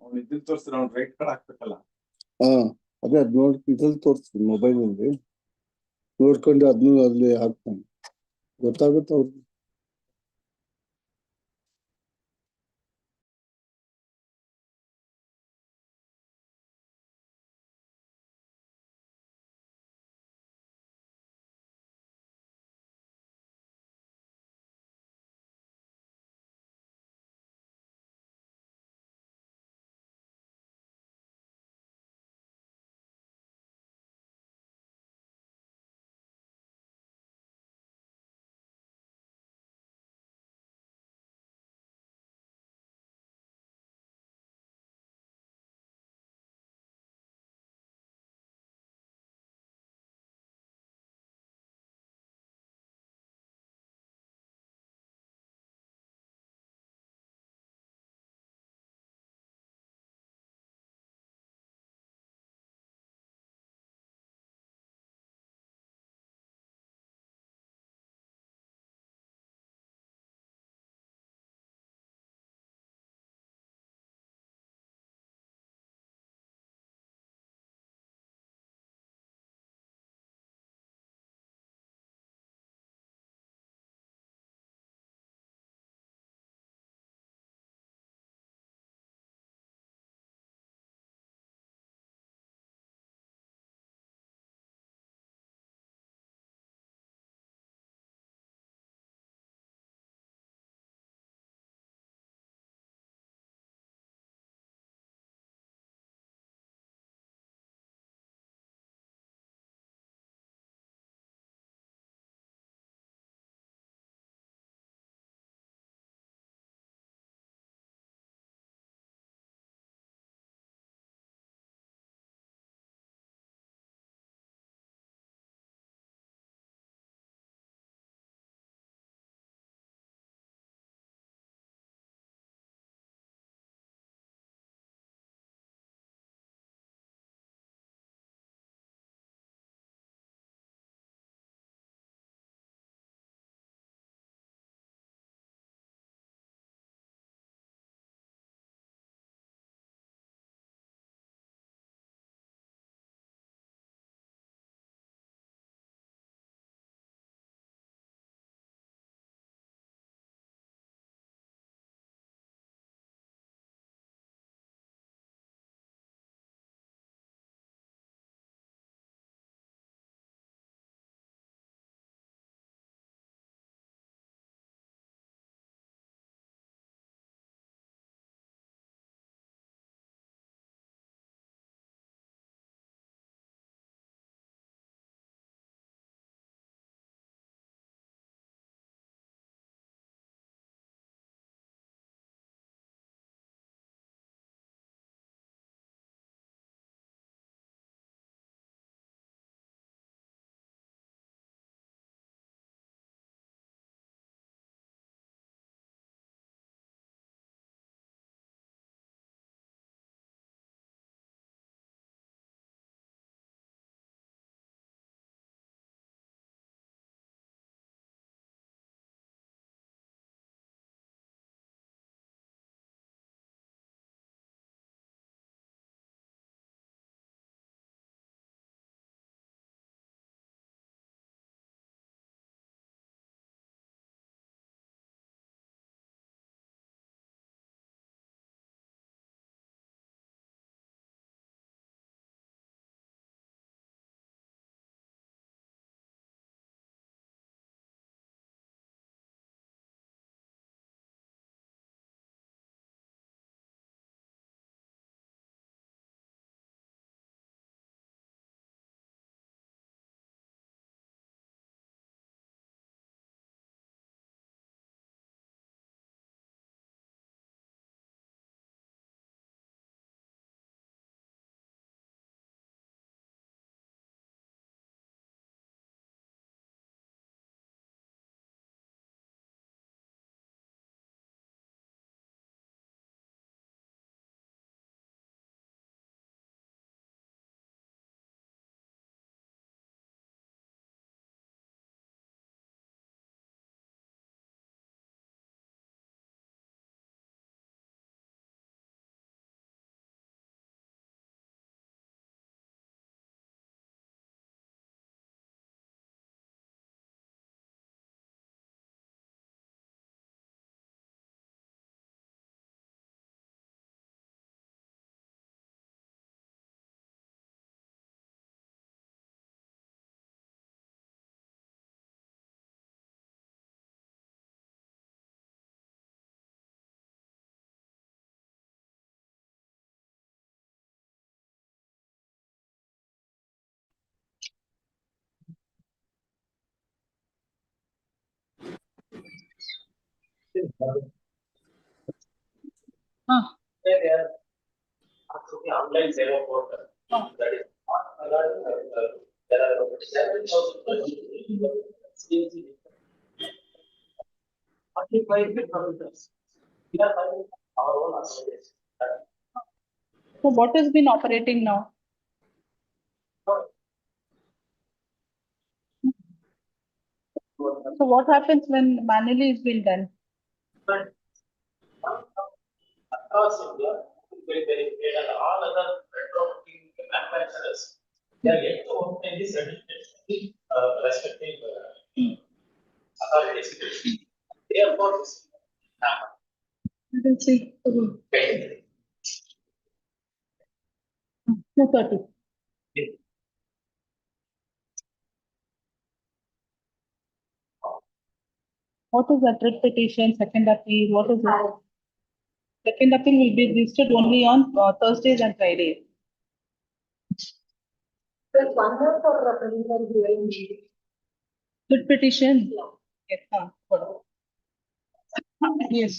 ಅವ್ನು ಇದನ್ನ ತೋರಿಸಿದ್ರೆ ಅವ್ನು ರೈಟ್ ಕಾರ್ಡ್ ಹಾಕ್ಬೇಕಲ್ಲ. ಅದೇ ಅದ್ ನೋಡಿ ಇದ್ರಲ್ಲಿ ತೋರಿಸ್ತೀನಿ ಮೊಬೈಲ್ ಅಲ್ಲಿ ನೋಡ್ಕೊಂಡು ಅದನ್ನು ಅಲ್ಲಿ ಹಾಕ್ತಾನೆ ಗೊತ್ತಾಗುತ್ತೆ ಅವ್ರಿಗೆ. Actually, online demo portal. That is not allowed. There are 7,000 occupied kilometers. We are having our own association. So what has been operating now? So what happens when manually is being done? But across India, and all other petrol manufacturers, they are yet to obtain the certificate respective authorities. Therefore, this You can see. okay. No, 30. What is that writ petition, second appeal? What is it? Second appeal will be registered only on Thursdays and Fridays. There's one more for the preliminary hearing. Writ petition? Yes. Hold on. Yes.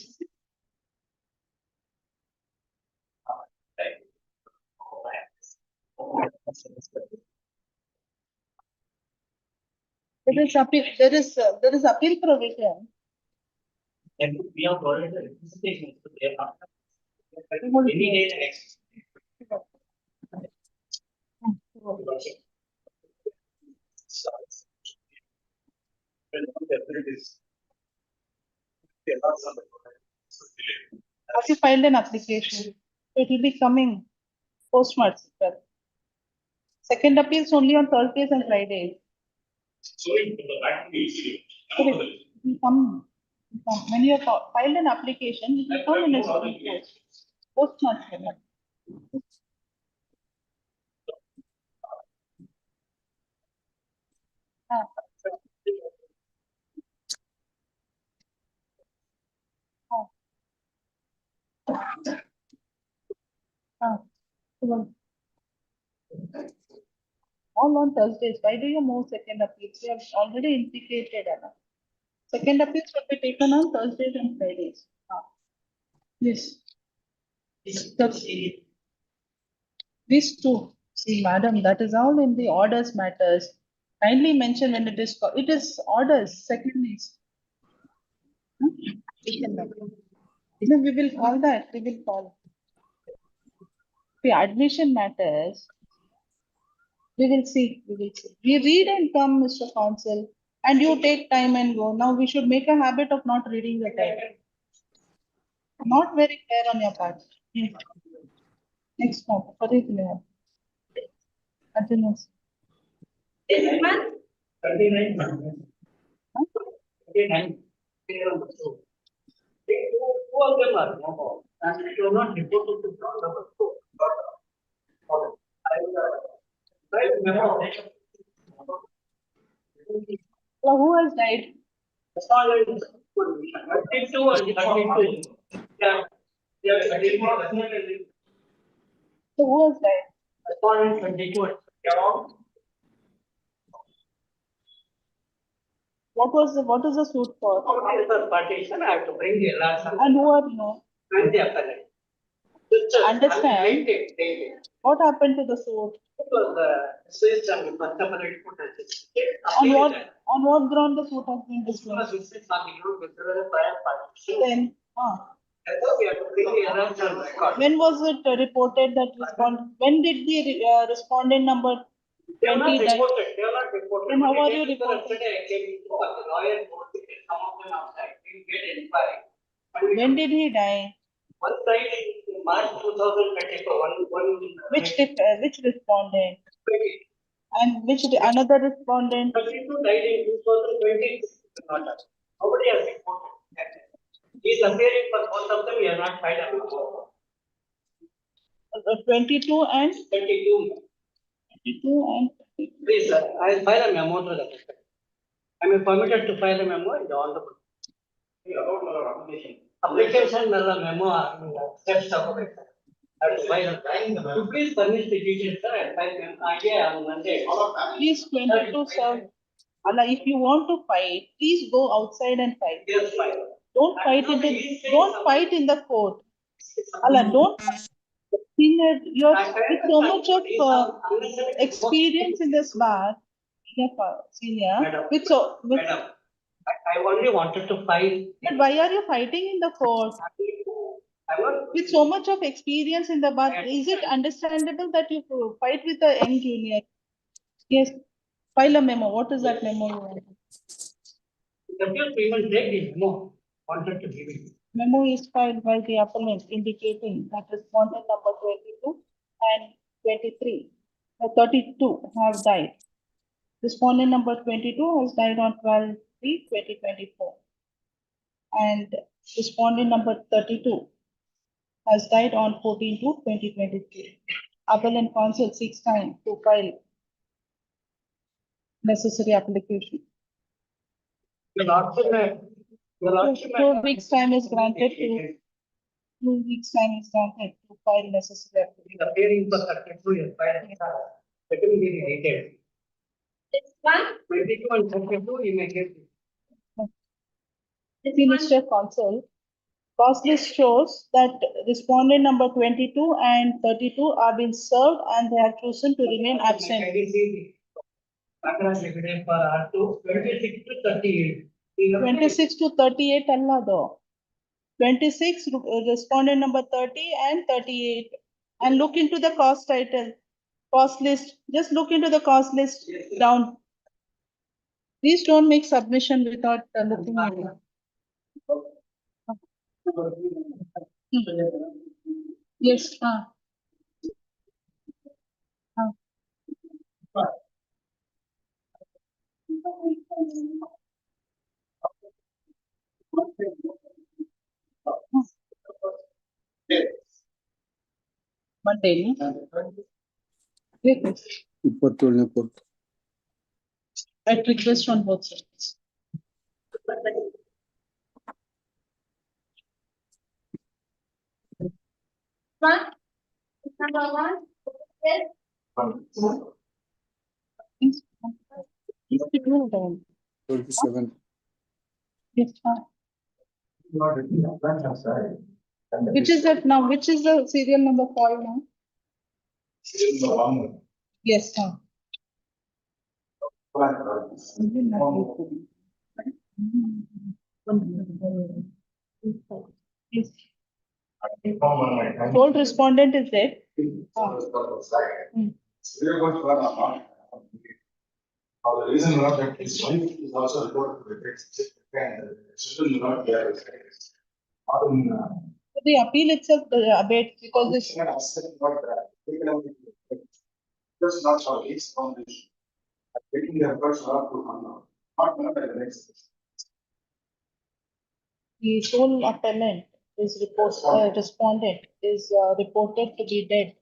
There is appeal. There is appeal provision. And we have already the representation. So they are not any day next. Have you filed an application? It will be coming postmarks. Second appeal is only on Thursdays and Fridays. So in the back easily. So it will come. When you have filed an application, it will come in a postmarks. All on Thursdays. Why do you move second appeals? You have already indicated. Second appeals will be taken on Thursdays and Fridays. Yes. These two. See, madam, that is all in the orders matters. Kindly mention when it is orders, second is. We will call that. We will call. The admission matters. We will see. We read and come, Mr. Counsel, and you take time and go. Now we should make a habit of not reading the time. Not very clear on your part. Yes. Next one. What is there? Attendance. 39. 39. Two of them are no, and it was not reported to number 4. I will memo. So who has died? That's all I will 32 and 32. Yeah. So who has died? That's all I will 22. What is the suit for? Partition, I have to bring the last. And who are you? And the appellate. Understand. What happened to the suit? It was Swiss and appellate. On what ground the suit has been dismissed? Then, when was it reported that when did the respondent number 20 die? They are not reported. Then how are you reporting? Yesterday I came to the lawyer told me that some of them outside didn't get inquiry. When did he die? One died in March 2024. Which respondent? And another respondent? 32 died in 2020. Nobody has reported. He is appearing for both of them. He has not filed a report. 22 and 32. 22 and Please, sir, I will file a memo to the effect. I am permitted to file a memo in the honorable. Application memo steps of it. I have to file a. You please furnish the details, sir. I file an idea on Monday. please 22 sir. Allah, if you want to fight, please go outside and fight. Yes, file. Don't fight in the court. Allah, don't. Senior, you're with so much of experience in this bar, senior, Madam, with Madam, I only wanted to file. but why are you fighting in the court? I'm not. With so much of experience in the bar, is it understandable that you fight with a young junior? Yes, file a memo. What is that memo you want? The first payment take the memo, wanted to give it. Memo is filed by the appellant indicating that respondent number 22 and 23, 32 have died. Respondent number 22 has died on 12/3/2024. And respondent number 32 has died on 14/2/2023. Appellant counsel seeks time to file necessary application. The last 2 weeks time is granted to 2 weeks time is granted to file necessary application. the hearing for 32 years, second hearing dated. This one, 22 and 32, you may get. Minister counsel, cause list shows that respondent number 22 and 32 are being served and they have chosen to remain absent. Background evidence for R2, 26 to 38. 26 to 38 Allah though. 26 respondent number 30 and 38. And look into the cost title, cost list. Just look into the cost list down. Please don't make submission without looking at it. Yes. Monday. Yes. 27ನೇ court. At request on both sides. one, number one, yes, Yes. Yes, it will down. 27. Yes, Which is that now? Which is the serial number 5 now? Yes, Yes. Sole respondent is dead. The reason not that his wife is also reported to the text and the children will not bear his case. The appeal itself abates because this. Just not how his foundation. Taking the efforts not to come out, not at the next. The sole appellant is respondent is reported to be dead.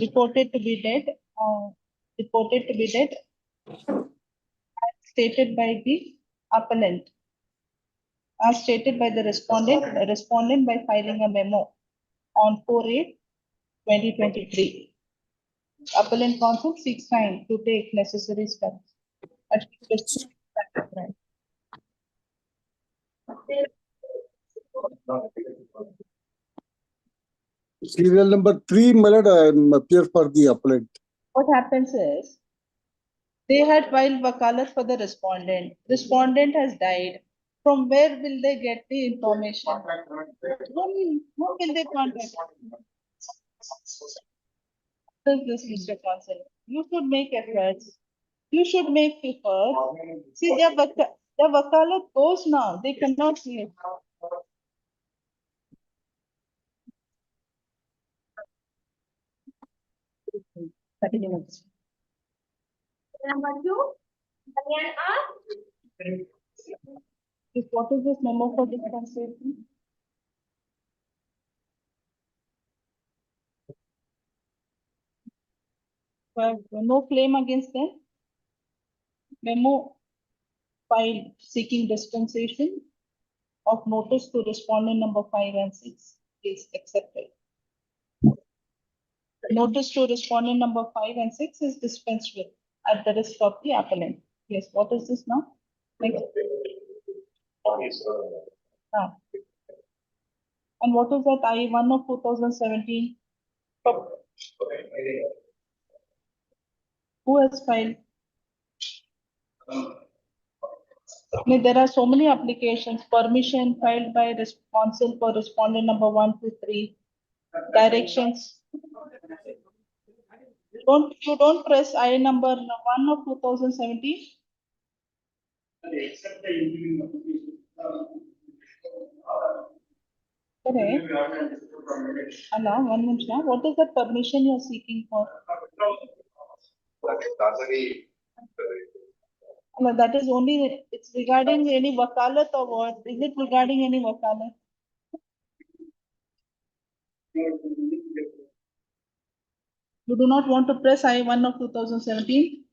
Reported to be dead. Reported to be dead. As stated by the appellant. As stated by the respondent by filing a memo on 4/8/2023. Appellant counsel seeks time to take necessary steps. Serial number 3, my lord, appear for the appellate. What happens is, they had filed wakalat for the respondent. Respondent has died. From where will they get the information? Who will they contact? What is this, Mr. Counsel? You should make efforts. You should make efforts. See, their wakalat goes now. They cannot see it. number two, again R, What is this memo for dispensation? No claim against them. Memo filed seeking dispensation of notice to respondent number 5 and 6 is accepted. Notice to respondent number 5 and 6 is dispensed with at the risk of the appellant. Yes, what is this now? Next. Ah. And what is that I-1 of 2017? Who has filed? No, there are so many applications. Permission filed by counsel for respondent number 1 to 3. Directions. You don't press I number 1 of 2017? Correct. Allah, 1 minute now. What is the permission you are seeking for? Allah, that is only, it's regarding any wakalat or what? Is it regarding any wakalat? You do not want to press I-1 of 2017?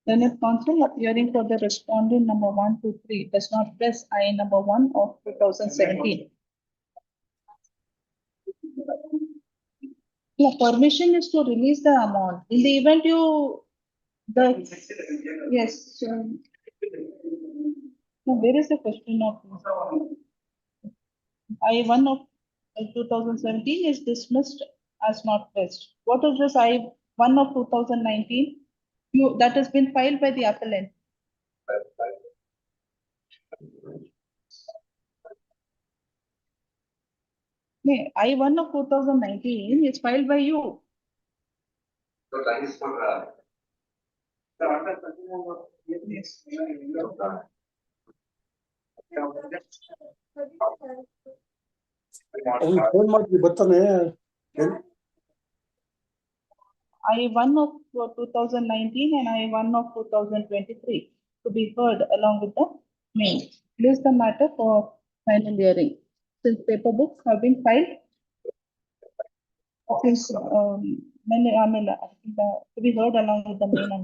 Then if counsel appearing for the respondent number 1 to 3 does not press I number 1 of 2017. Yeah, permission is to release the amount. In the event yes. Now, where is the question of I-1 of 2017 is dismissed as not pressed. What is this I-1 of 2019? That has been filed by the appellant. No, I-1 of 2019 is filed by you. So that is for ಅವ್ನು phone ಮಾಡಿ ಬರ್ತಾನೆ. I-1 of 2019 and I-1 of 2023 to be heard along with the main. This is the matter for final hearing. Since paper books have been filed, since to be heard along with the main.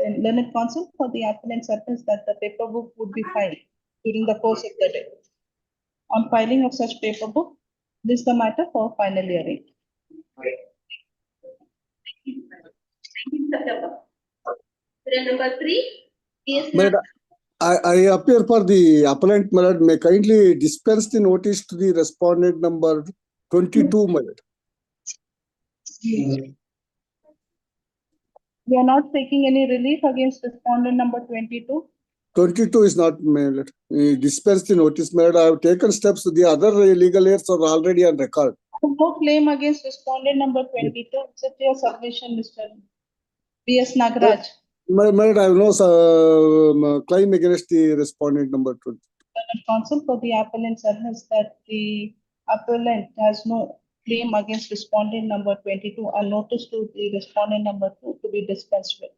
And learned counsel for the appellant certain that the paper book would be filed during the course of the day. On filing of such paper book, this is the matter for final hearing. Number 3 is Madam, I appear for the appellant, madam. May kindly dispense the notice to the respondent number 22, madam. We are not taking any relief against respondent number 22. 22 is not madam. Dispense the notice, madam. I have taken steps. The other legal aids are already on record. No claim against respondent number 22. Is it your submission, Mr. B.S. Nagaraj? Madam, I have no claim against the respondent number 20. Counsel for the appellant certain that the appellant has no claim against respondent number 22 and notice to the respondent number 2 to be dispensed with.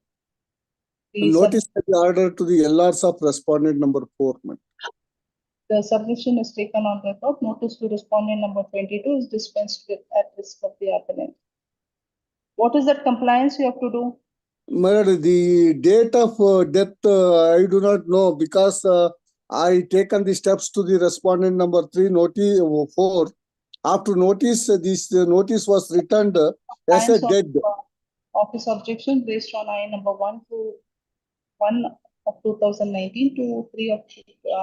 Notice the order to the LRs of respondent number 4, madam. The submission is taken on record. Notice to respondent number 22 is dispensed with at risk of the appellant. What is that compliance you have to do? Madam, the date of death, I do not know because I taken the steps to the respondent number 3, notice 4. After notice, this notice was returned as a dead. Office objection based on I number 1 to 1 of 2019 to 3 of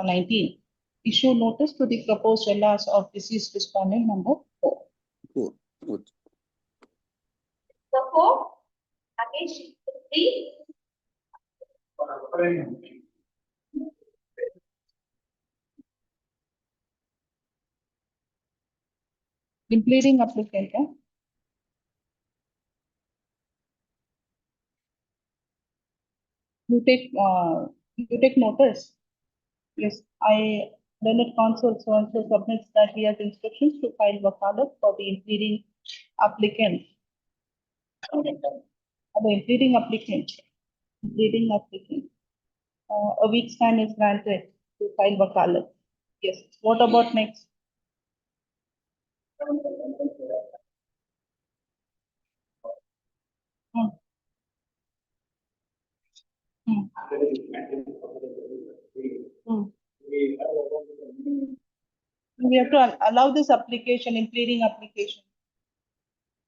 19. Issue notice to the proposed LRs of deceased respondent number 4. Good. the 4. Allegation 3. Impleading applicant. You take notice. Yes, learned counsel so and so submits that he has instructions to file wakalat for the impleading applicant. The impleading applicant. A week's time is granted to file wakalat. Yes. What about next? Hmm. Hmm. Hmm. We have to allow this application, impleading application.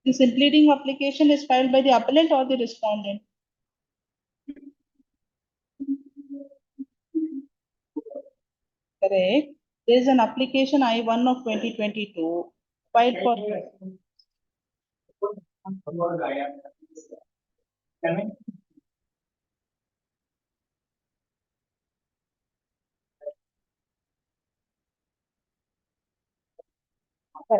This impleading application is filed by the appellant or the respondent. Correct. There is an application I-1 of 2022 filed for.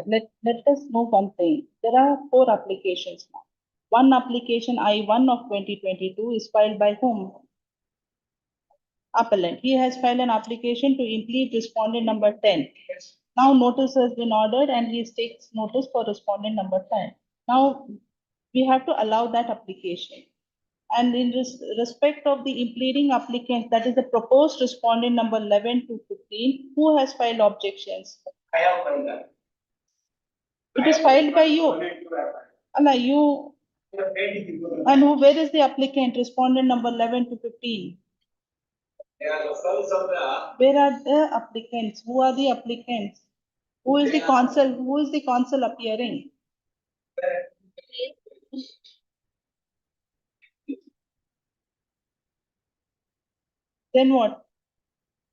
Let us know one thing. There are 4 applications now. One application I-1 of 2022 is filed by whom? Appellant. He has filed an application to implead respondent number 10. Now notice has been ordered and he takes notice for respondent number 10. Now we have to allow that application. And in respect of the impleading applicant, that is the proposed respondent number 11 to 15, who has filed objections? I have filed that. It is filed by you. Allah, you. And where is the applicant? Respondent number 11 to 15. They are the cells of the. Where are the applicants? Who are the applicants? Who is the counsel? Who is the counsel appearing? Then what?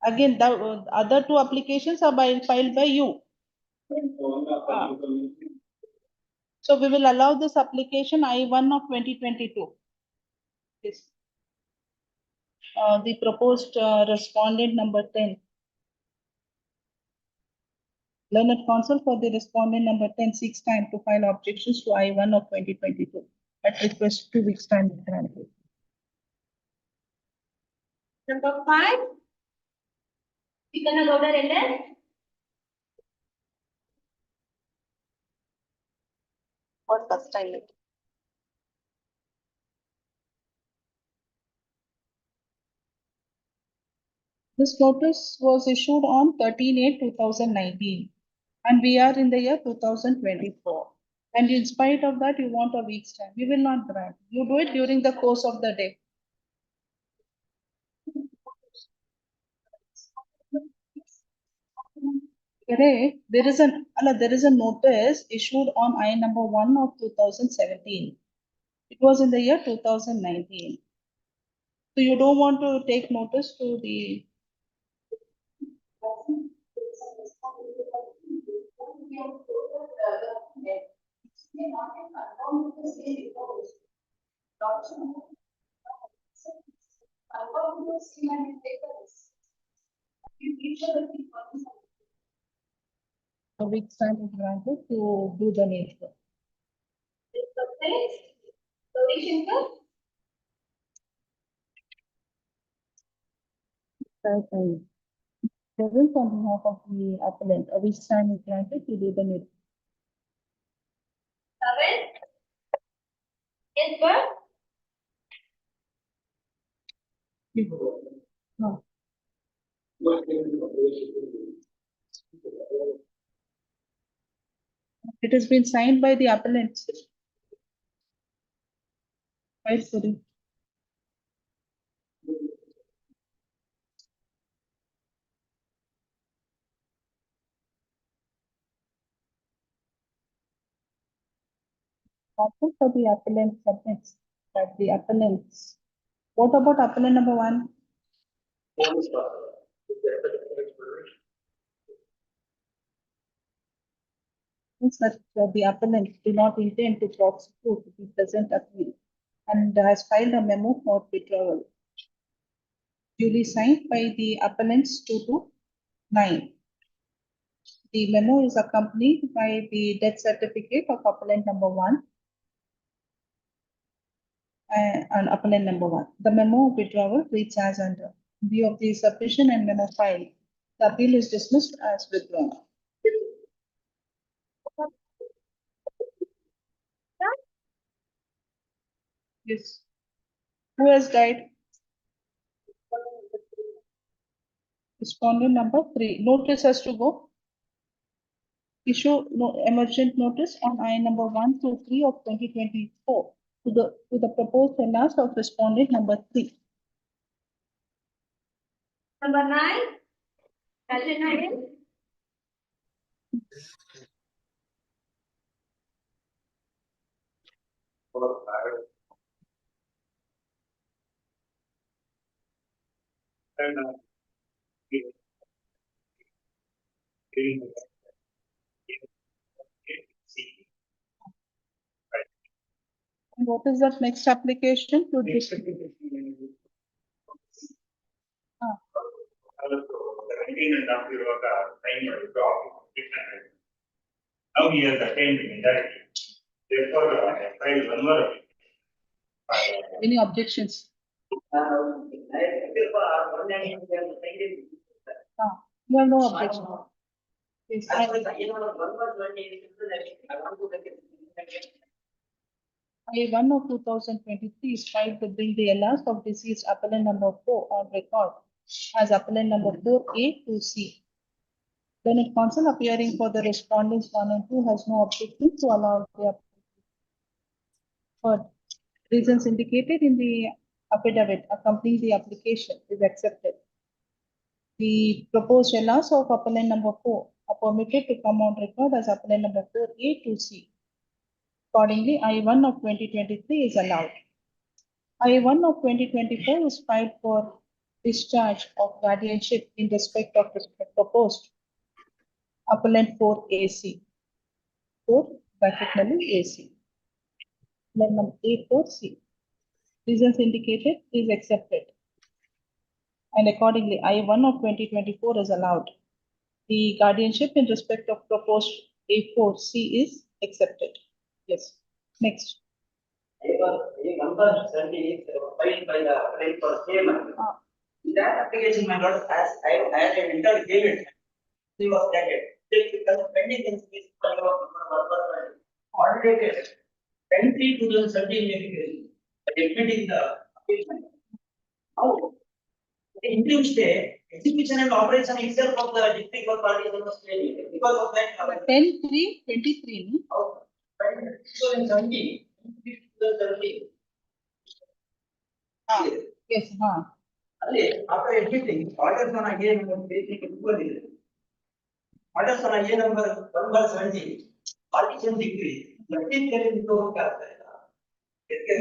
Again, the other 2 applications are filed by you. So we will allow this application I-1 of 2022. Yes. The proposed respondent number 10. Learned counsel for the respondent number 10 seeks time to file objections to I-1 of 2022. At request 2 weeks time granted. Number 5. We're gonna go there and then. What first time? This notice was issued on 13/8/2019 and we are in the year 2024. And in spite of that, you want a week's time. We will not grant. You do it during the course of the day. Correct. There is a notice issued on I number 1 of 2017. It was in the year 2019. So you don't want to take notice to the. A week's time is granted to do the needful. Seventh on behalf of the appellant, a week's time is granted to do the needful. 7. Yes, but. No. It has been signed by the appellant. Right, sorry. Offer for the appellant submits that the appellants. What about appellant number 1? Means that the appellant do not intend to prosecute the present appeal and has filed a memo for withdrawal. Duly signed by the appellants 2 to 9. The memo is accompanied by the death certificate of appellant number 1 and appellant number 1. The memo of withdrawal reads as under. In view of the submission and memo filed, the appeal is dismissed as withdrawn. Yes. Who has died? Respondent number 3. Notice has to go. issue no emergent notice on I number 1 through 3 of 2024 to the proposed last of respondent number 3. Number 9. Rajanarayan. And what is that next application to this? Now he has attained majority. Therefore, I filed one more. Any objections? You have no objection. Yes, I1 of 2023 is filed to bring the last of deceased appellant number 4 on record as appellant number 4A to C. Learned counsel appearing for the respondents 1 and 2 has no objection to allow the heard. Reasons indicated in the affidavit accompanying the application is accepted. The proposed LRs of appellant number 4 are permitted to come on record as appellant number 4A to C. Accordingly, I1 of 2023 is allowed. I1 of 2024 is filed for discharge of guardianship in respect of the proposed appellant 4AC. 4 bracket AC. Then number A4C. Reasons indicated is accepted. And accordingly, I1 of 2024 is allowed. The guardianship in respect of proposed A4C is accepted. Yes. Next. Number 70 is filed by the appellant for payment. In that application, my lord, as I had entered payment, he was granted. Pending in this already 10/3/2017 admitting the application. How? The interim stay, execution and operation itself of the district or party was stayed because of that. 10/3/23. Oh, 2017. 2017. Yes. After admitting, orders on again orders on again number 1/17, partition decree.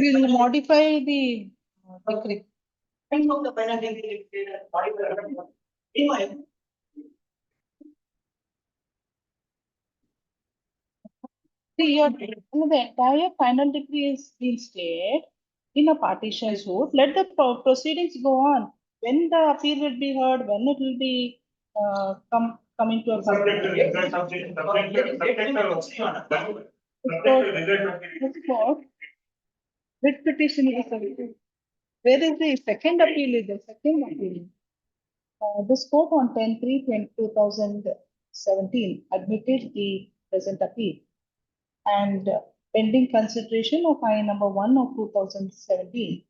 We will modify the decree. Of the final decree, modified. See, the entire final decree is being stayed in a partition suit. Let the proceedings go on. When the appeal will be heard, when it will be coming to a writ petition is submitted. Where is the second appeal? Is the second appeal? This court on 10/3/2017 admitted the present appeal. And pending consideration of I number 1 of 2017,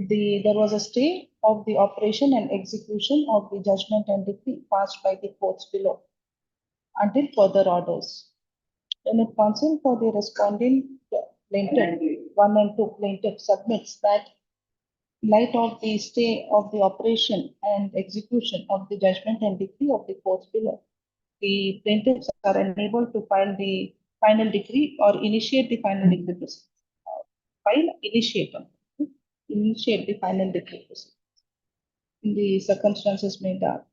there was a stay of the operation and execution of the judgment and decree passed by the courts below until further orders. Learned counsel for the responding plaintiff 1 and 2 plaintiff submits that in light of the stay of the operation and execution of the judgment and decree of the courts below, the plaintiffs are unable to file the final decree or initiate the final decree proceedings. Initiate the final decree proceedings. In the circumstances made up,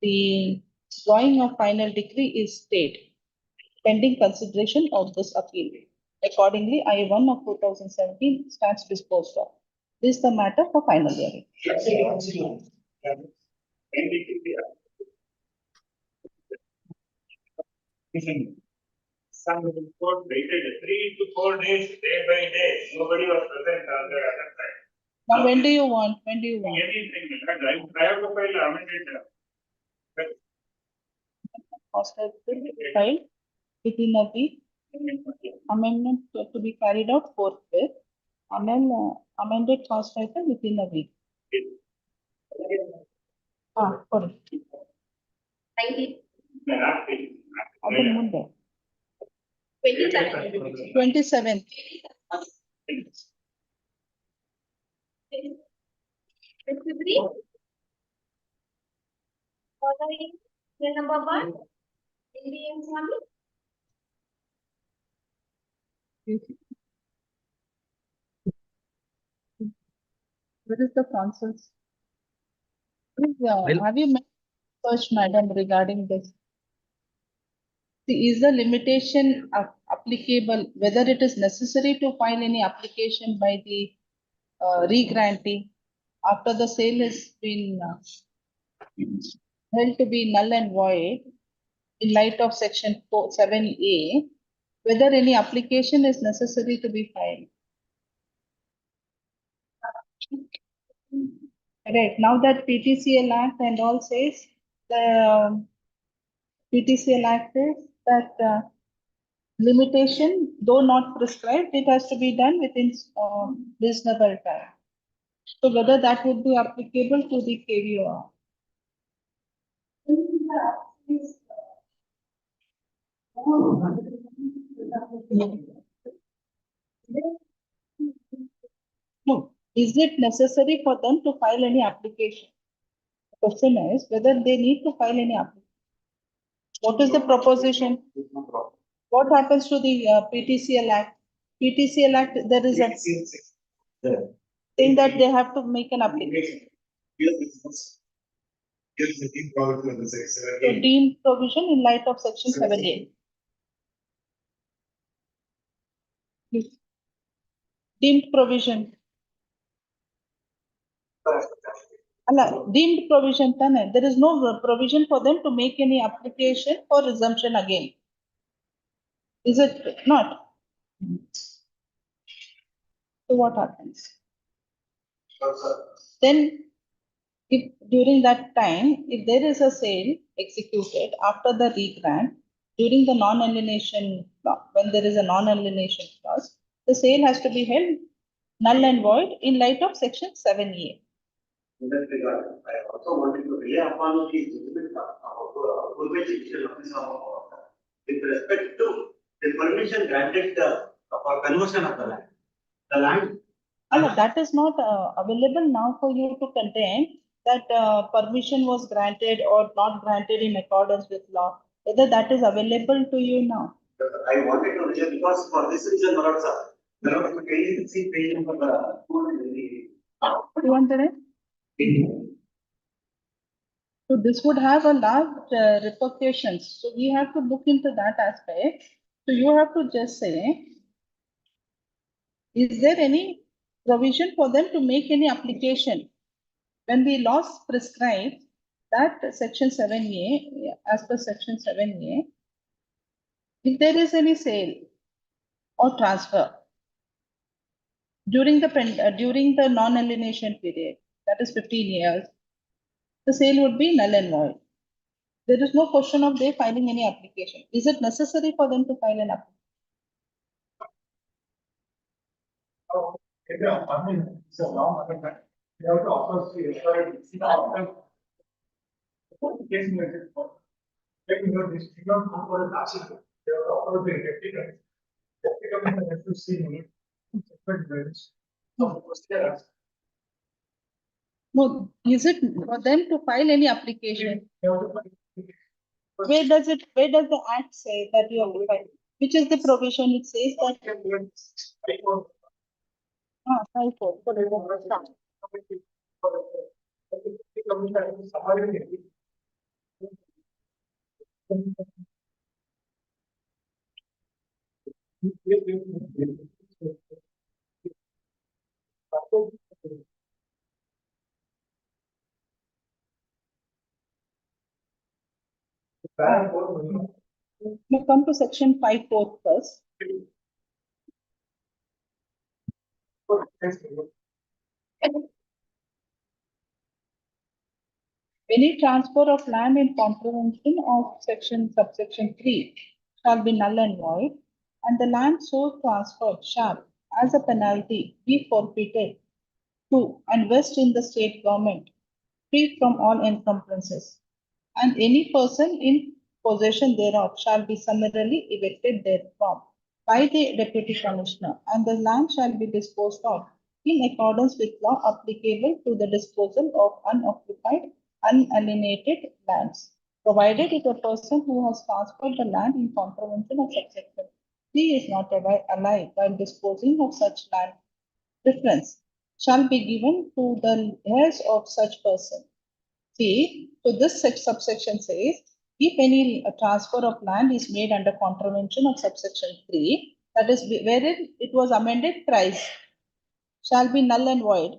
the drawing of final decree is stayed pending consideration of this appeal. Accordingly, I1 of 2017 stands disposed of. This is the matter for final hearing. Some court waited 3 to 4 days, day by day. Nobody was present on the other side. Now, when do you want? When do you want? Anything, I have to file amended. Filed within a week. Amendment to be carried out forthwith. Amended first item within a week. Got it. Thank you. ಅದು ಮುಂದೆ 27. 27. 53. Following the number 1. Indian family. What is the consensus? Please, have you met search, madam, regarding this? See, is the limitation applicable, whether it is necessary to file any application by the regrantee after the sale has been held to be null and void in light of section 7A, whether any application is necessary to be filed. Right, now that PTCL Act and all says, the PTCL Act is that limitation, though not prescribed, it has to be done within reasonable time. So whether that would be applicable to the KVOR. No, is it necessary for them to file any application? The question is whether they need to file any application. What is the proposition? What happens to the PTCL Act? PTCL Act, there is a thing that they have to make an application. Here's the deep provision of the So section. deemed provision in light of section 7A. Deemed provision. Deemed provision, there is no provision for them to make any application for resumption again. Is it not? So what happens? Then, if during that time, if there is a sale executed after the regrant, during the non-alienation, when there is a non-alienation clause, the sale has to be held null and void in light of section 7A. In that regard, I also wanted to rely upon the judgment with respect to the permission granted for conversion of the land. The land. That is not available now for you to contend that permission was granted or not granted in accordance with law. Whether that is available to you now. I wanted to rely because for this reason, there are page number 200. So this would have a large repercussions. So we have to look into that aspect. So you have to just say, is there any provision for them to make any application? When the laws prescribe that section 7A, as per section 7A, if there is any sale or transfer during the non-alienation period, that is 15 years, the sale would be null and void. There is no question of they filing any application. Is it necessary for them to file an application? I mean, it's a long, you have to offer the case method for taking your this, you don't go for a last year. You have to offer the technical method to see different ways. No, is it for them to file any application? Where does the act say that you have to file? Which is the provision? It says that. File for. Now come to section 5(4) first. Any transfer of land in contravention of subsection 3 shall be null and void, and the land so transferred shall, as a penalty, be forfeited to and vest in the state government, free from all encumbrances. And any person in possession thereof shall be summarily evicted therefrom by the deputy commissioner, and the land shall be disposed of in accordance with law applicable to the disposal of unoccupied, unalienated lands, provided if a person who has transferred the land in contravention of subsection 3 is not alive while disposing of such land, preference shall be given to the heirs of such person. See, so this subsection says, if any transfer of land is made under contravention of subsection 3, that is wherein it was amended thrice, shall be null and void,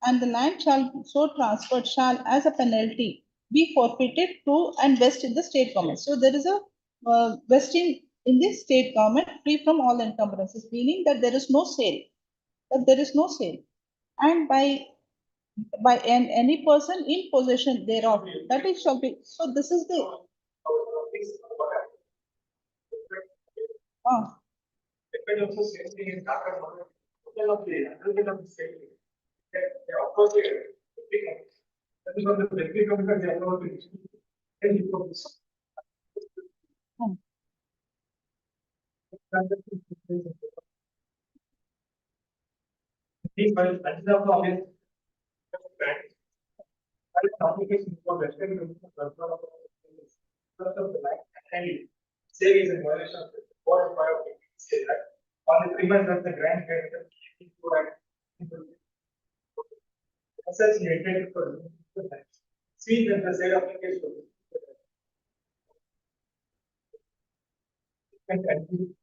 and the land shall so transferred shall as a penalty be forfeited to and vest in the state government. So there is a vesting in the state government free from all encumbrances, meaning that there is no sale, and by any person in possession thereof, that is shall be. So this is the Depend also same thing in Dhaka, total of the another of the same thing. They approach it. That is what the deputy commissioner they approach it. Then you put this. These files, until the obvious. Application for Western control of the land and say is in violation of the 4 and 5 of the say that on the premise that the grant creditor assess intended for see that the sale application and who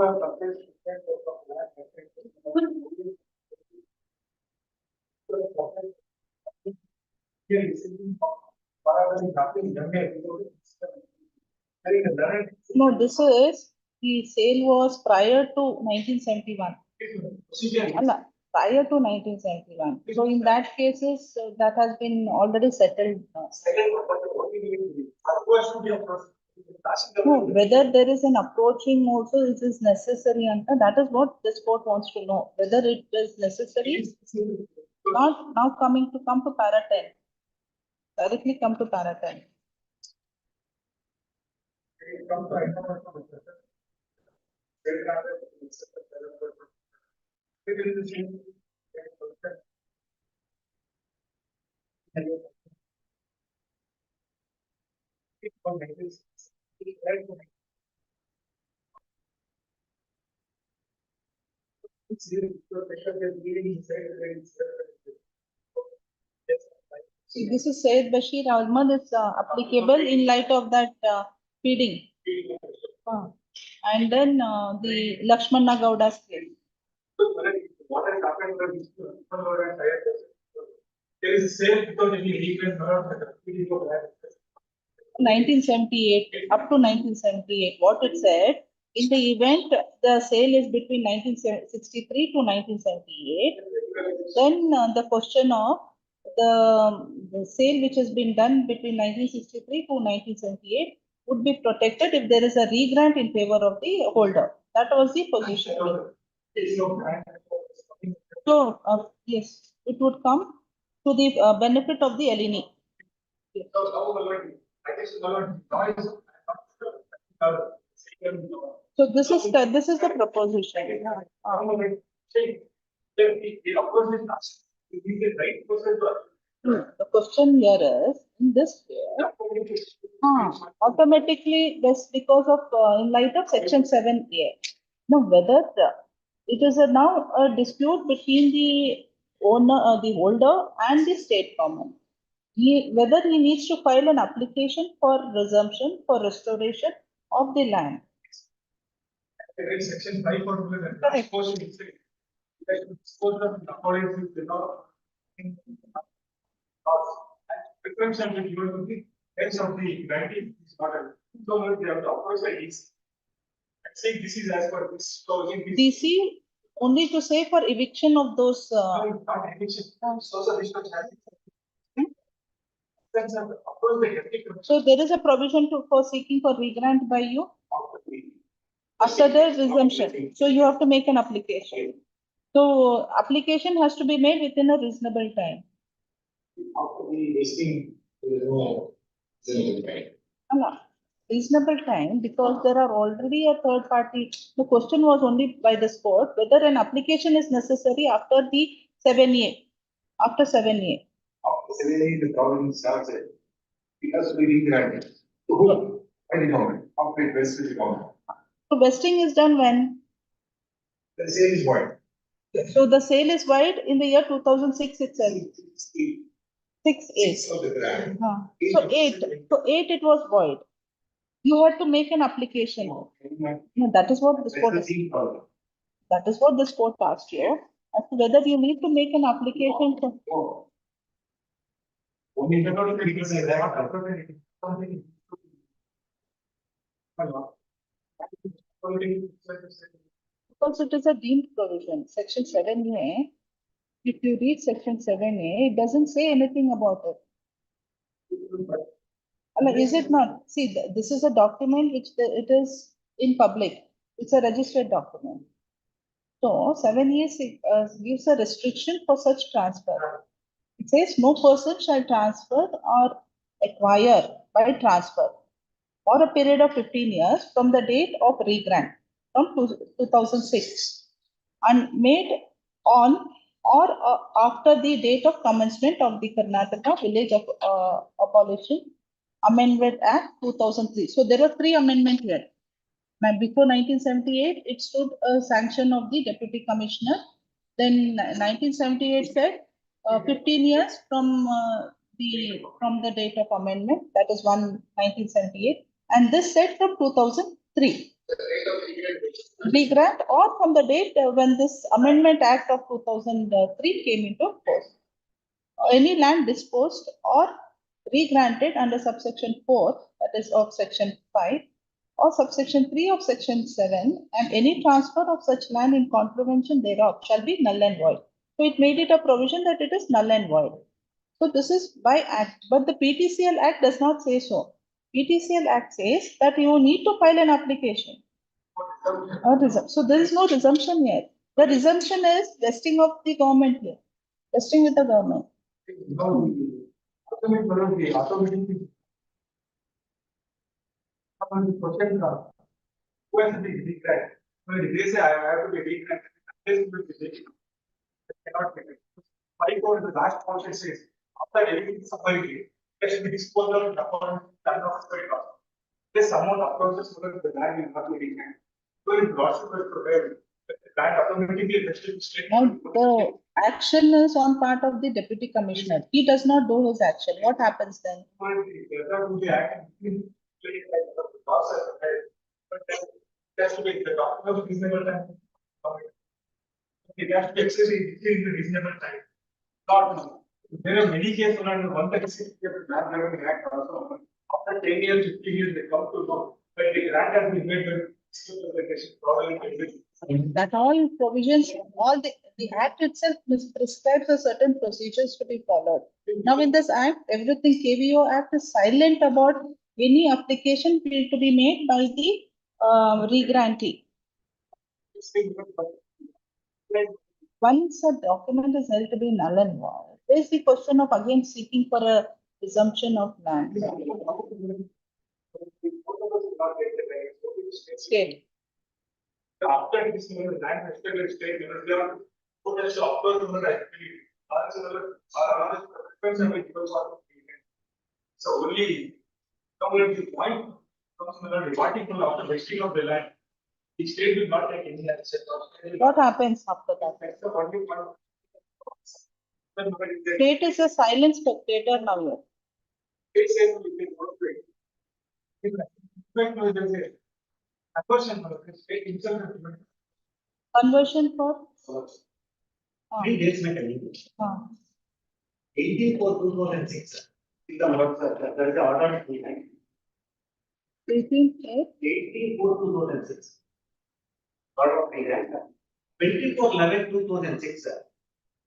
have purchased no. This is the sale was prior to 1971. Allah, prior to 1971. So in that cases that has been already settled. No, whether there is an approaching also it is necessary, and that is what this court wants to know, whether it is necessary. Now come to para 10. Directly come to para 10. See, this is Syed Bashir Ahmad is applicable in light of that feeding. And then the Lakshmana Gowda's case. What has happened to these two, there is a sale without any request, not 1978, up to 1978, what it said, in the event the sale is between 1963 to 1978, then the question of the sale which has been done between 1963 to 1978 would be protected if there is a regrant in favor of the holder. That was the position. So, yes, it would come to the benefit of the alienee. So this is the proposition. The question here is, in this case, automatically this because of in light of section 7A. Now whether it is now a dispute between the owner, the holder and the state government. Whether he needs to file an application for resumption, for restoration, of the land. There is section 5 Correct. last portion is saying that dispose of in accordance with the law. Presumption will given to the heads of the grantee is not a, so much they have to approach the east. I say this is as per this clause in this. DC only to say for eviction of those, No, not eviction, social disturbance has. That's not approach the grantee so there is a provision for seeking for regrant by you after the resumption. So you have to make an application. So application has to be made within a reasonable time. After the listing, there is no. No, reasonable time, because there are already a third party. The question was only by this court whether an application is necessary after the 7A. After 7A. After 7 the problem starts it. It has to be regranted. To whom? By the government, after it vests with the government. So vesting is done when? The sale is void. So the sale is void in the year 2006 itself. 6A. Six of the grant. So 8 it was void. You had to make an application. No, that is what this court. That is what this court asked you, as to whether you need to make an application for. Only the Because they have not approached it. Something. Because it is a deemed provision, section 7A. If you read section 7A, it doesn't say anything about it. Is it not? See, this is a document which it is in public. It's a registered document. So 7A gives a restriction for such transfer. It says no person shall transfer or acquire by transfer for a period of 15 years from the date of regrant from 2006 and made on or after the date of commencement of the Karnataka Village of Abolition Amendment Act 2003. So there were 3 amendments here. Now, before 1978, it stood a sanction of the Deputy Commissioner. Then 1978 said 15 years from the date of amendment. That is 1978, and this said from 2003. Regrant or from the date when this Amendment Act of 2003 came into force. Any land disposed or regranted under subsection 4, that is of section 5, or subsection 3 of section 7, and any transfer of such land in contravention thereof shall be null and void. So it made it a provision that it is null and void. So this is by act, but the PTCL Act does not say so. PTCL Act says that you need to file an application. So there is no resumption here. The resumption is vesting of the government here, vesting with the government. Automatically. Who has to be regranted? When they say I have to be regranted, this will be taken. Cannot take it. Five over the last portion says after everything is supplied, there should be disposal of account done of the cost. This amount of process over the land will not be regranted. So if lordship is prepared, the land automatically vested straight. Now the action is on part of the Deputy Commissioner. He does not do his action. What happens then? There will be act. Process, but there has to be the document of reasonable time. It has to be exercised within the reasonable time. Not, there are many cases around 136 land revenue act also. After 10 years, 15 years, they come to know, but the grant has been made with that all provisions, all the act itself prescribes a certain procedures to be followed. Now in this act, everything KVO Act is silent about any application to be made by the regrantee. Once a document is held to be null and void, there is the question of again seeking for a resumption of land. State. After this, land vested state, they are potential opposable activity. So only the point comes to the particle after vesting of the land. The state will not take any action. What happens after that? That's the only one. State is a silent spectator now here. It says we can work with it. Conversion for the state itself. Conversion for? Ah, 3 days mechanism. ah. 18/4/2006. Is the what, sir? That is the order. 18/4/2006. Order of grant. 24/11/2006.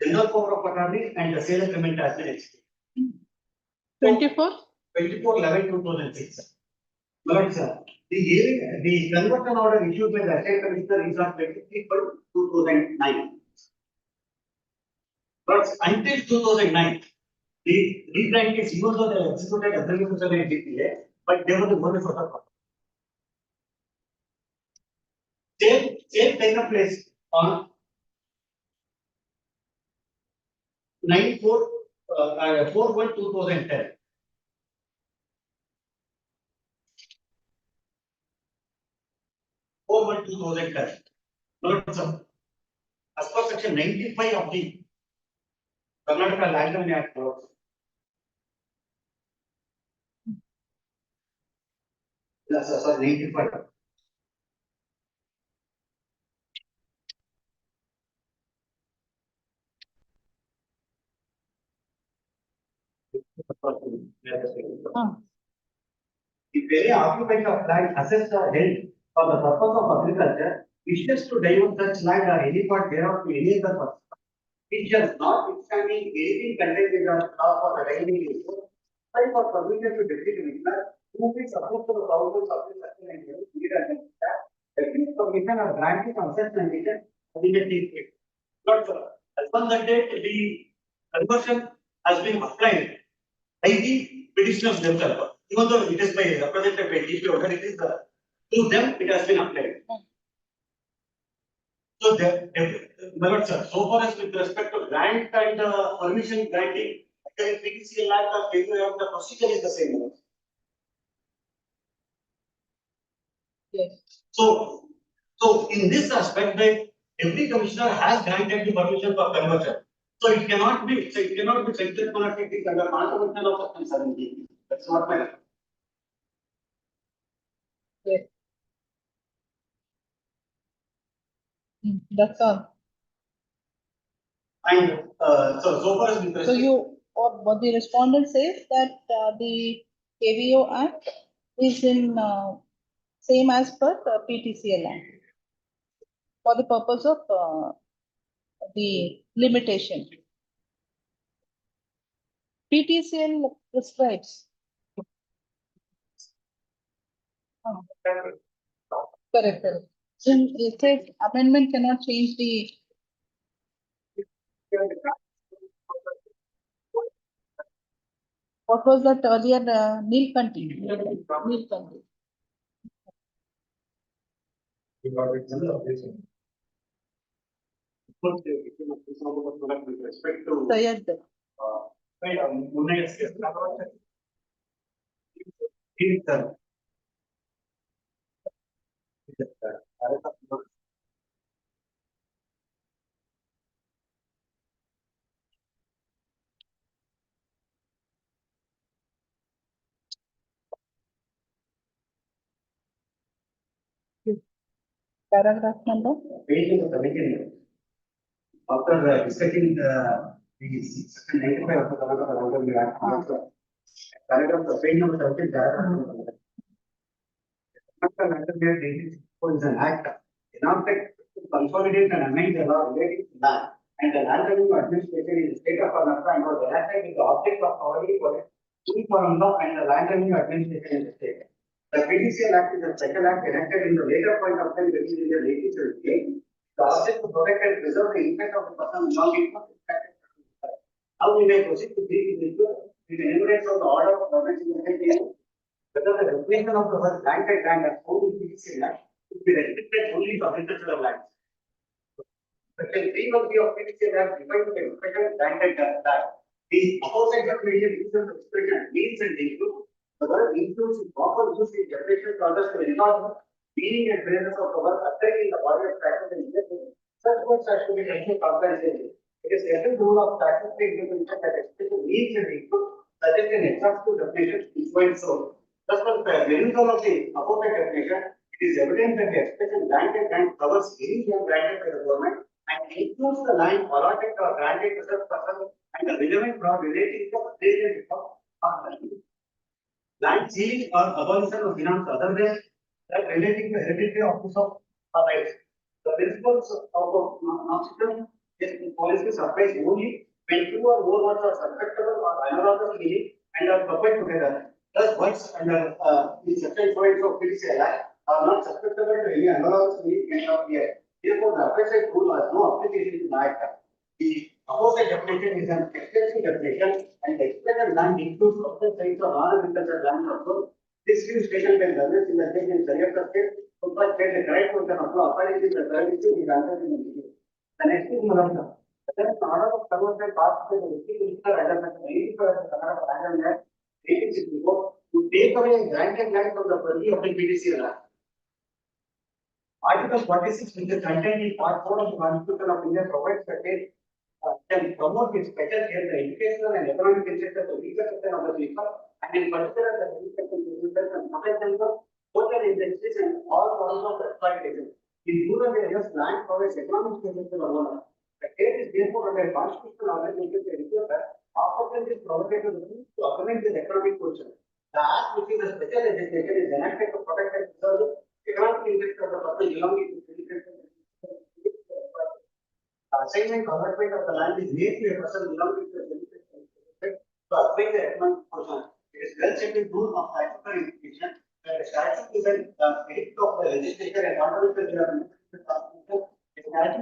General power of attorney and the sale agreement has been executed. 24? 24/11/2006. Lord sir, the conversion order issued by the Assistant Commissioner is on 23/2009. But until 2009, the regrant is even though they executed execution in DPA, but they were the bonus of the court. Same taken place on 9/4/2010. Over 2010. Lord sir, as per section 95 of the Karnataka Land Revenue Act. Yes, sir, sorry, 95. Ah, The very occupant of land assessed or held for the purpose of agriculture wishes to divert such land or any part thereof to any other person. It shall not withstanding anything contained in the law for the revenue use. Apply for permission to deputy commissioner who is supposed to the province of the section and lead and that deputy commissioner are granted on such condition immediately effect. But sir, as on that date, the conversion has been applied by the petitioners themselves. Even though it is by represented by DP order, it is the to them it has been applied. So my lord sir, so far as with respect to grant and permission granting, the PTCL Act or the procedure is the same. yes. So in this aspect, that every commissioner has granted the permission for conversion. So it cannot be sanctioned under conservation of section 17. That's not my. Yes. That's all. And so far as with So respect. you, or what the respondent says that the KVO Act is in same as per PTCL Act for the purpose of the limitation. PTCL prescribes. Oh, correct. So it says amendment cannot change the. What was that earlier, Neelkanthi? Neelkanthi. With respect to. Sayed. Paragraph number? Page number 17. After discussing the section 95 of the Karnataka Land Revenue Act, paragraph page number 17, paragraph number. Karnataka Land Revenue Act is an act enacted to consolidate and amend the law relating to land, and the land revenue administration in the state of Karnataka and was enacted with the object of providing for uniform law and the land revenue administration in the state. The PTCL Act is a special act enacted in the later point of time, which is in the 1878. The object to protect and preserve the interest of the person belonging to the state. Now we may proceed to brief in this, we may enumerate from the order of government in the state, whether the definition of the word granted land as found in PTCL Act should be restricted only to agricultural lands. Section 3 of PTCL Act defines the expression granted land. The opposite definition uses the expression means and includes. The word includes is often used in definition orders to enlarge meaning and phrases of the word appearing in the body of statute and injunction. Such words have to be taken comparatively. It is every rule of statutory interpretation that expression means and includes suggest an exhaustive definition is going so. Thus, for the removal of the opposite definition, It is evident that the expression granted land covers any land granted by the government and includes the land allotted or granted to such person and the relevant law relating to the land ceiling or abolition of finance other than that relating to hereditary office of rights. The principles of non-system policies applies only when two or more words are susceptible or analogous meaning and are coupled together. Thus, words under the section points of PDCL are not susceptible to any analogous meaning and not here. Therefore, the applied rule has no application in the act. The opposite definition is an extensive definition and the extended land includes other kinds of non-agricultural land also. This view taken by government in the state and Karnataka state, so far state the correct person of law according to the Perversity is answered in the video. The next is Malanda. The next order of conversion passed by the Minister under the 85 Karnataka land and 1864 to take away granted land from the purview of the PDCL. Article 46 which is contained in part 4 of the Constitution of India provides that state can promote its better care the educational and economic interest of the weaker section of the people and in particular the education users and potential social industries and all forms of exploitation. In rural areas, land provides economic benefit to the owner. The state is therefore under a constitutional obligation to ensure that opportunities provided to the people to augment the economic position. The act which is a special legislation is enacted to protect and preserve the economic interest of the person belonging to the assignment convertment of the land is made to a person belonging to a to apply the economic portion. It is well settled rule of statutory interpretation that the statute is an edit of the legislature and not only the statute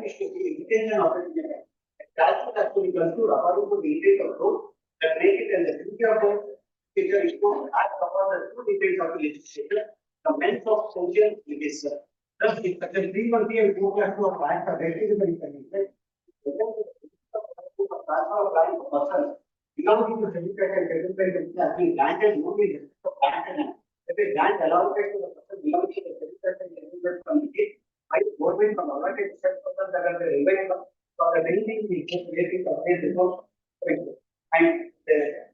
is to be intention of it. The statute has to be construed according to the intent of rule that make it and the duty of the legislature is to act upon the true details of the legislature. The means of social it is thus if section 313 and 4 of Act are directly implemented. Belonging to education and development has been granted only in respect of granted land. If a land allotted to the person belonging to the education and development committee by the government from allotted to such persons that are the available for the remaining relating to their resource. And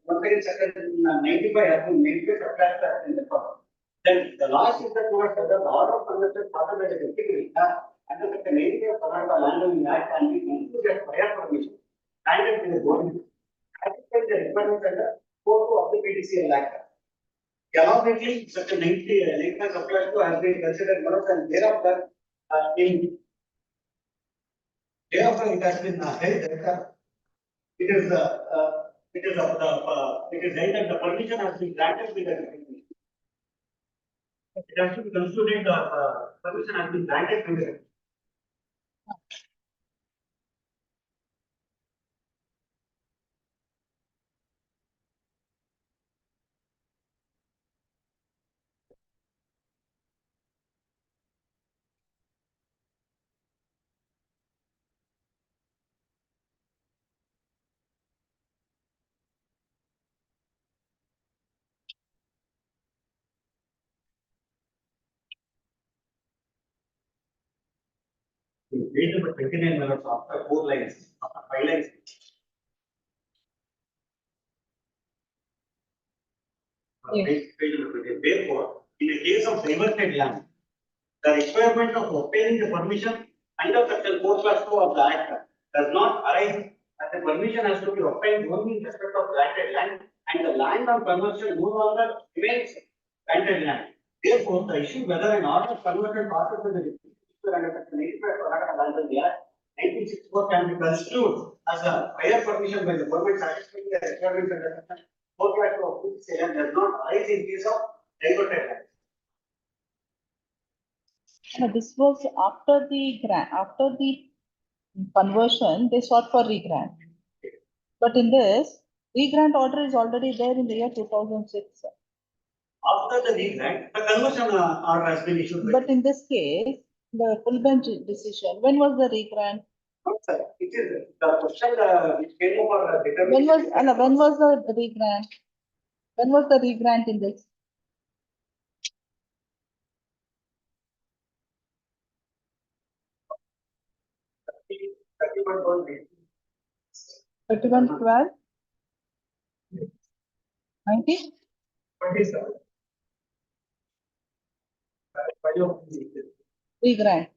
once again, section 95 has been made to subtract that in the cost. Then the last is that towards the order of conversion started by the deputy under the Canadian Karnataka Land Owning Act and we included prior permission granted to the government. Satisfied the requirements under 4 of the PDCL Act. Allowably, section 95 applies to has been considered one of and thereafter it has been held that it is held that the permission has been granted with the it has to be concluded permission has been granted to the page number 29 minutes after 4 lines, after 5 lines. Page number 29. Therefore, in a case of diverted land, the requirement of obtaining the permission under section 4 class 2 of the Act does not arise as the permission has to be obtained only in respect of granted land and the land on conversion no longer remains granted land. Therefore, the issue whether an order converted passes to the under section 85 Karnataka Land Owning Act 1964 can be construed as a prior permission by the government satisfying the requirements under section 4 class 2 of PCL does not arise in case of diverted land. No, this was after the grant, after the conversion, they sought for regrant. But in this, regrant order is already there in the year 2006. After the regrant, the conversion order has been issued. But in this case, the full bench decision, when was the regrant? No, sir, it is the question which came over When was the regrant? When was the regrant in this? Thirty-one 31/12? 90? 27. We grant.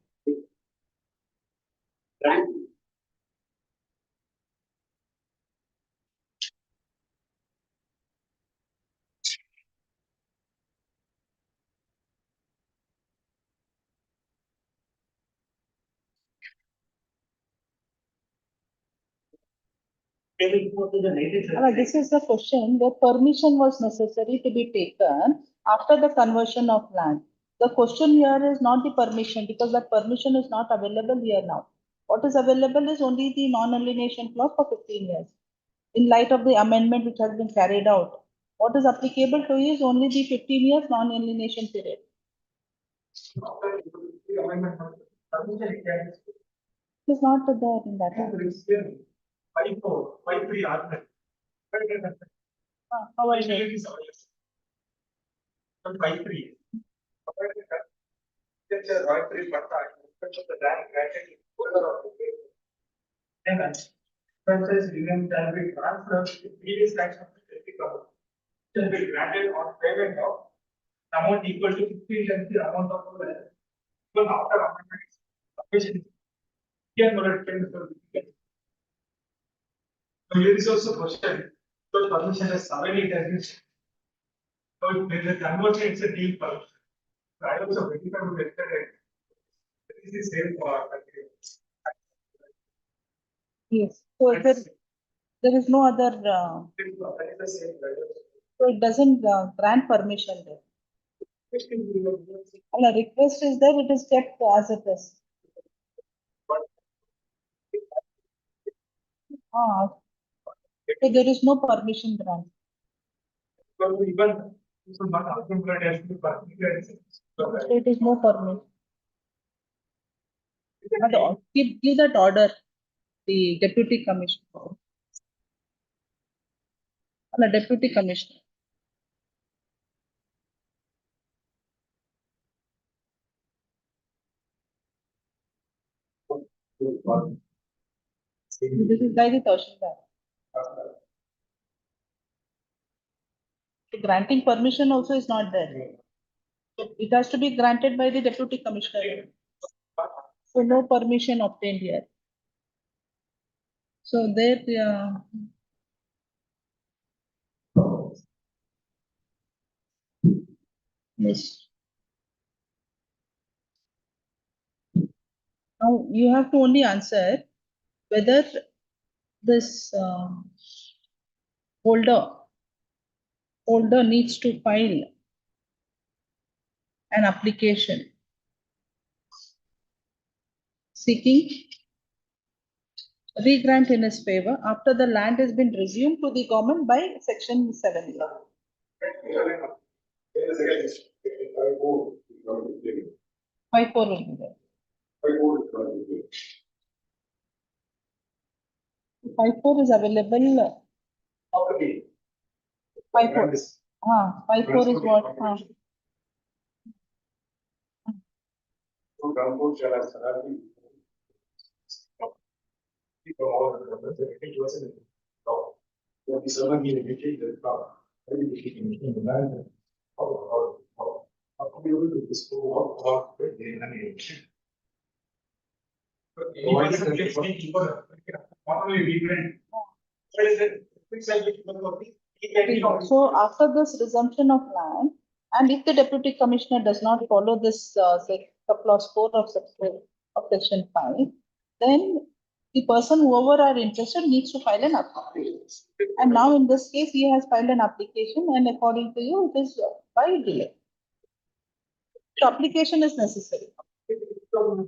Grant. This is the question where permission was necessary to be taken after the conversion of land. The question here is not the permission because that permission is not available here now. What is available is only the non-alienation clause for 15 years. In light of the amendment which has been carried out, what is applicable to you is only the 15 years non-alienation period. It is not there in that. 5-4, 5-3 argument. How are you? 5-3. Right 3 the land granted in favor of the case. And franchise union shall be transferred to previous tax of the district government. Shall be granted on payment of amount equal to 15 times the amount of the land. Even after amendment. Here, no return. So here is also question. So permission has already taken. So if there is a conversion, it's a deal permission. So I also verify with yesterday. This is the same for. Yes. So if there is no other, That is the same. so it doesn't grant permission there. And a request is there, it is kept as it is. So there is no permission grant. So even so not argument has to be permitted. So it is no permission. And give that order, the deputy commissioner. And a deputy commissioner. This is by the Tahsildar. Granting permission also is not there. It has to be granted by the deputy commissioner. So no permission obtained here. So there, yes. Now you have to only answer whether this holder needs to file an application seeking re-grant in his favor after the land has been resumed to the government by section 7. 5-4 will be there. 5-4 is available. 5-4. 5-4 is what? So after this resumption of land, and if the deputy commissioner does not follow this clause 4 of section 5, then the person whoever are interested needs to file an application. And now in this case, he has filed an application, and according to you, it is by delay. So application is necessary. So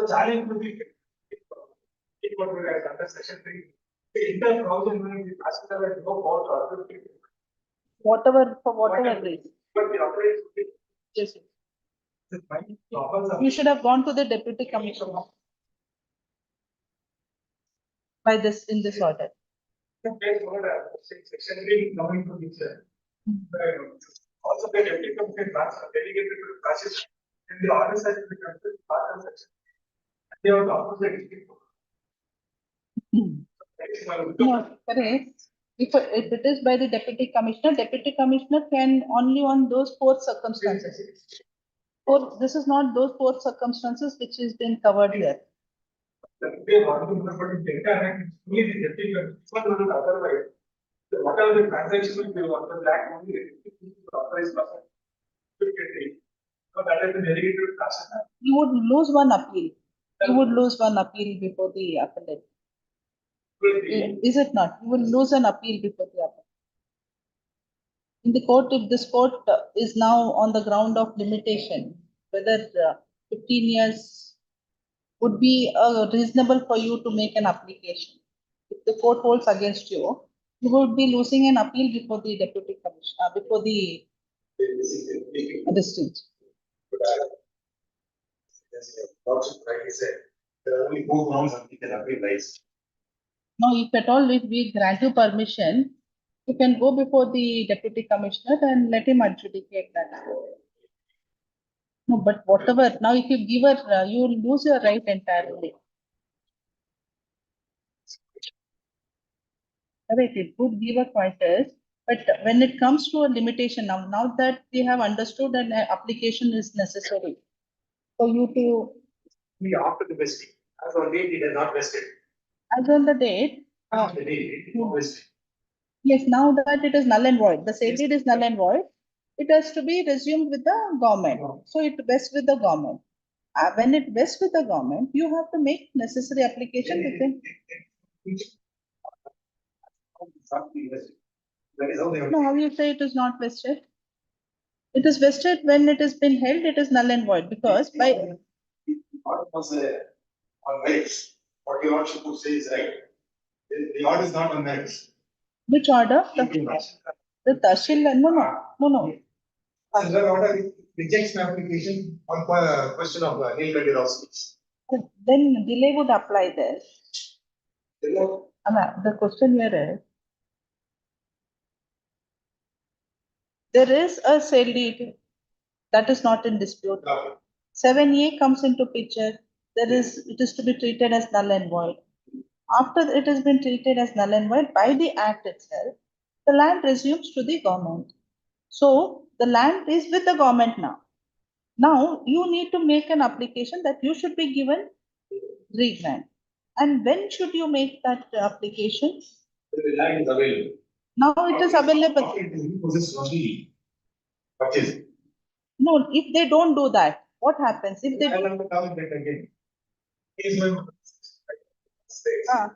challenge to the under section 3. The entire provision will be passed to no court. Whatever, for whatever reason. But the operation will be. Yes. You should have gone to the deputy commissioner by this, in this order. Section 3 coming to this. Also, the deputy commissioner delegated to the process in the order section of the country, part of section. They have to oppose the district. No, correct. If it is by the deputy commissioner can only on those four circumstances. This is not those four circumstances which is been covered here. They want to put data and only the deputy, but not otherwise. What are the transactions we want to black only authorized person? So that is the delegated process. You would lose one appeal. You would lose one appeal before the appellate. Is it not? You will lose an appeal before the appellate. In the court, if this court is now on the ground of limitation, whether 15 years would be reasonable for you to make an application. If the court holds against you, you would be losing an appeal before the deputy commissioner, before the district. Also, like I said, there are only 4 grounds on which an appeal lies. Now, if at all if we grant you permission, you can go before the deputy commissioner and let him adjudicate that. No, but whatever, now if you give her, you will lose your right entirely. Correct, it could give a pointers, but when it comes to a limitation, now that we have understood an application is necessary for you to, Only after the vesting, as on date, it has not vested. as on the date, As on the date, it is not vested. yes, now that it is null and void, the sale deed is null and void, it has to be resumed with the government. So it vests with the government. When it vests with the government, you have to make necessary application within. That is how they have. No, how you say it is not vested? It is vested when it has been held, it is null and void because by, Order was on merits. What your lordship would say is right. The order is not on merits. which order? The Tashil, no. And the order rejects an application on question of nil curiosities. Then delay would apply there. The question here is, there is a sale deed that is not in dispute. 7A comes into picture. It is to be treated as null and void. After it has been treated as null and void by the act itself, the land resumes to the government. So the land is with the government now. Now you need to make an application that you should be given re-grant. And when should you make that application? The land is available. Now it is available. It is repossessed only. Purchase. No, if they don't do that, what happens? If they I will come back again. Is when. Ah.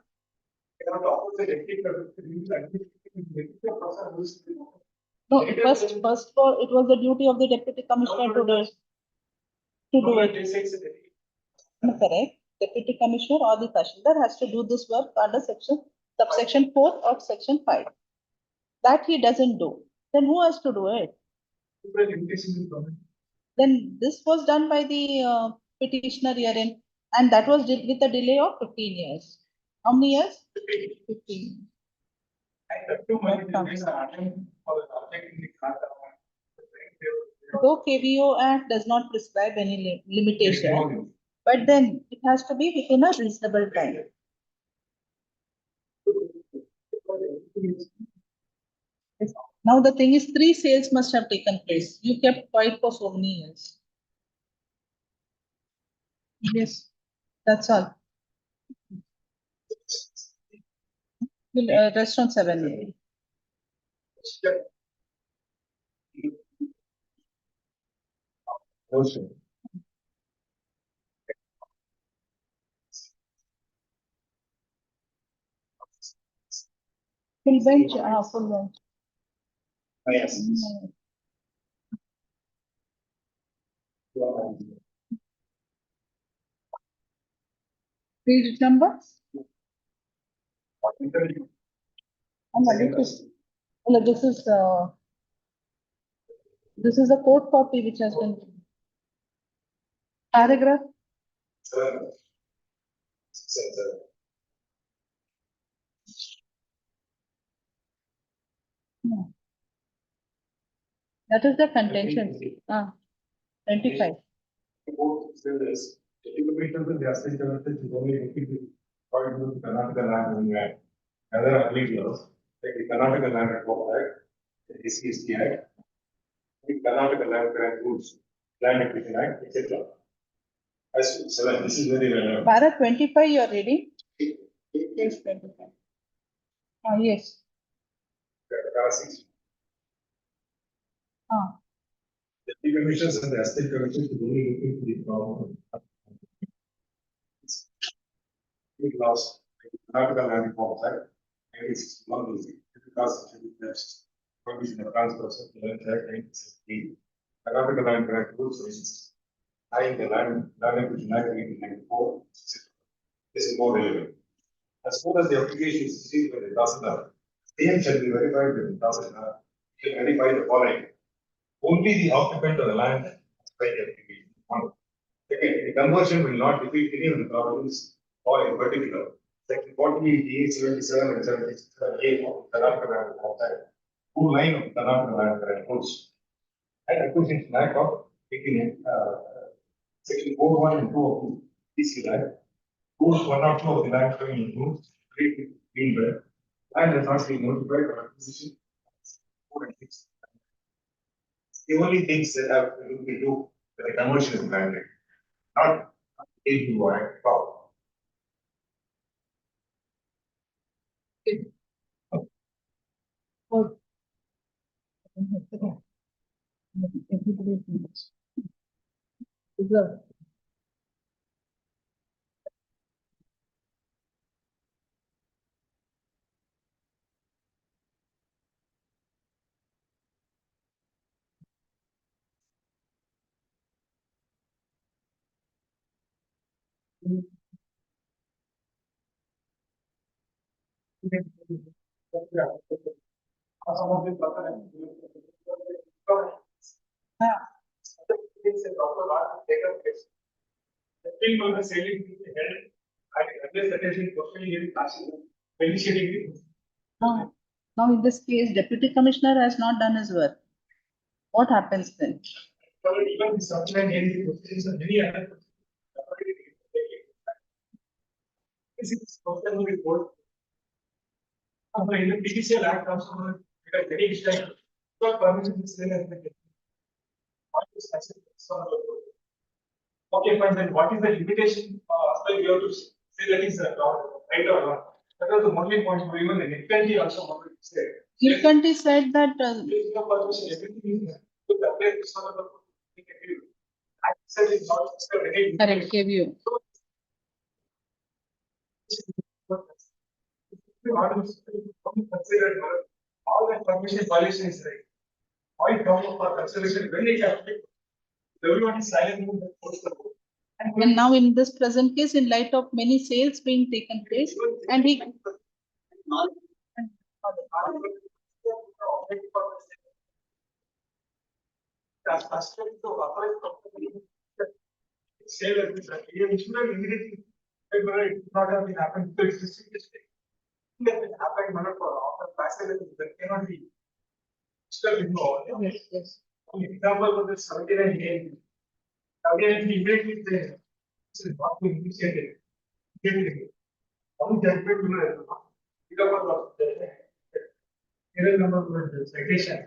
No, first of all, it was the duty of the deputy commissioner to do it. Correct. Deputy commissioner or the Tahsildar has to do this work under subsection 4 of section 5. That he doesn't do. Then who has to do it? Then this was done by the petitioner herein, and that was with a delay of 15 years. How many years? 15. Though KVO Act does not prescribe any limitation, but then it has to be within a reasonable time. Now the thing is 3 sales must have taken place. You kept quiet for so many years. Yes, that's all. We'll rest on 7. Motion. Full bench, full bench. Yes. Page number? This is a court copy which has been paragraph. 7. No. That is the contention. 25. Karnataka land only. other applicable laws, like the Karnataka Land Reform Act, the SCST Act, the Karnataka Land Grant Rules, Land Acquisition Act, etc. As to 7, this is very relevant. Para 25 you are reading? Yes, 25. Yes. Para 6. Ah. The Deputy Commissioners and the Assistant Commissioners is only looking for the problem. It laws, like Karnataka Land Reform Act, 1961 is because it is provision of transfer of the land act 1968. Karnataka Land Grant Rules, is tying the land acquisition act 1894. This is more relevant. As soon as the application is received by the Tahsildar, same shall be verified with the Tahsildar. He shall verify the following. Only the occupant of the land by the application. One. Second, the conversion will not defeat any of the properties or in particular. Section 48, 77, and 77A of the Karnataka Land Reform Act. Full line of Karnataka Land Grant Rules. And Acquisition Act of 18, Section 41 and 2 of the PC Act. Rules 1 or 2 of the land showing includes green belt. Land has not been notified for acquisition. 4 and 6. The only things that have to do with the conversion is granted, not into or power. Reserve. Some of the the film on the sailing will be held at address attention questioning any passing initiating. Now in this case, Deputy Commissioner has not done his work. What happens then? Even the subline any questions and any other. This is question report. In the PTCL Act also, because any extent, so permission is still as the. Okay, fine. Then what is the limitation? After you have to say that is right or wrong. That was the only point. Even the net penalty also wanted to say. You country said that. Everything is to the place is not about said it's not Correct, gave you. Considered all the permission violation is right. Why come for consideration when it happens? Everyone is silent. And now in this present case, in light of many sales being taken place, and he. Say that this immediately it not have been happened to existing mistake. If it happened for after passage that cannot be still involved. Yes, yes. Example of the 79 years. Again, immediately say this is not being initiated. One judgment will pick up on the serial number of the citation.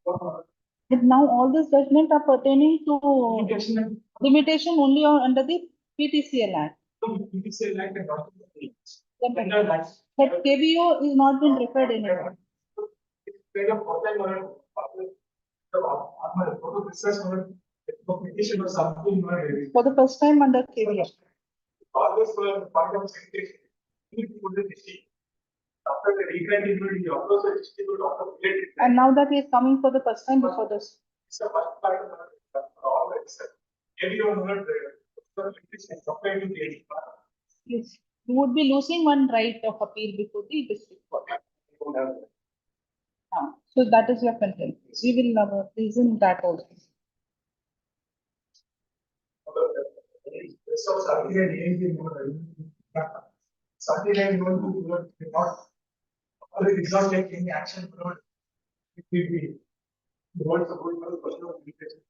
But now all this judgment are pertaining to limitation only under the PTCL Act. PTCL Act and not But KBO is not been referred anywhere. For the first time under KBO. Always were part of citation. After the regranting, you also distribute related. And now that he is coming for the first time before this. It's a first part of all except everyone heard the compared to the Yes, you would be losing one right of appeal before the district court. So that is your content. We will reason that also. So something did not take any action. It will be the words of personal limitation.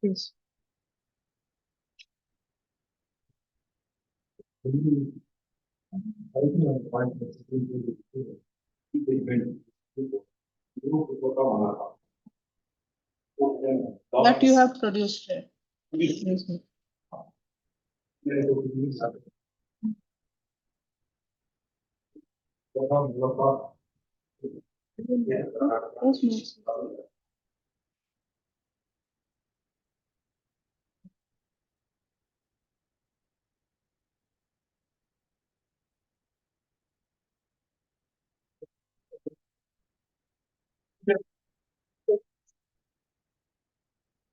Yes. That you have produced here. Yes, sir. Yes, yes.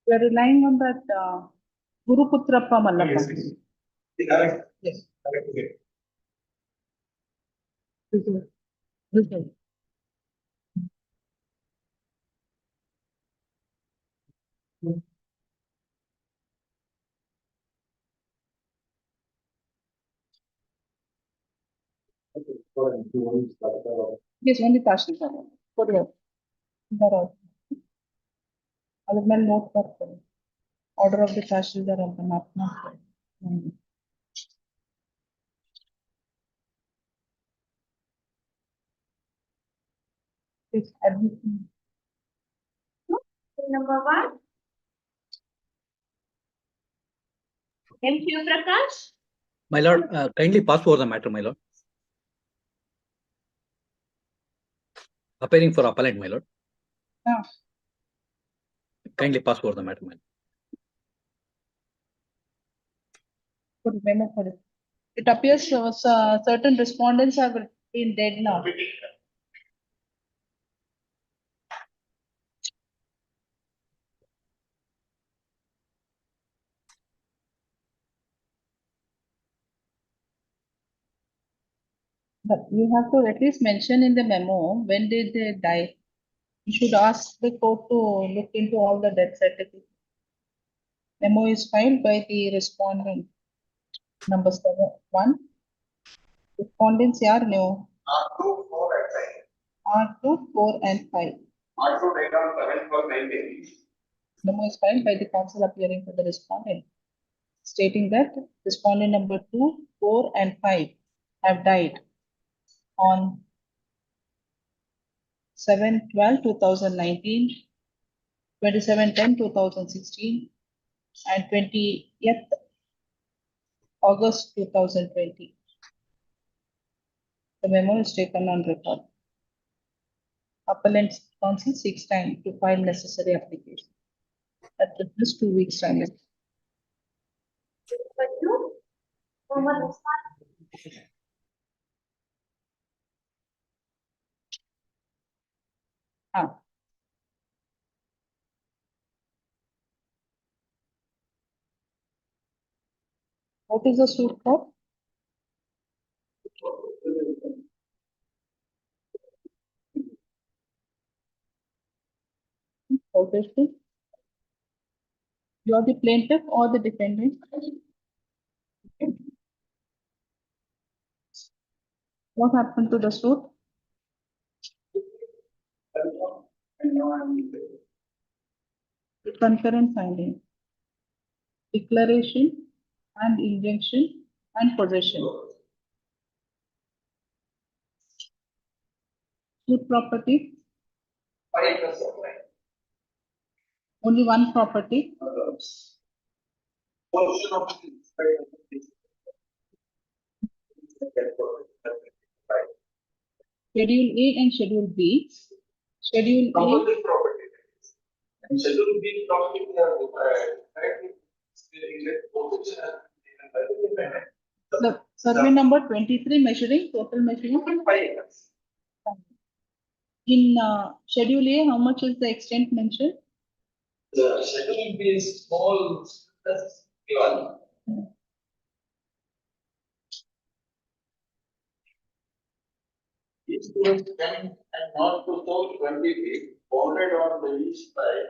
We are relying on that Guru Putrappa Mallappa. Yes. This is- this is- Yes, only Tashdar. Korea. Bharat. Other than note for order of the Tashdar of the map. Yes, admission. Number 1. M.Q. Prakash. My lord, kindly pass over the matter, my lord. Appearing for appellate, my lord. Yeah. Kindly pass over the matter, my lord. Good memo for it. It appears certain respondents have been dead now. But you have to at least mention in the memo, when did they die? You should ask the court to look into all the death certificates. Memo is filed by the respondent. Number 1. Respondents are new. R2, 4 and R2, 4 and 5. 5. R2 date on 7/4/19. Memo is filed by the counsel appearing for the respondent, stating that respondent number 2, 4 and 5 have died on 7/12/2019, 27/10/2016, and 20th August 2020. The memo is taken on record. Appellant counsel seeks time to file necessary application. That took just 2 weeks time. Number 2. Mohammed Usman. Ah. What is the suit for? Obviously. You are the plaintiff or the defendant? What happened to the suit? The concurrent finding, declaration and injunction and possession. Suit property, 5%. only one property. Portion of Schedule A and Schedule B. Schedule A, composite property. And schedule B property correctly stated position as given by the defendant. the survey number 23 measuring, total measuring. 5 acres. In Schedule A, how much is the extent mentioned? The schedule B is small, that's given. Each towards 10 and north to south 20 feet, bounded on the east by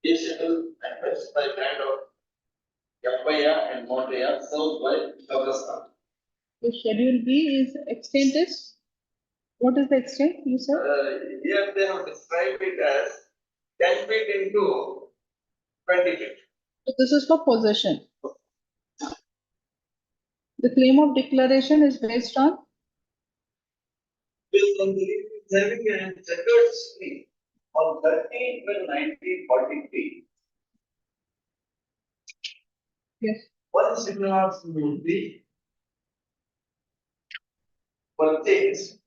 east schedule and west by kind of Yapaya and Montaya, south by Kabastan. The Schedule B is extent is, what is the extent you said? Here they have described it as 10 feet into 20 feet. So this is for possession. The claim of declaration is based on Based on the having a checkered streak on 13/1943. yes, One signals will be purchased,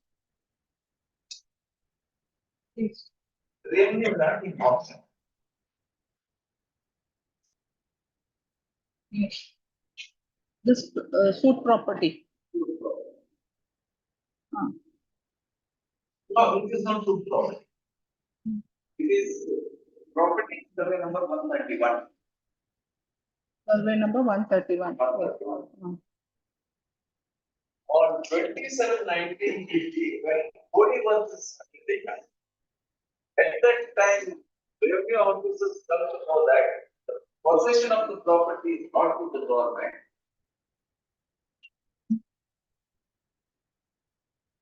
yes, revenue landing option. yes. This suit property. No, it is not to property. It is property survey number 131. Survey number 131. On 27/1950, when Cody was undertaken, at that time, revenue officers come to know that the possession of the property is not with the government.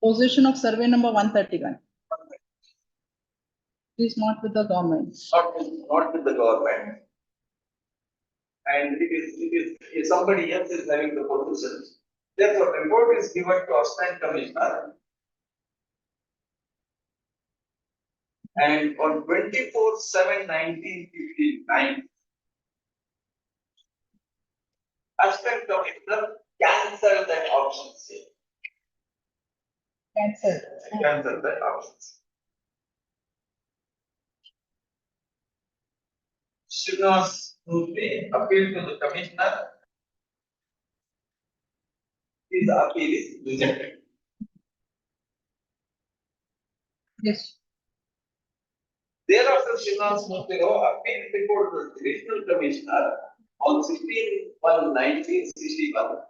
Possession of survey number 131 is not with the government. Not with the government. And it is somebody else is having the possession. Therefore, report is given to Assistant Commissioner. And on 24/7/1959, Assistant Commissioner cancelled that option sale. Cancelled. Cancelled that option sale. Should be appealed to the Commissioner. His appeal is rejected. Yes. Thereafter, Srinivas appealed before the Divisional Commissioner on 16/1/1961.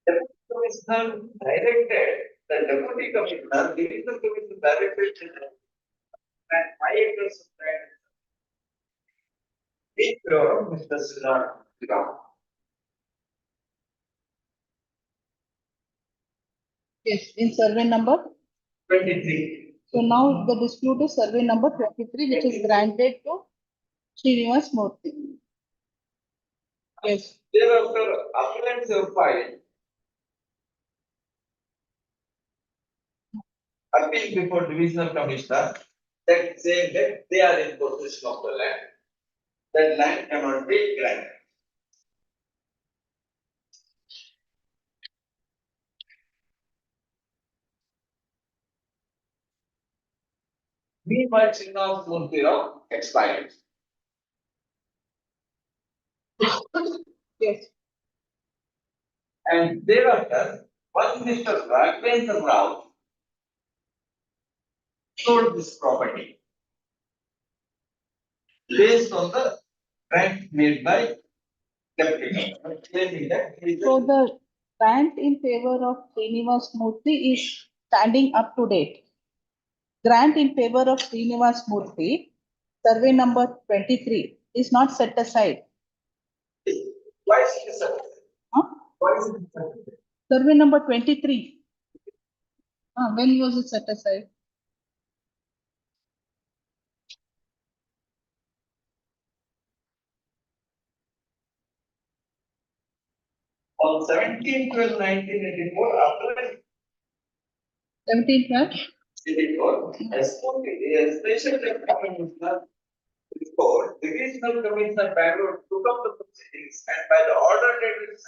Deputy Commissioner directed the Deputy Commissioner, Divisional Commissioner directed and 5 acres of land in favor of Mr. Srinivas. Yes, in survey number. 23. So now the dispute is survey number 23, which is granted to Srinivas Murthy. Yes. Thereafter, appellants have filed appeal before Divisional Commissioner that saying that they are in possession of the land. That land cannot be granted. Meanwhile, Srinivas Murthy expired. Yes. And thereafter, one Mr. Raghavendra Rao sold this property based on the grant made by Deputy Commissioner, claiming that he is So the grant in favor of Srinivas Murthy is standing up to date. Grant in favor of Srinivas Murthy, survey number 23, is not set aside. why is it so? Huh? Why is it so? Survey number 23. When was it set aside? On 17/12/1984, after 17th, right? 84, as a special commissioner report, Divisional Commissioner Bangalore took up the proceedings and by the order dated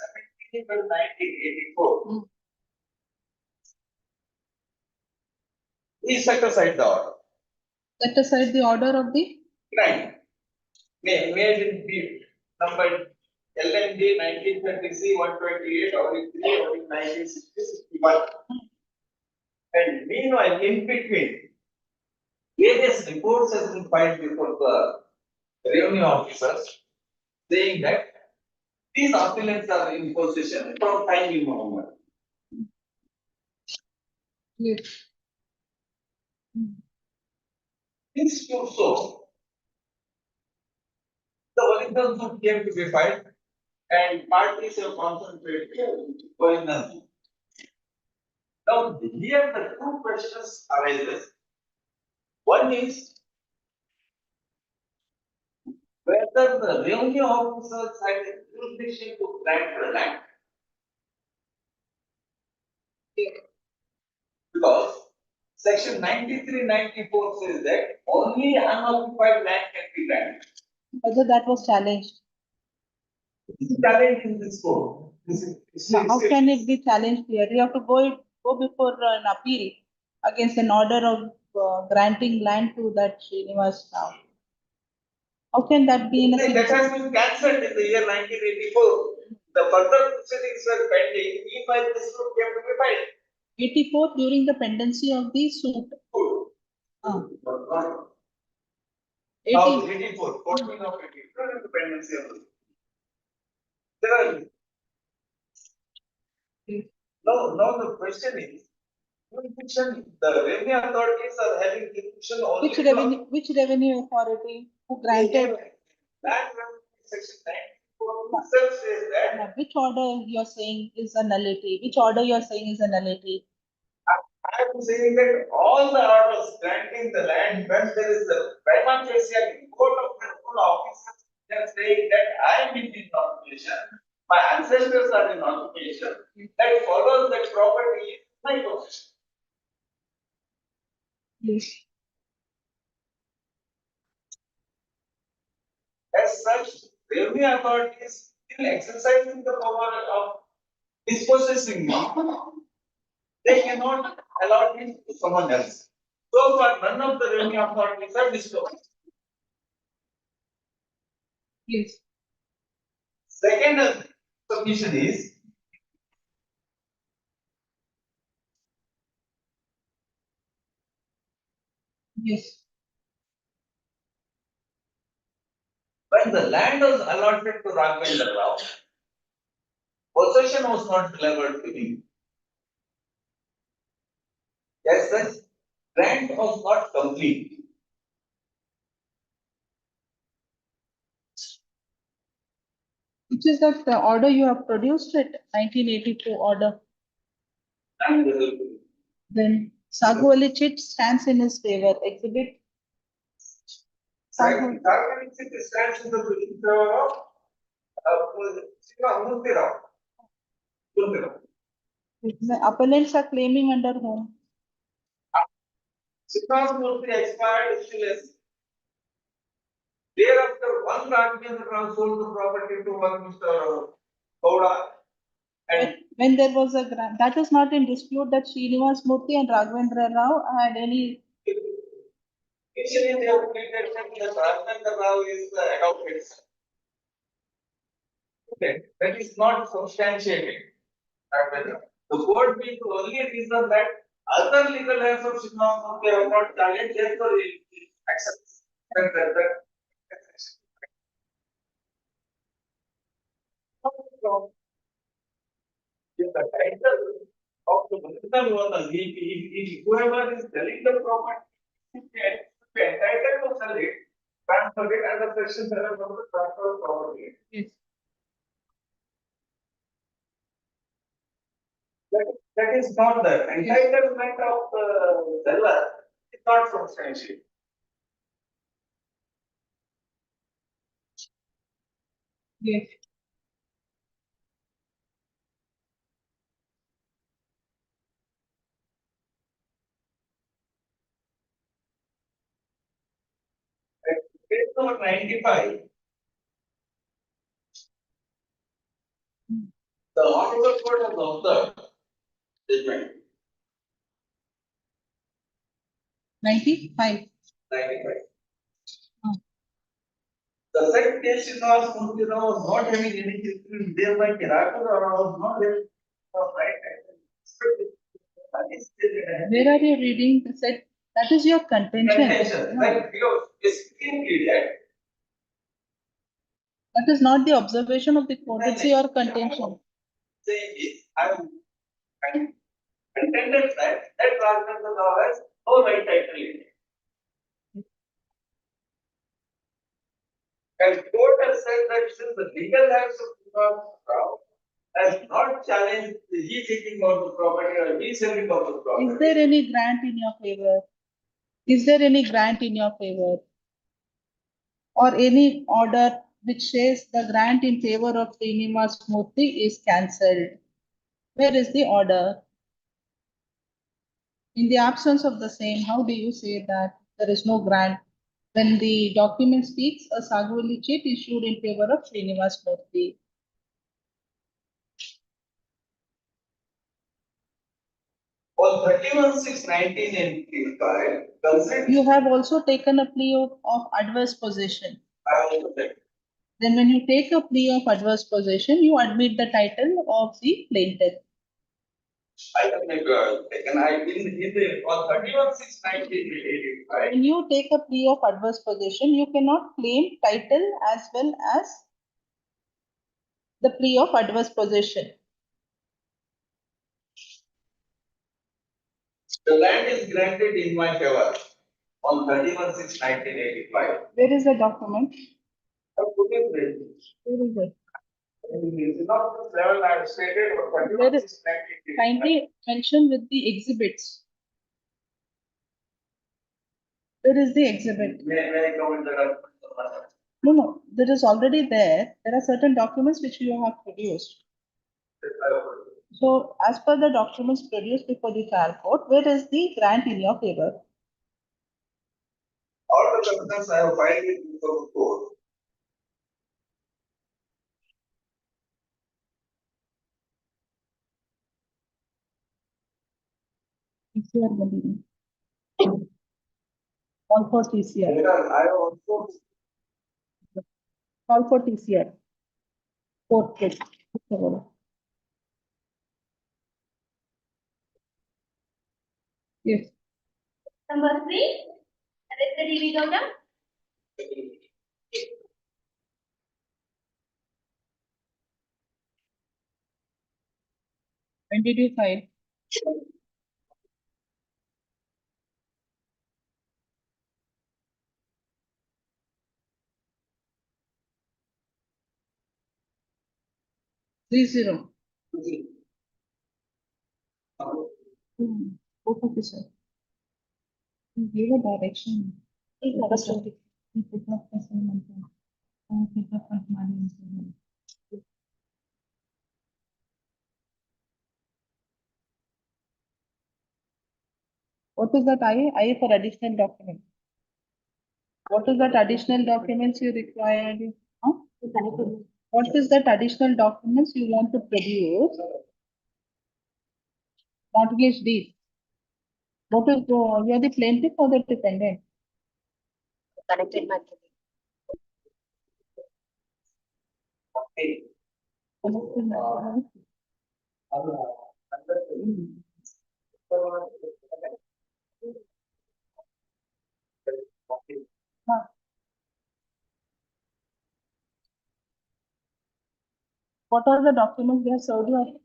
17/12/1984, he set aside the order. Set aside the order of the Grant made in B number LND 1930C 128 or 3 or 1961. And meanwhile, in between, various reports have been filed before the revenue officers saying that these appellants are in possession from time immemorial. yes. This too so. The original suit came to be filed and parties have concentrated original. Now, here the two questions arises. One is, whether the revenue officers had a jurisdiction to grant the land. Because section 93-94 says that only unoccupied land can be granted. Whether that was challenged. This is challenged in this code. This is. Now, how can it be challenged here? You have to go before an appeal against an order of granting land to that Srinivas now. How can that be in a That has been cancelled in the year 1984. The further proceedings were pending, meanwhile this suit came to be filed. 84 during the pendency of the suit. Ah. Now 80. 84, 14 of 84, independency of the. There are. Now the question is, jurisdiction, the revenue authorities are having jurisdiction only. Which revenue authority who granted? Land revenue section 94 itself says that. Which order you are saying is a nullity? Which order you are saying is a nullity? I am saying that all the orders granting the land, when there is a prima facie report of the full officers, they are saying that I am in occupation, my ancestors are in occupation, that follows that property is my possession. Yes. As such, revenue authorities still exercising the power of dispossessing me, they cannot allot it to someone else. So far, none of the revenue authorities have disposed. Yes. Second submission is Yes. when the land was allotted to Raghavendra Rao, possession was not delivered to him. As such, grant was not complete. Which is that the order you have produced it, 1982 order. Then Sagwali Chit stands in his favor. Exhibit. Sagwali. Stands in the favor of Murthy Rao. The appellants are claiming under whom? Murthy expired still as. Thereafter, one Raghavendra Rao sold the property to one Mr. Gowda. And When there was a grant, that is not in dispute that Srinivas Murthy and Raghavendra Rao had any. initially they have stated that Raghavendra Rao is the adopted son. Okay, that is not substantiated. The court being the only reason that other legal heirs of Srinivas Murthy have not challenged, therefore it accepts. If the title of the original owner, if whoever is selling the property, is entitled to sell it, transfer it under section 7 of the transfer of property. Yes. That is not the entitlement of the seller, it's not substantial. Yes. Page number 95. The Honorable Court has observed judgment 95. 95. Hmm. The said case is not Murthy Rao was not having any history thereby Kiraka was not having right. Where are you reading? Said that is your contention. Contention, like you is included. That is not the observation of the court. It's your contention. Saying is, I contended that Raghavendra Rao has no right title in it. And court has said that since the legal heirs of Srinivas Rao has not challenged he taking out the property or he selling out the property. Is there any grant in your favor? Is there any grant in your favor? or any order which says the grant in favor of Srinivas Murthy is cancelled. Where is the order? In the absence of the same, how do you say that there is no grant? When the document speaks, a Sagvali chit issued in favor of Srinivas Murthy. On 31/6/1985, consent. You have also taken a plea of adverse possession. I will take. Then when you take a plea of adverse possession, you admit the title of the plaintiff. I can make taken, I in the, on 31/6/1985. When you take a plea of adverse possession, you cannot claim title as well as the plea of adverse possession. The land is granted in my favor on 31/6/1985. Where is the document? I put it there. Where is it? It's not this level I have stated, but Where is- 31/6/1985. Kindly mention with the exhibits. Where is the exhibit? May I come in the document? No, there is already there. There are certain documents which you have produced. So as per the documents produced before the trial court, where is the grant in your favor? All the documents I have filed it before the court. TCR Validity. All for TCR. Because I also. All for TCR. Court case. Yes. Number 3, that is the DV order. When did you file? Three zero. Court officer. You gave a direction. He did not present mention. He did not mention. What is that I? I for additional document. What is that additional documents you required? Huh? What is that additional documents you want to produce? Mortgage deed. What is, you are the plaintiff or the defendant? Connected monthly. Okay. Huh. What are the documents they have served you?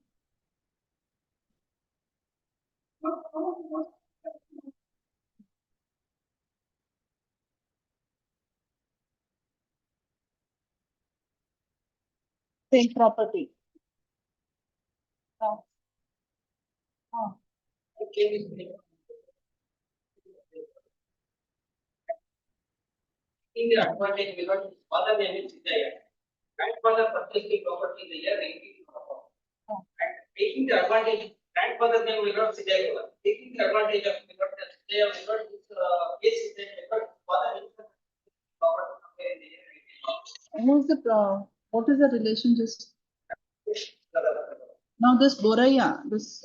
Same property. Oh. Oh. In the advantage because his father name is Sidaya. Grandfather purchased the property in the year 1844. And taking the advantage, grandfather name will not Sidaya. Taking the advantage of the Sidaya will not this case is that because father name is property somewhere in the year 1844. Who is the, what is the relation just? Now this Boraya, this.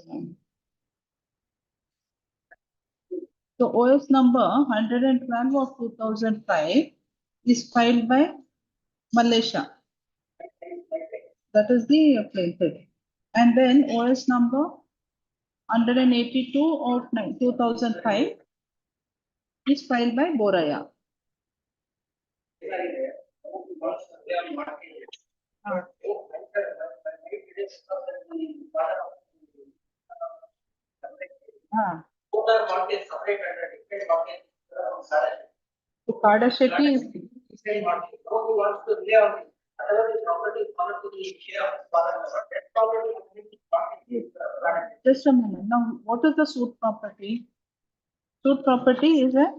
The OS number 112 of 2005 is filed by Malaysia. That is the plaintiff. And then OS number 182 of 2005 is filed by Boraya. Both are markets separate and different markets. So Kada Shetty is Different markets. How he wants to lay on it. Otherwise, the property is going to be share of his father. That property is just a moment. Now, what is the suit property? Suit property is a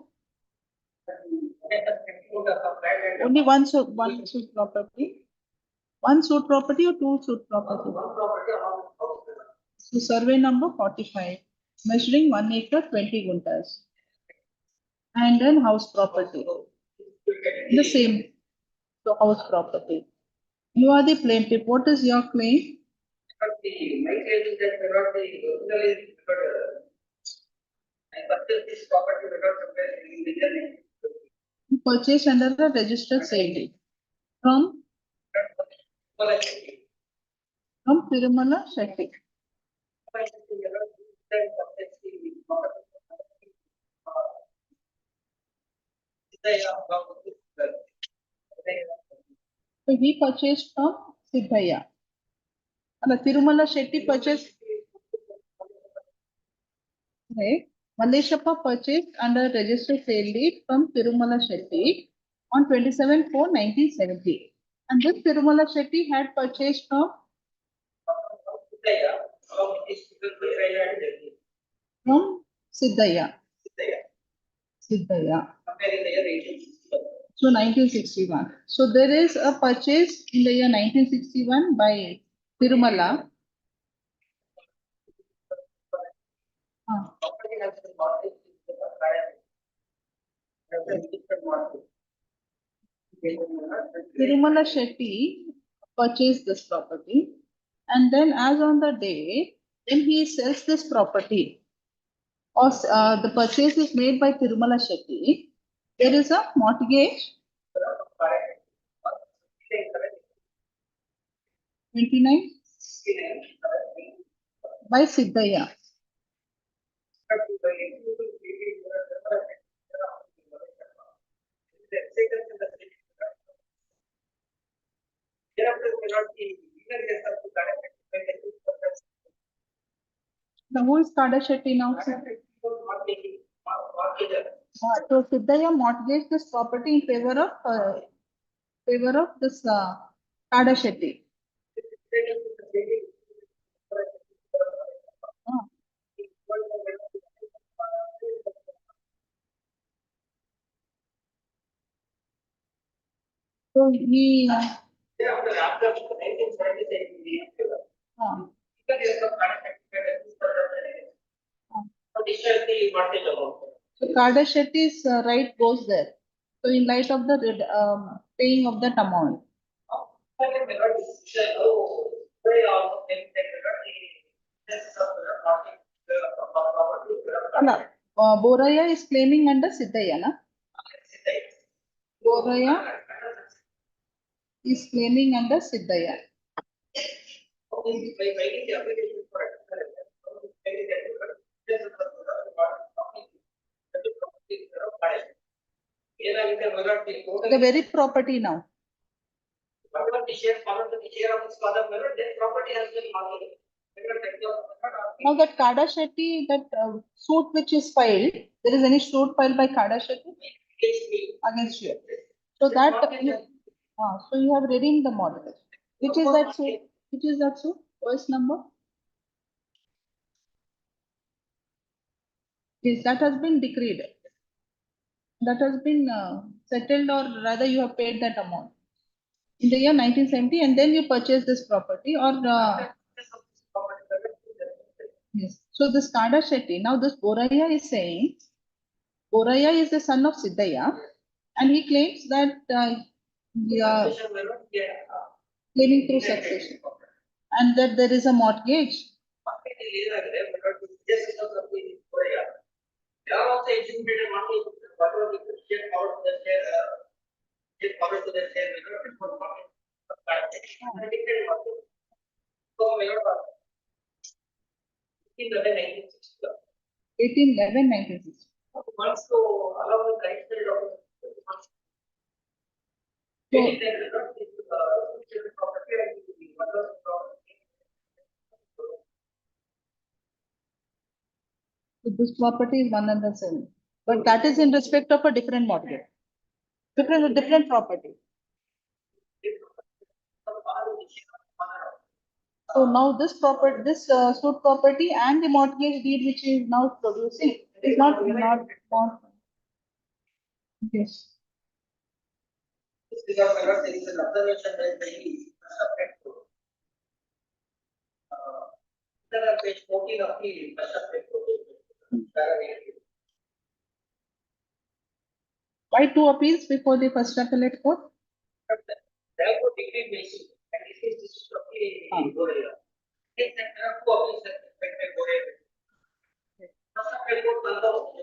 Only one suit property. One suit property or two suit property? So survey number 45, measuring 1 acre 20 guntas. And then house property. The same. So house property. You are the plaintiff. What is your claim? I purchased this property without comparing legally. You purchased under the registered sale deed from Tirumala Shetty. So he purchased from Siddhaya. Tirumala Shetty purchased. Right. Malleshappa purchased under registered sale deed from Tirumala Shetty on 27/4/1970. And this Tirumala Shetty had purchased from Siddhaya. Siddhaya. So 1961. So there is a purchase in the year 1961 by Tirumala. Tirumala Shetty purchased this property, and then as on the day when he sells this property, or the purchase is made by Tirumala Shetty, there is a mortgage 29 by Siddhaya. Now who is Kada Shetty now? So Siddhaya mortgaged this property in favor of this Kada Shetty. So he. So Kada Shetty's right goes there. So in light of the paying of that amount. Boraya is claiming under Siddhaya, na? Boraya is claiming under Siddhaya. The very property now. Now that Kada Shetty, that suit which is filed, there is any suit filed by Kada Shetty against you. So that so you have redeemed the mortgage. Which is that suit? Which is that suit? Voice number? Yes, that has been decreed. That has been settled, or rather you have paid that amount in the year 1970, and then you purchase this property, or yes. So this Kada Shetty, now this Boraya is saying, Boraya is the son of Siddhaya, and he claims that claiming through succession, and that there is a mortgage. In 1811-1960. Once to allow the right side of So this property is one and the same, but that is in respect of a different mortgage, different property. So now this property, this suit property and the mortgage deed which is now producing is not. Yes. this because there is an observation that the subject to. There are page 14 of the subject to. Why two appeals before the first appellate court? Therefore, degree basic, and this is the Goria. Yes, and there are two appeals that affect Goria. First appellate court,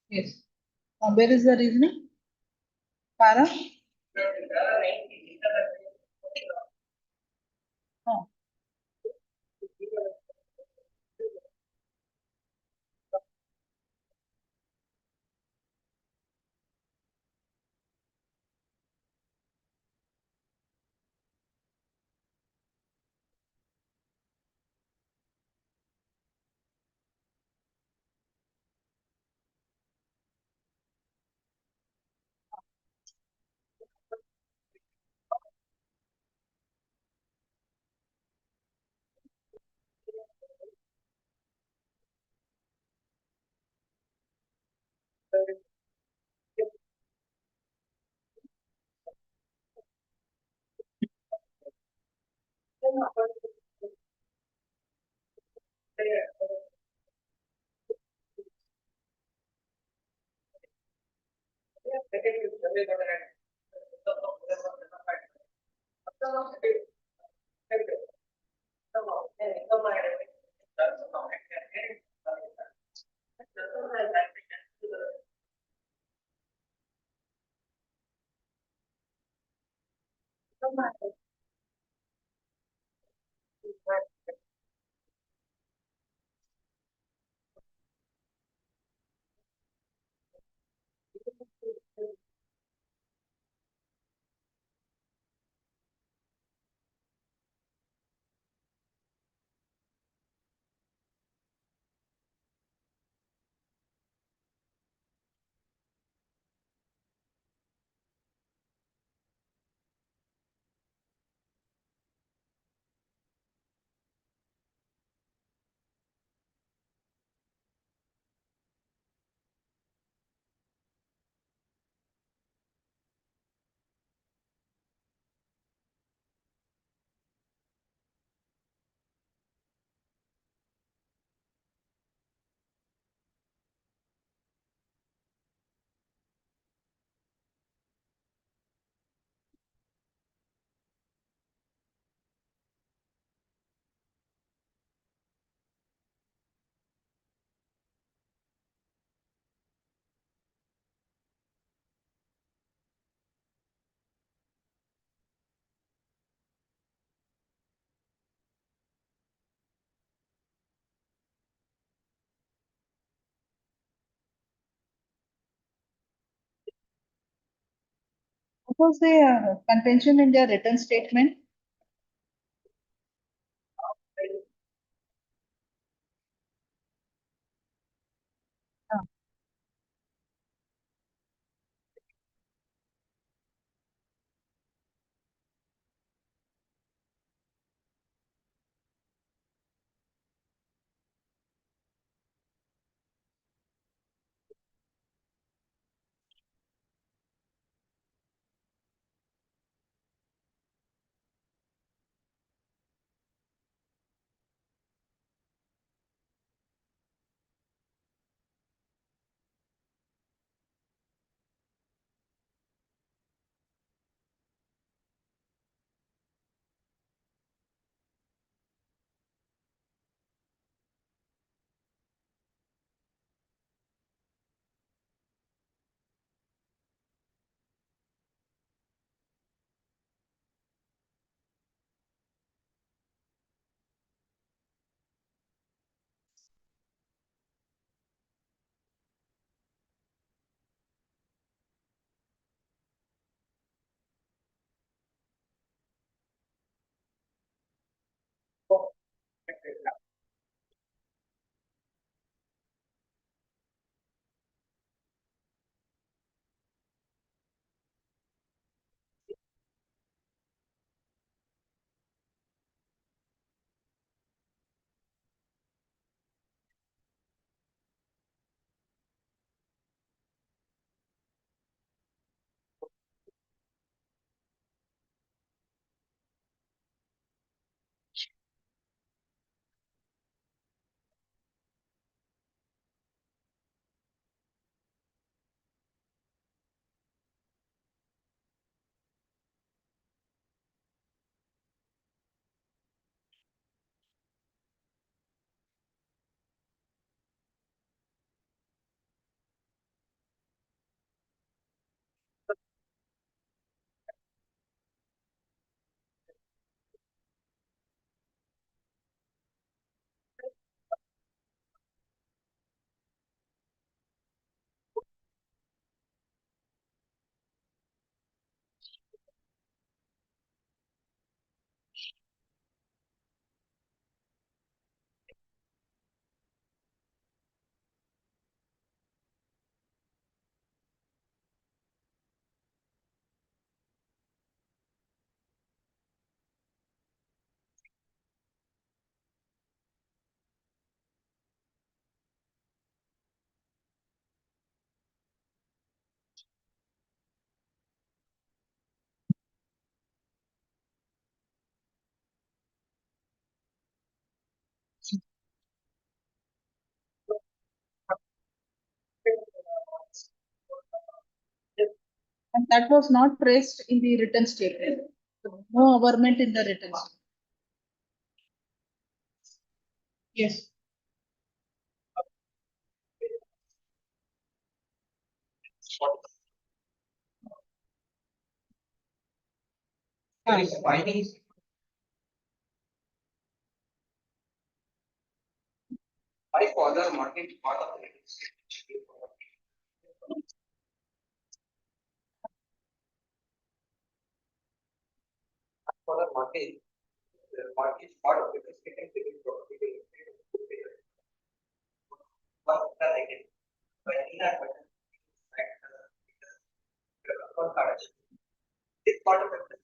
Yes. Where is the reasoning? Para? Oh. What was the contention in their written statement? And that was not raised in the written statement. So no averment in the written statement. Yes. There is findings. My father mortgage part of the real estate. Father mortgage, the mortgage part of the real estate and civil property. But again, by in that this part of it.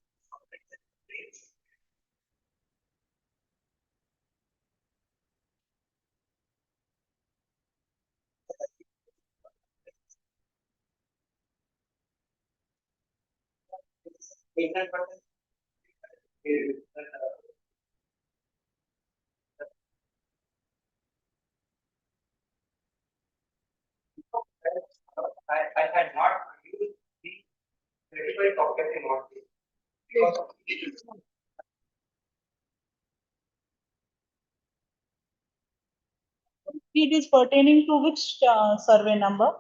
I had not used the verified copy mortgage because of the It is pertaining to which survey number?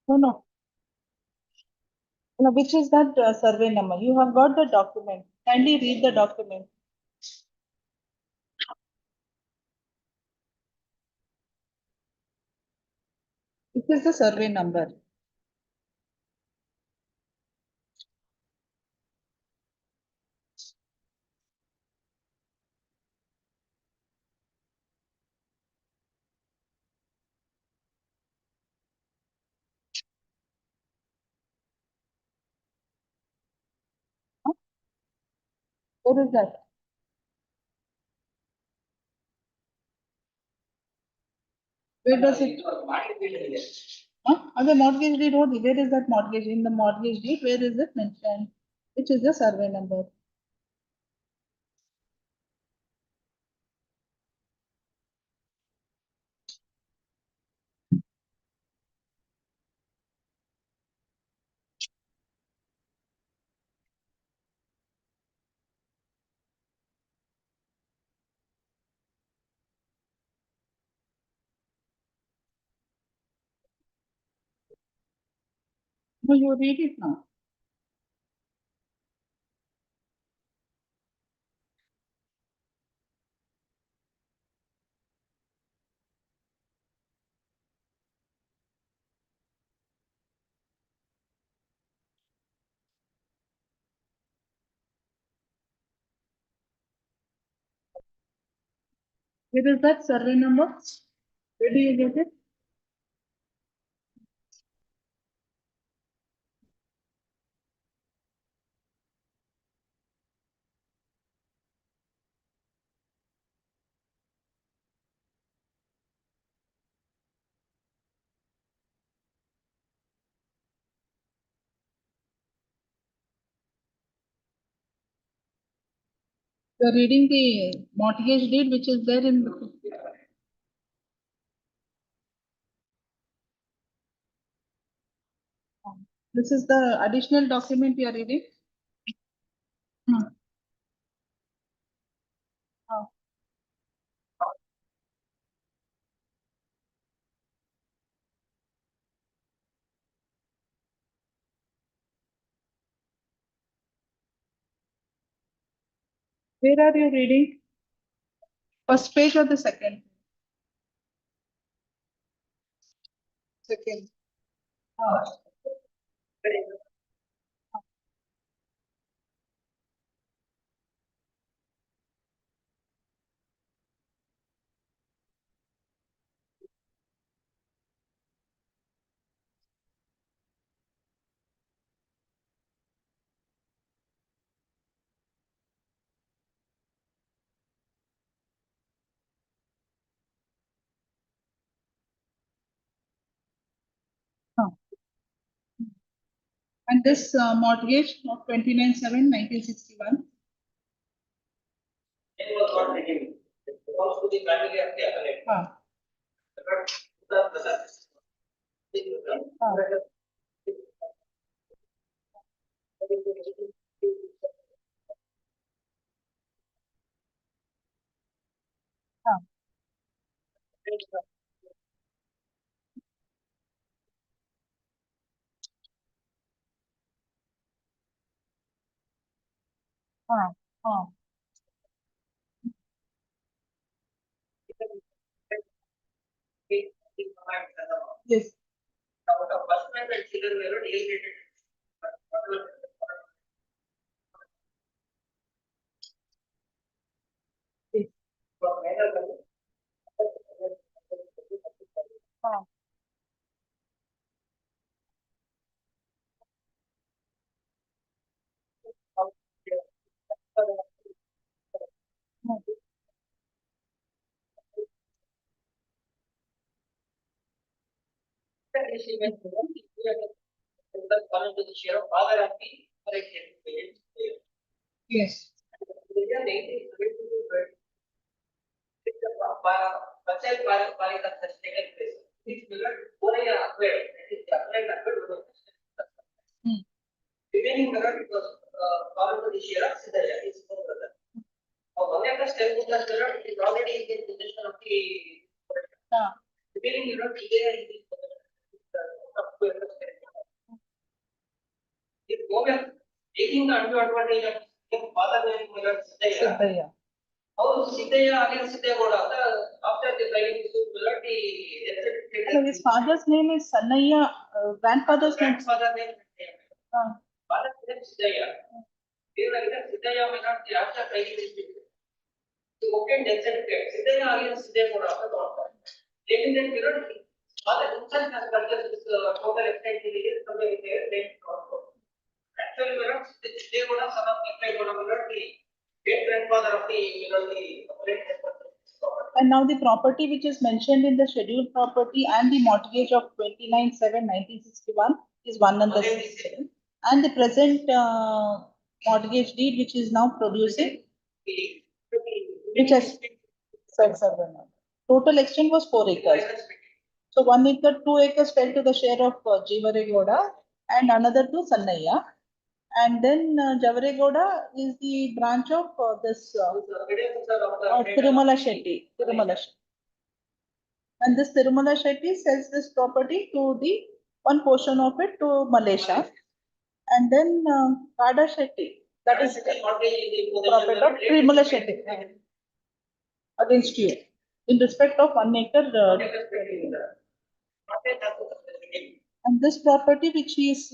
No, no. No, which is that survey number? You have got the document. Kindly read the document. This is the survey number. Huh? What is that? Where does it? Huh? And the mortgage deed, where is that mortgage? In the mortgage deed, where is it mentioned? Which is the survey number? No, you read it now. Where is that survey number? Where do you get it? You're reading the mortgage deed which is there in the. This is the additional document you are reading? Hmm. Oh. Where are you reading? First page or the second? Second. Oh. And this mortgage of 29/7/1961. It was not redeemed. It belongs to the family of the appellate. Ah, ah, ah, ah. Yes. Yes. Ah, ah. Yes. Hmm. Remaining mirror it was followed to the share of Siddhartha, his own brother. Now, one of the step with the mirror is already in the possession of the Ah, remaining mirror is there in the possession of the if Govind taking the undue advantage of the father name mirror Siddhaya, Siddhaya. how Siddhaya against Siddhaya Goda after the filing suit mirror the So his father's name is Sannaya, grandfather's name. grandfather name Ah, father name Siddhaya. Here like that Siddhaya mirror the after filing this to obtain death certificate. Siddhaya against Siddhaya Goda after contract. Taking that mirror father himself has purchased this total extent in the year from the name contract. Actually, we are they would have some of the would have learned the great grandfather of the and now the property which is mentioned in the scheduled property and the mortgage of 29/7/1961 is one and the same. And the present mortgage deed which is now producing, which has total extent was 4 acres. So 1 acre, 2 acres fell to the share of Jivaregoda and another to Sannaya. And then Javaregoda is the branch of this Tirumala Shetty. Tirumala Shetty. And this Tirumala Shetty sells this property to the one portion of it to Malaysia. And then Kada Shetty, that is property of Tirumala Shetty against you in respect of 1 acre. And this property which he is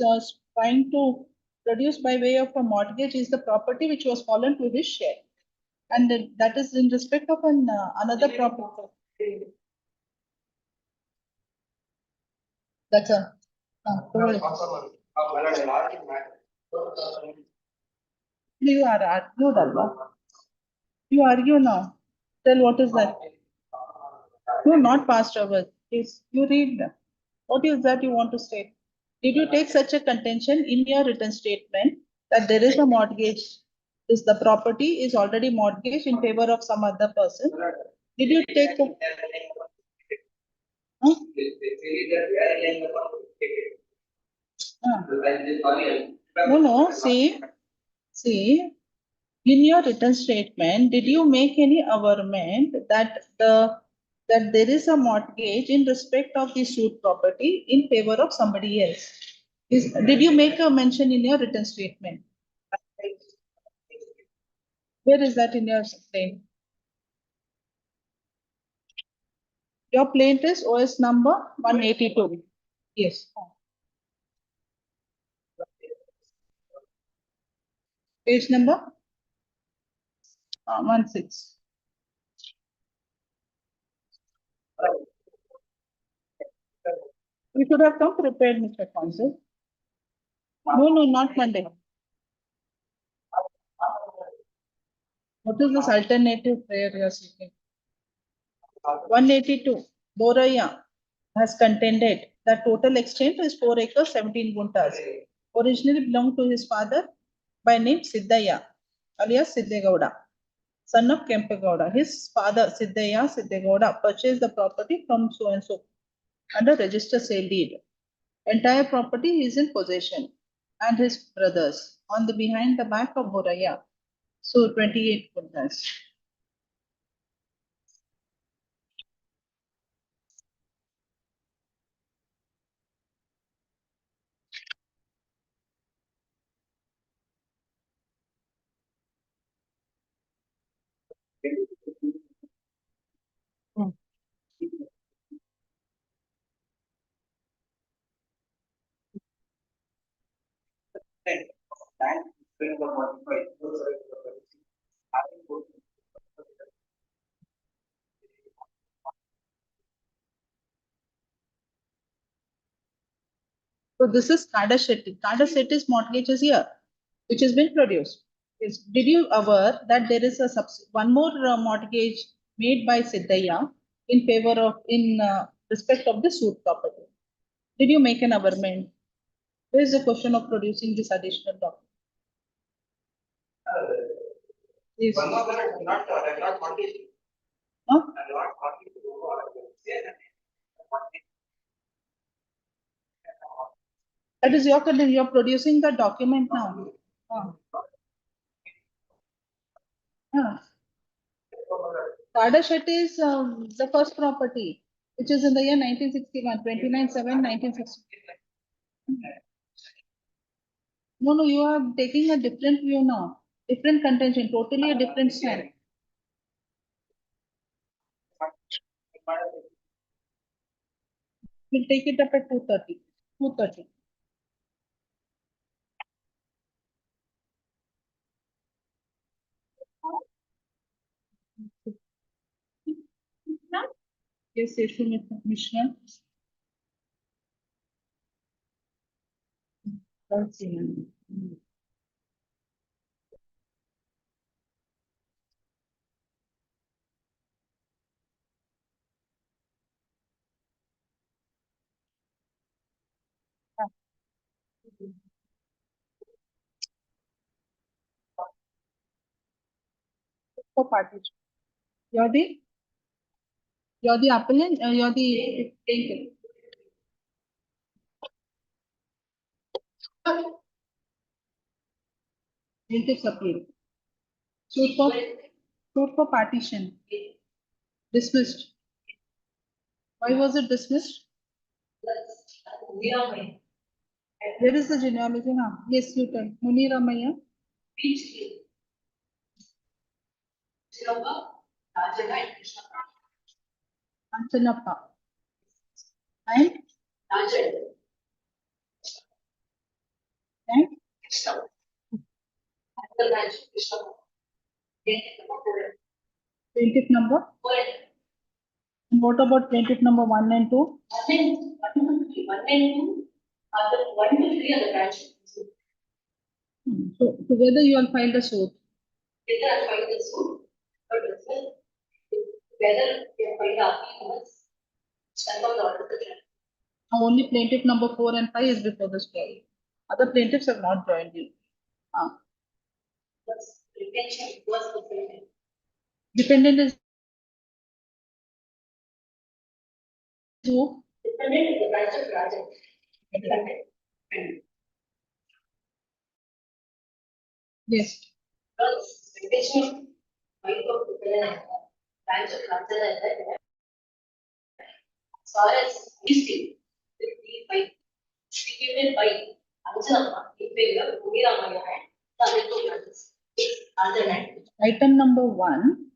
trying to produce by way of a mortgage is the property which was fallen to his share. And that is in respect of another property. That's a. You are argued, Alva. You argue now. Tell what is that? No, not past hours. Please, you read. What is that you want to state? Did you take such a contention in your written statement that there is a mortgage? Is the property is already mortgaged in favor of some other person? Did you take? Huh? No, see, in your written statement, did you make any averment that that there is a mortgage in respect of the suit property in favor of somebody else? Did you make a mention in your written statement? Where is that in your statement? Your plaintiff's OS number 182. Yes. Page number 16. You should have come prepared, Mr. Counsel. No, not Monday. What is this alternative prayer you are seeking? 182. Boraya has contended that total extent is 4 acres, 17 guntas. originally belonged to his father by name Siddhaya, alias Siddhegowda, son of Kempegowda. His father Siddhaya Siddhegowda purchased the property from so and so under register sale deed. Entire property is in possession and his brothers on the behind the back of Boraya. So 28 goodness. So this is Kada Shetty. Kada Shetty's mortgage is here, which has been produced. Did you aware that there is a one more mortgage made by Siddhaya in favor of respect of the suit property? Did you make an averment? There is a question of producing this additional document. Yes. One of them is not, not quantity. Huh? Not quantity. That is your concern. You are producing the document now. Kada Shetty is the first property, which is in the year 1961, 29/7/1961. No, you are taking a different view now. Different contention, totally a different stand. We'll take it up at 2:30. 2:30. Yes, Commissioner. For partition. You're the appellant, you're the plaintiff. Plaintiff's appeal. Suit for partition. Dismissed. Why was it dismissed? Where is the genealogy now? Yes, you tell. Muniramaya. Anchanappa. And? And? Plaintiff number? And what about plaintiff number 1 and 2? 1 and 2 are the 1 to 3 are the branch. So together you will file the suit. Together I file the suit, but together we file the appeal. Stand on the order of the judge. Only plaintiff number 4 and 5 is before this trial. Other plaintiffs have not joined you. Retention was the defendant. Defendant is who? Defendant is the branch of Rajan. Defendant. Yes. Because retention might of defendant branch of Rajan is there. As far as history, by executed by Anjanappa in favor of Muniramaya and the other two judges. Other than Item number 1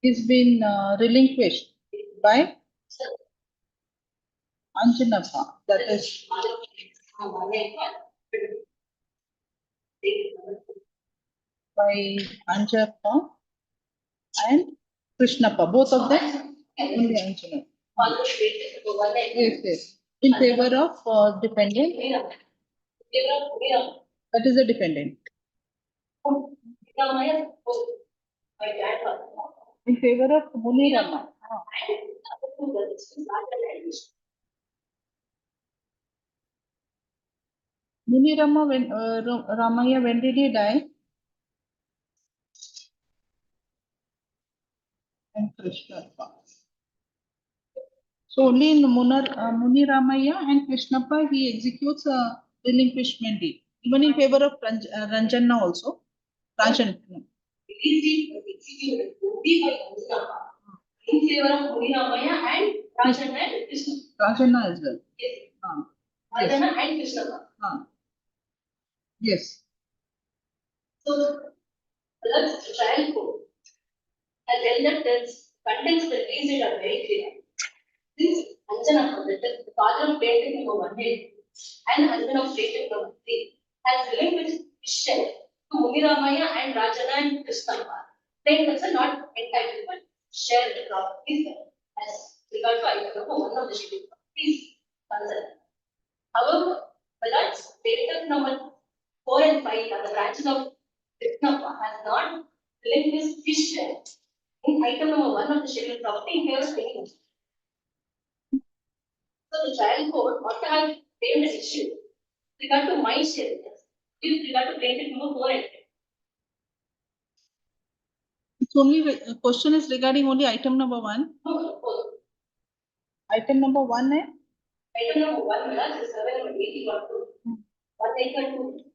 is been relinquished by Anjanappa. That is by Anjanappa and Krishnappa. Both of them only Anjanappa. Yes. In favor of defendant. That is the defendant. In favor of Munirama. Ramaya, when did he die? And Krishnappa. So only in Muni Ramaya and Krishnappa he executes a relinquishment deed. Even in favor of Ranjana also. Ranjan. Executed only by Anjanappa in favor of Muni Ramaya and Rajana and Krishna. Ranjana as well. Yes. Yes. Rajana and Krishnappa. Yes. So that's the trial code. Has held that the contents of the case are very clear. Since Anjanappa, the father of plaintiff number 1 and husband of plaintiff number 3, has relinquished his share to Muni Ramaya and Rajana and Krishnappa, plaintiffs are not entitled to share the properties as regard to item number 1 of the schedule. Please consider. However, Ballard's plaintiff number 4 and 5 are the branches of Krishnappa has not relinquished his share in item number 1 of the scheduled property in favor of anyone. So the trial court ought to have framed an issue with regard to my share with regard to plaintiff number 4 and 5. It's only question is regarding only item number 1. Item number 1 eh? Item number 1 is 781 182.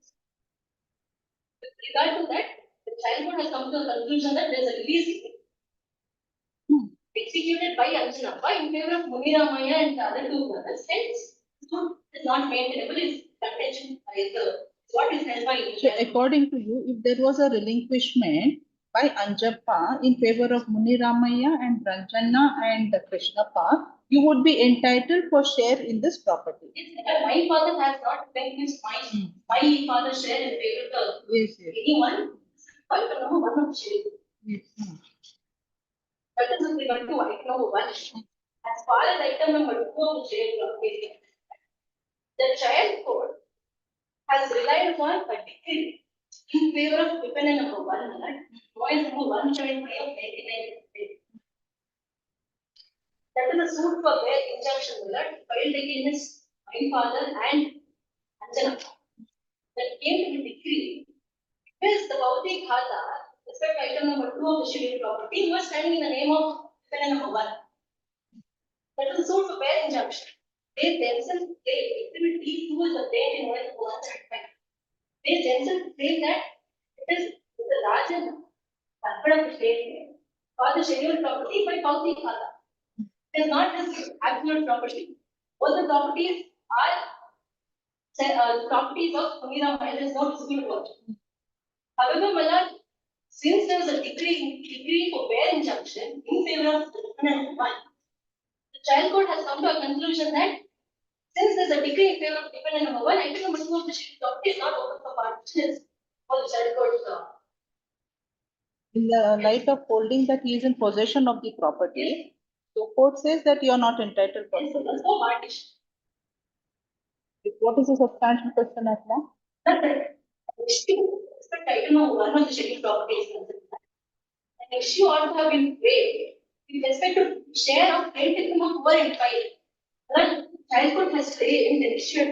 With regard to that, the trial court has come to a conclusion that there is a release executed by Anjanappa in favor of Muni Ramaya and the other two brothers. Hence, the suit is not maintainable. Is contention by the what is held by. So according to you, if there was a relinquishment by Anjappa in favor of Muni Ramaya and Ranjana and Krishnappa, you would be entitled for share in this property. Yes, my father has not relinquished my father's share in favor of anyone. Item number 1 of the schedule. Yes. That is with regard to item number 1. As far as item number 2 of the schedule, the trial court has relied upon a decree in favor of defendant number 1, point number 175 of 1993. That is a suit for bail injunction filed against my father and Anjanappa. That came to the decree because the Bauti Khata, respect item number 2 of the scheduled property, was standing in the name of defendant number 1. That is a suit for bail injunction. They themselves say exhibit D2 is obtained in 175. They themselves say that it is the larger husband of the state or the scheduled property by Bauti Khata. It is not this absolute property. All the properties are the properties of Muni Ramaya. There is no dispute about it. However, Malad, since there was a decree for bail injunction in favor of the defendant 1, the trial court has come to a conclusion that since there is a decree in favor of defendant number 1, item number 2 of the scheduled property is not open for partition for the trial court. In the light of holding that he is in possession of the property, so court says that you are not entitled for Yes, that's for partition. What is the substantial question at now? Respect item number 1 of the scheduled property is concerned. An issue ought to have been raised with respect to share of plaintiff number 4 and 5. The trial court has raised an issue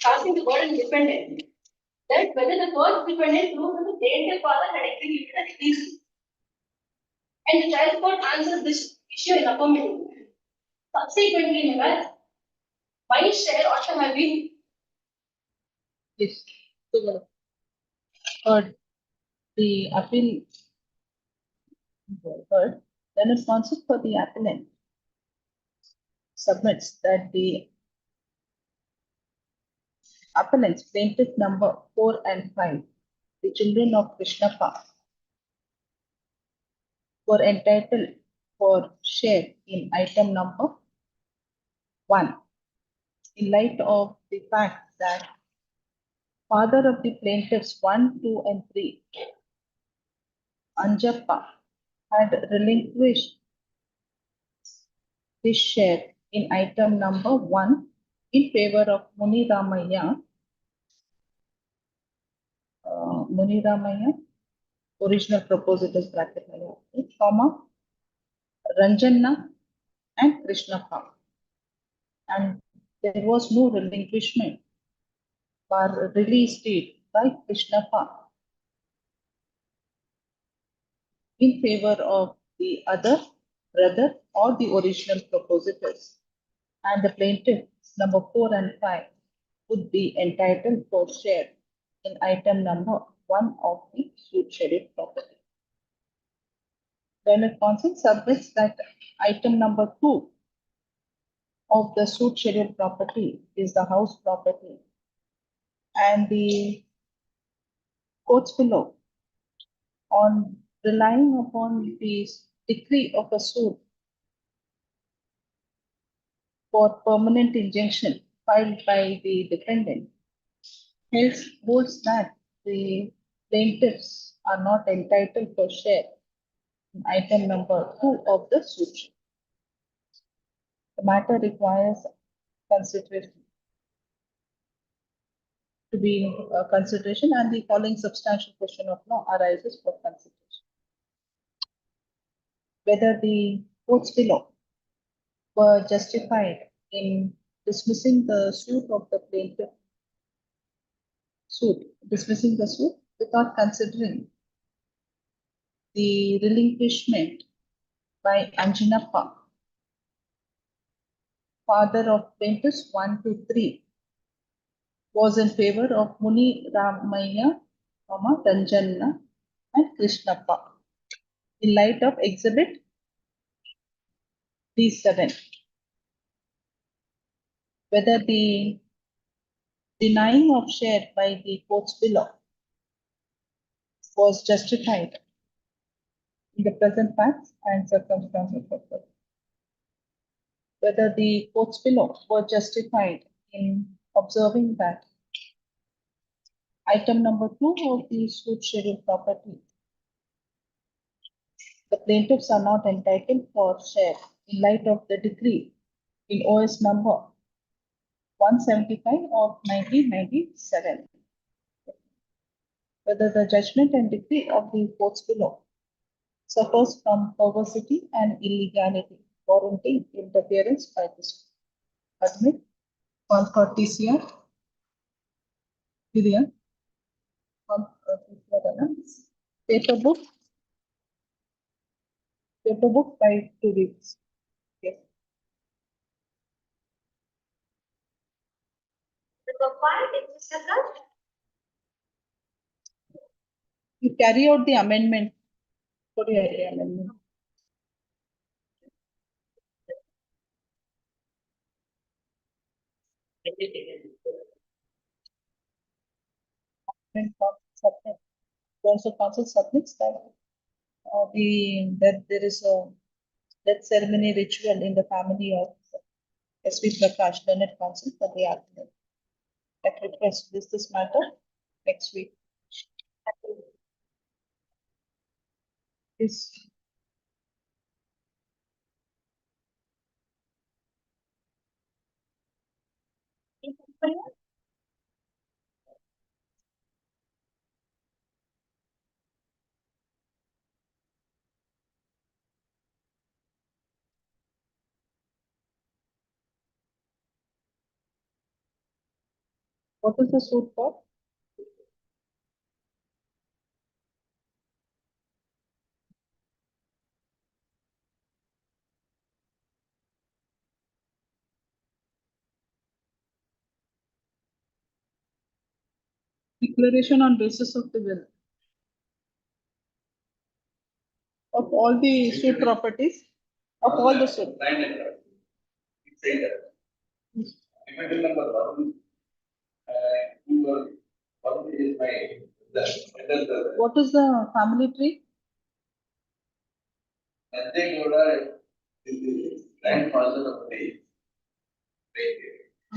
asking the burden defendant that whether the first defendant proves that the plaintiff father had executed a release. And the trial court answers this issue in affirmative. Subsequently, my share ought to have been. Yes. Heard the appeal heard, then a counsel for the appellant submits that the appellants plaintiff number 4 and 5, the children of Krishnappa, were entitled for share in item number 1 in light of the fact that father of the plaintiffs 1, 2, and 3, Anjappa, had relinquished his share in item number 1 in favor of Muni Ramaya, original proposal is bracket, comma, Ranjana and Krishnappa. And there was no relinquishment or release deed by Krishnappa in favor of the other brother or the original propositors. And the plaintiffs number 4 and 5 would be entitled for share in item number 1 of the suit scheduled property. Learned counsel submits that item number 2 of the suit scheduled property is the house property, and the courts below, on relying upon the decree of a suit for permanent injunction filed by the defendant, holds that the plaintiffs are not entitled for share in item number 2 of the suit. The matter requires consideration to be consideration, and the following substantial question of law arises for consideration. Whether the courts below were justified in dismissing the suit of the plaintiff, dismissing the suit without considering the relinquishment by Anjanappa, father of plaintiffs 1 to 3, was in favor of Muni Ramaya, Ranjanna, and Krishnappa in light of Exhibit D7. Whether the denying of share by the courts below was justified in the present facts and circumstances of the case. Whether the courts below were justified in observing that item number 2 of the suit scheduled property, the plaintiffs are not entitled for share in light of the decree in OS number 175 of 1997. Whether the judgment and decree of the courts below suffers from perversity and illegality, warranting interference by this admit call for TCR. Vivian. Paper book by 2 weeks. Yes. You carry out the amendment. What do you have the amendment? Also, council submits that that there is a death ceremony ritual in the family of S.V. Prakash, learned counsel for the argument. That request this matter next week. Is what is the suit for? Declaration on basis of the will of all the suit properties of all the suit. Say that. Amendment number 1, one is my, What is the family tree? Nanjegowda is the grandfather of the.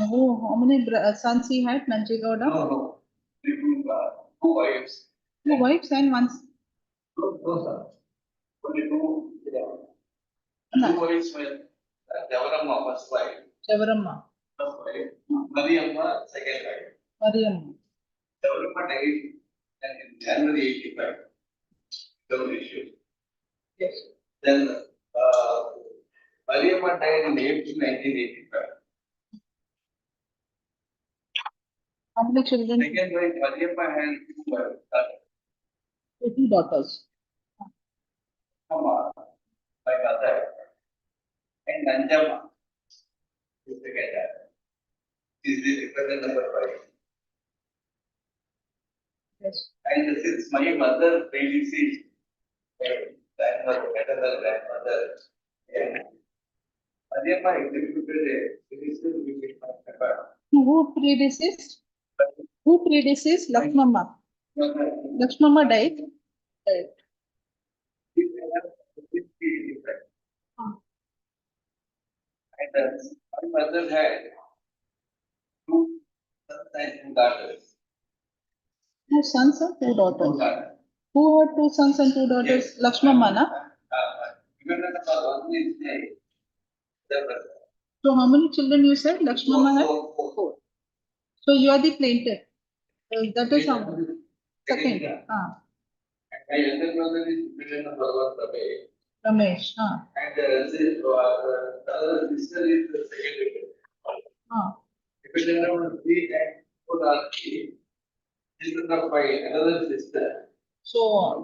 Oh, how many sons he had, Nanjegowda? No. Two wives. 2 wives and 1 son. No, sir. Only 2. No. 2 wives were Javaramma, first wife. Chavaramma. First wife. Mariamma, second wife. Mariamma. Javaramma died in January 85. No issue. Yes. Then Mariamma died in April 1985. How many children? Second wife, Mariamma had Two daughters. Mama, my mother, and Nanjamma is the second. Is the dependent number 5. Yes. And since my mother predeceased, my grandmother, maternal grandmother, and Mariamma executed a judicial relinquishment paper. Who predeceased? Who predeceased? Lakshmama. Lakshmama died. Died. And my mother had 2 sons and 2 daughters. 2 sons and 2 daughters. Who had 2 sons and 2 daughters? Lakshmama, na? Even number 1 is the brother. So how many children you said Lakshmama had? 4. So you are the plaintiff. That is how. Second. And my younger brother is dependent number 1, Ramesh. Ramesh. And the other sister is the second dependent. Dependent number 3 and 4 are 3. Children of my another sister. So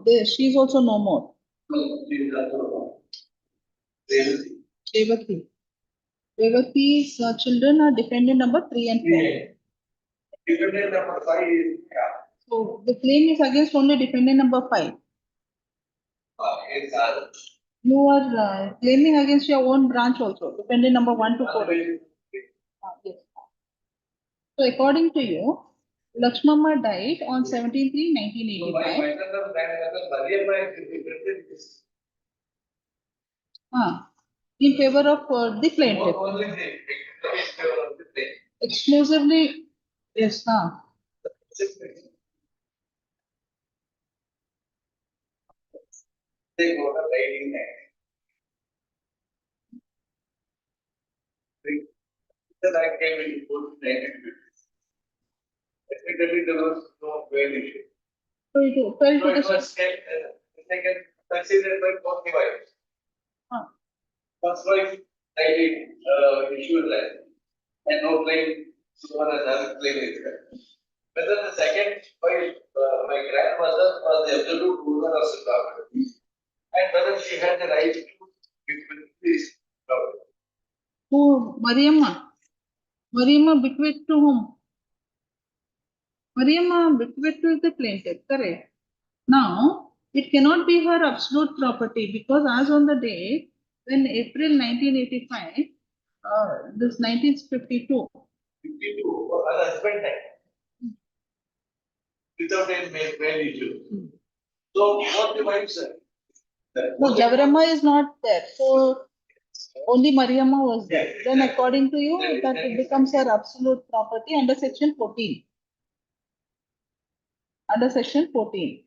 she is also no more. No, she is also no. Revati. Revati. Revati's children are dependent number 3 and 4. Dependent number 5 is So the claim is against only dependent number 5. You are claiming against your own branch also, dependent number 1 to 4. Yes. So according to you, Lakshmama died on 17/3/1985. maternal grandmother Mariamma executed this. In favor of the plaintiff. Only the Exclusively, yes. They got a writing neck. Then I came into court 1950s. Technically, there was no bail issue. So it fell So to it was taken, considered by both the wives. First wife, issued life, and no claim, so one another claim is there. Whether the second wife, my grandmother, was the absolute owner of the property, and whether she had the right to bequeath this property. who? Mariamma. Mariamma bequeathed to whom? Mariamma bequeathed to the plaintiff, correct. Now, it cannot be her absolute property because as on the date, when April 1985, this 1952. 52, her husband died. Without any bail issue. So, what the wife said? No, Javarama is not there. So, only Mariamma was there. Yes. Then according to you, that it becomes her absolute property under section 14. Under section 14.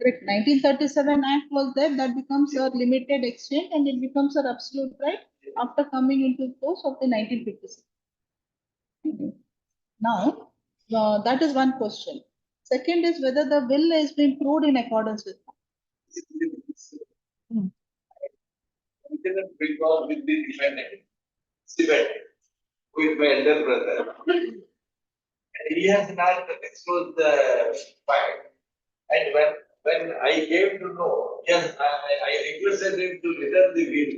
Correct. 1937 Act was there. That becomes a limited exchange and it becomes her absolute right after coming into force of the 1956. Now, that is one question. Second is whether the will has been proved in accordance with. Because with the defendant, Sivat, who is my elder brother, he has not exposed the fact. And when I came to know, yes, I requested him to return the will.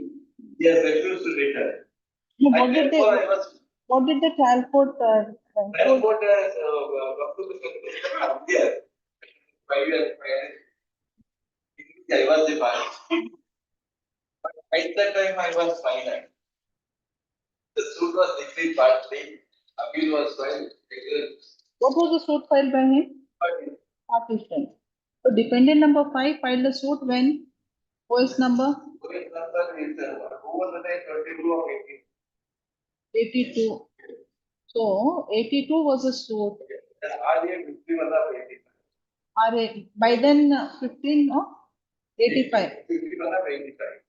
He has refused to return. No, And therefore I was what did the trial court transport come to the conclusion here. 5 years I was the party. But at that time I was finite. The suit was decreed partly, appeal was filed. What was the suit filed by him? Partition. So dependent number 5 filed a suit when? OS number? OS number is over the time 22 of 18. 82. So 82 was a suit. And RA 51 of 85. RA. By then 15 or 85. 51 of 85.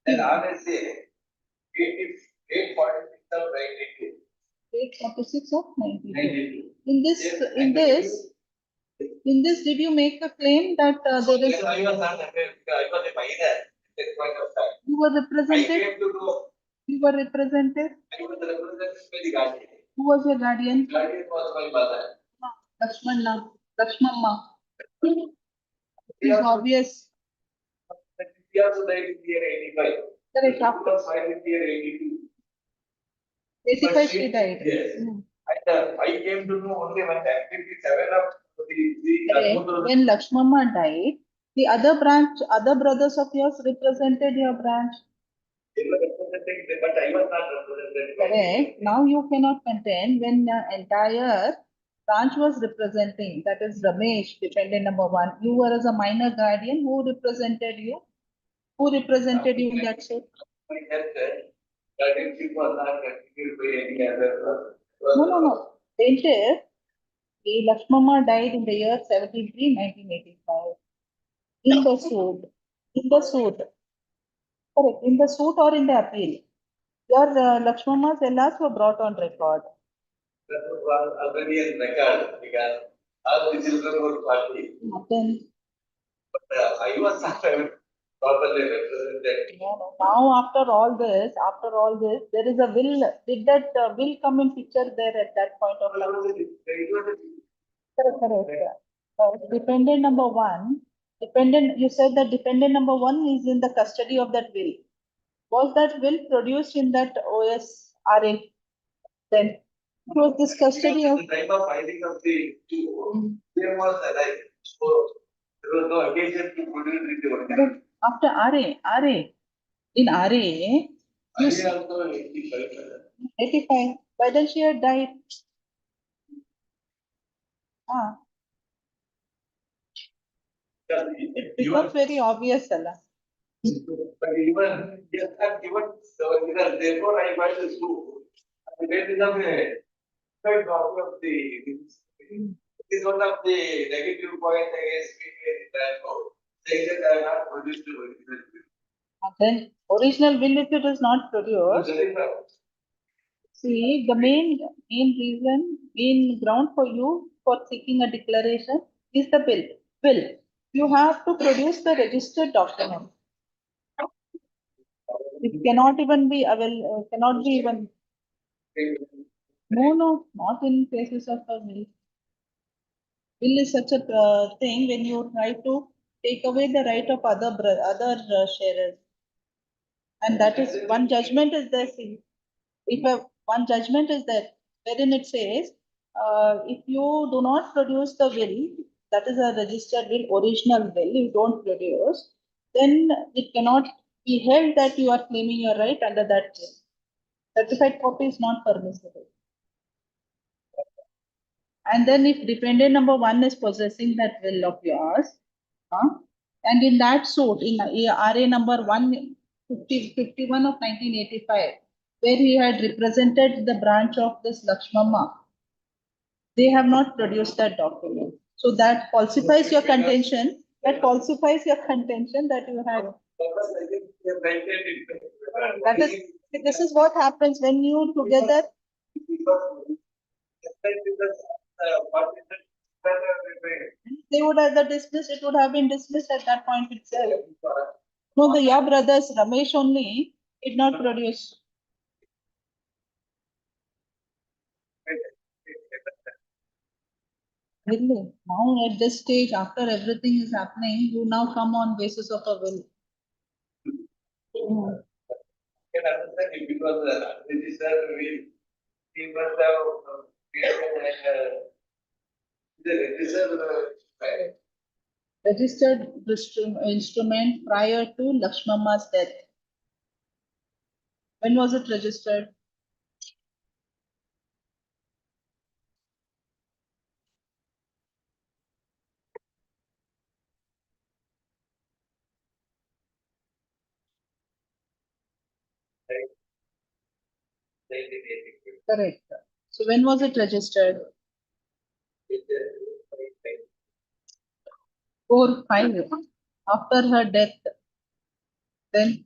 And RSA 846 of 92. 846 of 92. 92. In this, In this, did you make a claim that there is, I was not aware because I was a minor at that point of time. you were I represented, came to know, you were represented, I was represented by the guardian. who was your guardian? Guardian was my mother. Lakshmana, Lakshmamma. It's obvious. He also died in the year 85. Correct, She after was filed in the year 82. 85 But she died. Yes. Hmm. And I came to know only when activity 7 of the Correct. When Lakshmamma died, the other branch, other brothers of yours represented your branch. they were representing, but I was not represented. Correct. Now you cannot contend when the entire branch was representing, that is Ramesh, defendant number one. You were as a minor guardian, who represented you? Who represented you in that suit? My health, guardianship was not continued by any other. No. Plaintiff, the Lakshmamma died in the year 1985. In the suit, in the suit, correct, in the suit or in the appeal. Your Lakshmamma's LRs were brought on record. That was already in record because all the children were party. Then, But I was not properly represented. now after all this, there is a will. Did that will come in picture there at that point of time? Correct. Dependent number one, you said that dependent number one is in the custody of that will. Was that will produced in that OSRA? Then, it was this custody of, At the time of filing of the two, there was a right. So there was no occasion to produce the original. after RA, in RA, I you also 85. 85, by then she had died. It becomes very obvious, Allah. But even, yes, I've given, so, therefore I buy the two. And there is a third copy of the, it is one of the negative points against me in that court. Saying that I have not produced the original. Then original will, if it is not produced, see, the main reason, main ground for you for seeking a declaration is the bill. Will. You have to produce the registered document. It cannot even be cannot be even. No, not in cases of a will. Will is such a thing when you try to take away the right of other sharers, and that is one judgment is there. See, if one judgment is there, wherein it says, if you do not produce the will, that is a registered will, original will, you don't produce, then it cannot be held that you are claiming your right under that will. Certified copy is not permissible. And then if dependent number one is possessing that will of yours, and in that suit, in RA number 151 of 1985, where he had represented the branch of this Lakshmamma, they have not produced that document. So that falsifies your contention. That you had. That is, this is what happens when you together. They would have dismissed, it would have been dismissed at that point itself. No, the Ya brothers, Ramesh only did not produce. Really? Now at this stage, after everything is happening, you now come on basis of a will. Can understand it because registered will, he must have created the registered Instrument prior to Lakshmamma's death. When was it registered? Correct. So when was it registered? 4, 5 after her death. Then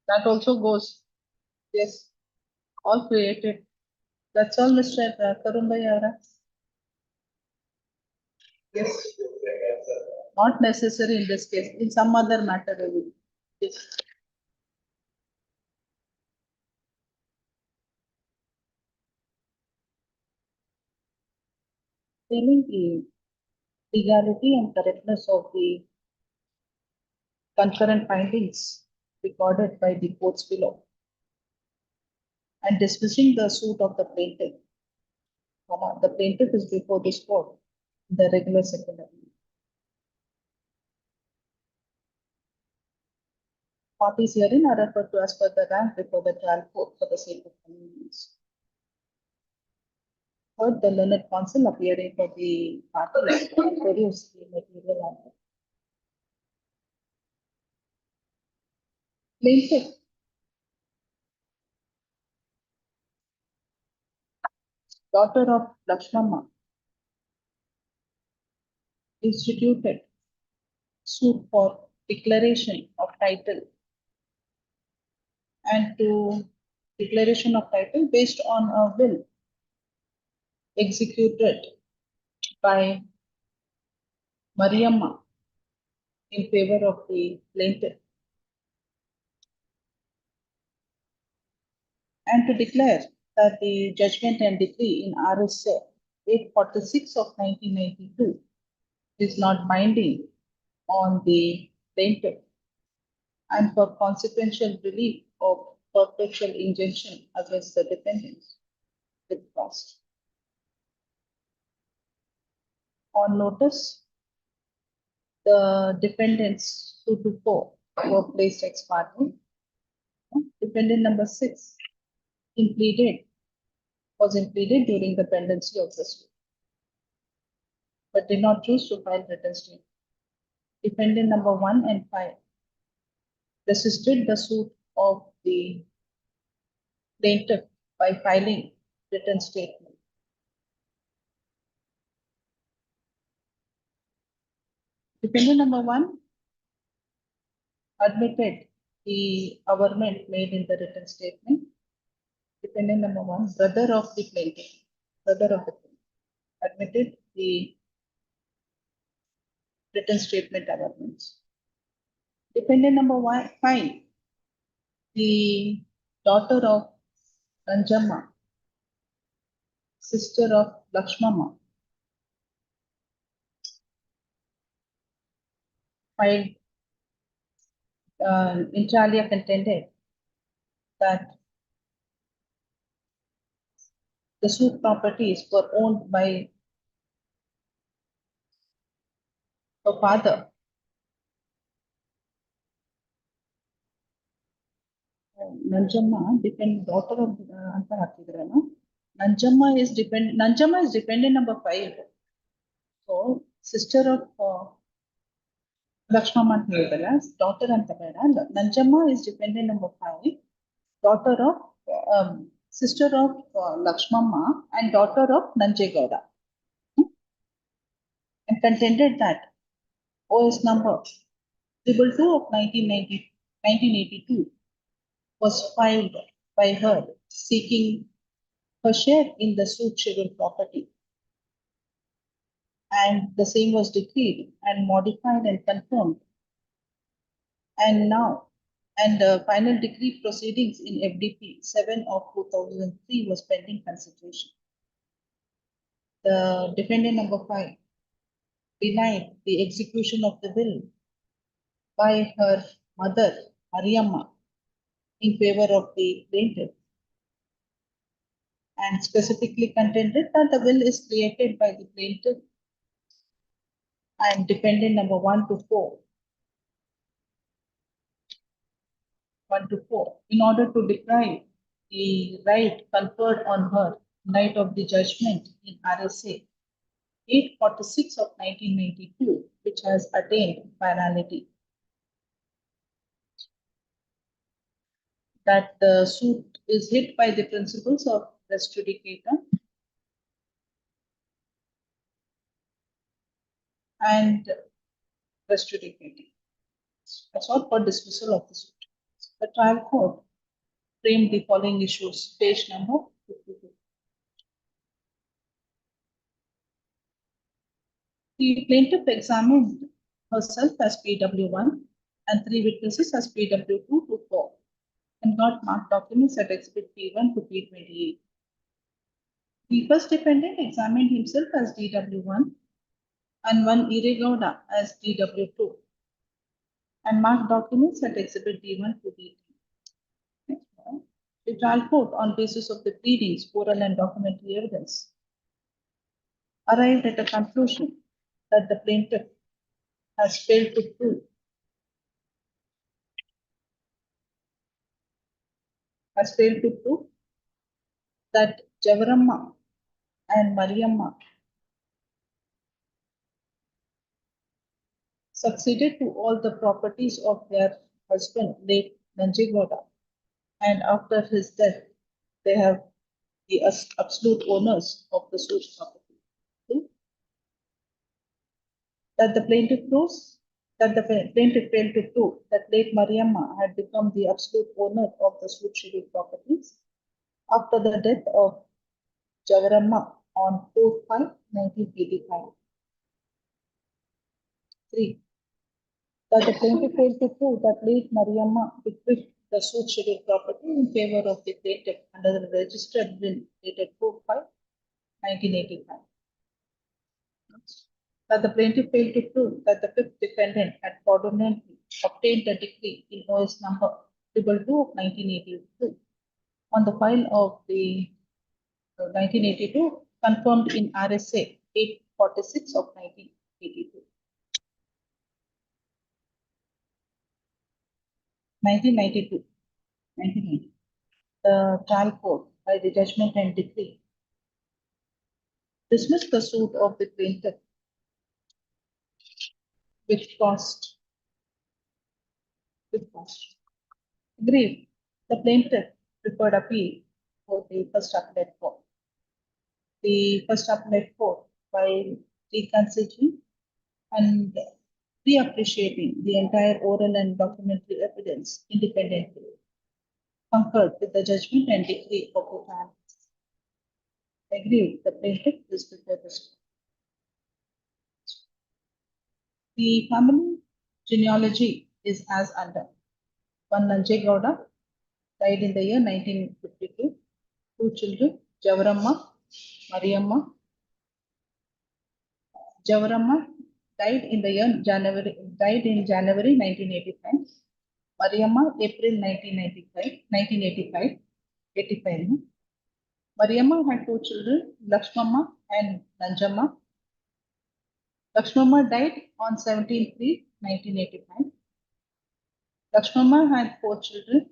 that also goes. Yes, all created. That's all, Mr. Karumbhai Yara. Yes. Not necessary in this case, in some other matter. I will. Yes. Telling the legality and correctness of the concurrent findings recorded by the courts below and dismissing the suit of the plaintiff. The plaintiff is before this court, the regular secondary. Parties herein are referred to as per the rank before the trial court for the sake of convenience. Third, the learned counsel appearing for the parties and produce the material on plaintiff. Daughter of Lakshmana instituted suit for declaration of title and to declaration of title based on a will executed by Mariamma in favor of the plaintiff and to declare that the judgment and decree in RSA 846 of 1992 is not binding on the plaintiff and for consequential relief of perpetual injunction against the defendants with cost. On notice, the defendants 2 to 4 were placed ex parte. Defendant number 6 was impleaded during the pendency of the suit, but did not choose to file written statement. Defendant number 1 and 5 resisted the suit of the plaintiff by filing written statement. Defendant number 1 admitted the averment made in the written statement. Defendant number 1, brother of the plaintiff, admitted the written statement averments. Defendant number 5, the daughter of Nanjamma, sister of Lakshmana, filed inter alia contended that the suit properties were owned by her father. Nanjamma, daughter of Nanjamma is dependent number 5. So, sister of Lakshmana daughter and Nanjamma is dependent number 5, daughter of sister of Lakshmana and daughter of Nanjegowda. And contended that OS number 222 of 1982 was filed by her seeking her share in the suit scheduled property. And the same was decreed and modified and confirmed. And now, the final decree proceedings in FDP 7 of 2003 was pending consideration. The defendant number 5 denied the execution of the will by her mother, Mariamma, in favor of the plaintiff, and specifically contended that the will is created by the plaintiff and defendant number 1 to 4 in order to deprive the right conferred on her in light of the judgment in RSA 846 of 1992, which has attained finality. That the suit is hit by the principles of res judicata and res judicata. That's all for dismissal of the suit. The trial court framed the following issues, page number 52. The plaintiff examined herself as PW1 and 3 witnesses as PW2 to 4 and got marked documents at exhibit P1 to P28. The first defendant examined himself as DW1 and one Iregowda as DW2 and marked documents at exhibit D1 to D3. Next one. The trial court, on basis of the pleadings, oral and documentary evidence, arrived at a conclusion that the plaintiff has failed to prove that Javaramma and Mariamma succeeded to all the properties of their husband, late Nanjigowda, and after his death, they have the absolute owners of the suit property. Two, that the plaintiff proves that the plaintiff failed to prove that late Mariamma had become the absolute owner of the suit scheduled properties after the death of Javaramma on 4/5/1985. 3. That the plaintiff failed to prove that late Mariamma bequeathed the suit scheduled property in favor of the plaintiff under the registered will dated 4/5/1985. That the plaintiff failed to prove that the fifth defendant had fraudulently obtained a decree in OS number 222 of 1982 on the file of the 1982 confirmed in RSA 846 of 1982. 1990. The trial court, by the judgment and decree, dismissed the suit of the plaintiff with cost. Agreed. The plaintiff preferred appeal for the first appellate court. The first appellate court, by reconsidering and reappreciating the entire oral and documentary evidence independently, concurred with the judgment and decree of the trial. Agreed. The plaintiff is before the court. The family genealogy is as under. One Nanjegowda died in the year 1952. 2 children, Javaramma, Mariamma. Javaramma died in January 1985. Mariamma, April 1985. Mariamma had 2 children, Lakshmamma and Nanjamma. Lakshmamma died on 17/3/1985. Lakshmamma had 4 children.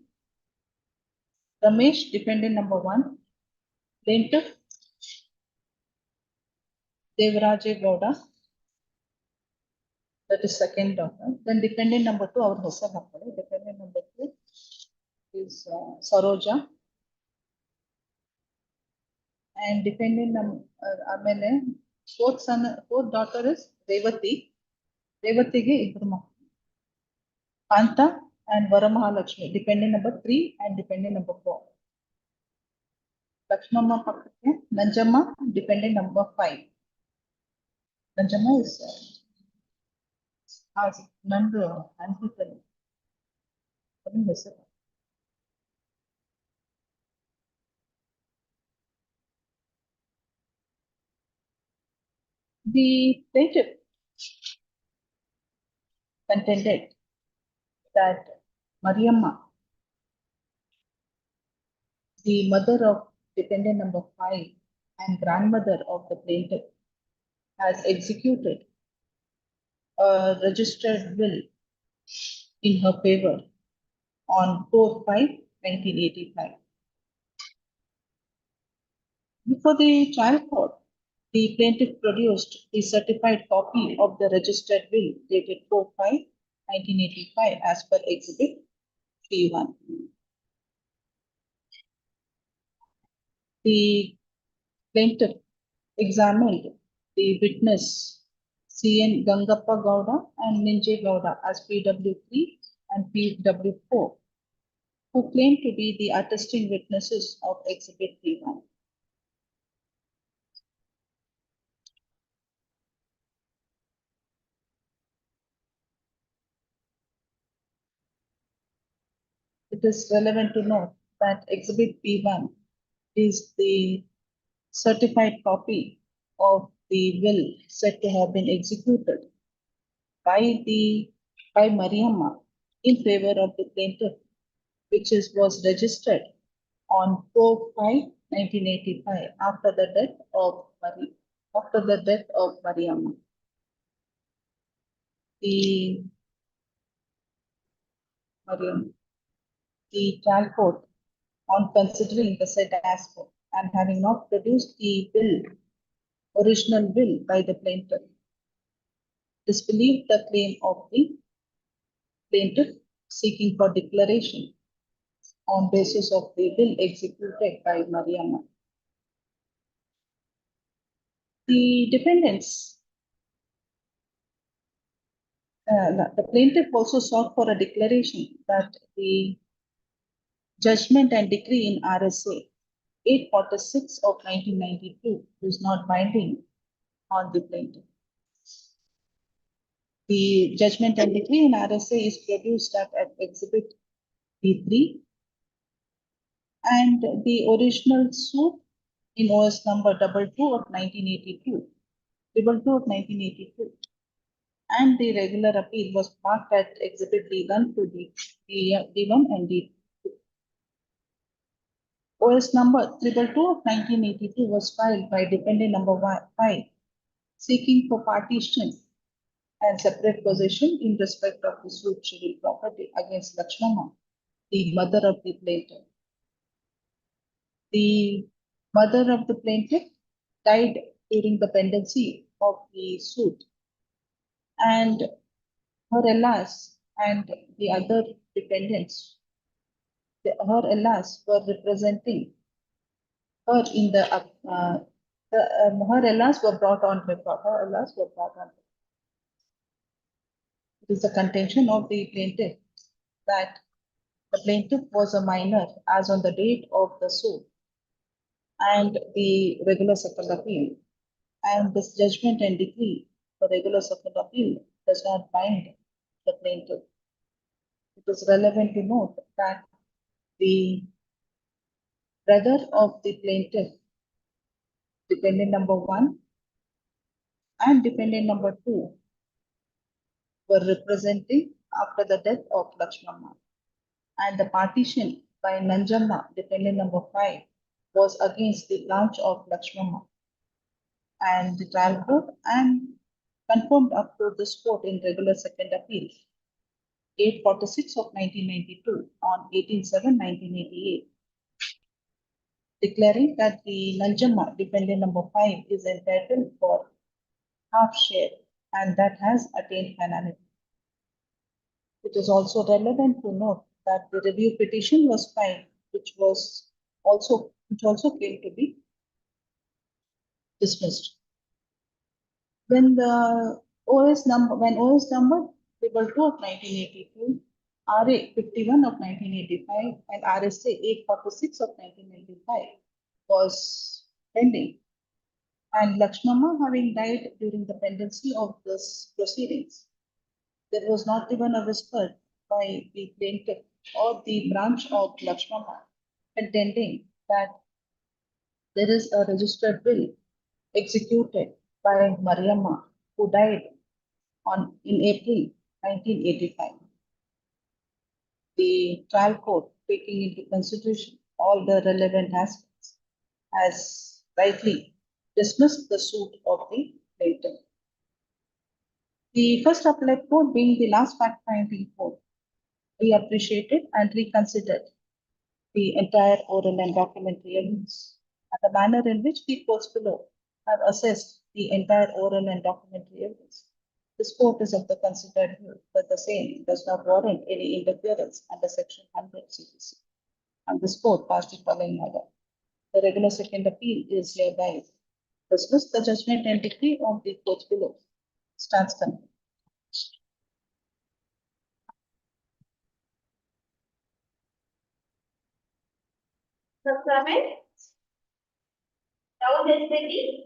Ramesh, defendant number 1. Plaintiff, Devaraje Gowda, that is second daughter. Then defendant number 2, our Hosa Happale. Defendant number 2 is Saroja. And defendant number, fourth daughter is Revati. Revatige Ibrahima. Kanta and Varamahalakshmi, dependent number 3 and dependent number 4. Lakshmamma Pakkake, Nanjamma, dependent number 5. Nanjamma is Nandu and Hutali. The plaintiff contended that Mariamma, the mother of dependent number 5 and grandmother of the plaintiff, has executed a registered will in her favor on 4/5/1985. Before the trial court, the plaintiff produced the certified copy of the registered will dated 4/5/1985 as per exhibit P1. The plaintiff examined the witness CN Gangappa Gowda and Ninje Gowda as PW3 and PW4, who claimed to be the attesting witnesses of exhibit P1. it is relevant to note that Exhibit P1 is the certified copy of the will said to have been executed by Mariamma in favor of the plaintiff, which was registered on 4/5/1985 after the death of Mariamma. The trial court, on considering the said aspect and having not produced the original will by the plaintiff, disbelieved the claim of the plaintiff seeking for declaration on basis of the will executed by Mariamma. The defendants, the plaintiff also sought for a declaration that the judgment and decree in RSA 846 of 1992 is not binding on the plaintiff. The judgment and decree in RSA is produced at Exhibit P3, and the original suit in OS number 22 of 1982, and the regular appeal was marked at Exhibit D1 to D1 and D2. OS number 222 of 1982 was filed by defendant number 5, seeking for partition and separate possession in respect of the suit scheduled property against Lakshmana, the mother of the plaintiff. The mother of the plaintiff died during the pendency of the suit, and her Ellas and the other dependents, her Ellas were representing her in the her Ellas were brought on. It is the contention of the plaintiff that the plaintiff was a minor as on the date of the suit and the regular second appeal, and this judgment and decree, the regular second appeal, does not bind the plaintiff. It is relevant to note that the brother of the plaintiff, defendant number 1 and defendant number 2, were representing after the death of Lakshmana, and the partition by Nanjamma, defendant number 5, was against the branch of Lakshmana, and the trial court and confirmed up to this court in regular second appeal 846 of 1992 on 18/7/1988, declaring that the Nanjamma, defendant number 5, is entitled for half share and that has attained finality. It is also relevant to note that the review petition was filed, which also came to be dismissed. When OS number 222 of 1982, RA 51 of 1985, and RSA 846 of 1995 was pending, and Lakshmana having died during the pendency of this proceedings, there was not even a whisper by the plaintiff or the branch of Lakshmana contending that there is a registered will executed by Mariamma, who died in April 1985. The trial court, taking into consideration all the relevant aspects, has rightly dismissed the suit of the plaintiff. The first appellate court, being the last fact-finding court, reappreciated and reconsidered the entire oral and documentary evidence, and the manner in which the courts below have assessed the entire oral and documentary evidence. This court is of the considered view that the same does not warrant any interference under Section 100 CPC, and this court passed the following order. The regular second appeal is hereby dismissed. The judgment and decree of the courts below stands confirmed. Some comments? Now there's the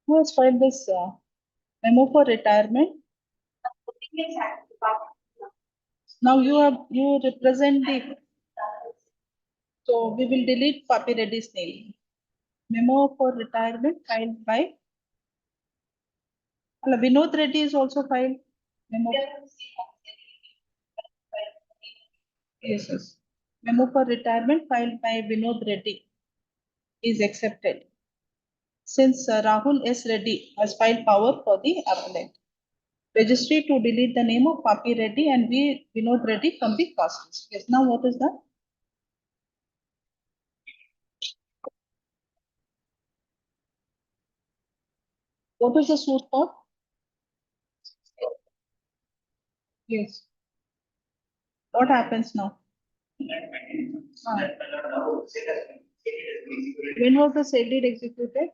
Who has filed this memo for retirement? Opinions Act Department. Now you represent the, so we will delete Papi Reddy's name. Memo for retirement filed by. Vinod Reddy is also filed. Memo. Yes, yes. Memo for retirement filed by Vinod Reddy is accepted. Since Rahul S. Reddy has filed power for the appellate. Registry to delete the name of Papi Reddy and Vinod Reddy from the cast list. Yes, now what is that? What is the suit for? Yes. What happens now? When was the sale deed executed?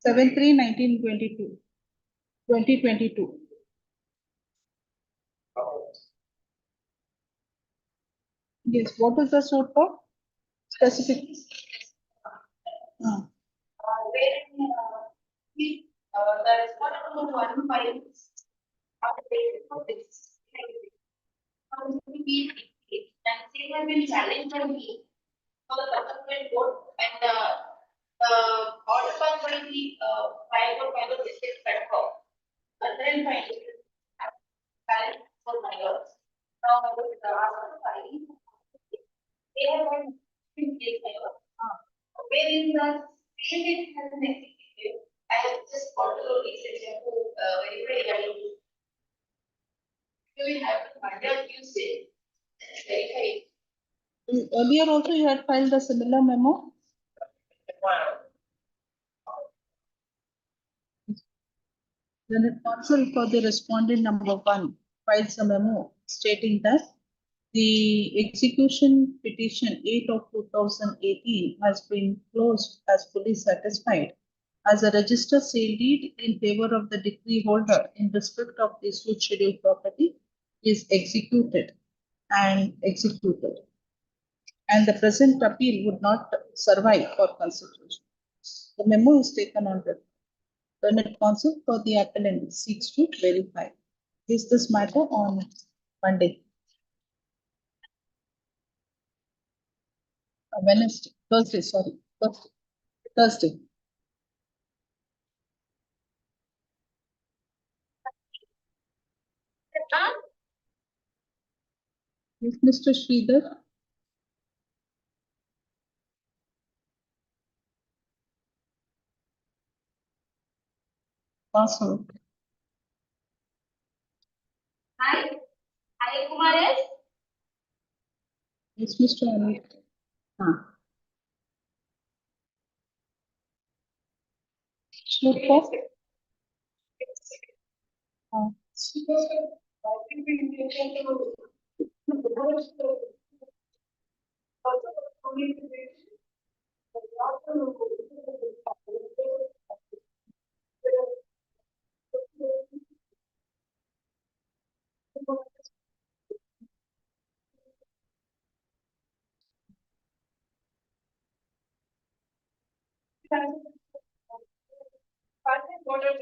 7/3/1922. 2022. Yes, what is the suit for? Specific. Wherein the respondent who one files application for this. And same has been challenged by me for the government board and the order passed by the fire for by the district platform. And then finally, current for my laws. Now I will ask the filing. They have one in place wherein the same it has been executed. I have just got to research and to verify it. Do we have to Monday Tuesday? Verify. Earlier also you had filed a similar memo. Then the counsel for the respondent number 1 files a memo stating that the execution petition 8 of 2018 has been closed as fully satisfied as a registered sale deed in favor of the decree holder in respect of the suit scheduled property is executed and executed. And the present appeal would not survive for consideration. The memo is taken on record. Learned counsel for the appellant seeks to verify. Is this matter on Monday? Wednesday, Thursday, sorry, Thursday. Yes, Mr. Sridhar. Password. Hi, Kumar S. Yes, Mr. Amit. Shoot for.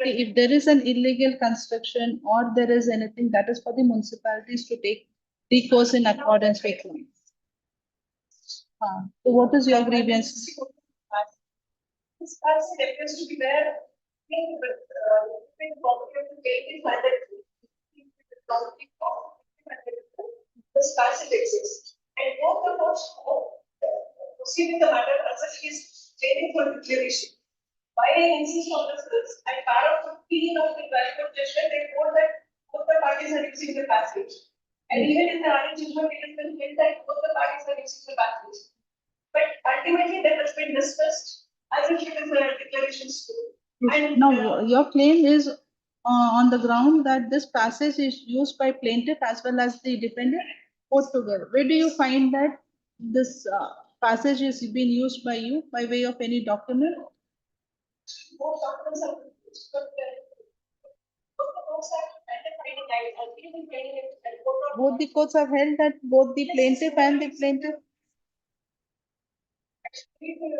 If there is an illegal construction or there is anything, that is for the municipalities to take recourse in accordance with law. So what is your grievance? This person appears to be there. This passage exists. And both the courts proceeding the matter as if he is waiting for declaration. Why I insist on this is at paragraph 15 of the graduate judgment, they told that both the parties are using the passage. And even in the arrangement, it has been held that both the parties are using the passage. But ultimately, that has been dismissed as if it is a declaration school. And Now, your claim is on the ground that this passage is used by plaintiff as well as the defendant both together. Where do you find that this passage is being used by you by way of any document? both documents are used, but both the courts have identified it. I feel in training it. Both the courts have held that both the plaintiff and the plaintiff.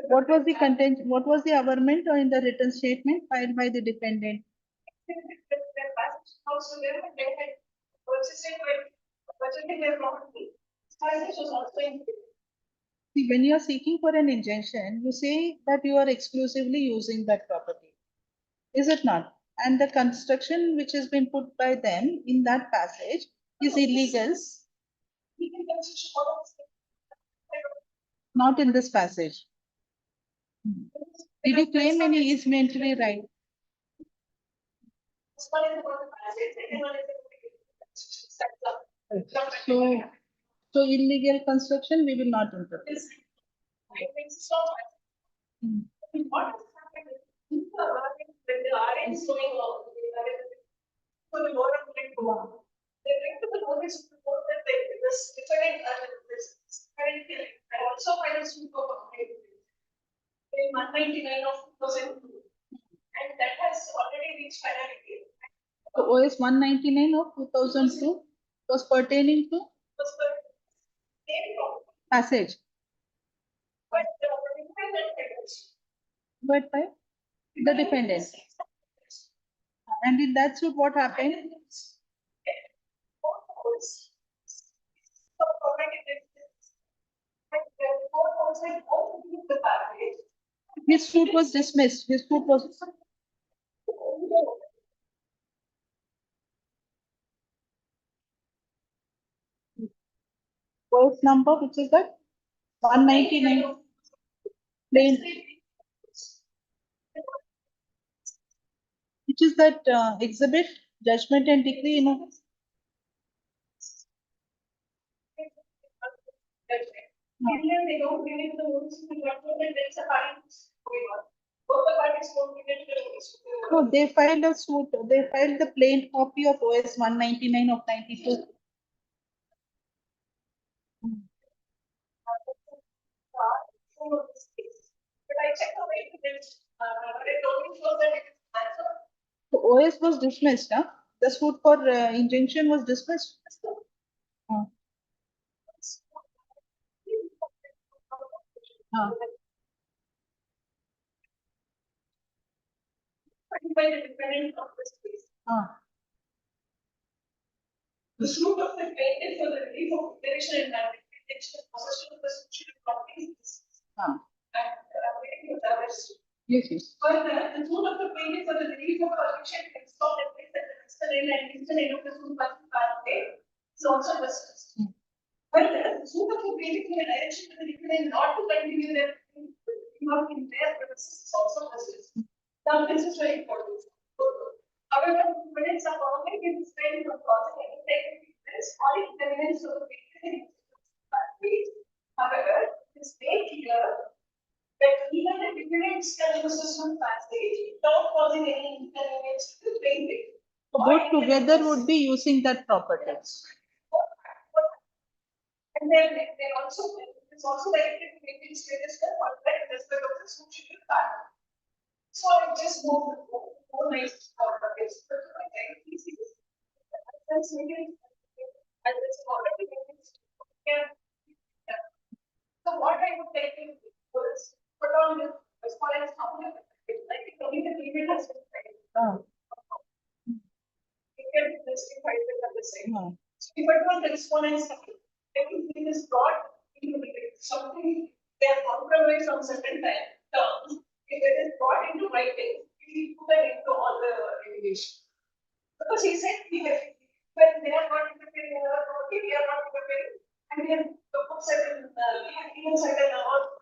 What was the content, what was the averment or in the written statement filed by the defendant? Also, they had purchasing with budgeting their property. Passage was also included. See, when you are seeking for an injunction, you say that you are exclusively using that property. Is it not? And the construction which has been put by them in that passage is illegal, Legal construction orders. not in this passage. Did you claim any easementary right? First one is about the passage, second one is about the So, so illegal construction, we will not interpret. This, I think so. Hmm. What has happened is, when the RN is going on, for the lower grade board, they bring to the notice of the board that they, this different, this current hearing, and also finance to go on. In 199 of 2002, and that has already reached finality. So OS 199 of 2002 was pertaining to Was the same problem, passage, but the defendant fails. but by the defendant. And in that suit, what happened? His suit was dismissed. His suit was. Verse number, which is that? 199. Plain. Which is that exhibit, judgment and decree, you know? They don't give it the notice to the government, there is a party going on. Both the parties won't give it the notice. No, they filed a suit, they filed the plain copy of OS 199 of 92. But I checked the way it is, it only shows that it is answered. So OS was dismissed, huh? The suit for injunction was dismissed. Uh, By the defendant of this case. The suit of the plaintiff for the relief of declaration and manifestation of possession of the substituted properties. And waiting for the arrest. Yes, yes. Further, the suit of the plaintiff for the relief of allegation installed in place at the instant and instant end of the suit by is also dismissed. Further, the suit of the plaintiff for the direction to the defendant not to continue their not in their premises is also dismissed. Now, this is very important. However, minutes are only given straight from causing any technical difference or inconvenience to the plaintiff. However, this may clear that even the defendants can use this one passage without causing any inconvenience to the plaintiff. Both together would be using that property. And then they also, it's also directed to make it status quo or that respect of the substitute pattern. So I just moved more nice for the case, but I think this is. And it's already so what I would take to was put on this as far as how I think only the period has been paid. You can justify it at the same. So if I want the exponents, everything is brought into something, they are compromised on certain terms. If it is brought into writing, we put that into all the regulation. Because he said, when they are not interfering in our property, we are not interfering. And we have to put certain, we have given certain amount,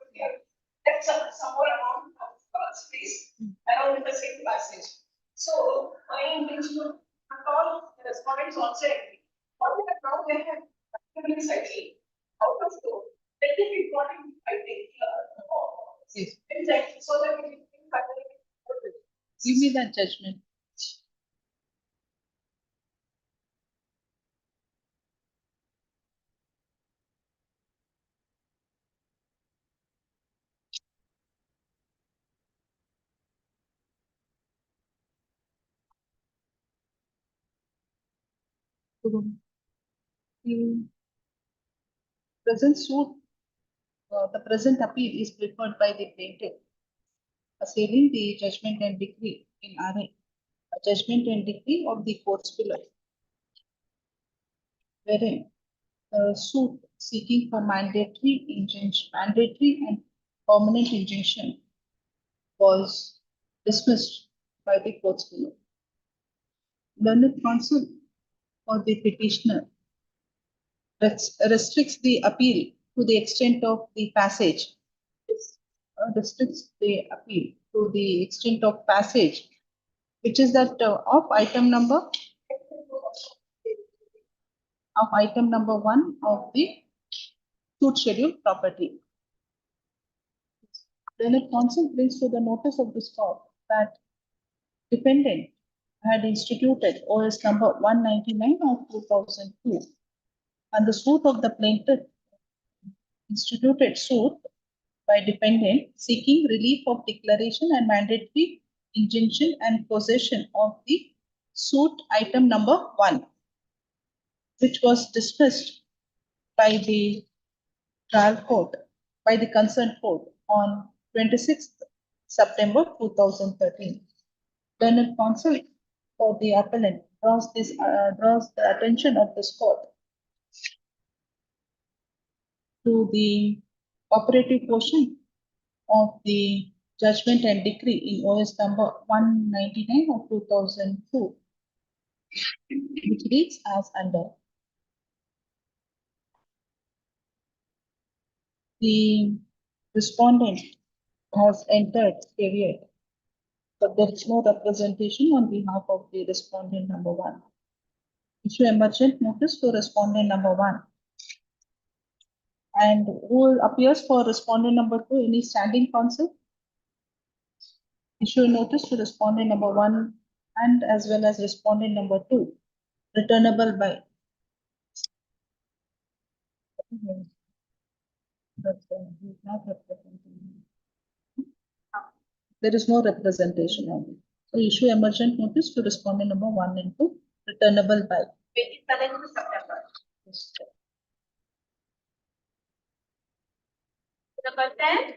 that's some more amount of space around the same passage. So my intention to call the respondents also agree. What we have now, they have given slightly out of the, let it be brought in writing. Yes. Exactly, so that we can Give me that judgment. The present suit the present appeal is preferred by the plaintiff, assailing the judgment and decree in RA, a judgment and decree of the courts below, wherein the suit seeking for mandatory and permanent injunction was dismissed by the courts below. Learned counsel for the petitioner restricts the appeal to the extent of the passage. Restricts the appeal to the extent of passage, which is that of item number 1 of the suit schedule property. Then it counsel brings to the notice of this court that defendant had instituted OS number 199 of 2002, and the suit of the plaintiff instituted suit by defendant seeking relief of declaration and mandatory injunction and possession of the suit item number 1, which was dismissed by the trial court, by the concerned court on 26th September 2013. Learned counsel for the appellant draws the attention of this court to the operative portion of the judgment and decree in OS number 199 of 2002, which reads as under. The respondent has entered period, but there is no representation on behalf of the respondent number 1. Issue emergent notice to respondent number 1. And who appears for respondent number 2? Any standing counsel? Issue notice to respondent number 1 and as well as respondent number 2, returnable by. There is no representation on it. So issue emergent notice to respondent number 1 and 2, returnable by. 27th September. The content,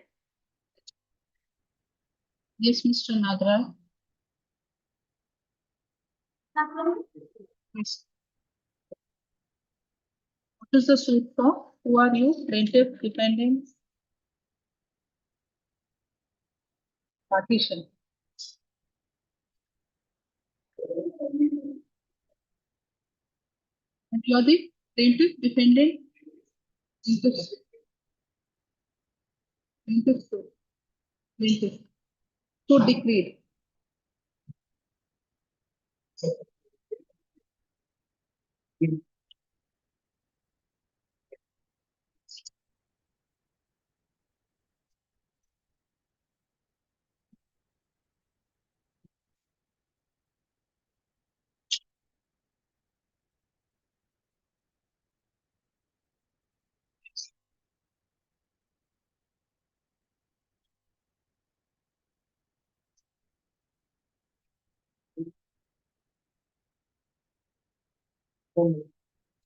Yes, Mr. Nagra. Yes. What is the suit for? Who are you? Plaintiff, defendant? Partition. And you are the plaintiff, defendant? Plaintiff. Plaintiff. So decreed.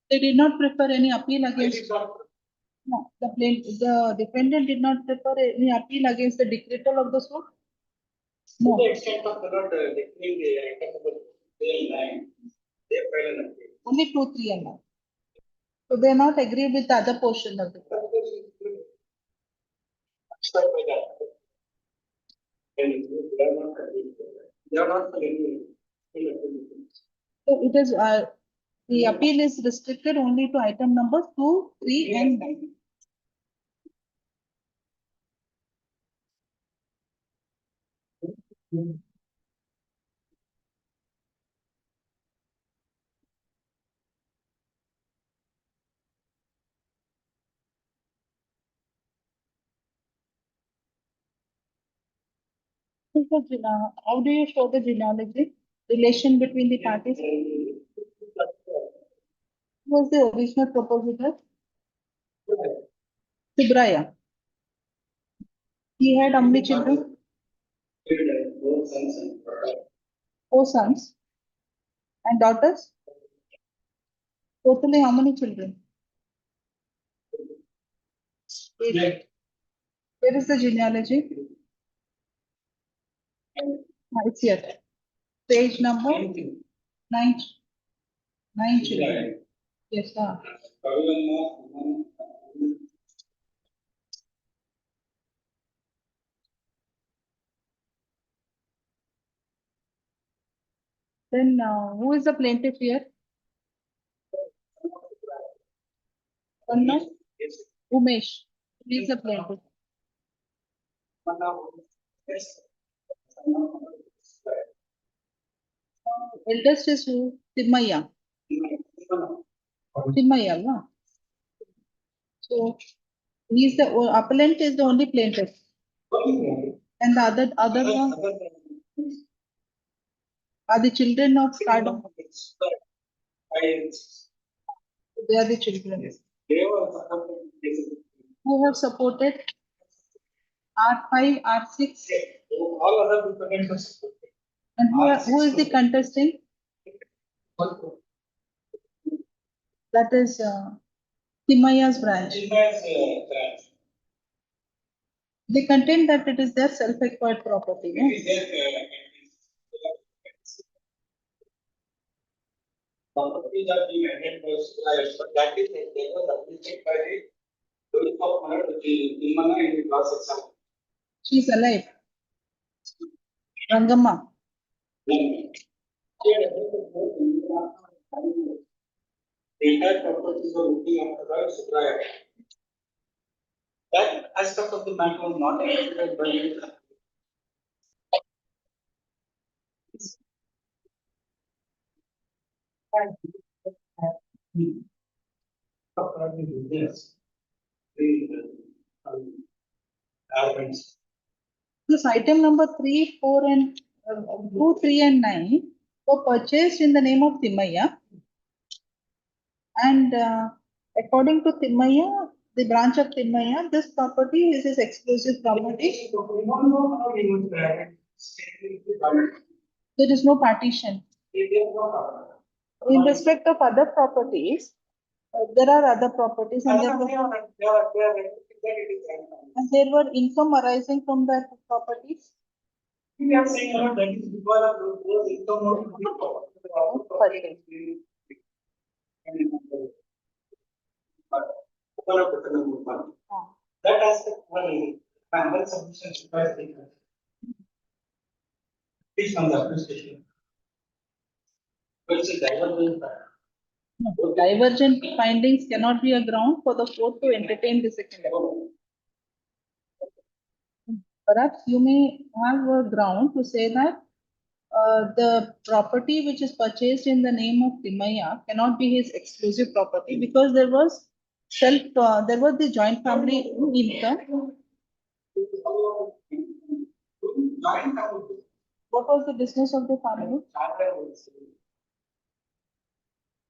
They did not prefer any appeal against. No, the defendant did not prefer any appeal against the decretal of the suit. No. To the extent of not declaring the item number 9, they file an appeal. Only 2, 3 and 9. So they are not agree with the other portion of the. Except by that. And they are not agreed. They are not agreed. So it is, the appeal is restricted only to item number 2, 3 and 9. How do you show the genealogy relation between the parties? Who was the original propositor? Subraya. He had how many children? 4 sons. And daughters? Totally how many children? 8. Where is the genealogy? It's here. Page number nine. Nine children. Yes, sir. Then who is the plaintiff here? Kanna? Umesh. He is the plaintiff. Eldest is who? Timmaya. Timmaya, no? So he is the appellant is the only plaintiff. And the other one are the children of Skadam. They are the children. Who have supported R5, R6, All other defendants are. and who is the contestant? That is Timmaya's branch. They contend that it is their self-acquired property. No? Properties are being added by suppliers, but that is they were appreciated by the doing of honor with the Imana in the class exam. She is alive. Rangamma. The entire properties are looking after the supplier. That aspect of the matter was not considered by the yes. Elements. This item number 3, 4, and 2, 3, and 9 were purchased in the name of Timmaya. And according to Timmaya, the branch of Timmaya, this property is his exclusive property. There is no partition. In respect of other properties, there are other properties and there were income arising from that properties. We are saying that is because of those income that aspect only, final submission requires the. Please on the appreciation. But it's a divergent. No, divergent findings cannot be a ground for the court to entertain the second level. Perhaps you may have a ground to say that the property which is purchased in the name of Timmaya cannot be his exclusive property because there was the joint family income. What was the business of the family?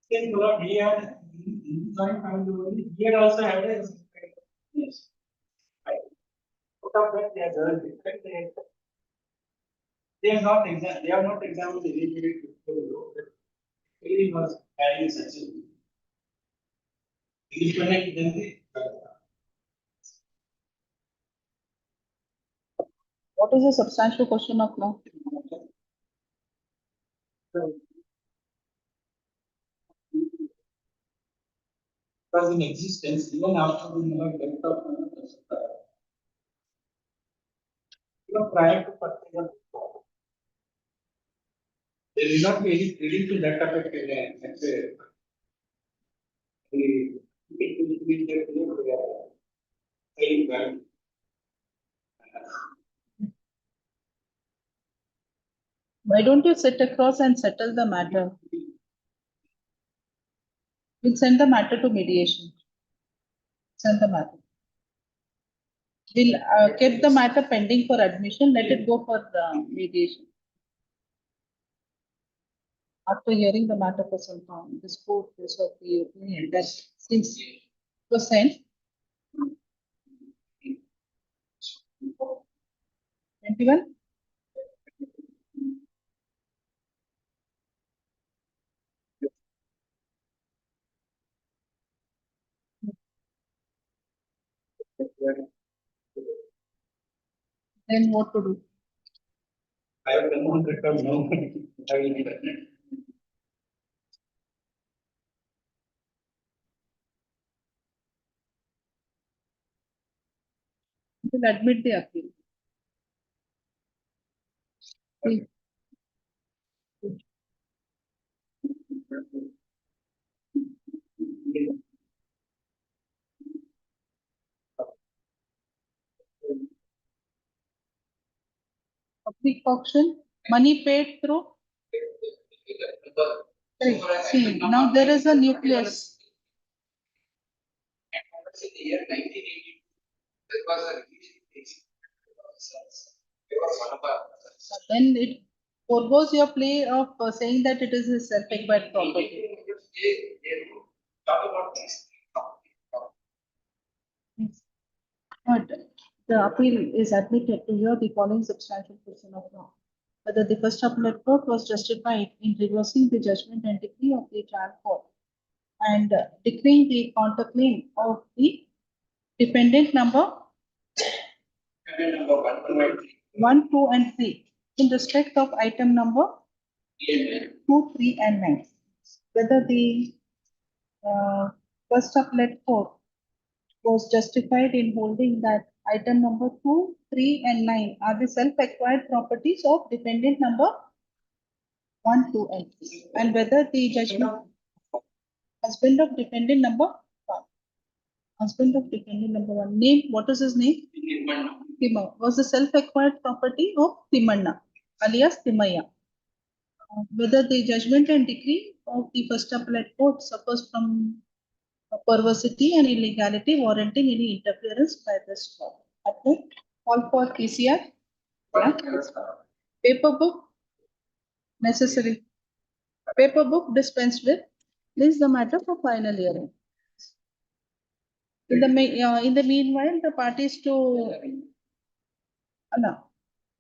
He had joint family, he had also had a. Yes. Out of that, they are earned. They are not examined, they are not examined immediately. He was carrying such a. Independent, then the. What is the substantial question of law? Was in existence even after the death of even prior to particular. There will not be any reading to that effect in let's say. Why don't you sit across and settle the matter? We'll send the matter to mediation. Send the matter. We'll keep the matter pending for admission. Let it go for mediation. After hearing the matter for some time, this court is of the opinion that since it was sent. 21. Then what to do? I have done one return, no, I will be done. You will admit the appeal. Please. Public auction, money paid through. Correct. See, now there is a nucleus. In the year 1982, there was a release. They were one of our. Then it foregoes your play of saying that it is a self-acquired property. They talk about this. But the appeal is admitted to hear the following substantial question of law. Whether the first appellate court was justified in reversing the judgment and decree of the trial court and declaring the counterclaim of the dependent number And number 1, 1, 2, and 3 in respect of item number 2, 3, and 9. Whether the first appellate court was justified in holding that item number 2, 3, and 9 are the self-acquired properties of dependent number 1, 2, and 3. And whether the judgment husband of dependent number 1, husband of dependent number 1, name, what is his name? Tima, was the self-acquired property of Timanna, alias Timaya. Whether the judgment and decree of the first appellate court suffers from perversity and illegality warranting any interference by this court. Okay. All for PCR. Yeah. Paper book necessary. Paper book dispensed with. This is the matter for final hearing. In the meanwhile, the parties to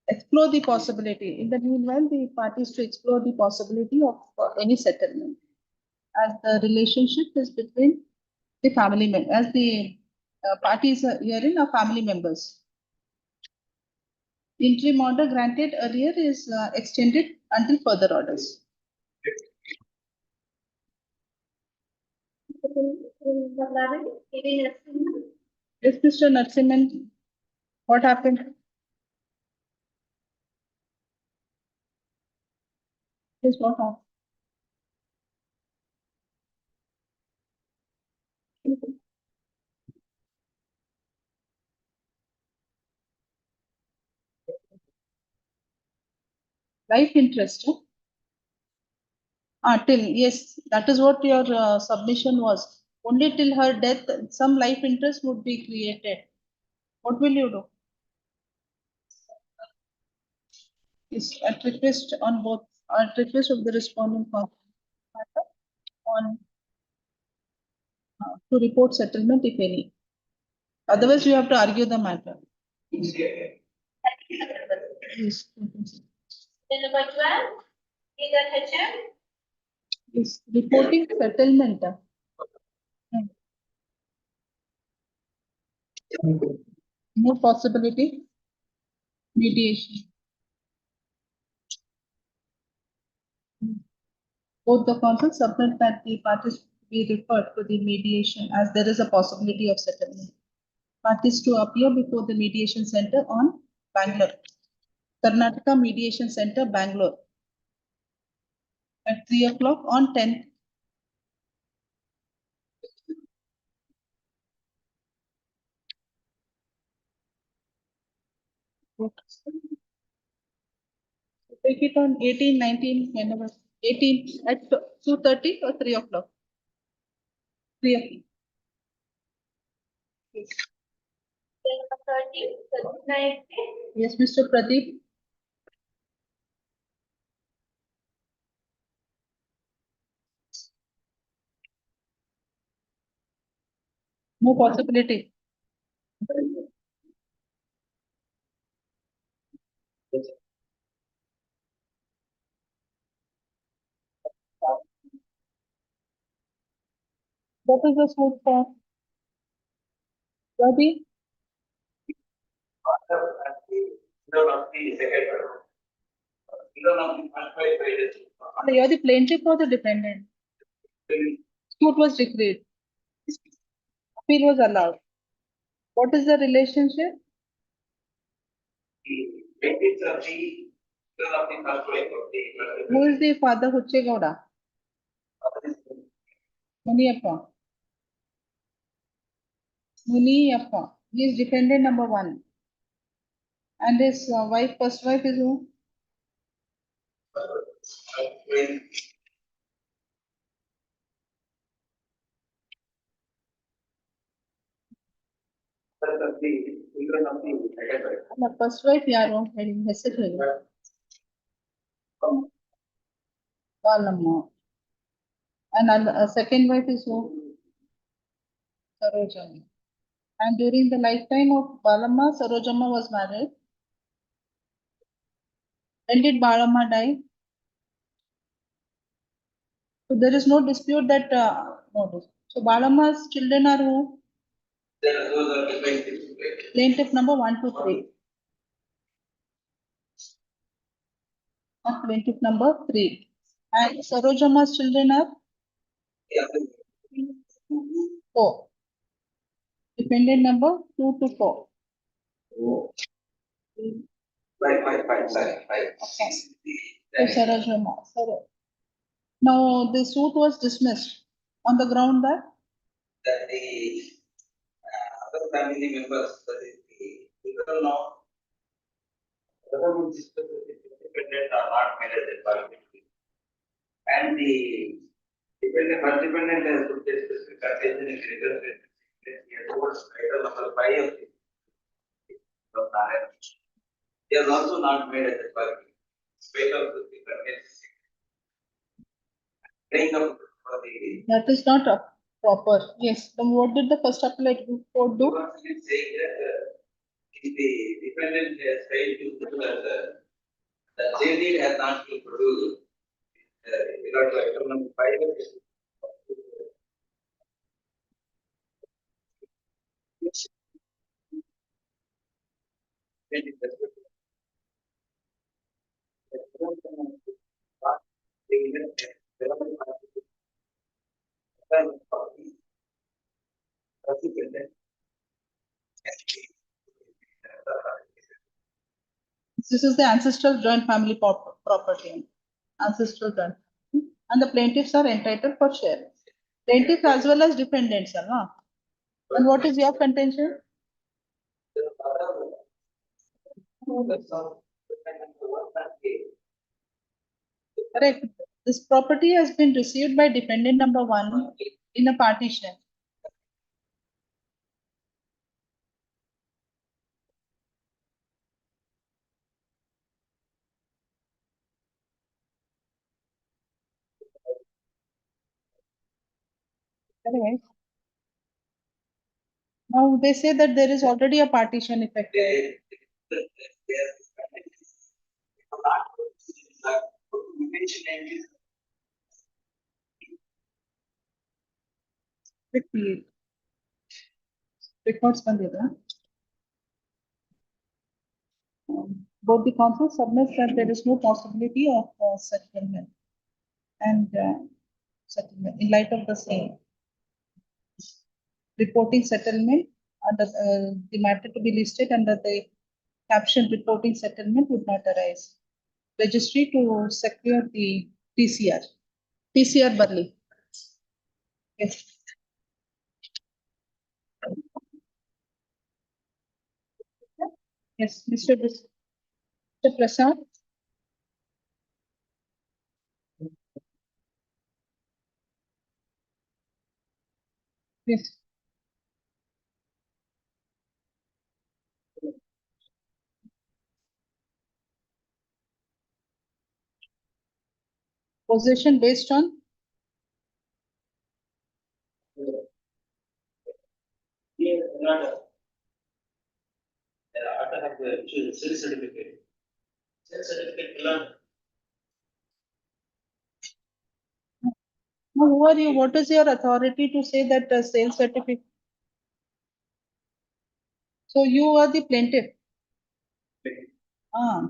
explore the possibility. In the meanwhile, the parties to explore the possibility of any settlement, as the relationship is between the family members, as the parties herein are family members. Interim order granted earlier is extended until further orders. Yes, Mr. Narasimhan, what happened? Yes, what happened? Life interest. Till, yes, that is what your submission was. Only till her death, some life interest would be created. What will you do? Is at request on both, at request of the respondent on to report settlement if any. Otherwise, you have to argue the matter. Yes. Then number 12, is that HM? Yes, reporting settlement. No possibility. Mediation. Both the counsel submit that the parties be referred to the mediation as there is a possibility of settlement. Parties to appear before the mediation center on Bangalore. Karnataka Mediation Center, Bangalore. At 3 o'clock on 10th. Take it on 18, 19, whenever. 18 at 2:30 or 3 o'clock? 3 o'clock. Yes. Then number 13, Yes, Mr. Pradeep. No possibility. What is the suit for? Pradeep? Children of the second wife. Children of the first wife, You're the plaintiff or the defendant? Suit was decreed. Appeal was allowed. What is the relationship? the plaintiffs are the children of the first wife of the first Who is the father Huchegowda? wife. Muniyappa. Muniyappa. He is defendant number 1. And his wife, first wife is who? When the children of the second wife. The first wife yaro heading hesitate. Balamma. And second wife is who? Sarojamma. And during the lifetime of Balamma, Sarojamma was married. When did Balamma die? So there is no dispute that no. So Balamma's children are who? Those are the plaintiffs. Plaintiff number 1, 2, 3. Not plaintiff number 3. And Sarojamma's children are Yeah. 4. Defendant number 2 to 4. Fine, sorry. Okay. So Sarojamma. Now the suit was dismissed on the ground that That the other family members, that is the children of brother and sister dependent are not made as a party. And the first dependent has to take specific attention in regard to towards item number 5 of the Narayan. They are also not made as a party. Spite of the context. Playing up for the that is not proper. Yes. Then what did the first appellate court do? saying that if the defendant has failed to prove that the jail deed has not been produced, regard to item number 5 of the This is the ancestral joint family property. Ancestral joint. And the plaintiffs are entitled for share. Plaintiffs as well as defendants are not. And what is your contention? Correct. This property has been received by defendant number 1 in a partition. Correct. Now they say that there is already a partition effective. Quickly. Records bandida. Both the counsel submits that there is no possibility of settlement and settlement in light of the same. Reporting settlement under the matter to be listed under the caption reporting settlement would not arise. Registry to secure the TCR. TCR Burley. Yes. Yes, Mr. Prasad. Yes. Possession based on Here, not I have the sales certificate. Sales certificate belong. now, who are you? What is your authority to say that sales certificate? So you are the plaintiff.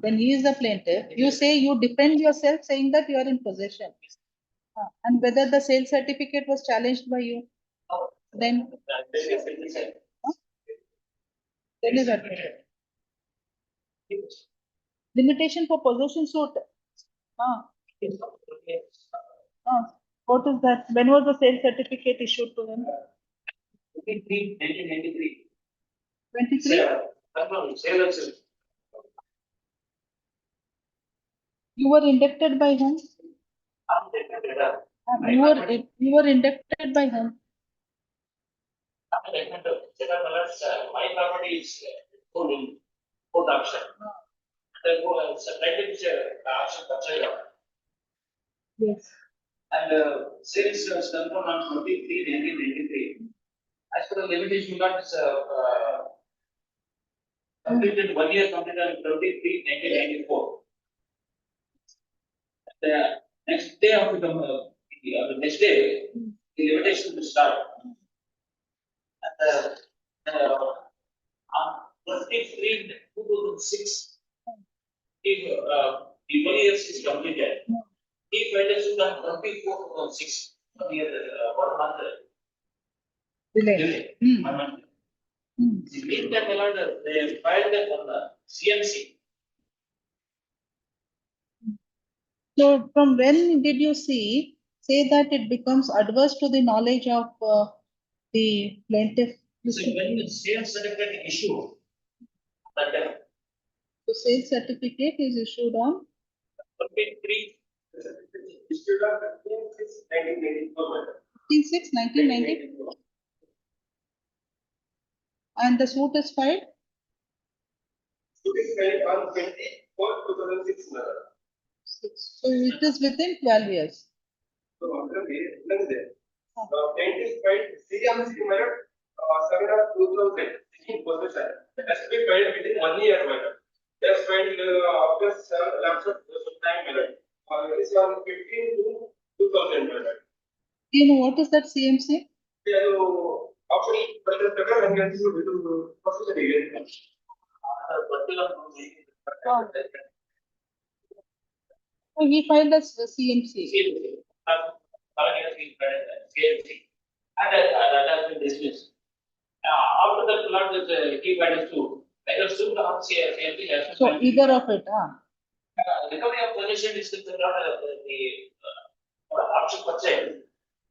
Then he is the plaintiff. You say you defend yourself saying that you are in possession. And whether the sale certificate was challenged by you, then is admitted. Limitation for possession suit. What is that? When was the sale certificate issued to him? 1993. 23? You were indicted by whom? You were indicted by whom? My property is sold in court auction. Therefore, it's a plaintiff's auction purchase. Yes. And sales was confirmed on 23/1993. As per the limitation, got completed 1 year completed on 23/1994. The next day of the next day, the limitation will start. And on 23/2006, the 1 year is completed. He filed a suit on 24/2006, 1 year, 1 month. Delay. Delay, 1 month. The meantime, my lord, they filed it on the CMC. So from when did you say that it becomes adverse to the knowledge of the plaintiff? So when the sale certificate issued, that time, The sale certificate is issued on 23. Issued on 15/6/1994. 15/6/1990 and the suit is filed? Suit is filed on 24/2006. So it is within 12 years. So, plaintiff filed CMC matter, 7/2000, seeking possession. It has to be filed within 1 year matter. Just filed after some lapse of time matter. It is on 15/2000 matter. You know what is that CMC? Option ಪ್ರಕಾರ ಹಂಗೆ ಇದು procedure ಇದೆ. So he filed as the CMC. And that has been dismissed. After that, not this he filed suit. Like a suit of CMC has to So file. either of it, Recovery of possession is considered the option purchase.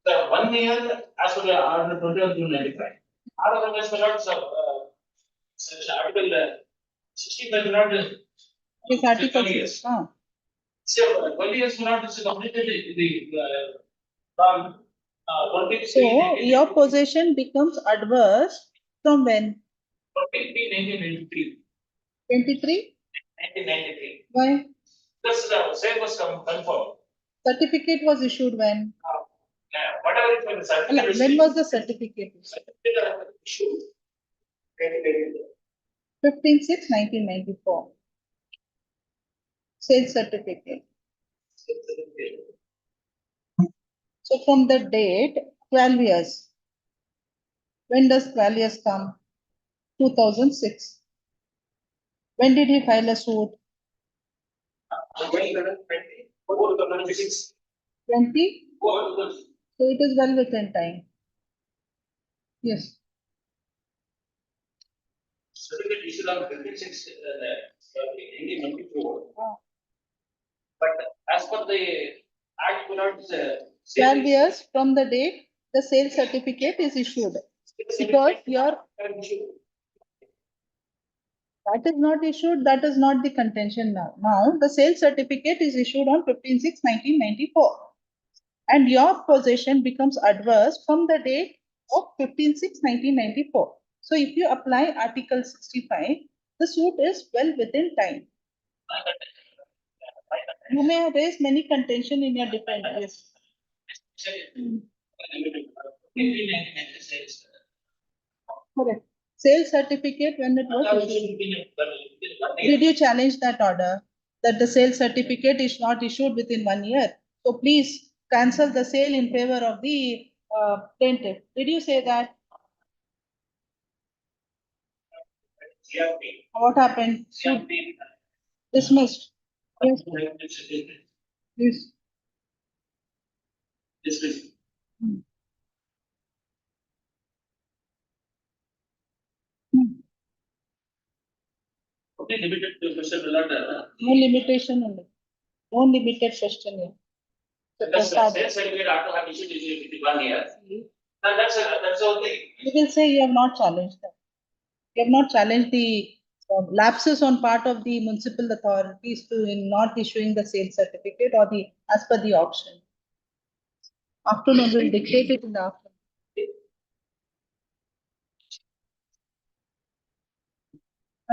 The 1 year as per the order 20/295. Order as per article 65 not This article 20 years. is, So 20 years not is completed the from 23. So your possession becomes adverse from when? 23/1993. 23? 1993. Why? Because the sale was confirmed. Certificate was issued when? Whatever it was, the certificate. When was the certificate issued? Certificate issued. 15/6/1994. Sale certificate. So from the date, 12 years. When does 12 years come? 2006. When did he file a suit? 20/20/2006. 20? So it is well within time. Yes. Certificate issued on 1994. But as per the act, it's 12 years from the date the sale certificate is issued. Because that is not issued, that is not the contention now. Now the sale certificate is issued on 15/6/1994. And your possession becomes adverse from the date of 15/6/1994. So if you apply Article 65, the suit is well within time. You may have raised many contention in your defense. Yes. Correct. Sale certificate when it was issued. Did you challenge that order? That the sale certificate is not issued within 1 year? So please cancel the sale in favor of the plaintiff. Did you say that? What happened? Dismissed. Yes, please. Dismissal. Hmm. Hmm. Okay, limited to Mr. Millard. No limitation only. No limited question here. Because the Start. state certificate after have issued in 1 year. That's okay. You will say you have not challenged that. You have not challenged the lapses on part of the municipal authorities to in not issuing the sale certificate or the as per the auction. Afternoon will dictate it in the afternoon.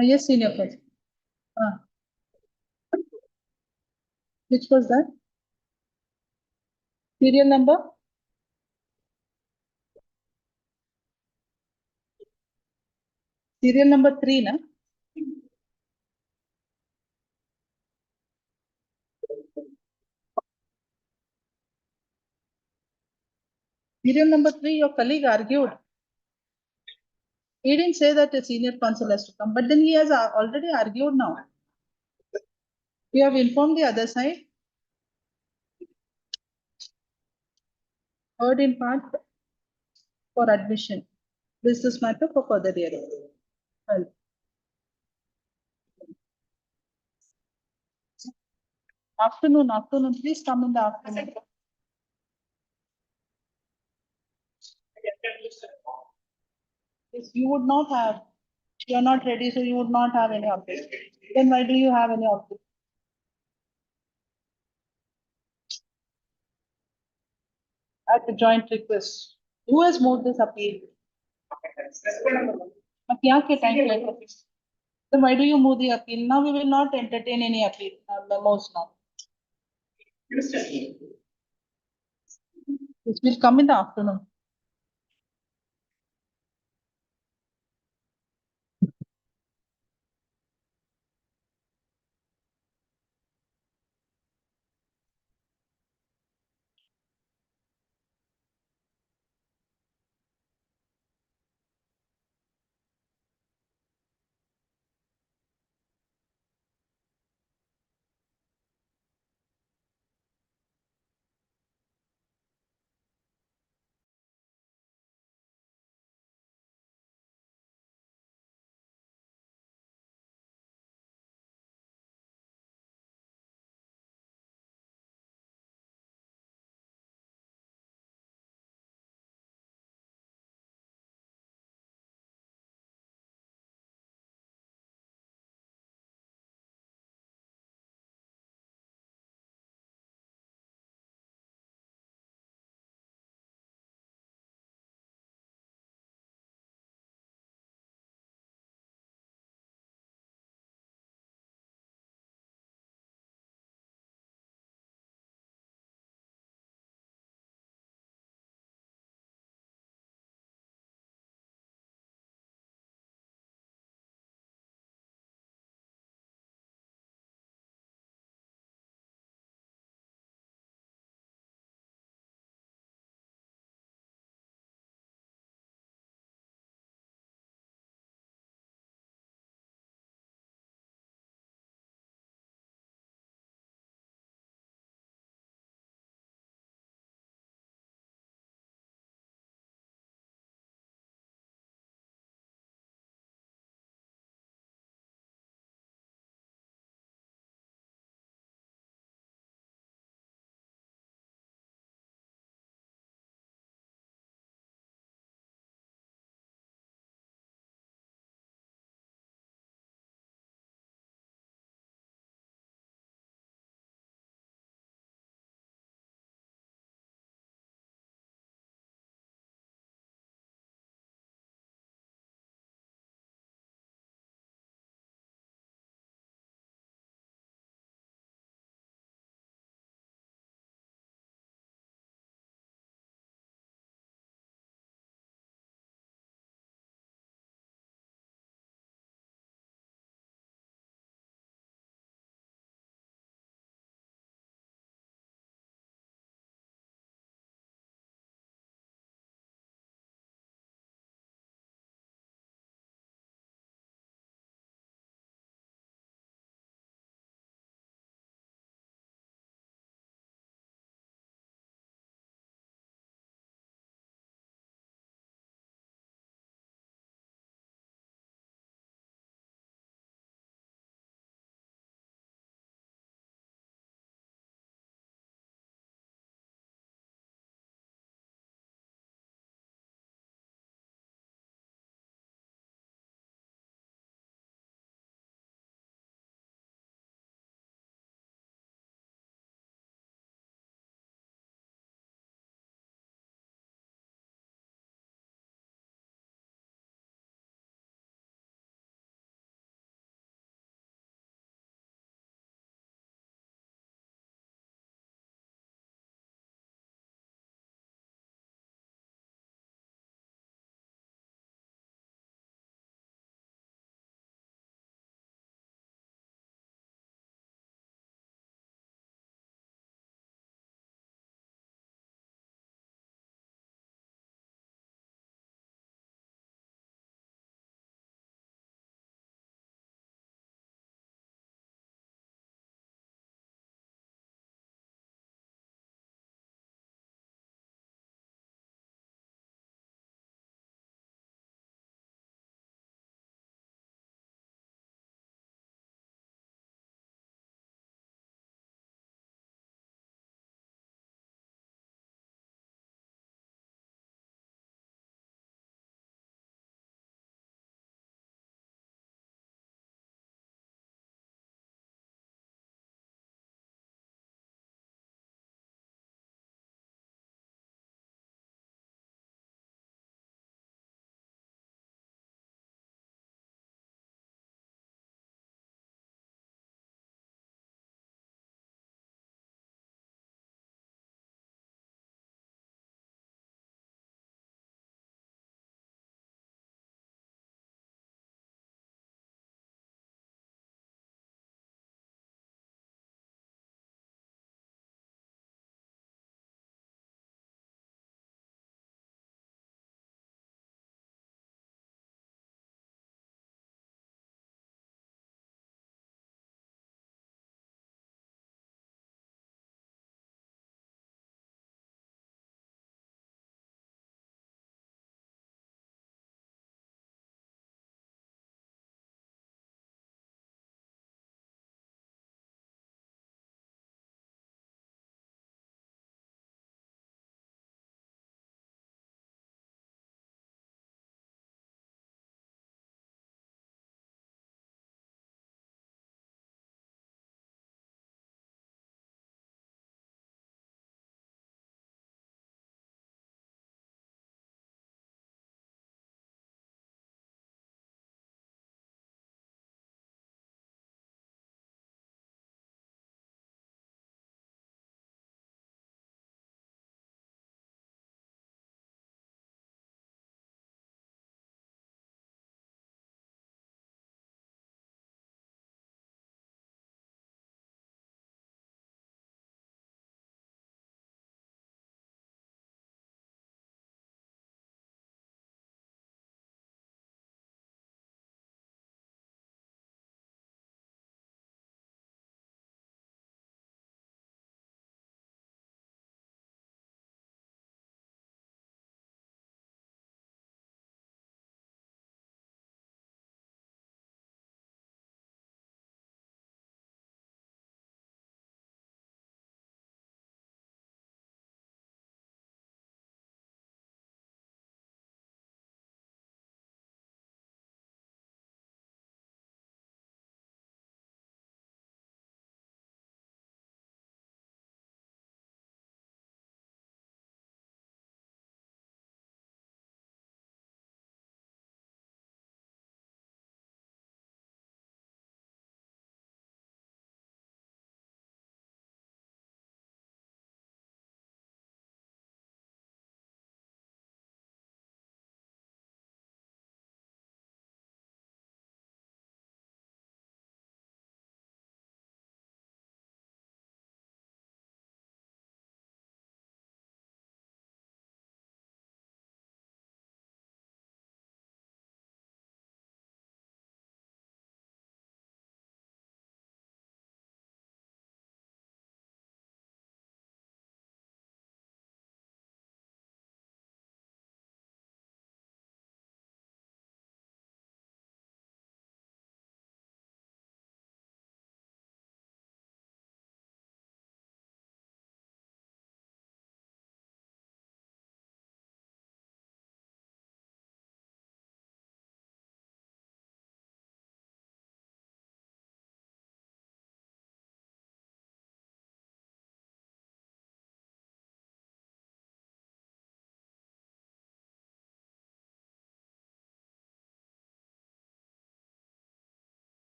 Yes, senior person. Which was that? Serial number? Serial number 3, na? Serial number 3, your colleague argued. He didn't say that a senior counsel has to come, but then he has already argued now. We have informed the other side. Heard in part for admission. This matter for further hearing. Well. Afternoon, please come in the afternoon. If you would not have, you are not ready, so you would not have any update. Then why do you have any update? At the joint request. Who has moved this appeal? क्या के time like this? Then why do you move the appeal? Now we will not entertain any appeal memos now. This will come in the afternoon.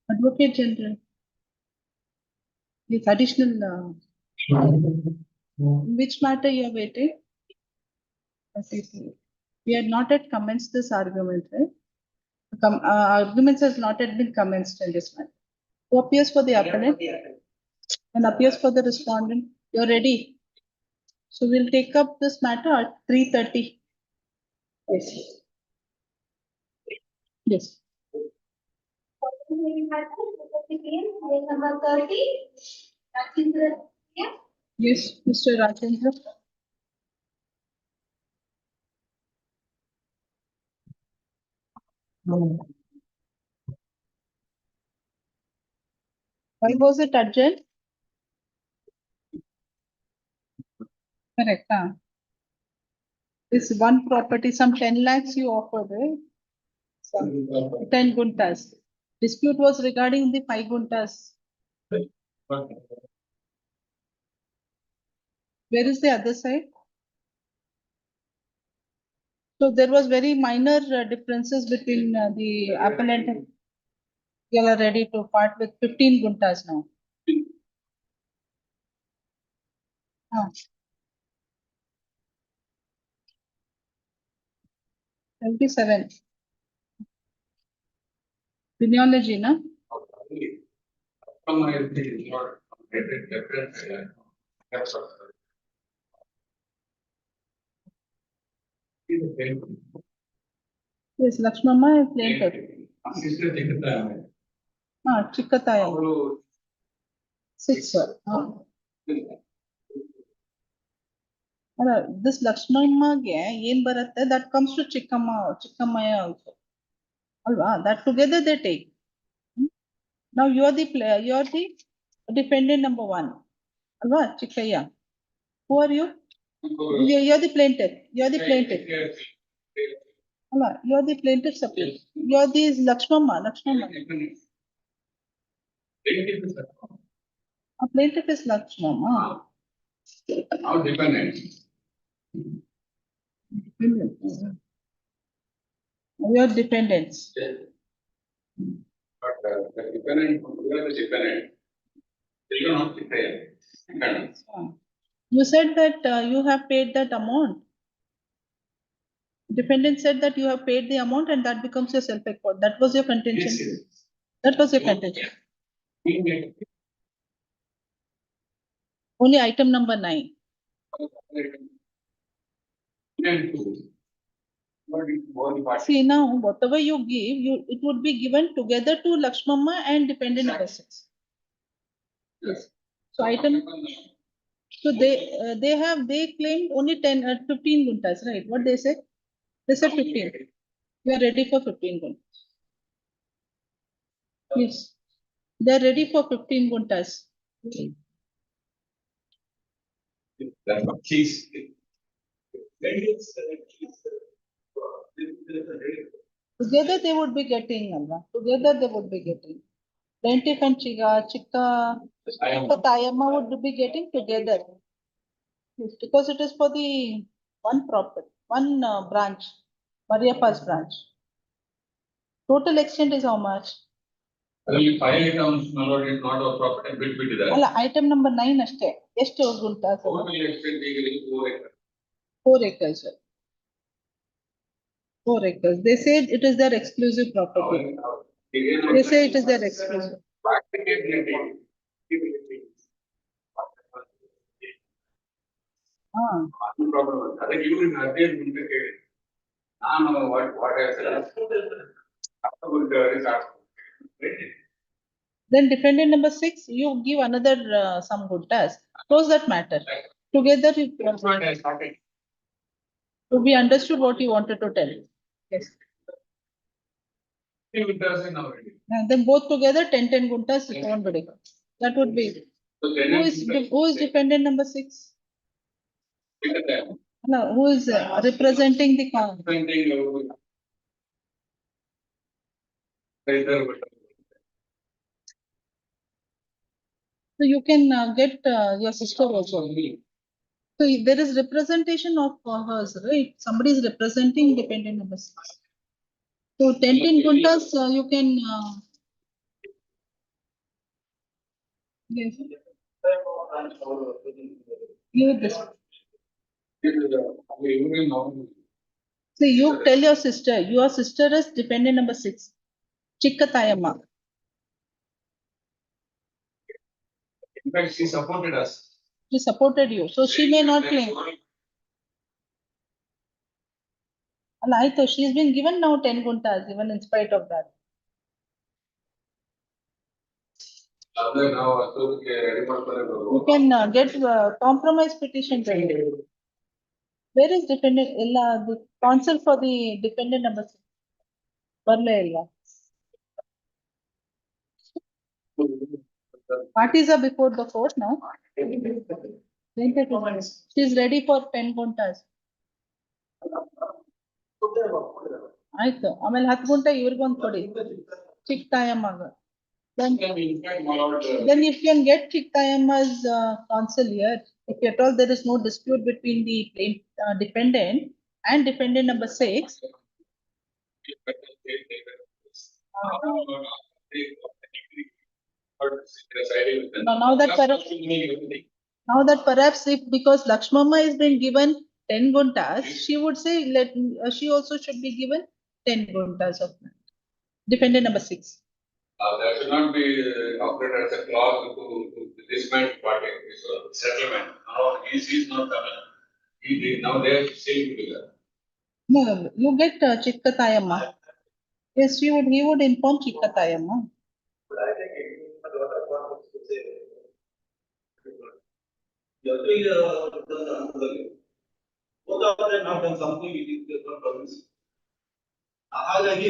Advocate General. This additional, which matter you are waiting? We had not yet commenced this argument, right? Arguments has not yet been commenced in this matter. Who appears for the appellant and appears for the respondent? You're ready. So we'll take up this matter at 3:30. Yes. Yes. Number 30. Yes, Mr. Rajendra. Why was it urgent? Correct. This one property, some 10 lakhs you offered, right? Some 10 guntas. Dispute was regarding the 5 guntas. Where is the other side? So there was very minor differences between the appellant and you are ready to part with 15 guntas now. 27. Genealogy, na? Yes, Lakshmama is plaintiff. Chikkataya. 6. This Lakshmama yen baratte, that comes to Chikkamaya also. Alva, that together they take. Now you are the player, you are the defendant number 1. Alva, Chikkaya. Who are you? You are the plaintiff. You are the plaintiff. Alva, you are the plaintiff supplement. You are the Lakshmama. A plaintiff is Lakshmama. Now dependent. We are dependents. But the dependent, who are the dependent? They are not dependent. You said that you have paid that amount. Defendant said that you have paid the amount and that becomes your self-accord. That was your contention. Yes. That was your contention. Only item number 9. See now, whatever you give, it would be given together to Lakshmama and dependent number 6. Yes. So item. So they claimed only 15 guntas, right? What they say? They said 15. We are ready for 15 guntas. Yes. They are ready for 15 guntas. Together they would be getting, Alva. Together they would be getting. Plaintiff and Chikkatayamma would be getting together. Yes, because it is for the one property, one branch, Mariappa's branch. Total extent is how much? Only 5 items, my lord, is not a property bit there. Well, item number 9 ashte. ಎಷ್ಟು guntas? Total extent is 4 acres. 4 acres. Sir. 4 acres. They said it is their exclusive property. They say it is their exclusive. No problem. I think you will not be what I said. Then defendant number 6, you give another some guntas. Close that matter. Together to be understood what you wanted to tell. Yes. And then both together 10 guntas. That would be. Who is defendant number 6? No, who is representing the con? So you can get your sister also. So there is representation of hers, right? Somebody is representing dependent number 6. So 10 guntas, you can. Yes. Give this. So you tell your sister is dependent number 6. Chikkatayamma. In fact, she supported us. She supported you. So she may not claim. I thought she's been given now 10 guntas, even in spite of that. You can get compromise petition. Where is dependent? The counsel for the dependent number 6. Parties are before the court now. She's ready for 10 guntas. ಆಯ್ತು ಆಮೇಲೆ 10 ಗುಂಟ ಇವ್ರಿಗೊಂದು ಕೊಡಿ ಚಿಕ್ಕತಾಯಮ್ಮಗ. Then you can get Chikkatayamma's counsel here. If at all there is no dispute between the dependent and dependent number 6. Now that perhaps if because Lakshmamma is being given 10 guntas, she would say she also should be given 10 guntas of land. Dependent number 6. That should not be operated as a clause to disband party settlement. Now he's not coming. Now they are staying together. No, you get Chikkatayamma. Yes, he would inform Chikkatayamma. But I think what to say. Both of them have done something which is not permissible. ಹಾಗಾಗಿ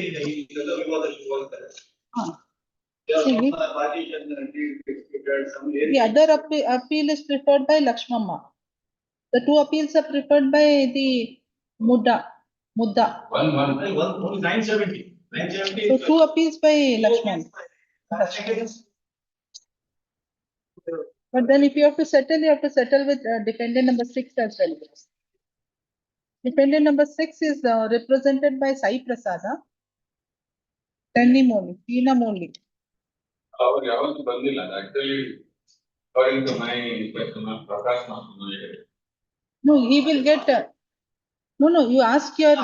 ಇದೆಲ್ಲ ವಿವಾದ ಶುರುವಾಗುತ್ತದೆ. The other appeal is preferred by Lakshmamma. The 2 appeals are preferred by the Mudda. One 970. So 2 appeals by Lakshman. But then if you have to settle, you have to settle with dependent number 6 as well. Dependent number 6 is represented by Sai Prasada. Tina Moli. Actually, according to my Prakash. No, he will get. No. You ask your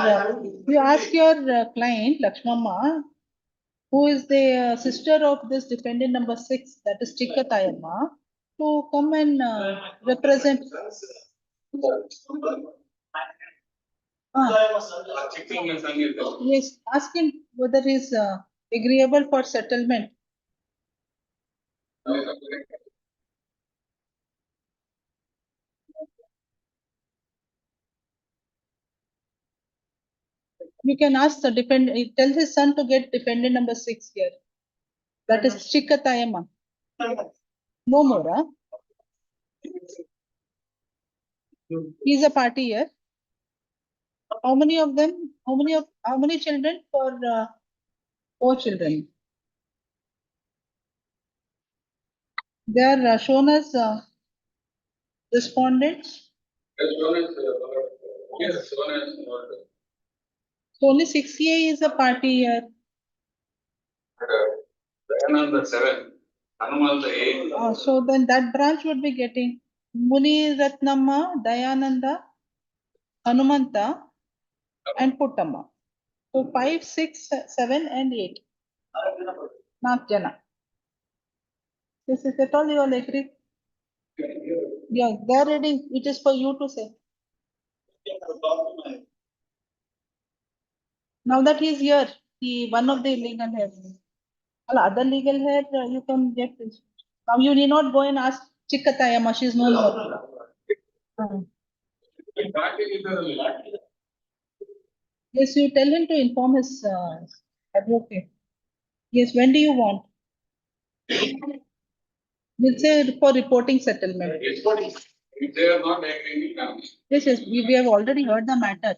client Lakshmamma, who is the sister of this dependent number 6, that is Chikkatayamma, to come and represent. Yes, ask him whether he is agreeable for settlement. You can ask the tell his son to get dependent number 6 here. That is Chikkatayamma. No more, huh? He's a party here. How many of them? How many children? For 4 children. They are shown as respondents. So only 6A is a party here. Dayananda 7, Hanumanta 8. So then that branch would be getting Muni Ratnamma, Dayananda, Hanumanta, and Puttamma. So 5, 6, 7, and 8. Not Jana. This is at all you all agree? Yeah, they're ready. It is for you to say. Now that he is here, one of the legal hairs. Other legal hair, you can get this. Now you need not go and ask Chikkatayamma, she is no more. Yes, you tell him to inform his advocate. Yes, when do you want? We'll say for reporting settlement. If they are not agreeing, Yes, yes, we have already heard the matter.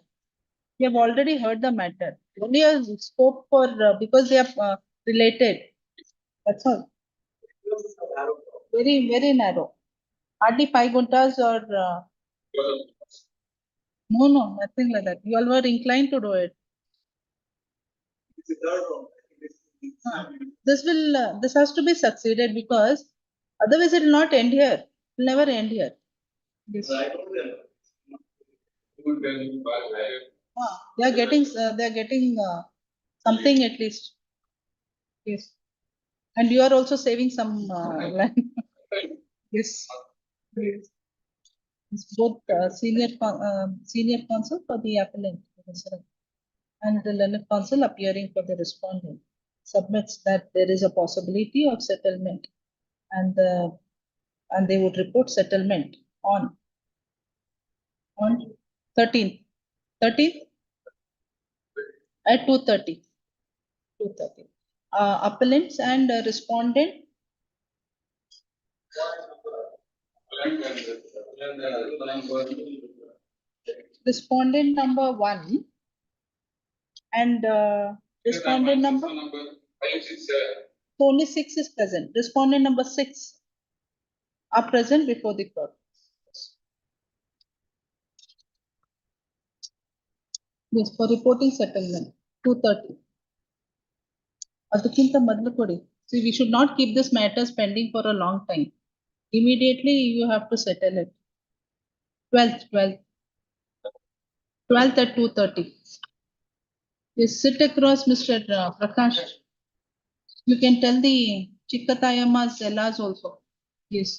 We have already heard the matter. Only a scope for, because they are related. That's all. Very, very narrow. Hardly 5 guntas or, no, nothing like that. You all were inclined to do it. This has to be succeeded because otherwise it will not end here. It will never end here. Yes. They are getting, something at least. Yes. And you are also saving some land. Yes. Yes. It's both senior counsel for the appellant and the learned counsel appearing for the respondent submits that there is a possibility of settlement and they would report settlement on 13th at 2:30. Appellants and respondent respondent number 1 and respondent number only 6 is present. Respondent number 6 are present before the court. Yes, for reporting settlement 2:30. ಅದಕ್ಕಿಂತ ಮೊದಲು ಕೊಡಿ. See, we should not keep this matters pending for a long time. Immediately you have to settle it. 12th at 2:30. You sit across Mr. Prakash. You can tell the Chikkatayamma's Zellas also. Yes.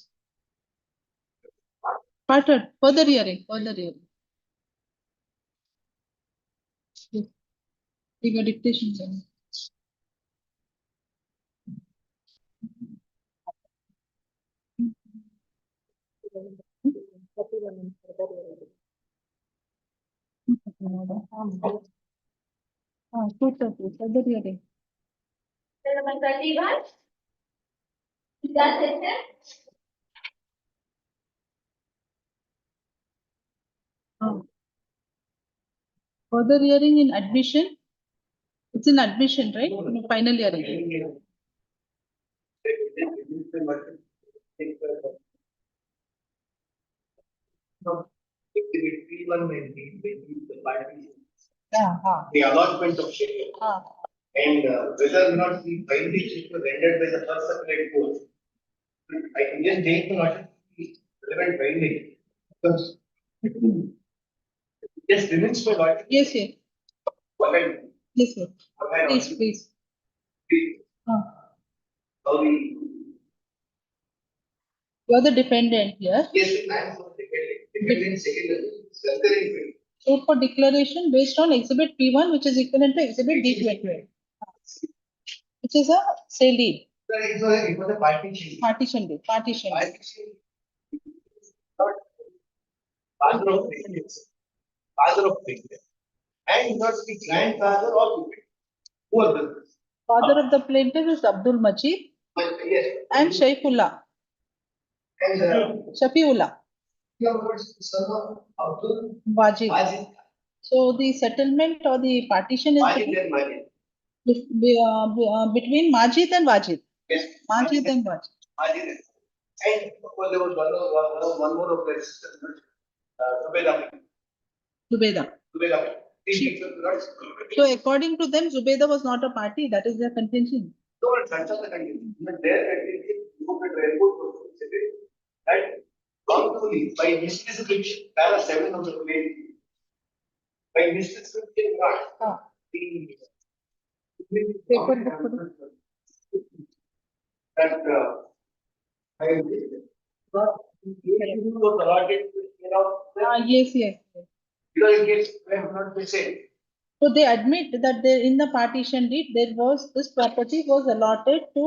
Parted, further hearing. Yes. You got dictation. Sir. Further hearing. Number 31. That's it, sir. Further hearing in admission. It's in admission, right? No, final hearing. The allotment of share. And whether or not the binding is rendered by the first appellate court. I can just take the notice, relevant binding. Because just limits my logic. Yes, yes. What I, Yes, sir. what I. Please. How we. You are the defendant here. Yes, I am for defendant second. So for declaration based on exhibit P1, which is equivalent to exhibit D28, which is a say deed. It was a partition. Partition deed. Partition. Father of things. And not the grandfather of the victim. Who are the? Father of the plaintiff is Abdul Majid Yes. and Shaifullah. And Shafiullah. son of Abdul Wajid. Majid. So the settlement or the partition is Majid and Majid. between Majid and Wajid. Yes. Majid and Wajid. Majid. And there was one more of their sisters. Zubeda. So according to them, Zubeda was not a party. That is their contention. So it's such a condition. Their condition, that wrongfully by misdescription, para 7 of the claim. By misdescription, not the Paper. That I was allotted, Yes. because it gets not the same. So they admit that there in the partition deed there was this property was allotted to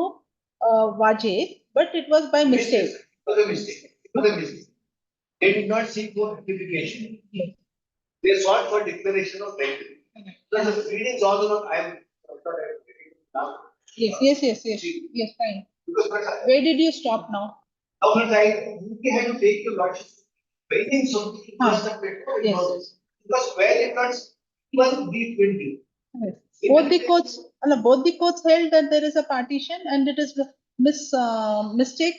Wajid, but it was by mistake. It was a mistake. They did not seek for rectification. Yes. They sought for declaration of title. So the proceedings all along, I am. Yes, fine. Because Where did you stop now? we had to take the lordship. Waiting something Ah, just a bit. yes. Because where it was even B20. Yes. Both the courts held that there is a partition and it is mistake.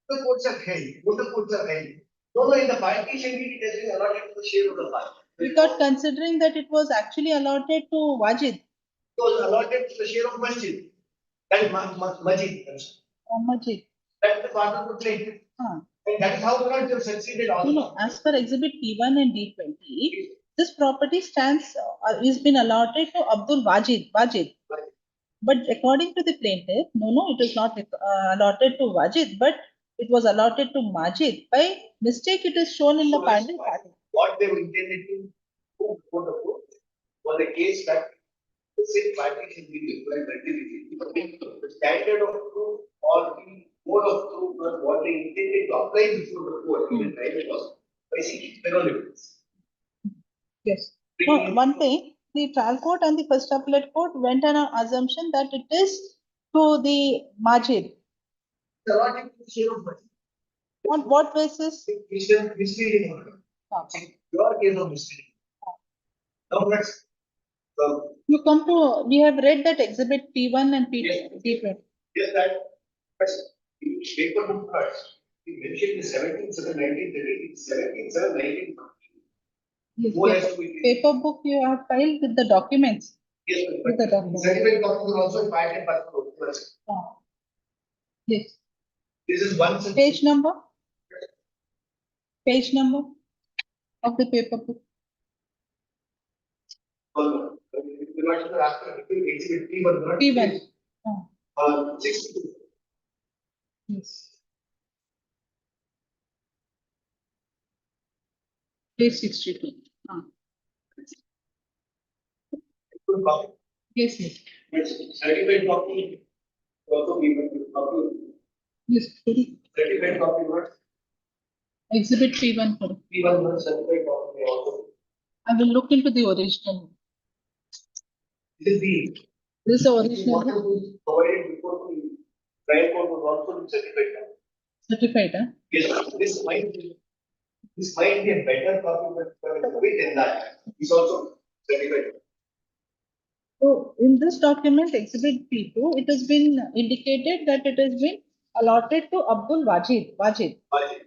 The courts are held, both the courts are held. No, in the partition deed, it has been allotted to the share of the part. Without considering that it was actually allotted to Wajid. It was allotted to the share of Masjid. That is Majid. Majid. That is the part of the claim. Ah. And that is how the court have succeeded also. No, as per Exhibit P1 and D20, this property is been allotted to Abdul Wajid. But according to the plaintiff, no, it is not allotted to Wajid, but it was allotted to Majid. By mistake, it is shown in the party. What they intended to do before the court was a case that the same partition be required relatively. The standard of proof or the mode of proof was what they intended to apply before the court, even right, it was basically penalties. Yes. No, one thing, the trial court and the first appellate court went on an assumption that it is to the Majid. The allotted to the share of Majid. On what basis? Misleading. Okay. Your case of misleading. Now let's. You come to, we have read that Exhibit P1 and Yes. P2. Yes, that. In paper book cards, we mentioned the 17/7/1930, 17/7/1940. Yes, More has to be. paper book you have filed with the documents. Yes, With the documents. certificate copies are also filed in personal. Ah. Yes. This is one. Page number? Page number of the paper book. P1. Ah. 62. Yes. Page 62. Ah. Yes, yes. Certified copy. Also given copy. Yes. Certified copy words. Exhibit P1. for- P1 words certified copy also. I will look into the original. This is the. This is the What original was provided before the trial court was also certified. certified. Huh? Yes, this might be a better copy, but with than that. It's also certified. So in this document, Exhibit P2, it has been indicated that it has been allotted to Abdul Wajid. That is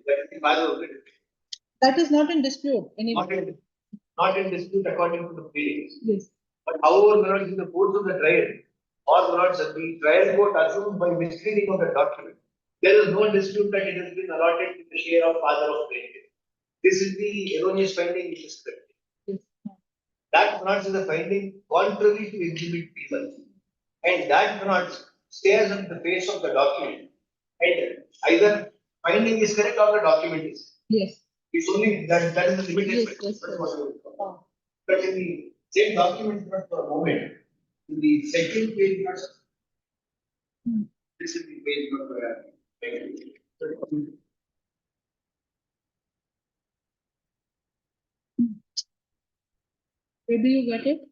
the value of it. That is not in dispute anymore. Not in dispute according to the pleadings. Yes. But however, when in the course of the trial, or when the trial court assumed by misreading of the document, there is no dispute that it has been allotted to the share of father of plaintiff. This is the erroneous finding which is correct. Yes. That pronounce is a finding contrary to Exhibit P1. And that pronounce stares on the face of the document. And either finding is correct or the document is. Yes. It's only that is the limited. Yes, yes, That's yes. what it is. Oh. But in the same document, not for a moment, in the second page, not. Hmm. This is the page not where. Where do you get it?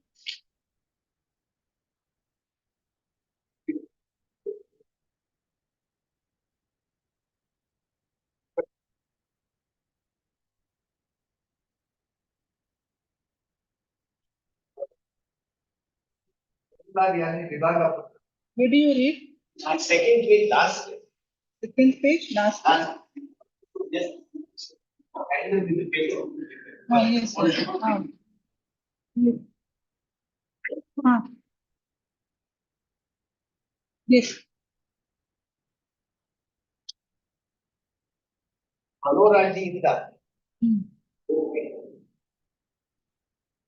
Where do you read? Second page, last. Second page, last. Yes. And then the page. Ah, yes, yes. Ah. Yes. Ah. Yes. Manoraji is that. Hmm. Okay.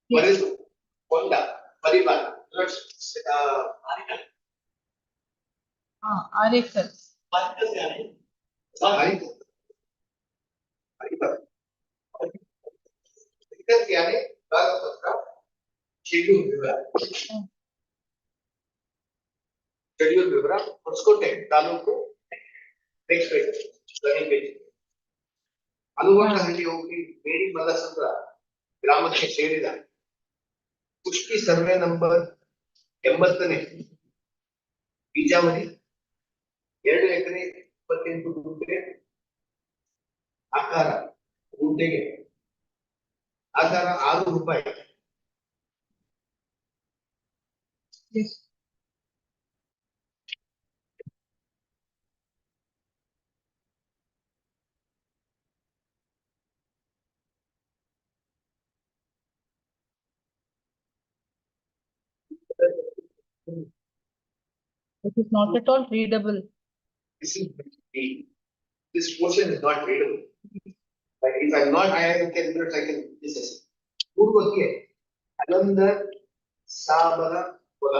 What is Honda? Paribar. Let's Ah, article. Schedule विवरण Hosakote taluk next page second page Anugondanahalli ಹೋಗಿ ಬೇಡಿ ಮಲ್ಲಸಂದ್ರ ಗ್ರಾಮಕ್ಕೆ ಸೇರಿದ ಪುಷ್ಟಿ survey number 80ನೇ ಬೀಜಾವಳಿ 2 ಎಕರೆ 28 ಗುಂಟೆ ಆಕಾರ ಗುಂಟೆಗೆ ಆಧಾರ ₹6. Yes. It is not at all readable. This is this portion is not readable. But if I'm not, I can this is ಪೂರ್ವಕ್ಕೆ ಅನಂದ ಸಾಬರ ಹೊಲ,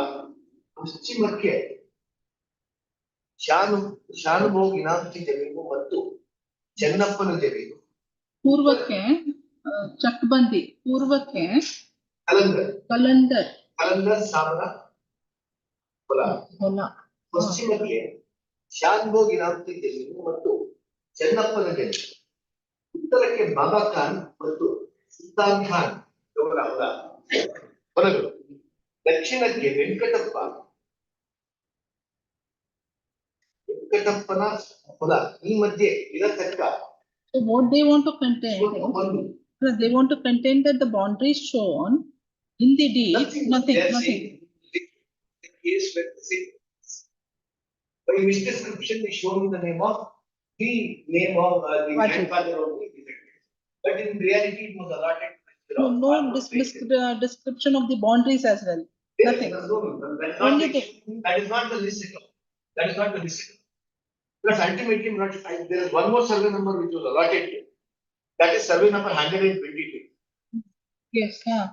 ಪಶ್ಚಿಮಕ್ಕೆ ಶಾನುಭೋಗಿನಾಂತಿ ಜಮೀನು ಮತ್ತು ಚೆನ್ನಪ್ಪನ ಜಮೀನು. ಪೂರ್ವಕ್ಕೆ ಚಕ್ಬಂದಿ, ಪೂರ್ವಕ್ಕೆ ಕಲಂದರ್ ಸಾಬರ ಹೊಲ, ಪಶ್ಚಿಮಕ್ಕೆ ಶಾನುಭೋಗಿನಾಂತಿ ಜಮೀನು ಮತ್ತು ಚೆನ್ನಪ್ಪನ ಜಮೀನು, ಉತ್ತರಕ್ಕೆ ಬಾಬಾ ಖಾನ್ ಮತ್ತು ಸುಲ್ತಾನ್ ಖಾನ್ ಅವರ ಹೊಲಗಳು, ದಕ್ಷಿಣಕ್ಕೆ ವೆಂಕಟಪ್ಪನ ಹೊಲ, ಈ ಮಧ್ಯೆ ಇರತಕ್ಕ. So what they want to contain, they want to contain that the boundaries shown in the deed, nothing. Case where by misdescription is shown in the name of the the grandfather only. But in reality, it was allotted. No description of the boundaries as well. Nothing. Only that is not the list. That is not the list. Because ultimately, there is one more survey number which was allotted here. That is survey number 122. Yes, yeah.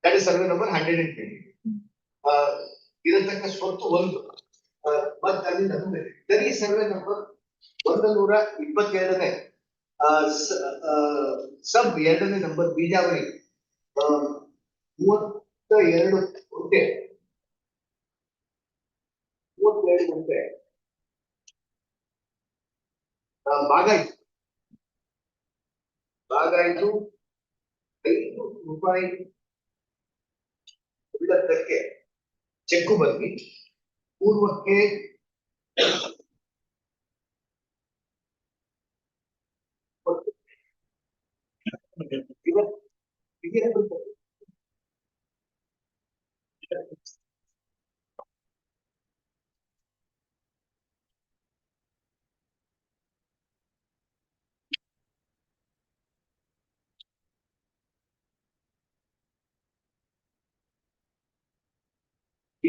That is survey number 122. ಇದಕ್ಕೆ ಸ್ವತ್ತು ಒಂದು ಮತ್ತೆ ಅಲ್ಲಿಂದ ಮುಂದೆ ಸರಿ survey number 122ನೇ ಸಬ್ 2ನೇ number ಬೀಜಾವರಿ 32 ಗುಂಟೆ ಭಾಗಾಯ್ತು ₹5 ಉಳಿದದ್ದಕ್ಕೆ cheque ಬಂದಿ ಪೂರ್ವಕ್ಕೆ You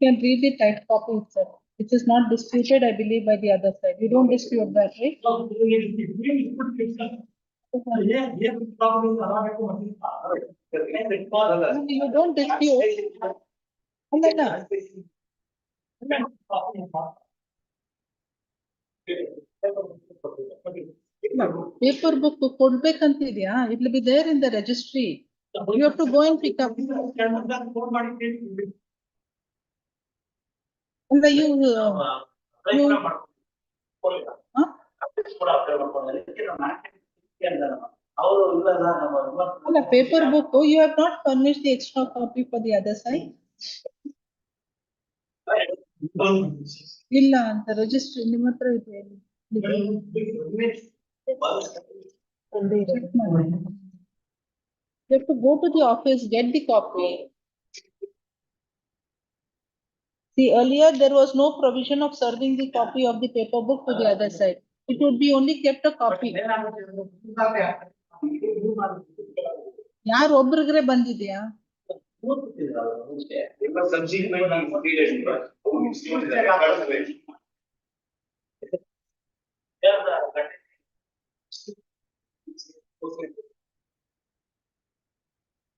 can read the type copy itself, which is not disputed, I believe, by the other side. You don't dispute that, right? You don't dispute. Paper book ಕೊಡ್ಬೇಕಂತಿದ್ಯಾ? It will be there in the registry. You have to go and pick up. And you paper book, you have not furnished the extra copy for the other side. ಇಲ್ಲ ಅಂತ registry ನಿಮ್ಮ ಹತ್ರ ಇದೆ. You have to go to the office, get the copy. See, earlier there was no provision of serving the copy of the paper book to the other side. It would be only kept a copy. ಯಾರು ಒಬ್ರಿಗ್ರೆ ಬಂದಿದ್ಯಾ?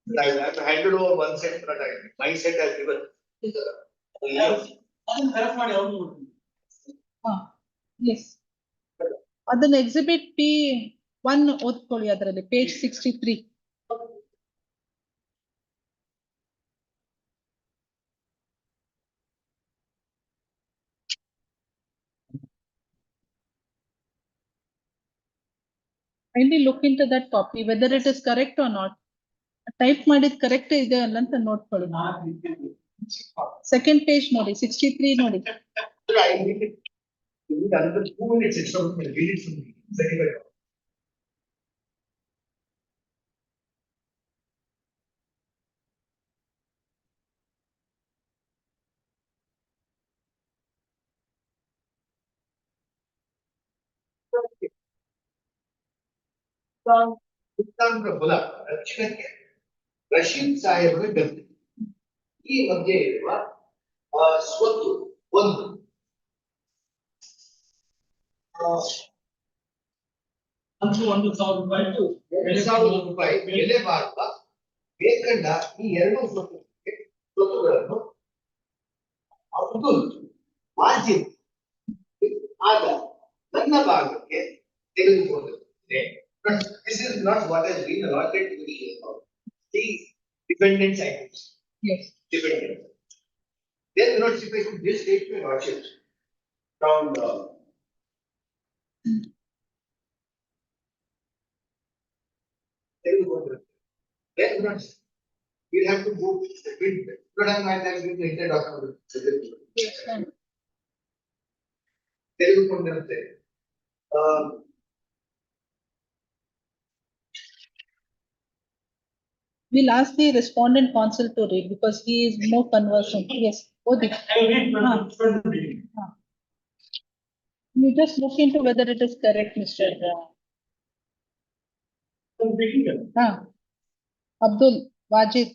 I have handed over one set, but my set has given. Yes. ಅದನ್ನ exhibit P1 ಓದ್ಕೊಳ್ಳಿ, ಅದರಲ್ಲಿ page 63. Kindly look into that copy, whether it is correct or not. Type ಮಾಡಿದ್ correct ಇದೆ ಅಲ್ಲ ಅಂತ ನೋಡ್ಕೊಳ್ಳಿ. Second page ನೋಡಿ, 63 ನೋಡಿ. You need another 2 minutes extra, we'll read it from the certificate. ಉತ್ತಾಂತರ ಬಲ ರಕ್ಷಣಕ್ಕೆ ರಶೀದ್ ಸಾಹೇಬರು ಗತಿ ಈ ಮಧ್ಯೆ ಇರುವ ಸ್ವತ್ತು ಒಂದು ಅಂತೂ 1,000 ರೂಪಾಯಿ ಬೆಲೆ ಬಾಳುವ ಬೇಕಂಡ ಈ ಎರಡು ಸ್ವತ್ತುಗಳನ್ನು ಅಬ್ದುಲ್ ವಾಜಿದ್ ಆದ ನನ್ನ ಭಾಗಕ್ಕೆ ತೆಗೆದುಕೊಂಡಿರುತ್ತದೆ. This is not what has been allotted to the dependent items. Yes. Dependent. Then notification this state to lordship from then not we'll have to go not have my time with the entire document. Yes, ma'am. ತೆಗೆದುಕೊಂಡಿರುತ್ತೆ. We'll ask the respondent counsel to read because he is more conversant. Yes, Odi. I will read from the beginning. You just look into whether it is correct, Mr. From the beginning. Abdul Wajid.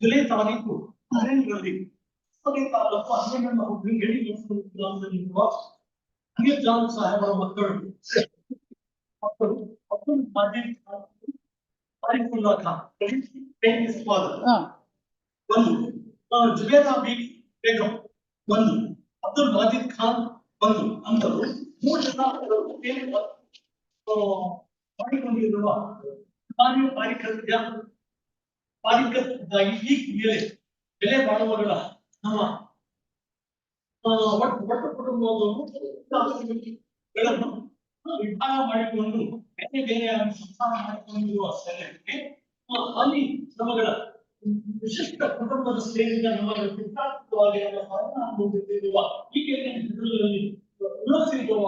July ತಾರೀಕು 12ರಲ್ಲಿ Amir John ಸಾಹೇಬರ ಮಕ್ಕಳು ಅಬ್ದುಲ್ ವಾಜಿದ್ ತಾರಿಫುಲ್ಲಾ ಖಾನ್ ಒಂದು ಜುಬೇದಾ ಬೇಗಂ ಒಂದು ಅಬ್ದುಲ್ ವಾಜಿದ್ ಖಾನ್ ಒಂದು ಅಂತರು 3 ಜನ ಮಾಡಿಕೊಂಡಿರುವ ಪಾರಿಕತ್ಗಾಗಿ ಈ ಬೆಲೆ ಬಾಳುವಗಳ ನಮ್ಮ ಒಟ್ಟು ಕುಟುಂಬಗಳನ್ನು ವಿಭಾಗ ಮಾಡಿಕೊಂಡು ಬೇರೆ ಬೇರೆ ಸಂಸಾರ ಮಾಡಿಕೊಂಡಿರುವ ಸ್ಥಳಕ್ಕೆ ಅಲ್ಲಿ ನಮ್ಮಗಳ ವಿಶಿಷ್ಟ ಕುಟುಂಬದ ಸೇರಿದ ನಮಗೆ ಚಿತ್ರಾತ್ಮಕವಾಗಿ ಈ ಉಳಿಸಿರುವ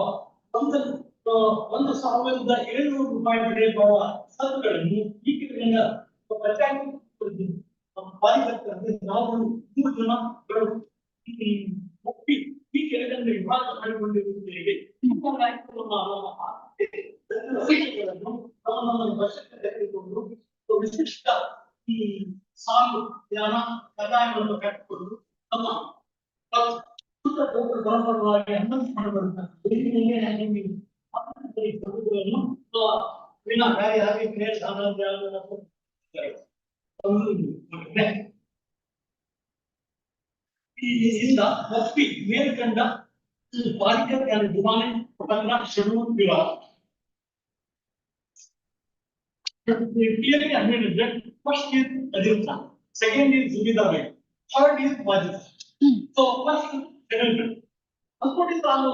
1,700 ರೂಪಾಯಿ ಬೆಲೆ ಬಾಳುವ ಸರಕುಗಳನ್ನು ಈ ಕೆಳಗಿನ ಪಾರಿಕರ್ತಂತೆ ನಾವು 3 ಜನಗಳು ಒಪ್ಪಿ ಈ ಕೆಳಗಡೆ ವಿಭಾಗ ಮಾಡಿಕೊಂಡಿರುತ್ತೇವೆ. ನಮ್ಮ ವಶಕ್ಕೆ ತೆಗೆದುಕೊಂಡು ವಿಶಿಷ್ಟ ಸಾಲು ಜ್ಞಾನ ಕದಾಯಗಳನ್ನು ಕಟ್ಟಿಕೊಂಡು ನಮ್ಮ ಪರಪರವಾಗಿ ಹನ್ನೊಂದು ಮಾಡಬರುತ್ತಾರೆ. ಇಂದ ಒಪ್ಪಿ ಮೇಲ್ಕಂಡ ಪಾಲಿಕೆ ದಿವಾನೆ ಪತ್ರ ಶೆಡ್ಯೂಲ್ ವಿವಾದ clearly admitted that first is Adilta, second is Zubidaway, third is Wajid. So first settlement. According to all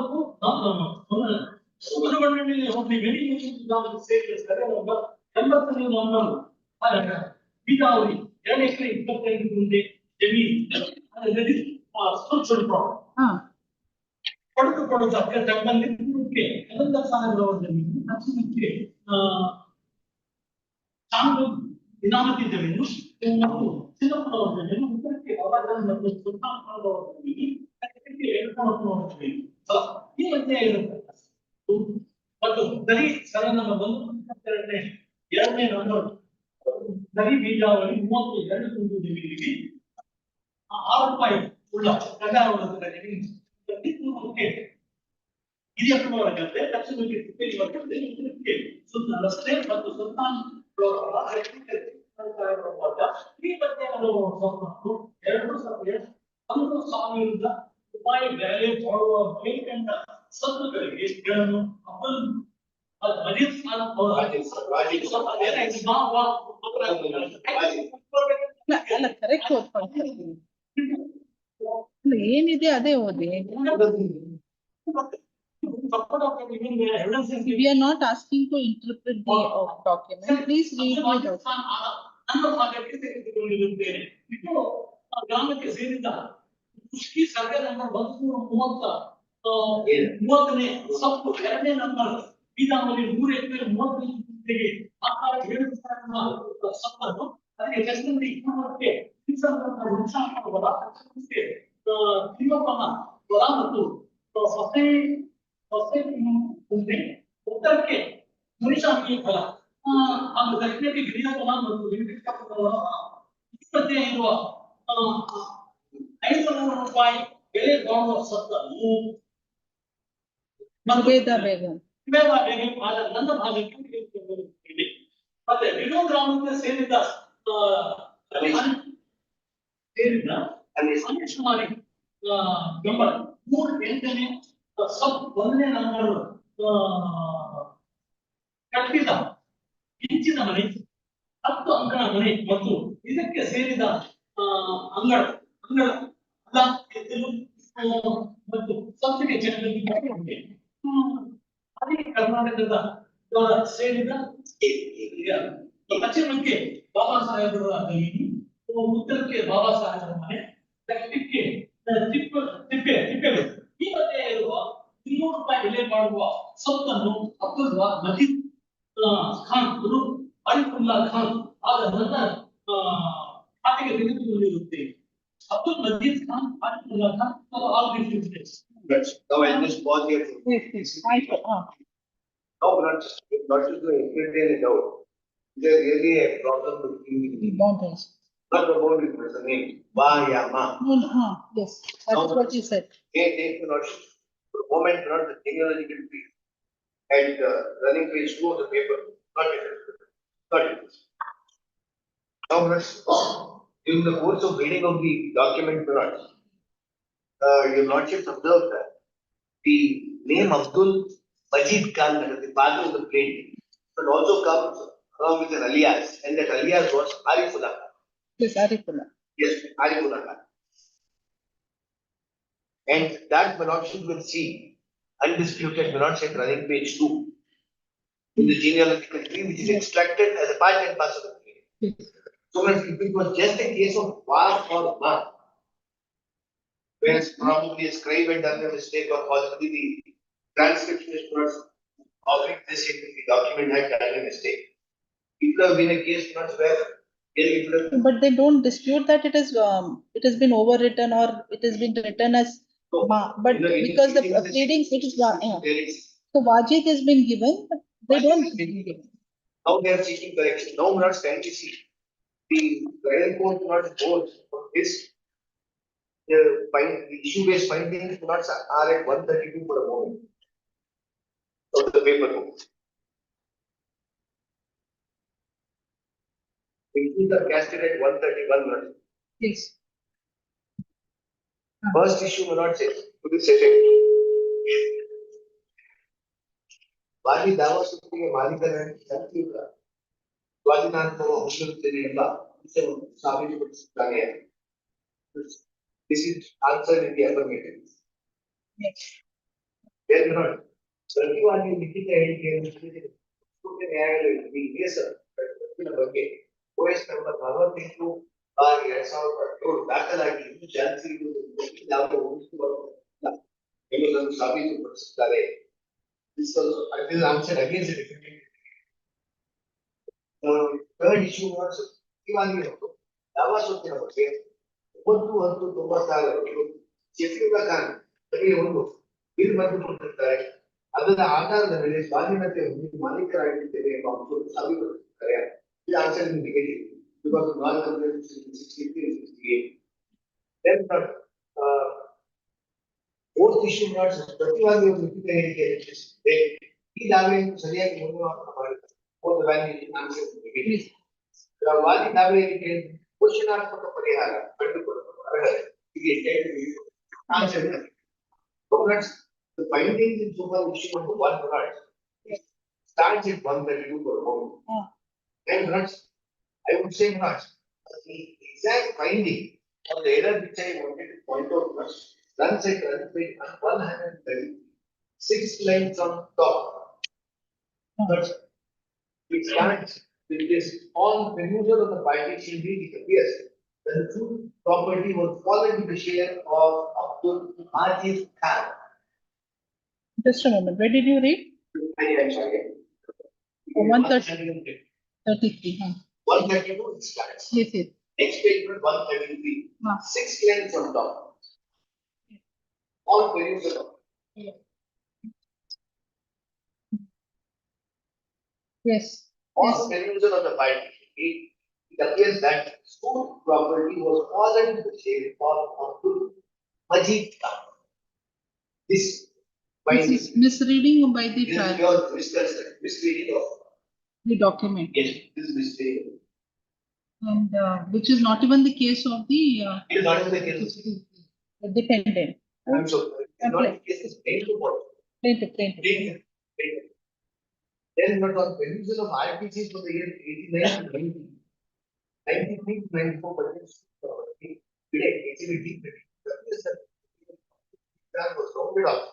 Subramanian of the very important stages, November, Vidali, Yanaki, Jimmy, and that is structural problem. What is the product of the government? And then the side of the absolutely. ತಾನು ವಿನಾಮತಿದ್ದವೆಂದು ಮತ್ತು ಸಿಂಗಾಪುರವನ್ನು ಉತ್ತರಕ್ಕೆ ಅವರನ್ನು ಮತ್ತು ಸುಲ್ತಾನಪುರವನ್ನು ಈ ಮಧ್ಯೆ ಇರುತ್ತೆ ಮತ್ತು ದರಿ ಸರನ ಎರಡನೇ ನಂಬರ್ ದರಿ ಬೀಜಾವಳಿ 32 ತುಂಡು ಜಮೀನಿಗೆ 6 ರೂಪಾಯಿ ಉಳ್ಳ ಕಡ್ಡಾಯವಾದ ಹಿರಿಯ ಕುಟುಂಬವಾಗತ್ತೆ ಲಕ್ಷ್ಮೀಗೆ ತಿಪ್ಪೇಲಿ ರಸ್ತೆ ಮತ್ತು ಸುಲ್ತಾನ್ ಈ ಬಗ್ಗೆ 2,000 ರೂಪಾಯಿ ಬೆಲೆ ಬಾಳುವ ಬೇಕಂಡ ಸತ್ತುಗಳಿಗೆ ಅಬ್ಬಲ್ ಅಜಿತ್ ಖಾನ್ ಏನಿದೆ ಅದೇ ಓದಿ. We are not asking to interpret the document. Please read it out. ನನ್ನ ಭಾಗಕ್ಕೆ ತೆಗೆದುಕೊಂಡಿರುತ್ತೇನೆ. ಇದು ಗ್ರಾಮಕ್ಕೆ ಸೇರಿದ ಕೃಷಿ ಸರ್ವೆ ನಂಬರ್ 130 ಸೊಪ್ಪು 2ನೇ ನಂಬರ್ ಬೀದಾಮಲ್ಲಿ 3 ಎಕರೆ 35 ಗುಂಟೆಗೆ ಆಕಾರ 7 ಸೊಪ್ಪನ್ನು ಅದಕ್ಕೆ ಜಸ್ಟಿಂದ 20ಕ್ಕೆ ತಿಮ್ಮಪ್ಪನ ಹೊಲ ಮತ್ತು ಸೊಸೈಟಿ ಉತ್ತರಕ್ಕೆ ಮುನಿಸ್ವಾಮಿ ಹೊಲ ಹಾಗೂ ದಕ್ಷಿಣಕ್ಕೆ ಗಿರಿಯಪ್ಪನ ಮತ್ತು ವೆಂಕಟೇಶ್ವರ 500 ರೂಪಾಯಿ ಬೆಲೆ ಬಾಳುವ ಸೊತ್ತನ್ನು ನನ್ನ ಭಾಗಕ್ಕೆ ತೆಗೆದುಕೊಂಡಿರುತ್ತೇನೆ. ಮತ್ತೆ ವಿನೋ ಗ್ರಾಮಕ್ಕೆ ಸೇರಿದ ಅನೇಶಮಾರಿ ನಂಬರ್ 3 ಸಬ್ 1ನೇ ನಂಬರ್ ಕಟ್ಟಿದ ಹೆಂಚಿನ ಮನೆ 10 ಅಂಕಣ ಮನೆ ಮತ್ತು ಇದಕ್ಕೆ ಸೇರಿದ ಅಂಗಳ ಮತ್ತು ಸಂಸ್ಥೆಗೆ ಜನರಿಗೆ ಅದೇ ಕರ್ನಾಟಕದ ಸೇರಿದ ಪಶ್ಚಿಮಕ್ಕೆ ಬಾಬಾ ಸಾಹೇಬರ ಜಮೀನು, ಉತ್ತರಕ್ಕೆ ಬಾಬಾ ಸಾಹೇಬರ ಮನೆ, ದಕ್ಷಿಣಕ್ಕೆ ತಿಪ್ಪೆ ಈ ಮಧ್ಯೆ ಇರುವ 200 ರೂಪಾಯಿ ಬೆಲೆ ಮಾಡುವ ಸೊತ್ತನ್ನು ಅಬ್ದುಲ್ ಮಜೀದ್ ಖಾನ್ ಅಲಿಫುಲ್ಲಾ ಖಾನ್ ಆದ ನನ್ನ ಖಾತೆಗೆ ತೆಗೆದುಕೊಂಡಿರುತ್ತೇವೆ. Abdul Majid Khan, Alipullah Khan, all these things. Now I just pause here. Now not just to entertain it out. There really a problem between Boundaries. not the boundary but the name. Vayama. Yes, that's what you said. Take the notion. For the moment, not the genealogical tree. And running page 2 of the paper, not it. Now let's during the course of reading of the document minutes, your lordship observed that the name Abdul Majid Khan, the father of the plaintiff, but also comes along with an alias, and that alias was Arifullah. Yes, Arifullah. Yes, Arifullah Khan. And that my lordship will see undisputed minutes at running page 2 in the genealogical tree, which is extracted as a part and parcel of the tree. So if it was just a case of war or war, where probably a scribe had done a mistake or possibly the transcriptionist was offering this into the document had done a mistake. It would have been a case not where it would have. But they don't dispute that it has been overwritten or it has been written as but because the pleadings it is so Wajid has been given, they don't. Now they are seeking correction. Now we are not standing to see. The trial court not both for this. The issue-based findings are at 132 for a moment. Of the paper notes. The issues are casted at 131 minutes. Yes. First issue may not say to this effect. Wali dawa sukti ke malikar and shakti ka. Wali nan ko hushur tene ba. Isse sabit ko sakta hai. This is answered in the affirmative. Yes. Then not. Sarki wali likhi hai ke uske न्यायालय में ये सब ಬಗ್ಗೆ OS number 42 और 2007 ದಾಖಲಾಗಿ ಇದು ಜಾಸ್ತಿ ನಾವು ಉಳಿಸಿಕೊಳ್ಳಲ್ಲ ಎಲ್ಲರೂ ಸಾಬೀತುಪಡಿಸುತ್ತಾರೆ. This also I will answer against the defendant. Third issue was ಇವಾಗಲೇ ಯಾವ ಸೊತ್ತಿನ ಬಗ್ಗೆ 9/10/96 ಶಫೀವುಲ್ಲಾ ಖಾನ್ ತಮಗೆ ಒಂದು ಬಿಲ್ ಬರೆದುಕೊಟ್ಟಿರ್ತಾರೆ. ಅದರ ಆಧಾರದ ಮೇಲೆ ಸ್ವಾಧೀನತೆ ಮಾಲೀಕರಾಗಿದ್ದೇವೆ ಎಂಬ ಅಂಶವನ್ನು ಸಾಬೀತುಪಡಿಸುತ್ತಾರೆ. The answer is negative because of non-compliance in 63 and 68. Then fourth issue not ಪ್ರತಿವಾದಿ ಲಿಖಿತ ಹೇಳಿಕೆ ಈ ದಾವೆಯನ್ನು ಸರಿಯಾಗಿ ಮೌಲ್ಯಮಾಪನ ಮಾಡಿದ್ದಾರೆ. For the validity answer is negative. ವಾದಿ ದಾವೆ ಹೇಳಿಕೆ ಘೋಷಣಾತ್ಮಕ ಪರಿಹಾರ ಕಂಡುಕೊಳ್ಳಲು ಅರ್ಹತೆ ಹೀಗೆ ಆನ್ಸರ್ ಇದೆ. So that's the findings in super issue number 1 starts at 132 for a moment. And nuts, I would say nuts, the exact finding of the error which I wanted to point out was runs at 136 lines on top. But it starts It is on perusal of the partition deed, it appears that the true property was fallen to the share of Abdul Majid Khan. Just a moment. Where did you read? I'm sorry. 133. 33. 132 is starts. Yes, yes. Next page, 133. Ah. 6 lines on top. On perusal. Yes. On perusal of the partition deed, it appears that school property was fallen to the share of Abdul Majid Khan. This by This is misreading by the this is trial, your misreading of the document, yes, this is misreading. and which is not even the case of the It is not in the case. defendant. I'm sorry. It's not in the case of plaintiff or Plaintiff. plaintiff. Then but on perusal of RPCs for the year 89 to 90, 93 to 94 percent today, HMD that was rounded off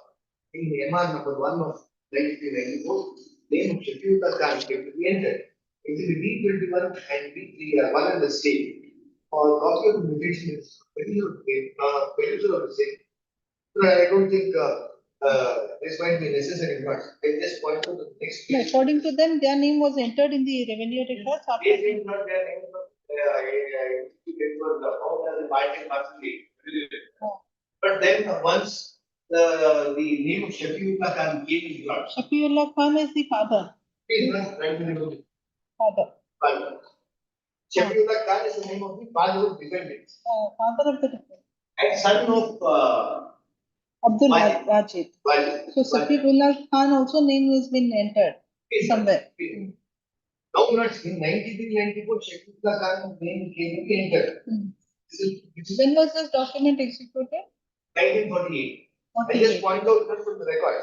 in the MR number 1 of 93-94, name of Shafiullah Khan came to be entered. Exhibit D21 and D3 are one and the same. Or copy of the mutation is perusal of the same. But I don't think this might be necessary, but I just point to the next No, page. according to them, their name was entered in the revenue records after. They did not their name, it was the party personally. Oh. But then once the name of Shafiullah Khan came in blood, Shafiullah Khan is the father. he is not right to name Father. father. Shafiullah Khan is the name of the father of defendants Father of the defendant. and son of Abdul Majid. Majid. Wajid. So Shafiullah Khan also name has been entered somewhere. Now, not in 93-94, Shafiullah Khan name came to be entered. This is When was this document executed? 1948. I just point out just from the record.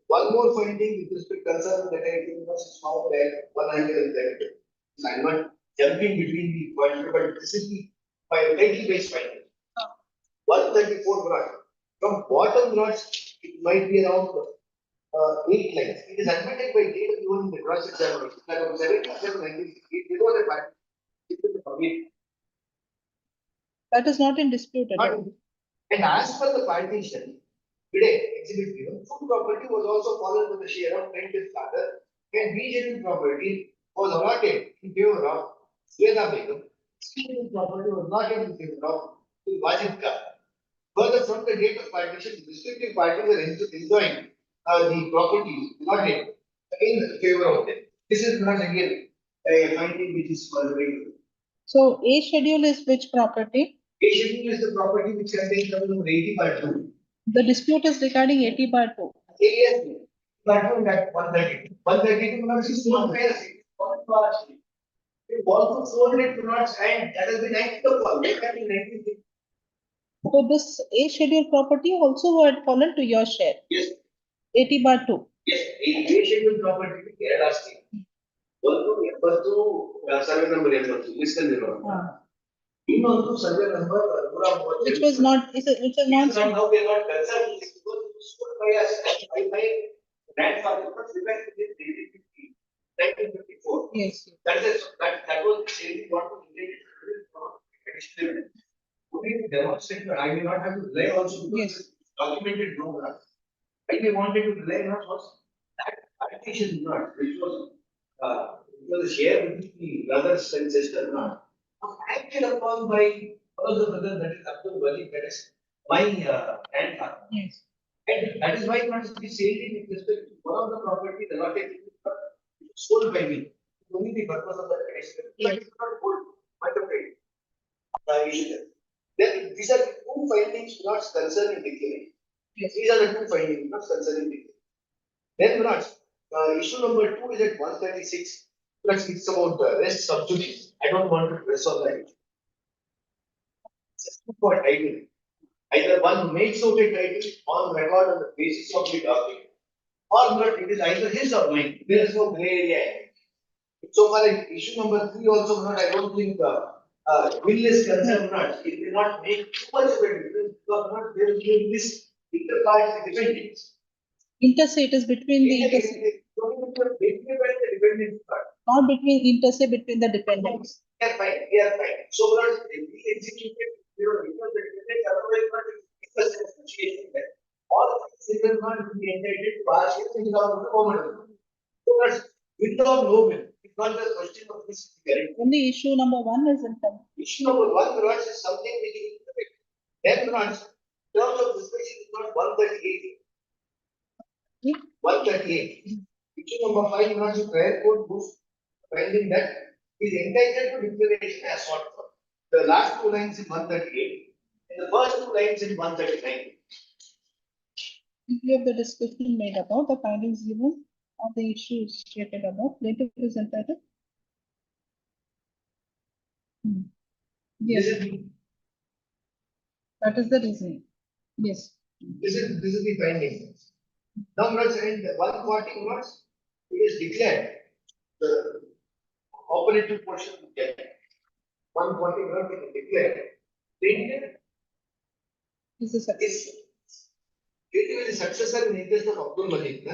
One more finding with respect concern that I think was found at 132. I'm not jumping between the points, but this is the title based finding. 134 grots. From bottom grots, it might be around 8 lines. It is admitted by data given in the cross examination that on 77 it was a fact. That is not in dispute at all. And as per the partition, today, exhibit given, food property was also fallen to the share of plaintiff's father, and regional property was allotted in favor of Sweta Begum. Regional property was not in favor of Wajid Khan. Further, from the date of partition, the respective parties are enjoying the properties allotted in favor of them. This is not again a finding which is following. So A schedule is which property? A schedule is the property which contains number 80/2. The dispute is regarding 80/2. Yes, but on that 132. 132 knots is not fair. It also sold it to knots and that has been acted upon. They can be 96. So this A schedule property also had fallen to your share. Yes, 80/2. yes, a schedule property in Kerala state. One to survey number listen to survey number Which was not, which is not. now we are not concerned. It was sold by us by my grandfather, but we were in 1954. Yes. That was the same what was intended. Only to demonstrate that I may not have to rely also because Yes. it's documented program. I may wanted to rely not was that partition not, which was a share between the brothers and sisters not. Was acted upon by other brother that is Abdul Wali, that is my grandfather. Yes. And that is why it must be said with respect to one of the property allotted sold by me. Only the purpose of the tradition. But it's not sold by the trade. Then these are the two findings not concerning declaration. Yes. These are the two findings not concerning declaration. Then not issue number 2 is at 136. It's about rest substitution. I don't want to press on that. Just for title. Either one makes out a title on record on the basis of the document, or not, it is either his or mine. There is no gray area. So far, issue number 3 also not, I don't think will is concerned not. It will not make too much of a difference because not there will be this interparty dependence. Interstate is between the interstate. Dependence part. not between interstate between the dependents. We are fine, we are fine. So not we executed, because the defendant otherwise not because of association that all of these will not be entitled to ask anything of the moment. So not without no will, it's not the question of this correct. Only issue number 1 is in term. Issue number 1 Mirage is something which is correct. Then Mirage, terms of discussion is not 138. 138. Issue number 5 Mirage is prior court proof finding that is entitled to declaration as sought for. The last 2 lines in 138 and the first 2 lines in 139. Review of the discussion made about the findings given on the issues stated above. Plaintiff is entitled. Yes, This is the, that is the reasoning. Yes. this is the finding. Now, Mirage, and 140 Mirage, it is declared the operative portion is declared. 140 Mirage is declared. Plaintiff This is a Plaintiff is the successor in interest of Abdul Majid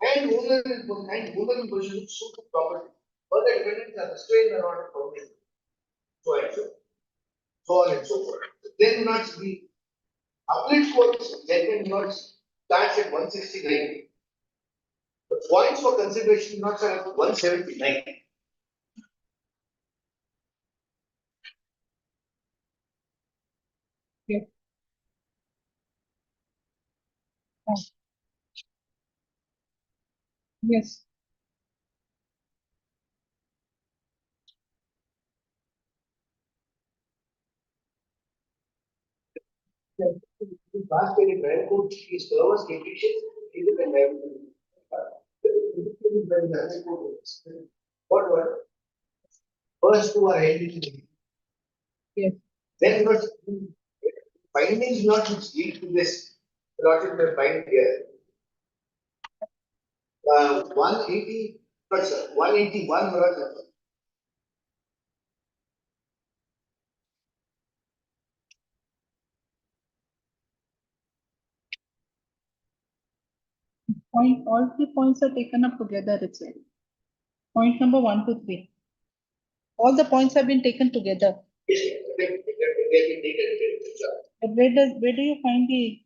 and owner in position to sue the property. Further defendants are restrained and not permitted. So and so. So on and so forth. Then not the appellate court's judgment not starts at 169. The points for consideration not are at 179. Yeah. Yes. The past period trial court is Perverse conditions given and liability. What were first 2 are held in the Yes. then not findings not which lead to this logic we find here. 180, but 181 was Point, all 3 points are taken up together itself. Point number 1 to 3. All the points have been taken together. But where do you find the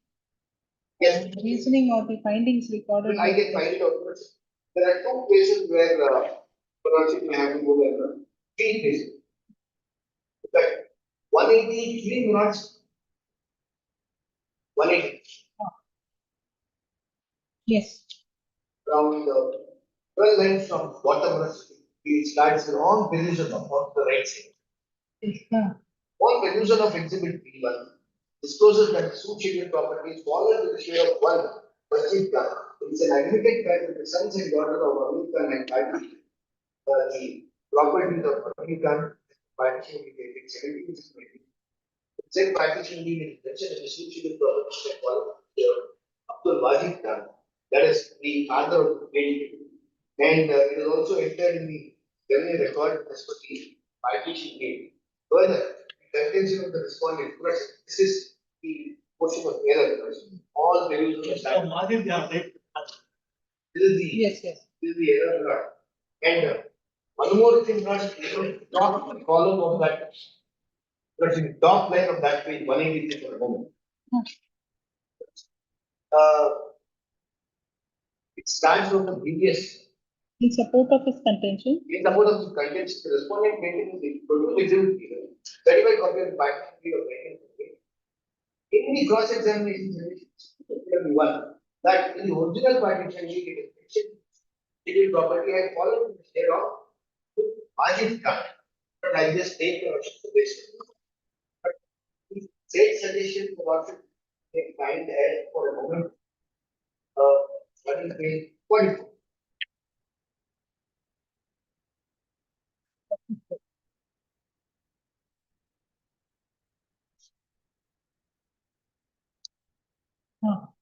Yes. reasoning or the findings recorded? I can find it out. There are 2 places where Proceedings may have to go there. 3 places. But 183 minutes. 180 Yes. around 12 lines from bottom. It starts on perusal of the right side. Yeah. On perusal of exhibit B1 discloses that suit schedule property is fallen to the share of 1 purchase plan. It's an admitted fact that the sons and daughters of Amir Khan and Partition, the properties of Amir Khan, Partition will be taken 1760. Said partition being mentioned in the suit schedule property that one Abdul Wajid Khan, that is the father of the plaintiff, and it is also entered in the revenue record as per the partition date. Further, the contention of the respondent, this is the portion of error. All values of the this is the Yes, yes. this is the error lot. And one more thing, not top column of that, but in top line of that page, 183 for a moment. It starts from the previous. In support of his contention. In support of the contention, the respondent maintains the produced exhibit period, certified copy of the partition deed of 1958. In the cross examination, one that in the original partition deed, it is mentioned civil property had fallen in the share of Wajid Khan. But I just take the suggestion. But the said suggestion for what they find as for a moment. What is page 44? Now,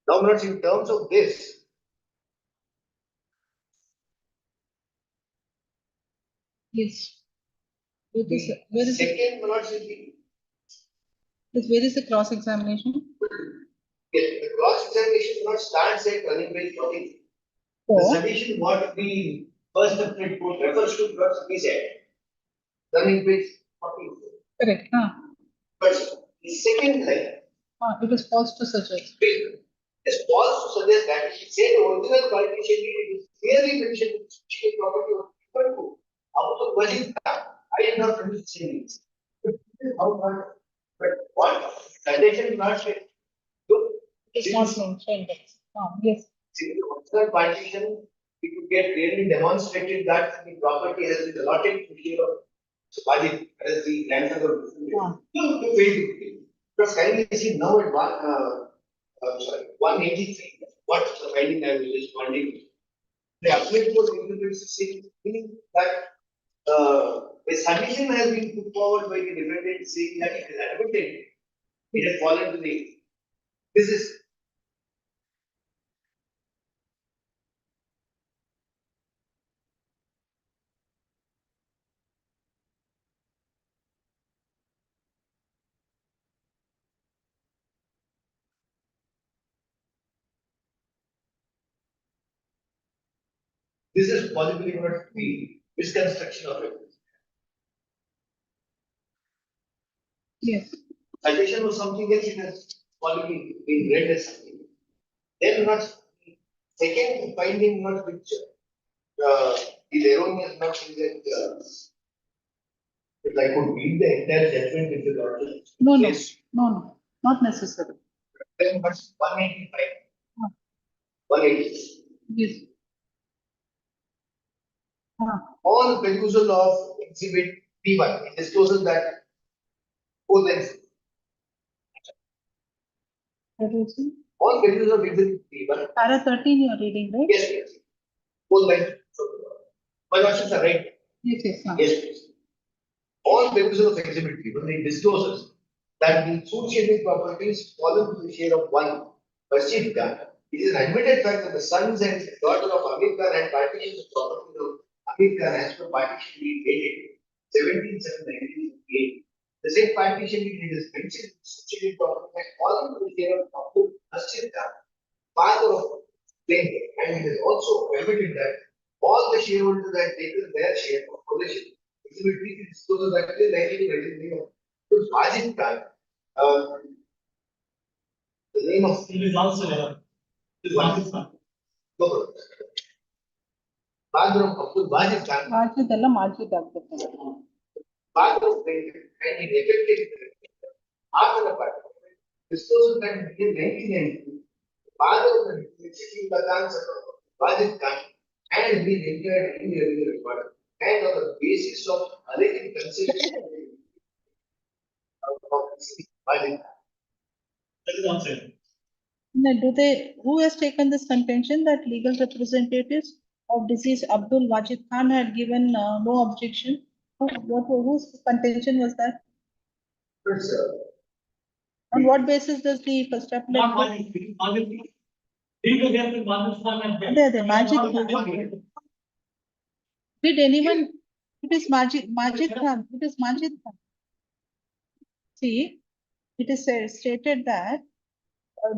not in terms of this, Yes. Where is it? second not should be Yes, where is the cross examination? yes, the cross examination not starts at running page 40. The Oh, suggestion what we first separate code refers to what we said. Turning page 44. Correct, But the second line it is false to suggest. is false to suggest that he said original partition deed is clearly mentioned in the property of equal to. Also, what is that? I did not finish saying this. But this is how far. But what condition is not said. Look, It's not mentioned. Yes. see the original partition, it would get clearly demonstrated that the property has been allotted to share of Subhadip as the grandfather of the you failed to. Because kindly see now at sorry, 183, what the finding I was responding. The appellate court interprets the same, meaning that a submission has been put forward by the defendant saying that it is admitted, it has fallen to the. This is. This is possibly not the misconstruction of it. Yes. Citation was something else, it has possibly been read as something. Then not second finding not which is erroneous, not saying that if I could read the entire judgment in the order. No, Yes. no, not necessary. Then but 185. 180. Yes. On perusal of exhibit P1, it discloses that 4 lines. On perusal of exhibit P1, Para 13 you are reading, right? yes, yes. 4 lines. My options are right. Yes. Yes, please. On perusal of exhibit P1, it discloses that the suit properties fall to the share of one perceived Khan. It is an admitted fact that the sons and daughter of Amir Khan and partition the property of Amir Khan as per partition deed dated 17/7/1958. The same partition deed is mentioned in suit property and fallen to the share of Abdul Nasir Khan, father of plaintiff, and it is also admitted that all the shareholders have taken their share of ownership. Exhibit P discloses that it is likely to result in to Wajid Khan. The name of It is also there. It is not this one. father of Abdul Wajid Khan, Majidella Majid ಆಗ್ಬೇಕು. father of plaintiff, and he effected after the part. Discloses that in 1990, father of the Shakil Khan, Wajid Khan, and he retired in the earlier record, and on the basis of alleged consideration of Wajid Khan. That is also there. Now, who has taken this contention that legal representatives of deceased Abdul Wajid Khan had given no objection? Whose contention was that? On what basis does the first appellate? Not Majid, it is Majid. Legal representative Majid Khan and. Majid. Did anyone? It is Majid Khan. It is Majid Khan. See, it is stated that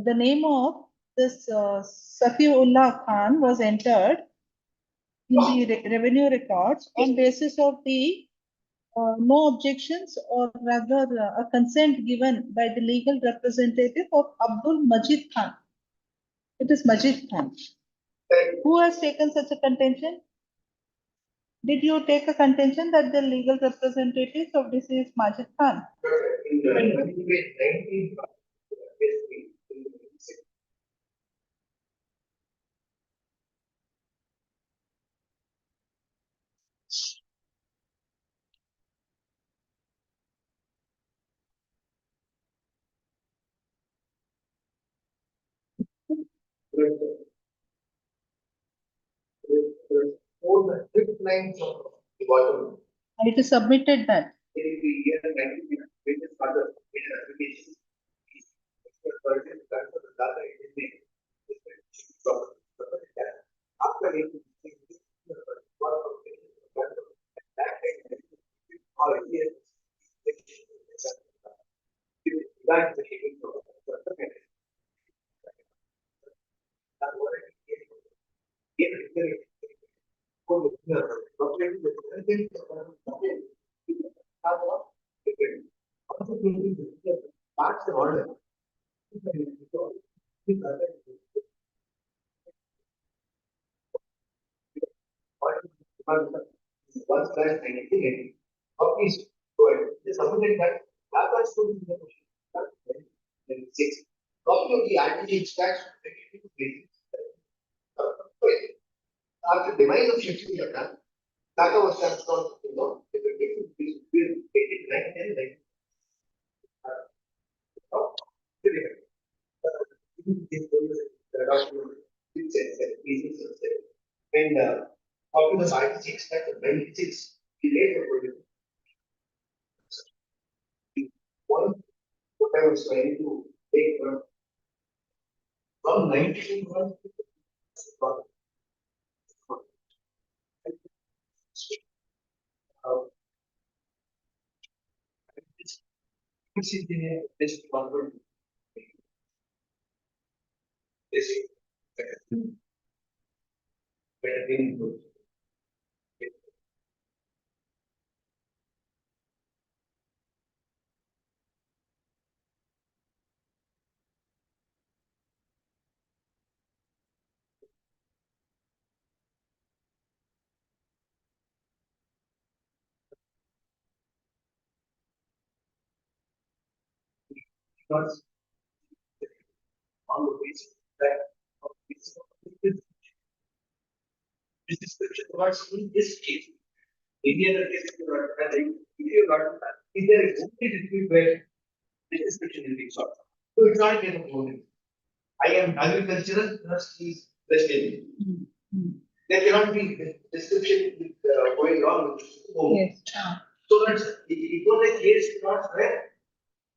the name of this Safiullah Khan was entered in the revenue records on basis of the no objections, or rather a consent given by the legal representative of Abdul Majid Khan. It is Majid Khan. Who has taken such a contention? Did you take a contention that the legal representatives of this is Majid Khan? In the 19, all the 6 lines of the bottom. And it is submitted that. In the year 19, which is father, which is application. After Parts the order. One slash 19, copies provided. The submitted that happens to be the question. Then 6. Copy of the RTG extracts after demise of shifting the plan, Tata was transferred to and copy the RTG extract of 96 delayed one what I was trying to take from 91 this is the best one. This is very good. Because on the basis that this description was in this case, any other case you are having, if you are not, if there is only dispute where this description is being solved. So it's not a case of only. I am agricultural, trust is vegetable. There cannot be description going wrong with home. Yes. So that's it was a case not where,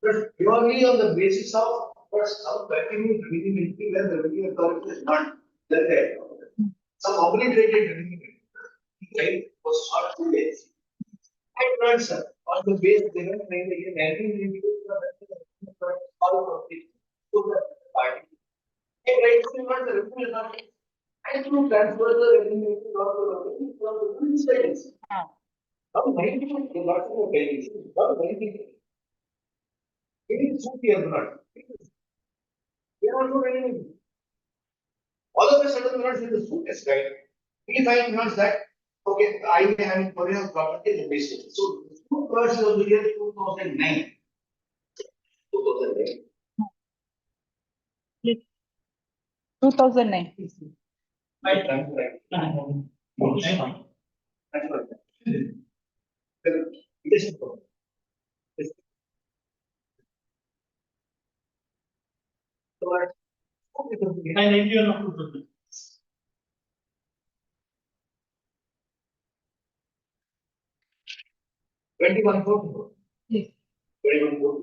but purely on the basis of some continued revenue where the revenue authority is not there. Some obliterated revenue was not 2 days. And not sir, on the basis they were saying the year 1992 all of it to the party. And right now the revenue authority and to transfer the revenue to the municipalities. Now 90% is not so pennies. Now 90%. It is so clear not. We are not doing anything. All of a sudden, we are not in the suit test, right? We find not that, okay, I may have Korean property in the basement. So, the suit version of the year 2009. 2009. 2009. Right, right. That's right. It is important. 21 4. Yes. 21 4.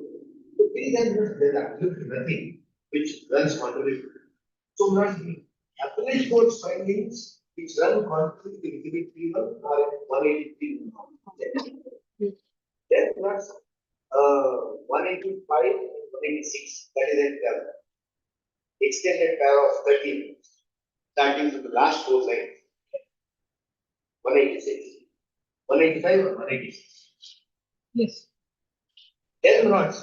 So these are there's absolutely nothing which runs contrary to it. So not the appellate court's findings which run contrary to exhibit 3-1 or 183. Then that's 185 and 186. That is an extended paragraph 13, starting from the last 4 lines. 186, 185 or 186. Yes. Then not.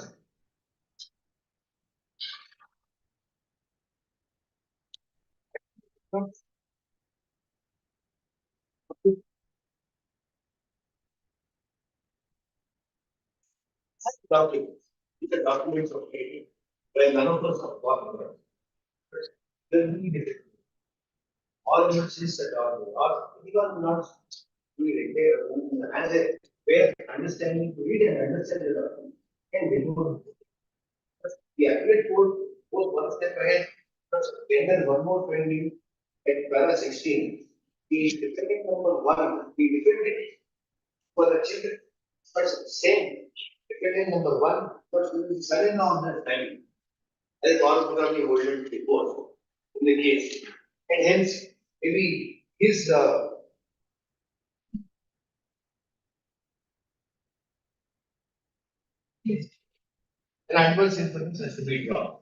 Documents. These are documents of trading, where none of us are followed. Then we did it. All notices that are even not doing it, as a way of understanding to read and understand the document. And we do the appellate court goes one step ahead. Then there's one more finding at para 16. The defendant number 1, the defendant for the children, but same defendant number 1, but we will silent on that time. As all probably holding before in the case, and hence maybe his an adverse inference has to be drawn.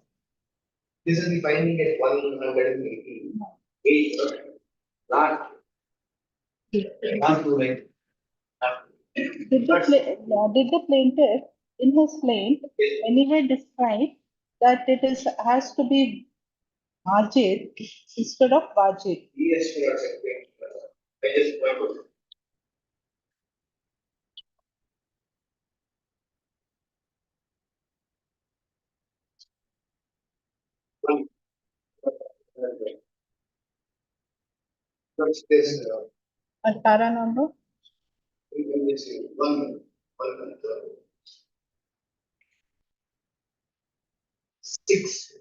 This is the finding at 118. Not 2 line. Did the plaintiff in his plaint, anyway described that it is, has to be Majid instead of Wajid. Yes, you are saying. I just point out. One. What's this? And para number? We can just say one. Six.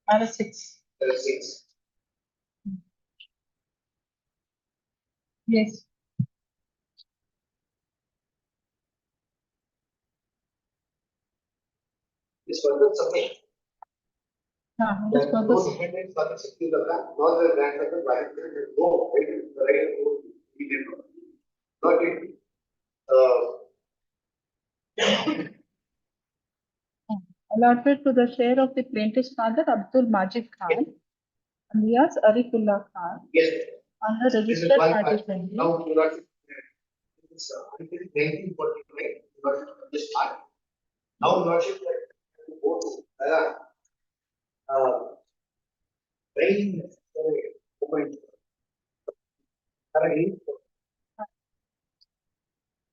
Para 6. Six. Yes. This one is something. This No purpose. dependent on the security of that, not the grant of the valid period, no, it is the right of we did not it. Allotted to the share of the plaintiff's father Abdul Majid Khan alias Arifullah Khan Yes. on the This is registered one part. partition. Now, you not, it's until 1949, you not this part. Now, lordship, like, go to, very,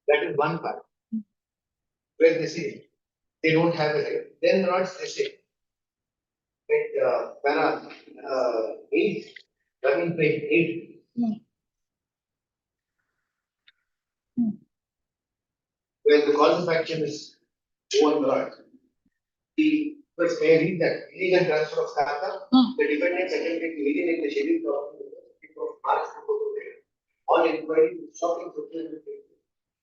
that is one part. Where they say they don't have a right, then the lords they say. Para 8, 8. Where the cause of action is over the lot. The first may read that illegal transfer of Kata, the defendant attempted to alienate the schedule of March 2008. On inquiry, shocking procedure.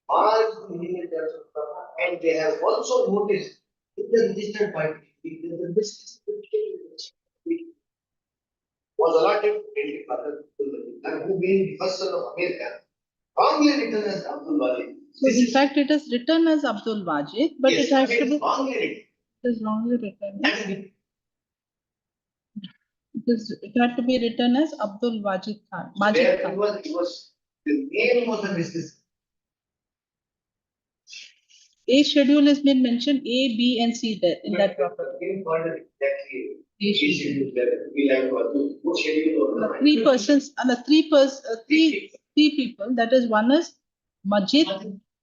March illegal transfer of Kata, and they have also noticed in the registered party, the misdescription was allotted to the father who being the first son of America, wrongly written as Abdul Wajid. So in fact, it is written as Abdul Wajid, but Yes, it has I to mean, be. it's wrongly written. It is wrongly written. That is it. It had to be written as Abdul Wajid Khan. Majid There Khan. it was, the name was the business. A schedule has been mentioned, A, B, and C there in that property. Name called exactly. A schedule. We have to, what schedule or not? Three persons, and three people. That is, one is Majid,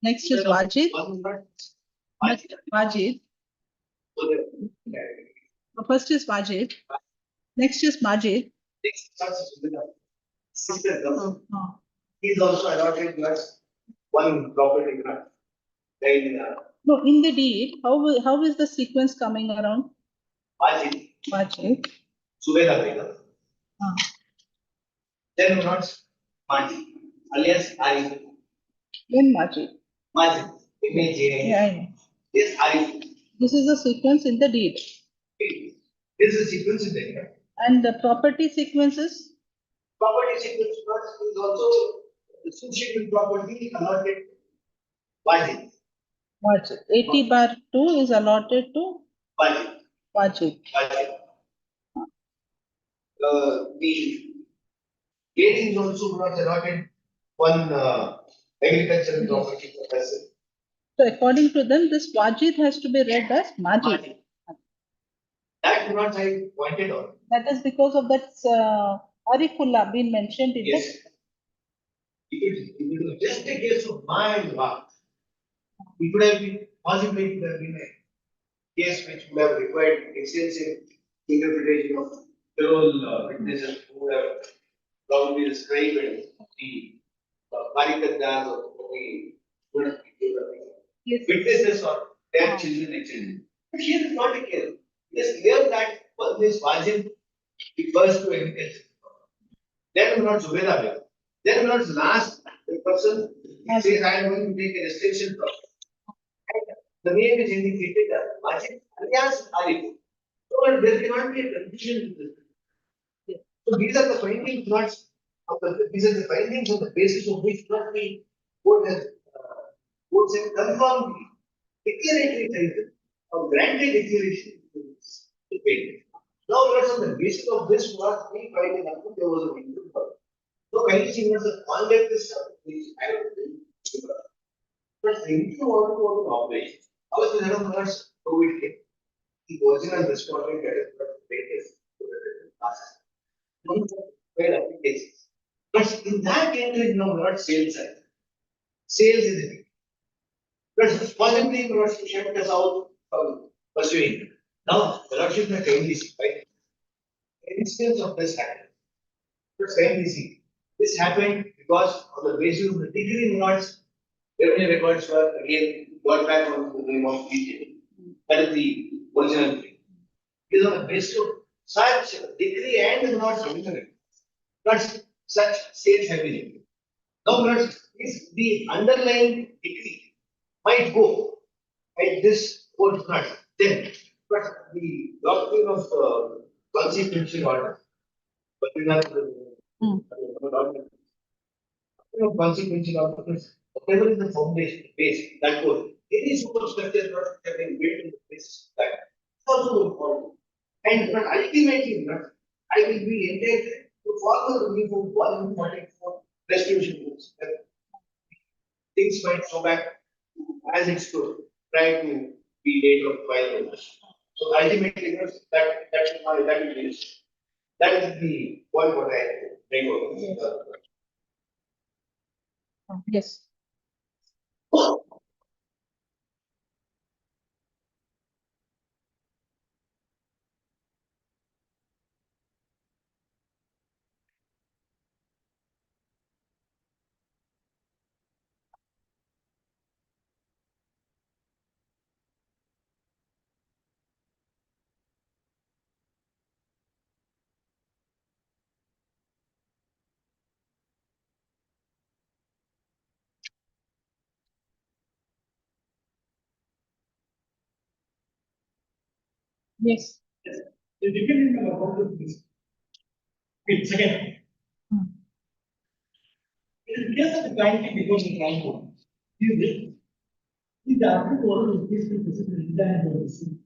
next is Wajid. Wajid. The first is Wajid, next is Majid. Sister, Oh. he is also allotted to us one property grant. Then, No, in the deed, how is the sequence coming around? Wajid, Wajid. Subeda Begum. Then not Majid, alias Arif. Then Majid. Majid, image. Yeah. Yes, Arif. This is the sequence in the deed. This is a sequence in there. And the property sequences? Property sequence is also the substitution property allotted Wajid. Wajid. 80/2 is allotted to Wajid. Wajid. The gate is also not allotted one agricultural property for person. So according to them, this Wajid has to be read as Majid. That not I pointed out. That is because of that Arifullah being mentioned in Yes. If it was just a case of my law, it would have been possibly it would have been a case which would have required extensive interpretation of several witnesses who would have probably described the Parikadas or the Yes. witnesses or their children and children. But here is not a case. It is clear that one is Wajid refers to agriculture. Then not Zubeda Begum. Then not last the person says I am going to take a restriction from. The name is indicated as Wajid alias Arif. So there cannot be a confusion with this. So these are the findings, not these are the findings on the basis of which not the court has confirmed the declaratory title or granted declaration to the patent. Now, on the basis of this, what we find in there was a window. So, kindly see what the conduct is, please, I don't think. But if you want to go to operation, However, there are words COVID came. The original respondent that is what plaintiff asked. Where applications. But in that entry, no, not sales side. Sales is it. But possibly not shut us out from pursuing. Now, the Lordship may kindly see, right? An instance of this happened. But kindly see, this happened because on the basis of the degree notes, revenue records were again got back on the name of detail. That is the original thing. It is on the basis of such degree and not revenue. Not such sales heavily. Now, if the underlying degree might go at this court front, then but the doctrine of consequential order, but we have consequential order, whatever is the foundation base that goes, any superstructure not having built in the basis that is also important. And but ultimately, I will be entitled to follow the rule of 144 restitution rules. Things might go back as it should, try to be date of trial. So ultimately, that is my that is that is the point what I make of. Yes. Yes. The dependent on about this. Wait, second. In case of the client because the client one, is the applicant order is based on the design of the system.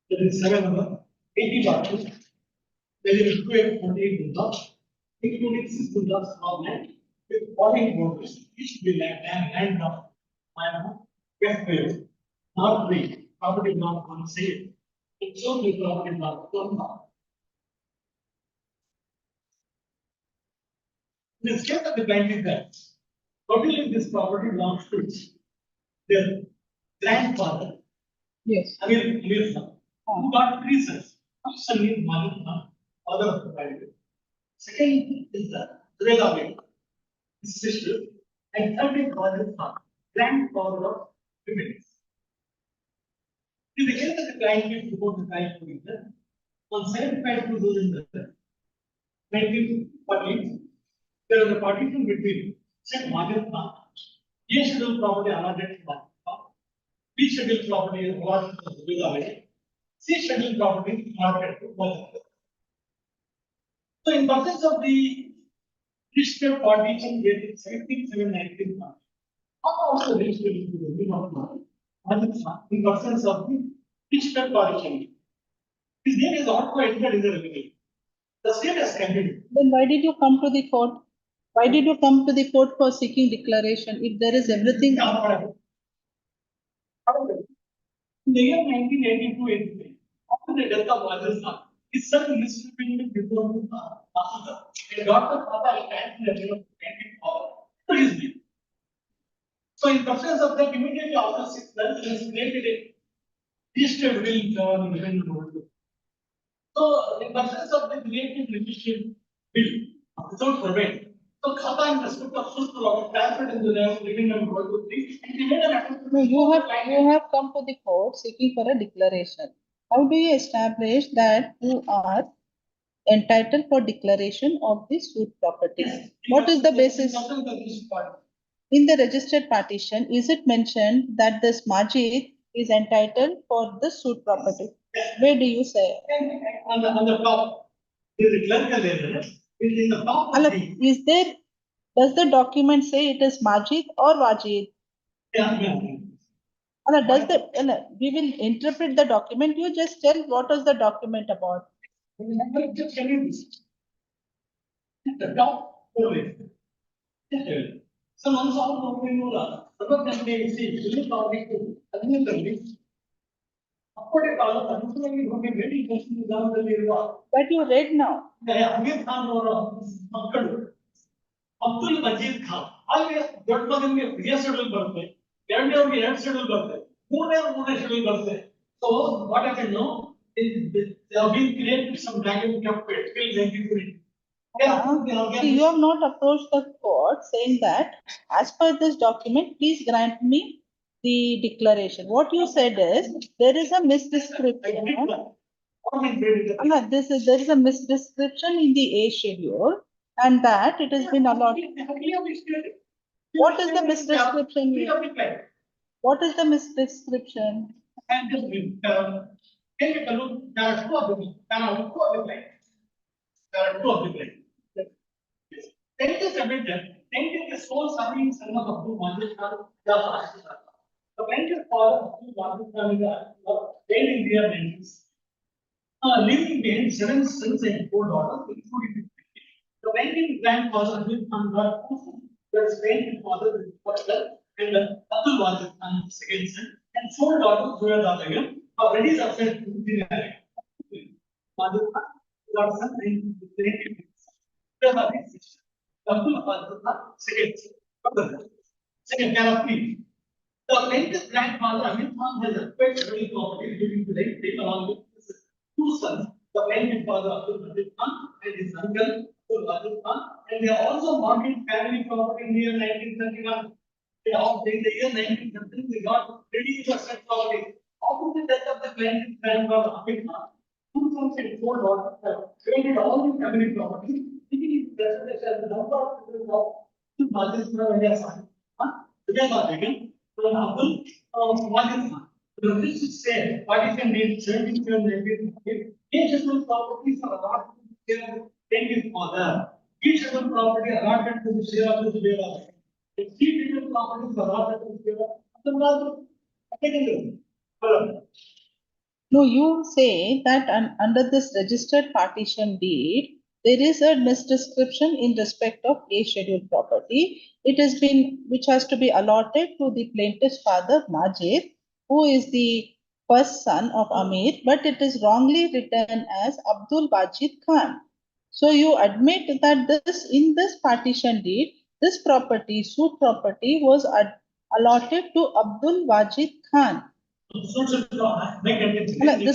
There is 80 boxes. There is required 48 blocks, including 6 blocks of land with 14 borders. Each will land of minor, west field, not free, property not on sale. It's only property not on sale. In this case of the client is that totally this property belongs to their grandfather. Yes. Who got 3 sons. Son is one, father of the family. Second is the Relinquishment, his sister, and third is father, grandfather of Remedies. In the case of the client is before the client commission, on 75/2000, 1940, there was a partition between said Magan Khan, A scheduled property allotted to Magan Khan, B scheduled property allotted to Villaway, C scheduled property allotted to Magan. So in process of the registered partition dated 17/7/19, also registered into the name of Magan Khan in process of the registered partition. His name is also entered in the revenue. The state has continued. Then why did you come to the court? Why did you come to the court for seeking declaration if there is everything? In the year 1982-83, after the death of Magan Khan, his son distributed before the and Dr. Papa stands in the name of to his name. So in process of that, immediately after 6 months, he has created a registered will on the road. So in process of the created registered will without permit, so Khata in respect of Sultan Robert transferred in the name of living and road to 3, and he made an attempt. No, you have come to the court seeking for a declaration. How do you establish that you are entitled for declaration of the suit property? What is the basis? In the registered partition, is it mentioned that this Majid is entitled for the suit property? Where do you say? On the top, is the clerical error. Is in the top. Is there, does the document say it is Majid or Wajid? Yeah. Does the, we will interpret the document, you just tell what is the document about. Just tell you this. The top always. So once all opening rule, the company is see, you probably to ಅನ್ಯದಲ್ಲಿ ಅಪ್ಪಡೆ ಕಾಲ ಸಂಪೂರ್ಣವಾಗಿ ಹೋಗಿ ಬೇಡಿ ವಿಧಾನದಲ್ಲಿರುವ But you read now. Amir Khan ಅವರ ಮಕ್ಕಳು ಅಬ್ದುಲ್ ಮಜೀದ್ ಖಾನ್ ಹಾಗೆ ದೊಡ್ಡ ಮಗನಿಗೆ ಪ್ರಿಯ schedule ಬರುತ್ತೆ, ಎರಡನೇವ್ರಿಗೆ 2 schedule ಬರುತ್ತೆ, ಮೂರನೇ ಶೆಡ್ಯೂಲ್ ಬರುತ್ತೆ. So what happen now is they have been created some dragon kept it till 1920. See, you have not approached the court saying that as per this document, please grant me the declaration. What you said is there is a misdescription. There is a misdescription in the A schedule and that it has been allotted. What is the misdescription? What is the misdescription? Take a look, there are 2 of them. There are 2 of them. There are 2 of them. Plaintiff admitted, plaintiff is sole surviving son of Abdul Majid Khan, the Partition. The plaintiff father Abdul Majid Khan is dead in their 90s, leaving behind 7 sons and 4 daughters, including the plaintiff grandfather Abdul Khan got 2 sons, whereas plaintiff father is father and Abdul Majid Khan second son, and 4 daughters who are the other. Already subject to the Majid Khan got son and plaintiff. Second canopy. The plaintiff's grandfather Amir Khan has acquired several properties during the late along with his 2 sons, the plaintiff's father Abdul Majid Khan and his uncle Abdul Majid Khan, and they are also mortgaged family property in the year 1931. In the year 1930, they got reduced asset property. After the death of the plaintiff's grandfather Amir Khan, 2 sons and 4 daughters have traded all the family property. Presentation the number of Majid Khan and their son. Abdul Majid Khan. The registry said partition date 17/1950. Each of those properties are allotted to the share of plaintiff's father. Each of the property allotted to the share of the bearer. Each of the properties allotted to the share of the mother. No, you say that under this registered partition deed, there is a misdescription in respect of A scheduled property. It has been, which has to be allotted to the plaintiff's father, Majid, who is the first son of Amir, but it is wrongly written as Abdul Majid Khan. So you admit that in this partition deed, this property, suit property, was allotted to Abdul Majid Khan. This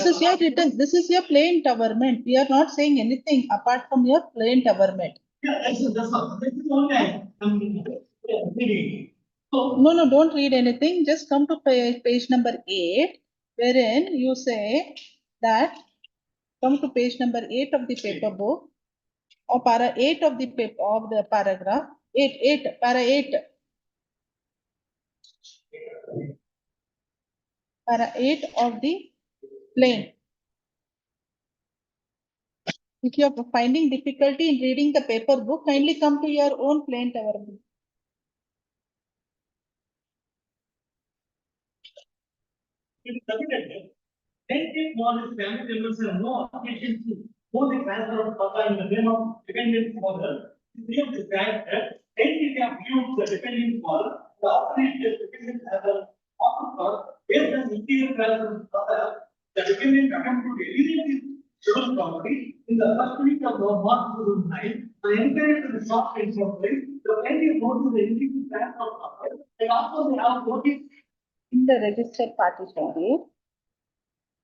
is your written, this is your plain government. We are not saying anything apart from your plain government. Yeah, that's all. Only No, don't read anything. Just come to page number 8, wherein you say that, come to page number 8 of the paper book, or para 8 of the paper, of the paragraph, 8, para 8. Para 8 of the plain. If you are finding difficulty in reading the paper book, kindly come to your own plain government. Plaintiff nor his family members have no obligation to hold the transfer of Pata in the name of dependent father. The fact that plaintiff accused the dependent father, the operator dependent as an officer, based on interior transfer of Pata, the dependent attempted to eliminate scheduled property in the first week of March 2009, and encouraged the short range of place. The plaintiff noted the interior transfer of Pata, and also they have noticed in the registered partition deed.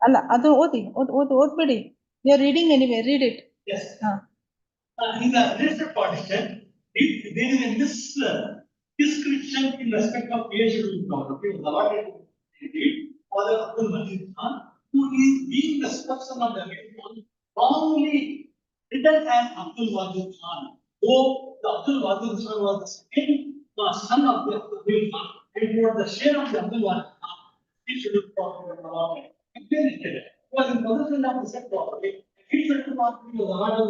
Alla, adu odbidi. You are reading anyway, read it. Yes. In the registered partition, there is a misdescription in respect of scheduled property was allotted to Father Abdul Majid Khan, who is being the person of the Mediation wrongly written as Abdul Majid Khan. Though the Abdul Majid Khan was the second son of the Abdul Khan, and for the share of the Abdul Majid Khan, scheduled property was allotted. He was in possession of the said property. Scheduled property was allotted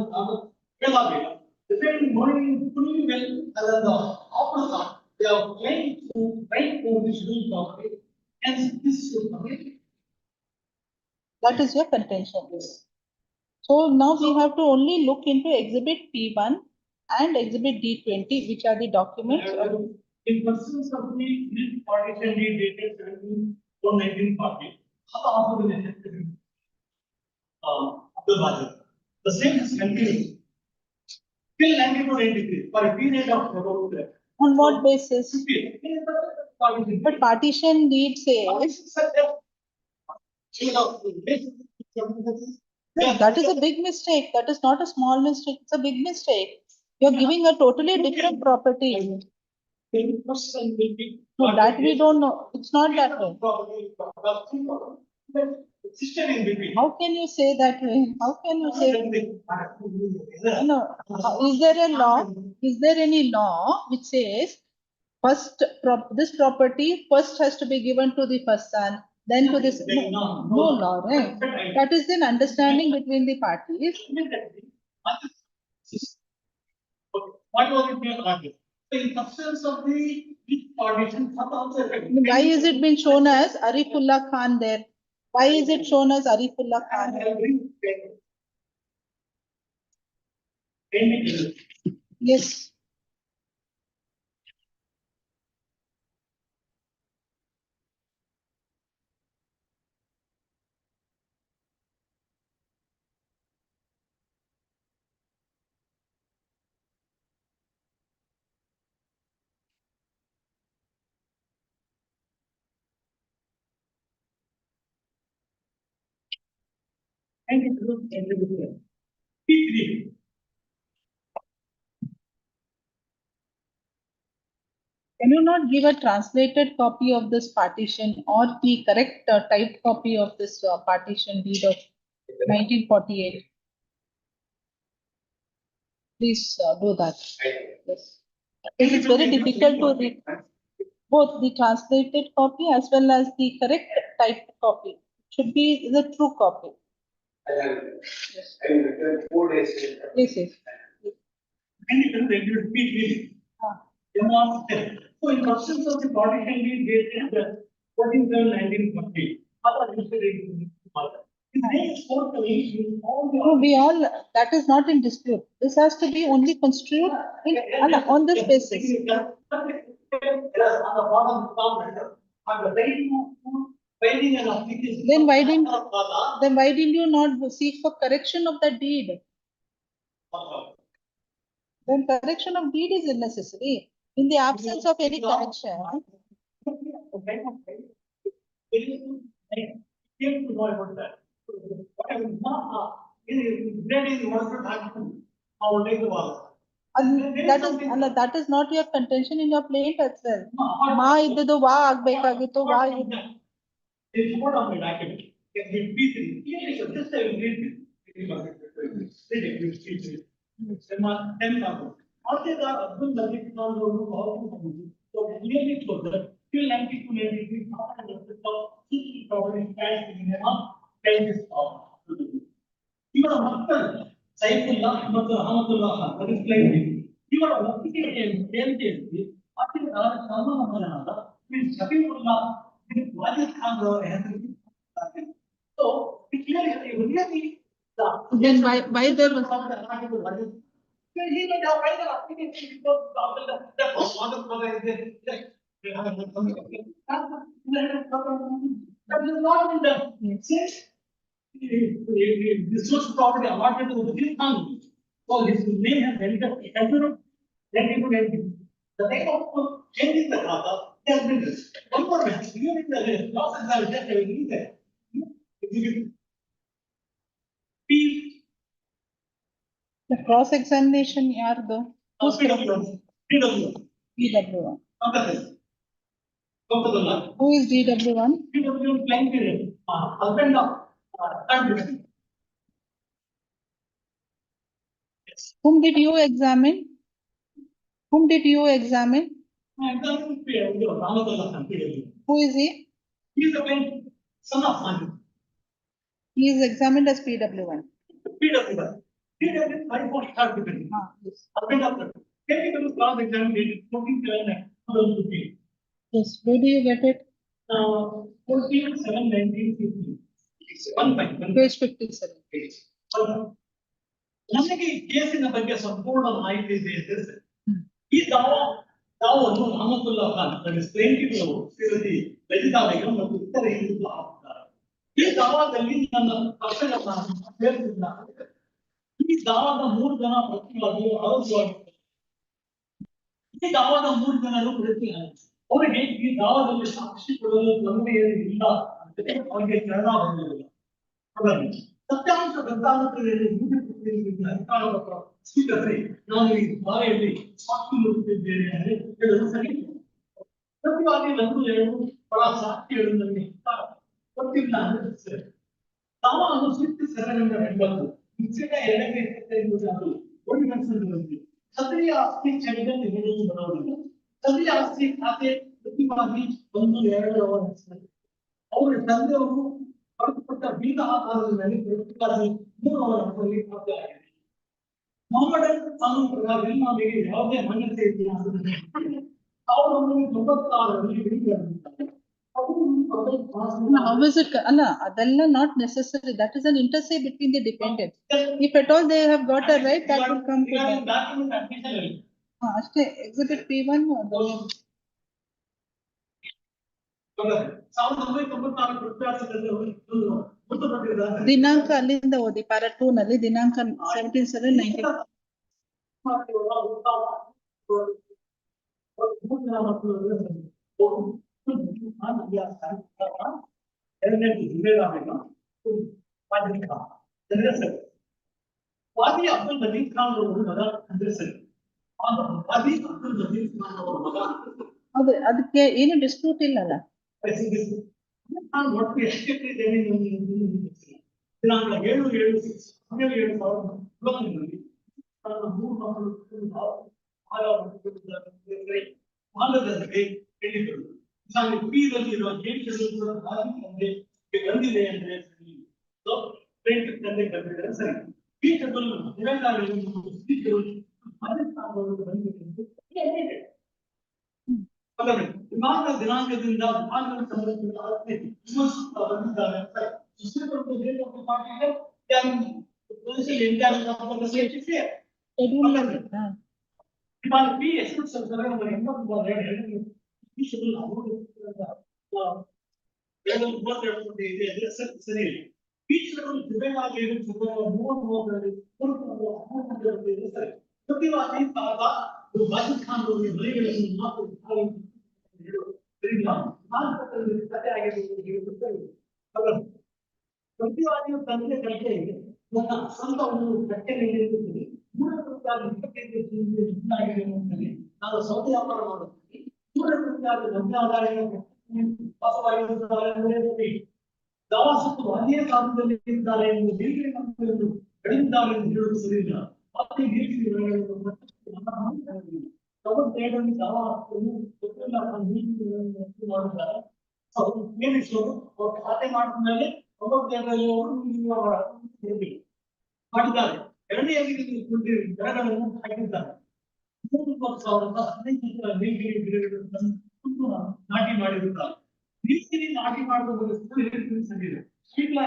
to Abdul. The same knowing fully well as the opposite, they are claimed to right to the scheduled property. Hence, this should be. That is your contention. So now we have to only look into exhibit P1 and exhibit D20, which are the documents. In pursuance of the partition deed dated from 1940. The same has continued till 1993 for a period of about On what basis? 50 years. But partition deed says that is a big mistake. That is not a small mistake. It's a big mistake. You're giving a totally different property. No, that we don't know. It's not that way. Sister in between. How can you say that way? How can you say? No. Is there a law? Is there any law which says this property first has to be given to the first son, then to this? No law, right? That is an understanding between the parties. What was it being argued? In substance of the partition, Why is it been shown as Arifullah Khan there? Why is it shown as Arifullah Khan? Yes. Can you not give a translated copy of this partition or the correct typed copy of this partition deed of 1948? Please do that. Yes. It is very difficult to read both the translated copy as well as the correct typed copy. Should be the true copy. Yes. I will return 4 days. Yes, yes. So in substance of the partition deed dated 14/7/1940, other incidents. No, we all, that is not in dispute. This has to be only construed on this basis. Then why didn't you not seek for correction of the deed? Then correction of deed is unnecessary. In the absence of any correction. Came to know about that. That is not your contention in your plaint as well. Ma iddu va agbekagittu va iddu. It's not on my document. Can be P3. Just I will read it. 10,000. After the Abdul Latif Khan so clearly shows that till 1993, property stands in the name of Texas of. You are a Maktal, Saifullah, Ahmadullah Khan, that is claiming. You are a Maktal, after the Sama is Shafirullah, Wajid Khan, so it clearly, really, then why there was. he may have filed an application because that was one of the that is not in the since this was property allotted to the family. So his name has entered then he would enter. The time of changing the khata has been this. One more match, you in the losses are just having there. The cross examination yardo. PW1. PW1. Come to the line. Who is DW1? PW1 claim period. Husband of country. Whom did you examine? Whom did you examine? Who is he? He is the son of Sanju. He is examined as PW1. PW1. PW1 5-4 depending. Yes. Husband of country. Can you do cross examination 14/7/2015? Yes. Where do you get it? 14/7/1950. 1 Page 57. ನನಗೆ ಈ ಕೇಸಿನ ಬಗ್ಗೆ ಸಂಪೂರ್ಣ ಮಾಹಿತಿ ಇದೆ. ಈ ದಾವ ಯಾವನ್ನು ಅಹಮದುಲ್ಲಾ ಖಾನ್ ಪ್ಲೇಂಟಿಫ್ಗಳು ಶ್ರೀಮತಿ ಲಲಿತಾ ಬೇಗಂ ಮತ್ತು ಇತರ ಹಿಂದೂ ಹಾಕಿದ್ದಾರೆ. ಈ ದಾವಾದಲ್ಲಿ ನನ್ನ ಪಕ್ಷಗಳನ್ನ ಸೇರಿಸಿಲ್ಲ. ಈ ದಾವಾದ 3 ಜನ ಪ್ರತಿವಾದಿಗಳು ಆರೋಗ್ಯವಾಗಿದ್ದಾರೆ. ಈ ದಾವಾದ 3 ಜನರು ಪ್ರತಿಯಾಗಿದ್ದಾರೆ. ಅವರಿಗೆ ಈ ದಾವಾದಲ್ಲಿ ಸಾಕ್ಷಿ ಕೊಡಲು ನಮಗೆ ಇಲ್ಲ ಅಂತ ಅವರಿಗೆ ಕಾರಣ ಬಂದಿರಲಿಲ್ಲ. ಹಾಗಾಗಿ ಸತ್ಯಾಂಶ ಗ್ರಂಥಾಲಯದಲ್ಲಿ ಅಧಿಕಾರ ಪತ್ರ ಸ್ವೀಕರಿಸಿ ನಾನು ಈ ಬಾರಿಯಲ್ಲಿ ಸಾಕ್ಷಿ ನೀಡುತ್ತಿದ್ದೇನೆ ಅಂದರೆ ಹೇಳಲು ಸರಿ. ಪ್ರತಿವಾದಿ ನಂದು 2 ಪರ ಸಾಕ್ಷಿಗಳು ನನಗೆ ಗೊತ್ತಿಲ್ಲ ಅಂದರೆ ದಾವನ್ನು ಸೂಕ್ತಿ ಸೆರೆಗಳಿಂದ ಬೆಂಬಲಿತು ಇಚ್ಛೆಯ 225 ಅದು ಓಡಿಗಣಿಸಿರುವುದು ಸದರಿ ಆಸ್ತಿ ಚಳಿದಲ್ಲಿ ಹೇಳುವುದು ಬರೋದಿಲ್ಲ. ಸದರಿ ಆಸ್ತಿ ಖಾತೆ ಪ್ರತಿವಾದಿ 1, 2 ಅವರ ಹೆಸರು ಅವರ ತಂದೆಯವರು ಪಡೆದುಕೊಟ್ಟ ಬೀಗ ಆಧಾರದ ಮೇಲೆ ಪ್ರತಿವಾದಿ 3 ಅವರ ಹೆಸರಲ್ಲಿ ಖಾತೆ ಆಗಿದೆ. ಮೊಹಮ್ಮದನ್ ಕಾನೂನು ಪ್ರಕಾರ ಇಮಾಮಿಗೆ ಯಾವುದೇ ಮಾನ್ಯತೆ ಇಲ್ಲ. 1996ರಲ್ಲಿ ಬಿಡುಗಡೆಯಾಗಿದ್ದಾರೆ. How is it? Allah, adalla not necessary. That is an intersay between the dependents. If at all they have got a right, that will come to them. Document admission. Ashte exhibit P1 or the 1994 ಪ್ರತಿವಾದಿಗಳಲ್ಲಿ ಗುರುತುಪಟ್ಟಿದ್ದಾರೆ. ದಿನಾಂಕ ಅಲ್ಲಿಂದ ಓದಿ para 2 ನಲ್ಲಿ ದಿನಾಂಕ 17/7/19 ವಾದಿ ಅಬ್ದುಲ್ ನಜೀರ್ ಖಾನ್ ಅವರು ಮಗ ಅಂದ್ರೆ ಸರಿ. ವಾದಿ ಅಬ್ದುಲ್ ನಜೀರ್ ಖಾನ್ ಅವರ ಮಗ ಅದು ಅದಕ್ಕೆ ಏನು ಡಿಸ್ಪ್ಯೂಟ್ ಇಲ್ಲ ಅಲ್ಲ. ನಾನು ಒಟ್ಟು ಎಷ್ಟು ಎಕರೆ ಜಮೀನು ದಿನಾಂಕ 7/7/2017 ನಾನು 3 ಮಕ್ಕಳು ಭಾಗದಲ್ಲಿ ಹೇಳಿದರು. ನಾನು ಪೀದಲ್ಲಿ ಇರುವ ಜೇಡಿಗಳು ಬಂದಿದೆ ಅಂದ್ರೆ ಸರಿ. ತಂದೆ ಬಂದಿದ್ದಾರೆ ಸರಿ. ಈ ಟೇಬಲ್ ವಿಮಾನ ದಿನಾಂಕದಿಂದ ಭಾಗದ ಸಂಬಂಧಿಸಿದ ಬಂದಿದ್ದಾರೆ. ಪ್ರತಿವಾದಿ ವಾಜಿದ್ ಖಾನ್ ಪ್ರತಿವಾದಿಯು ತಂದೆ ಕಟ್ಟೆ ನನ್ನ ಸ್ವಂತ ಒಂದು ಕಟ್ಟೆಯಲ್ಲಿ ನಾನು ಸೌದೆ ವ್ಯಾಪಾರ ಮಾಡುತ್ತೀನಿ. 100 ಮಧ್ಯ ಆದಾಯ ದಾವಾಸತ್ತು ಅದೇ ಕಾಲದಲ್ಲಿ ಇದ್ದಾರೆ ಎಂದು ಕಡಿದಿದ್ದಾರೆ ಎಂದು ಹೇಳುವುದು ಸರಿಯಿಲ್ಲ. ಅವತ್ತೇಳಲ್ಲಿ ದಾವಾಸನ್ನು ಮಾಡಿದ್ದಾರೆ. ಏನಿಸೋದು ಅವ್ರು ಖಾತೆ ಮಾಡಿದ ಮೇಲೆ 92ರಲ್ಲಿ ಅವರು ಮಾಡಿದ್ದಾರೆ. 2ನೇ ದರಗಳನ್ನು ಹಾಕಿದ್ದಾರೆ. 3,015 ನೀಲಗಿರಿ ಗಿಡಗಳನ್ನು ನಾಟಿ ಮಾಡಿರುತ್ತಾರೆ. ನೀಲಗಿರಿ ನಾಟಿ ಮಾಡುವುದಕ್ಕೆ ಸರಿಯಿದೆ. ಶೀಘ್ರ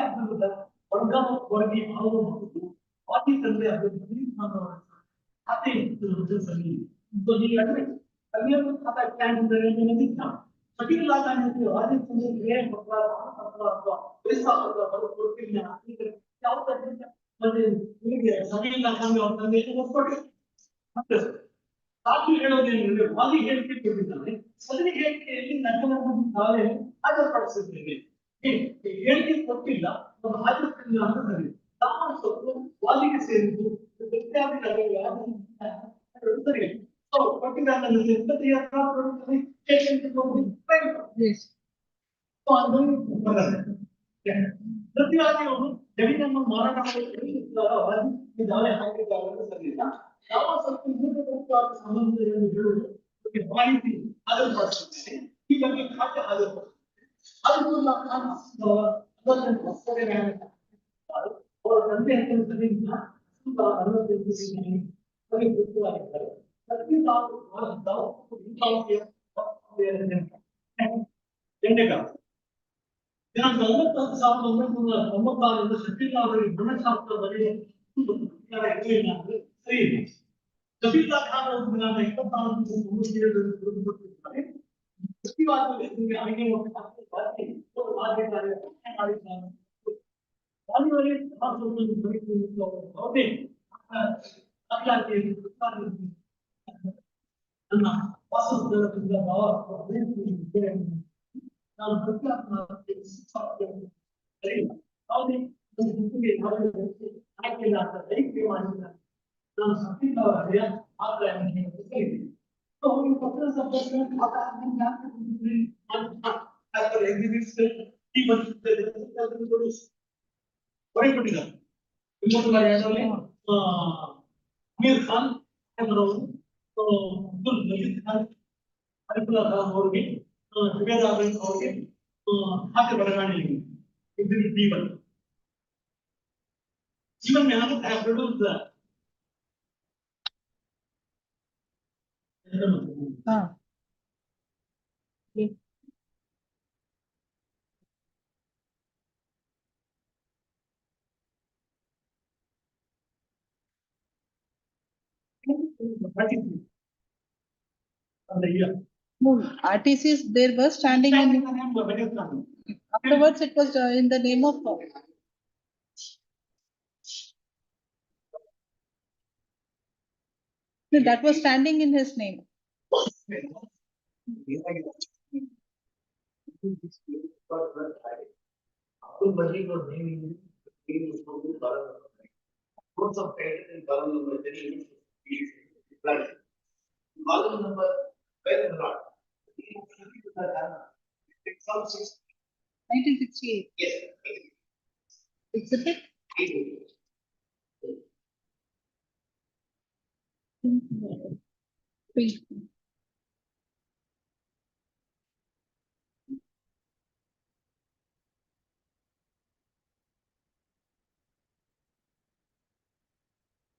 ವರ್ಗಿ ಆಗುವುದು ವಾದಿ ತಂದೆ ಖಾತೆ ಸರಿ. ಸಟೀಲ್ ಆಗಿ ವಾದಿ ತಂದೆ ಸಾಕ್ಷಿ ಹೇಳೋದೇನೆಂದ್ರೆ ವಾದಿ ಹೇಳಿಕೆ ಕೊಟ್ಟಿದ್ದಾನೆ. ಸದರಿ ಹೇಳಿಕೆಯಲ್ಲಿ ನಾಳೆ ಹಾಜರುಪಡಿಸಿದ್ದೇವೆ. ಹೇಳಿಕೆ ಕೊಟ್ಟಿಲ್ಲ, ಹಾಜರುಪಡಿಸಿಲ್ಲ ಅಂತ ಸರಿ. ದಾವಾಸತ್ತು ವಾದಿಗೆ ಸೇರಿದ್ದು ಸರಿ. ಪ್ರತಿವಾದಿಗಳು ಜಮೀನನ್ನು ಮಾರಾಟ ಮಾಡಿ ದಾವೆ ಹಾಕಿದ್ದಾರೆ ಸರಿಯಿಲ್ಲ. ದಾವಾಸತ್ತು ಸಂಬಂಧ ಎಂದು ಹೇಳುವುದು ಮಾಹಿತಿ ಹಾಜರುಪಡಿಸುತ್ತೇನೆ. ಈ ಬಗ್ಗೆ ಖಾತೆ ಹಾಜರುಪಡಿಸುತ್ತೇನೆ. ಅವರ ತಂದೆ ಹೆಸರಿನಿಂದ 65 ಗೊತ್ತುವಾಗಿದ್ದಾರೆ. ದಿನಾಂಕ 1996 ಸಚಿನ್ ಅವರಿಗೆ ಗುಣಶಾಸ್ತ್ರ ಬರೆಯ ಸರಿ ಇದೆ. The people that have a even may have produced the Okay. No, RTCs, there was standing in, afterwards it was in the name of. No, that was standing in his name. Column number, where or not? It's some 1968. yes. Exhibit. Pink.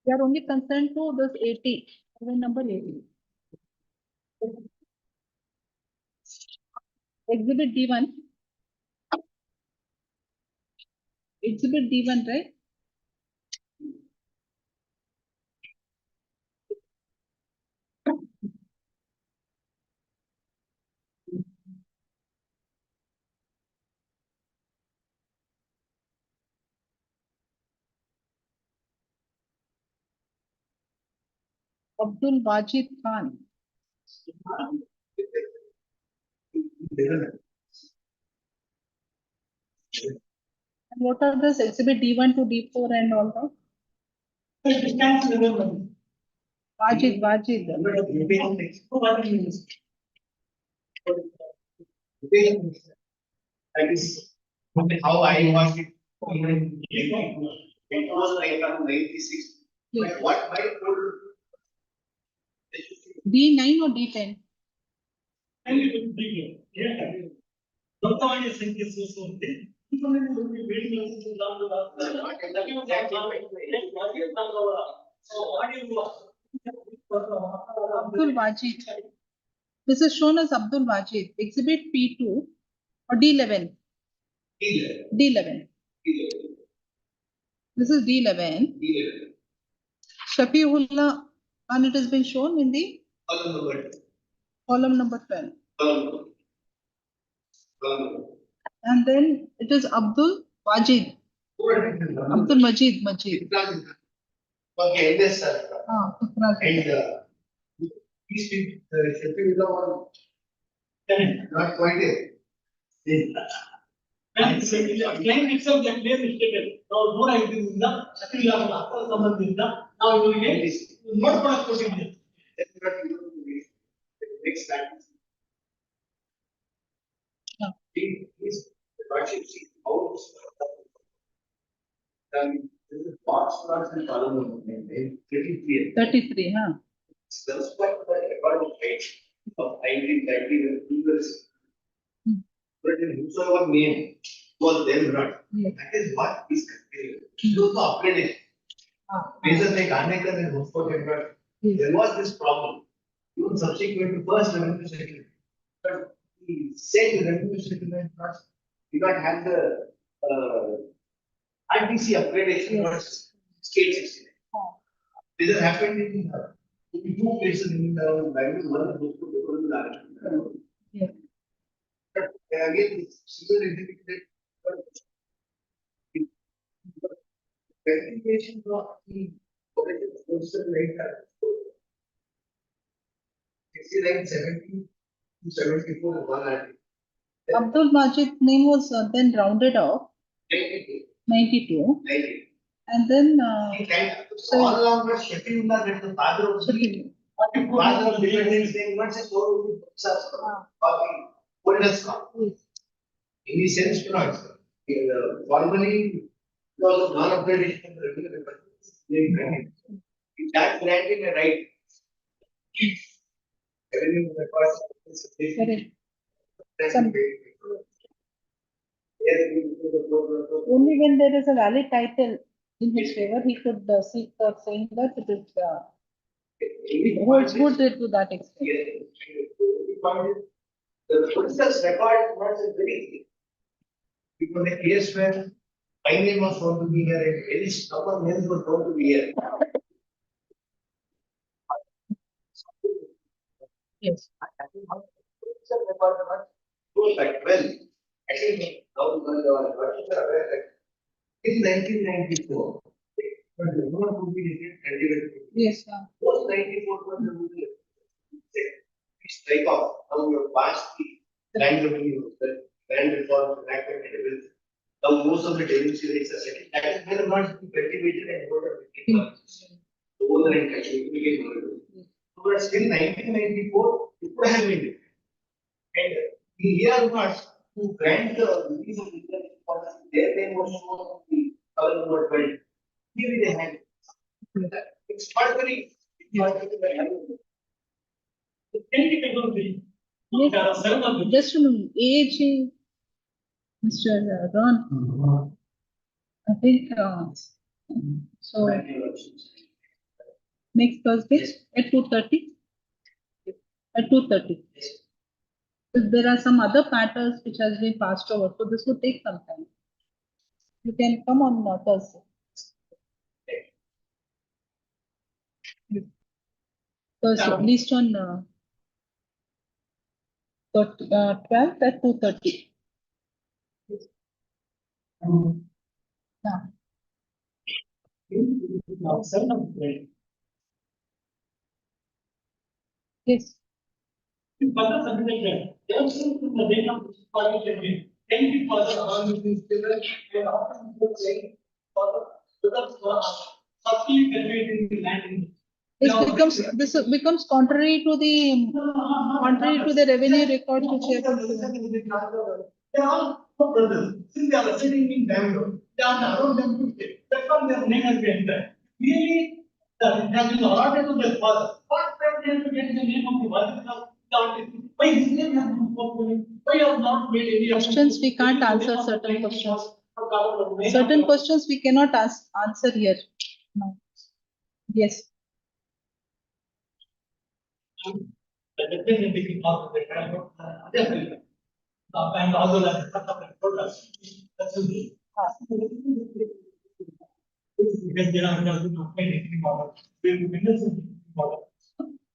We are only concerned to this 80, number 80. Exhibit D1. Exhibit D1, right? Abdul Wajid Khan. And what are this exhibit D1 to D4 and all that? Wajid. That is how I was it. It was like around 96. But what my told. D9 or D10? Abdul Wajid. This is shown as Abdul Wajid. Exhibit P2 or D11? D11. This is D11. Shafiullah, and it has been shown in the column number 12. And then it is Abdul Wajid. Abdul Majid. Okay, yes, sir. Tukraj. And these people, Shafiullah one, not quite it. And claim itself that name is stated. Now, more I think now you will get not for a procedure. Next time. Please, the budget sheet, how. This is box plots and column number, pretty clear. 33, huh? Sells what the recording page of 1930 and previous. But in whosoever name was then run, that is what is contained. Look for upgradation. Reason like Anekar and Hosford had got, there was this problem. Even subsequent to first revenue settlement. But the said revenue settlement trust did not have the RTC upgradation was state 69. This has happened in Two places in the Bangalore, one is supposed to be on the other. Yes. But again, it's similar indicated. Verification of the postal later. 69, 70 to 74 is one article. Abdul Majid name was then rounded off 92, 90. and then So all along was Sheffiullah that the father of the father of defendants saying what's a story with oldest come. In the sense, you know, formally because of non-upgradation of the regular records, they granted. If that granting a right. Revenue records is a Correct. basic- Some- only when there is a valid title in his favor, he could seek for saying that it is holds good to that extent. Yes. The process record was very clear. Because the case where my name was found to be here and any someone else was found to be here. Yes. Goes back well. Actually, now the aware that in 1994, but the one who be Yes. post 94 was the movie. We strike off how you passed the land revenue, the land reform enacted and everything. Now most of the tenancy rates are settled. That is very much cultivated and voted. The owner and actually became one. But still 1994, it could have been different. And the year was to grant the release of the policy, their name was shown on the other number 12. Here they had. It's not very. Just from age, Mr. Ron, I think so. Next Thursday at 2:30. At 2:30. There are some other matters which has been passed over, so this will take some time. You can come on Thursday. Thursday, at least on 12th at 2:30. Yeah. Yes. This becomes contrary to the revenue records which you have given. They are all brothers. Since they are sitting in Bangalore, they are around them to stay. That's why their name has been entered. Really, it has been allotted to their father. What president to get the name of the father? Why his name has been spoken? Why you have not made any Questions we can't answer certain questions. Certain questions we cannot answer here. No. Yes. And also that that's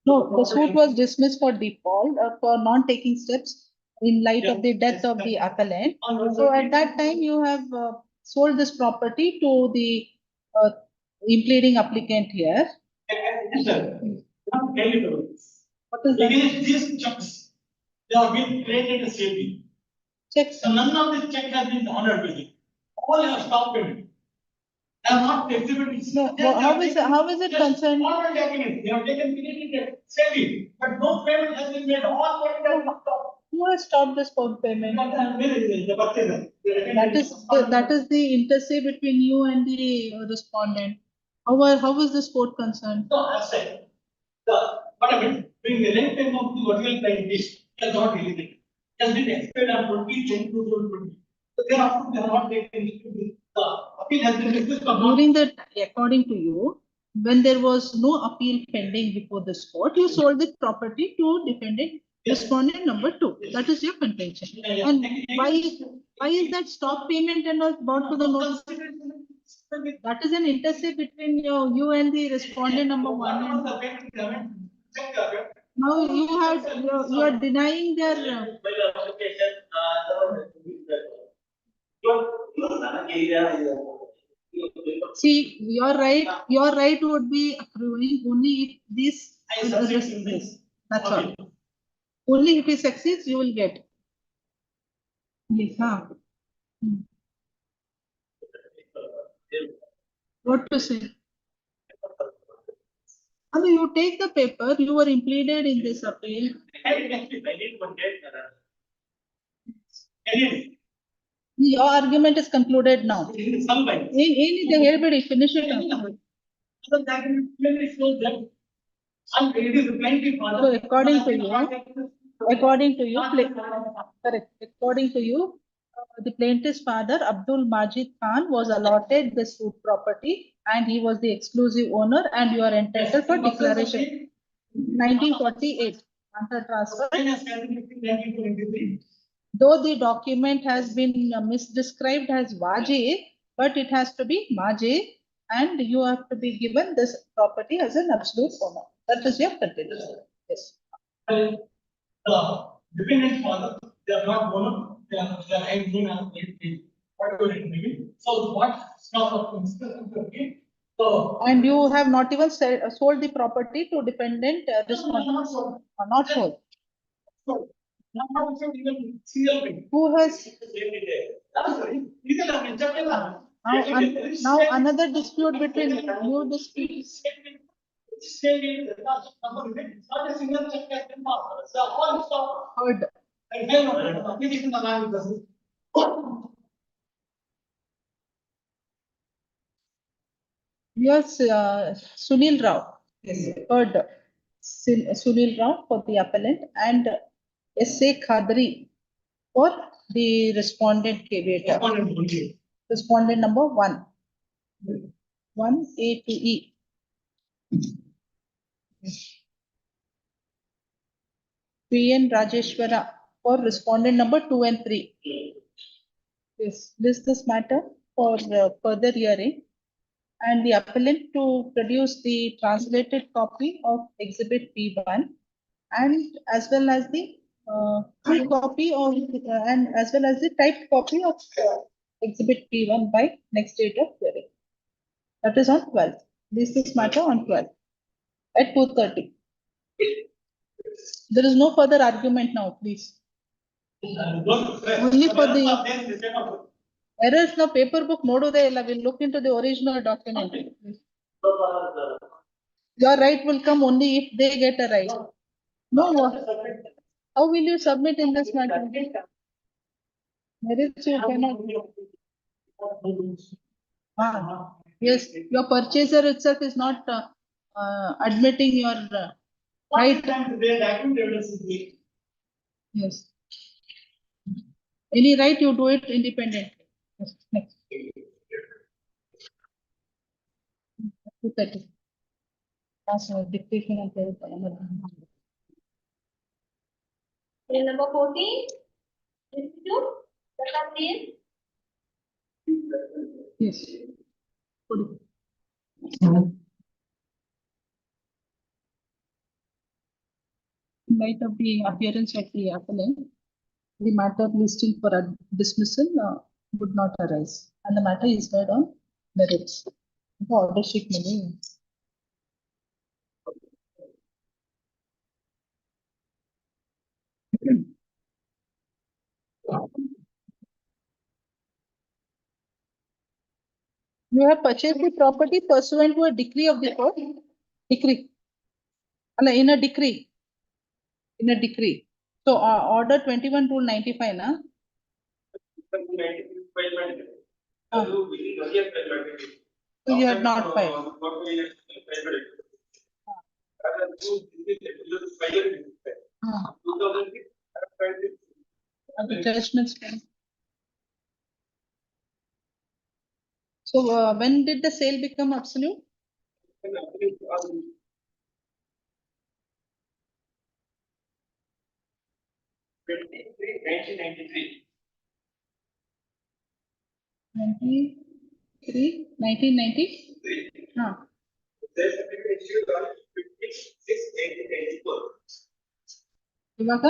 No, the suit was dismissed for default for not taking steps in light of the death of the appellant. So at that time, you have sold this property to the impleading applicant here. What is that? These checks, they have been created as saving. Checks. So none of these checks have been honored with it. All have stopped payment. They have not exhibited. No, how is it concerned? All documents, they have taken created saving, but no payment has been made. All payment has been stopped. Who has stopped this phone payment? That That is the interest between you and the respondent. How is this court concerned? No, I said, but I mean, during the lifetime of the original plaintiff, it has not released it. It has been expired on 20/10/2020. So thereafter, they have not taken it. The appeal has been dismissed. During that, according to you, when there was no appeal pending before this court, you sold the property to defendant respondent number 2. That is your contention. And why is that stop payment and not brought to the notice? That is an intercept between you and the respondent number one. Now you are denying their. See, your right would be approving only if this is this. That's all. Only if he succeeds, you will get. Yes, huh? What to say? And you take the paper, you were impleaded in this appeal. Your argument is concluded now. Finish it. So according to you, correct. According to you, the plaintiff's father, Abdul Majid Khan, was allotted the suit property and he was the exclusive owner and you are entitled for declaration. 1948, after transfer. Though the document has been misdescribed as Wajid, but it has to be Majid and you have to be given this property as an absolute owner. That is your contention. Yes. Dependent father, they are not owner, they are whatever it may be. So what stop of instance? So. And you have not even sold the property to dependent respondent. Not sold. Who has? Now another dispute between you dispute. Heard. Yes, Sunil Rao. Yes, heard. Sunil Rao for the appellant and S.A. Khadri for the respondent caveat. Respondent number 1. 1A to E. P.N. Rajeshwara for respondent number 2 and 3. Yes, list this matter for further hearing and the appellant to produce the translated copy of Exhibit P1 and as well as the full copy of and as well as the typed copy of Exhibit P1 by next date of hearing. That is on 12th. This matter on 12th at 2:30. There is no further argument now, please. Only for the errors no paper book nodude illa. We'll look into the original document. Your right will come only if they get a right. No. How will you submit in this matter? Merits you cannot. Yes, your purchaser itself is not admitting your right. Yes. Any right you do it independently. Yes. Next. 2:30. Dictation and Number 14. Institute. yes. In light of the appearance of the appellant, the matter listing for a dismissal would not arise, and the matter is heard on merits. The order sheet may. You have purchased the property pursuant to a decree of the court. Decree. In a decree. In a decree. So order 21 rule 95 na. So you have not filed. The judgments. So when did the sale become absolute? 1993. 1990? Huh. Sales certificate issued on 56/1994. ಇವಾಗ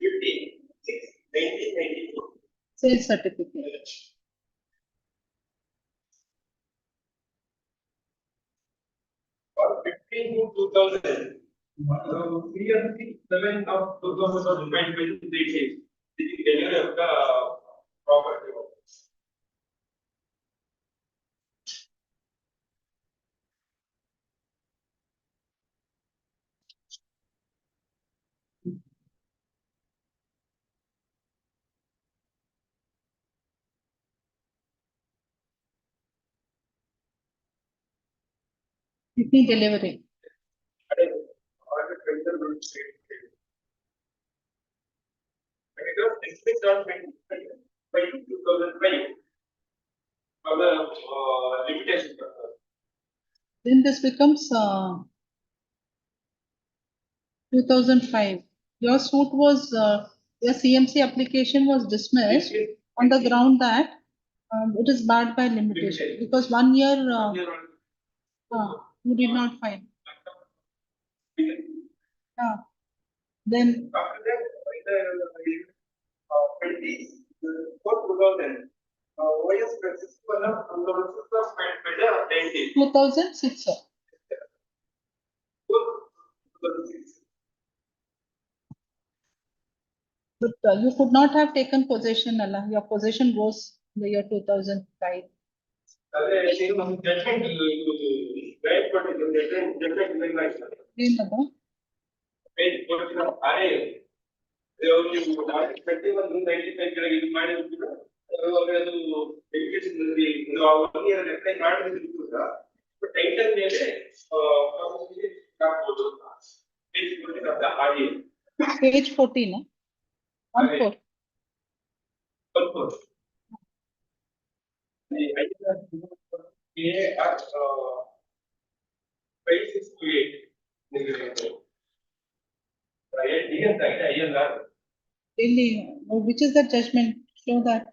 56/1994. Sales certificate. Or 15/2000. 3/7 of 2023 days. This is delivery of the property. 15 delivery. Dismissed on 2005 for the limitation purpose. Then this becomes 2005. Your suit was, your CMC application was dismissed on the ground that it is barred by limitation because 1 year you did not file. Then After that, in 2000, OS principal of 2006 was better updated. 2006, sir. 2006. But you could not have taken possession, Allah. Your possession was in the year 2005. Judgment, right, but judgment Remember? page 14 of RA. They only not expecting 195 ಕೆಳಗೆ ಇದು ಮಾಡಿ ಬಿಟ್ಟು ಅದು education ಇದು 1 year apply ಮಾಡಿದ್ರೆ ಕೂಡ title ಮೇಲೆ ಹಾಕಬಹುದು page 14 of the RA. Page 14, 14. 14. The idea at 5628. Really, which is the judgment? Show that.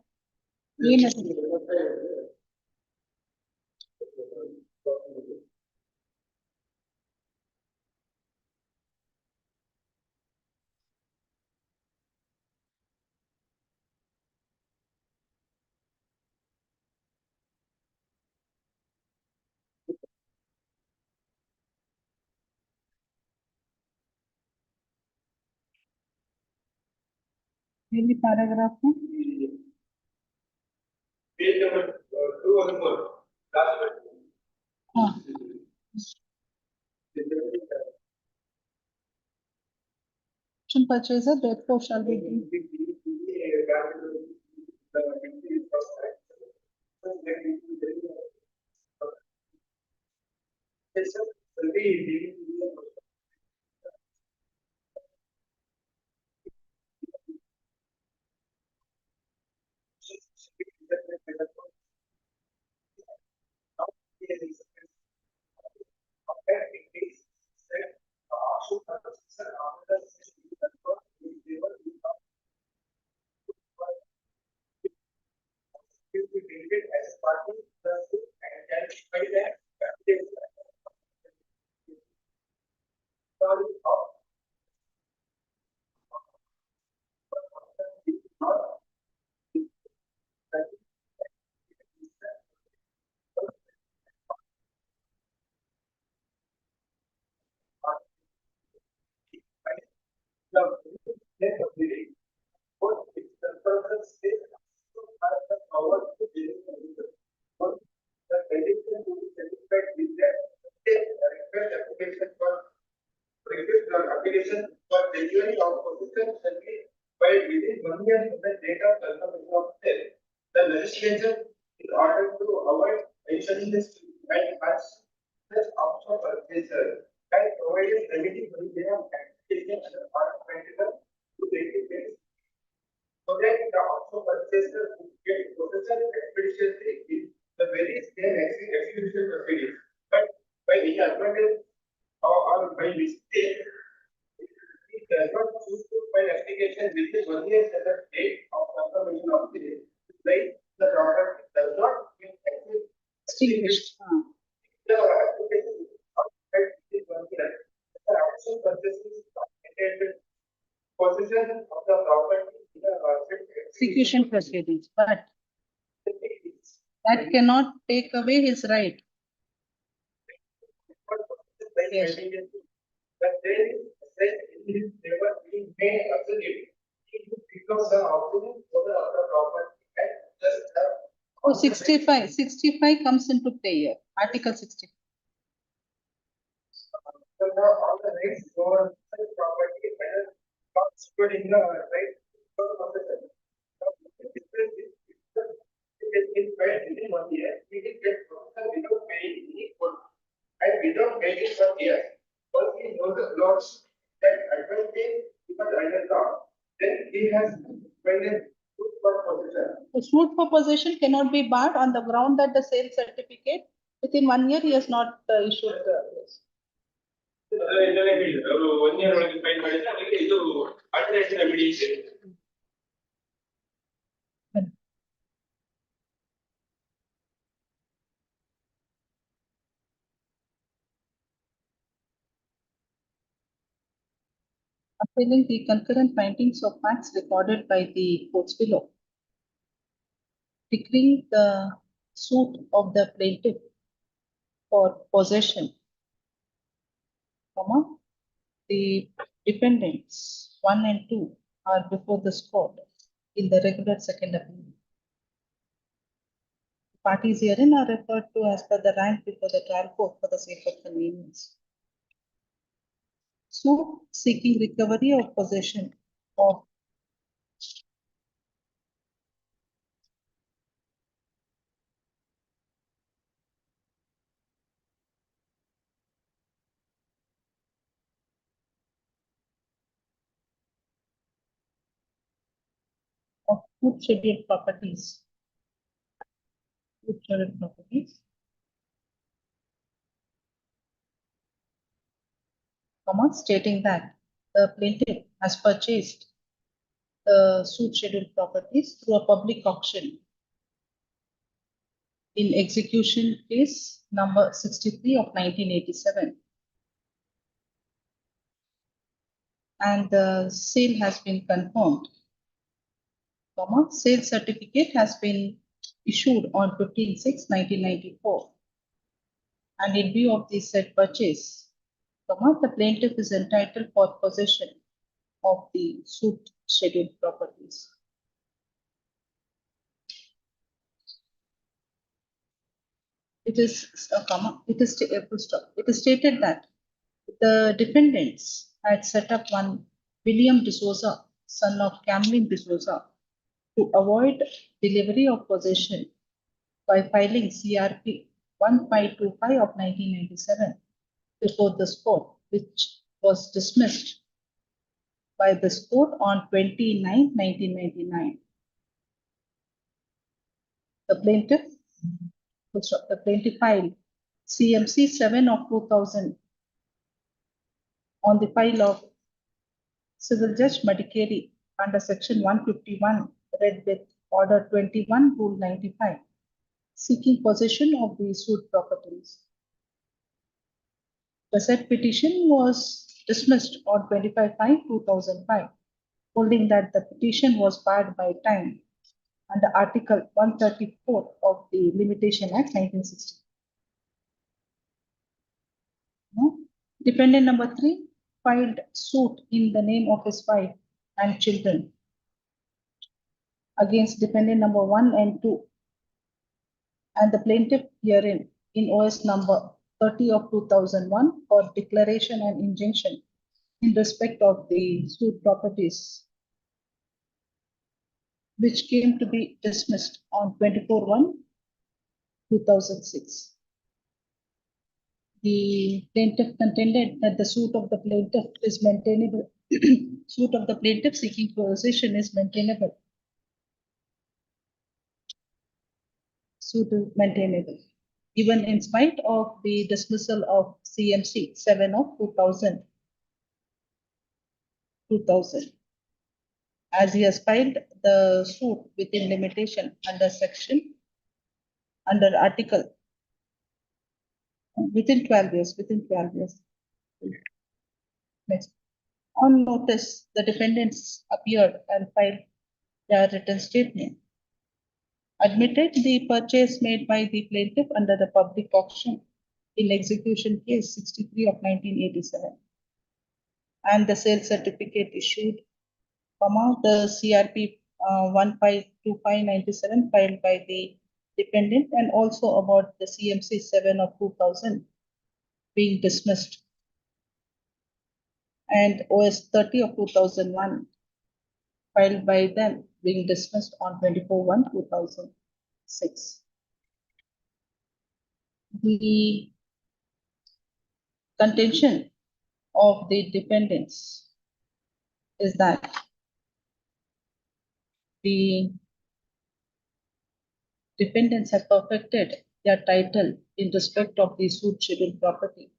Really paragraph. Page number 214. Last one. Purchaser, therefore shall be due. Application for genuine opposition shall be filed within 1 year from the date of confirmation of sale. The legislature, in order to avoid mentioning this and has this option for purchaser, can provide a remedy for the application as a part of critical to take it place. So that the option purchaser will get possession expeditiously in the very same execution proceedings. But by the advantage or by mistake, it does not choose to file application within 1 year from the date of confirmation of sale. Like the property does not get access Extinguished. The application is not right, it is one year. The action purchases intended possession of the property in the Execution proceedings, but that cannot take away his right. Yes. But there is said in his favor, he may absolute. He becomes the opponent for the other property and just have. Oh, 65 comes into play here, Article 60. So now all the rights go on such property and not secured in the right. It is paid within 1 year, we will get without paying any quote. And without paying for years. Once he knows the laws that advantage because under law, then he has made a good for possession. The suit for possession cannot be barred on the ground that the sale certificate within 1 year he has not issued. Yes. ಇದನ್ನೇ ಹೇಳಿದ್ರು ಅವರು 1 year ಒಳಗೆ file ಮಾಡಿದ್ರೆ ಅವರಿಗೆ ಇದು alternative remedies. Appealing the concurrent findings of facts recorded by the courts below. Declaring the suit of the plaintiff for possession, the defendants 1 and 2 are before this court in the regular second appeal. Parties herein are referred to as per the rank before the trial court for the sake of convenience. Suit seeking recovery of possession of good scheduled properties. Good scheduled properties. Stating that the plaintiff has purchased the suit scheduled properties through a public auction in execution case number 63 of 1987. And the sale has been confirmed. Sale certificate has been issued on 15/6/1994. And in view of the said purchase, the plaintiff is entitled for possession of the suit scheduled properties. It is stated that the defendants had set up one William D'Souza, son of Camlin D'Souza, to avoid delivery of possession by filing CRP 1525 of 1997 before this court, which was dismissed by this court on 29/1999. The plaintiff filed CMC 7 of 2000 on the file of Civil Judge Madikeri under Section 151, read with Order 21, Rule 95, seeking possession of the suit properties. The said petition was dismissed on 25/5/2005, holding that the petition was barred by time under Article 134 of the Limitation Act 1960. Defendant number 3 filed suit in the name of his wife and children against defendant number 1 and 2 and the plaintiff herein in OS number 30 of 2001 for declaration and injunction in respect of the suit properties, which came to be dismissed on 24/1/2006. The plaintiff contended that the suit of the plaintiff is maintainable. Suit of the plaintiff seeking possession is maintainable. Suit is maintainable, even in spite of the dismissal of CMC 7 of 2000, as he has filed the suit within limitation under Article Within 12 years, within 12 years. Next. On notice, the defendants appeared and filed their written statement. Admitted the purchase made by the plaintiff under the public auction in execution case 63 of 1987. And the sale certificate issued, the CRP 152597 filed by the dependent, and also about the CMC 7 of 2000 being dismissed, and OS 30 of 2001 filed by them being dismissed on 24/1/2006. The contention of the defendants is that the defendants have perfected their title in respect of the suit scheduled property,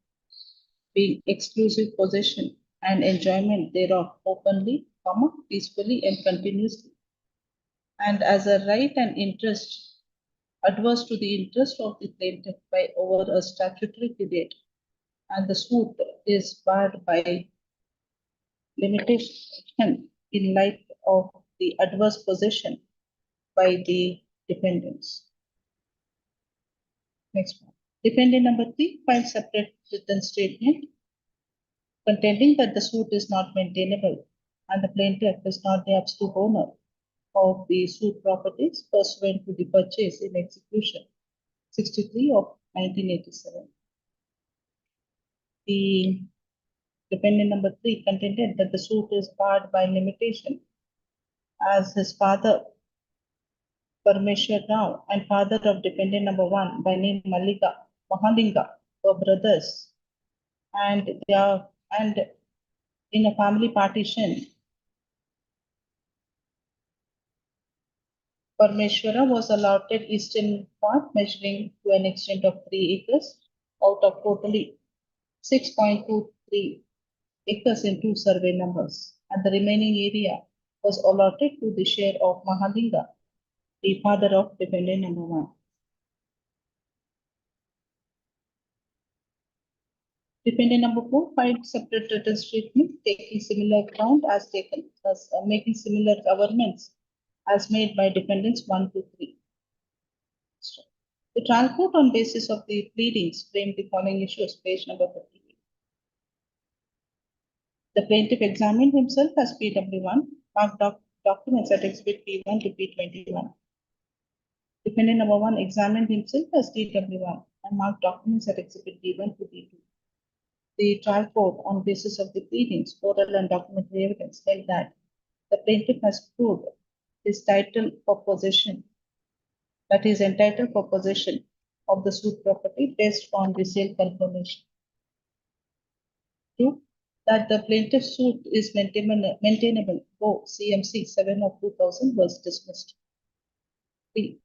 being exclusive possession and enjoyment thereof openly, peacefully and continuously, and as a right and interest adverse to the interest of the plaintiff by over a statutory period, and the suit is barred by limitation in light of the adverse possession by the defendants. Next one. Defendant number 3 files separate written statement contending that the suit is not maintainable and the plaintiff is not the absolute owner of the suit properties pursuant to the purchase in execution 63 of 1987. The defendant number 3 contended that the suit is barred by limitation as his father Parmeshwar Rao and father of defendant number 1 by name Mahalinga were brothers, and in a family partition, Parmeshwara was allotted eastern part measuring to an extent of 3 acres out of totally 6.23 acres in 2 survey numbers, and the remaining area was allotted to the share of Mahalinga, the father of defendant number 1. Defendant number 4 filed separate written statement taking similar ground as taken, thus making similar governments as made by defendants 1 to 3. The trial court on basis of the pleadings framed the following issues, page number 58. The plaintiff examined himself as PW1, marked documents at exhibit P1 to P21. Defendant number 1 examined himself as DW1 and marked documents at exhibit D1 to D2. The trial court on basis of the pleadings, oral and documentary evidence held that the plaintiff has proved his title for possession, that he is entitled for possession of the suit property based on the sale confirmation. 2. That the plaintiff's suit is maintainable, though CMC 7 of 2000 was dismissed. 3.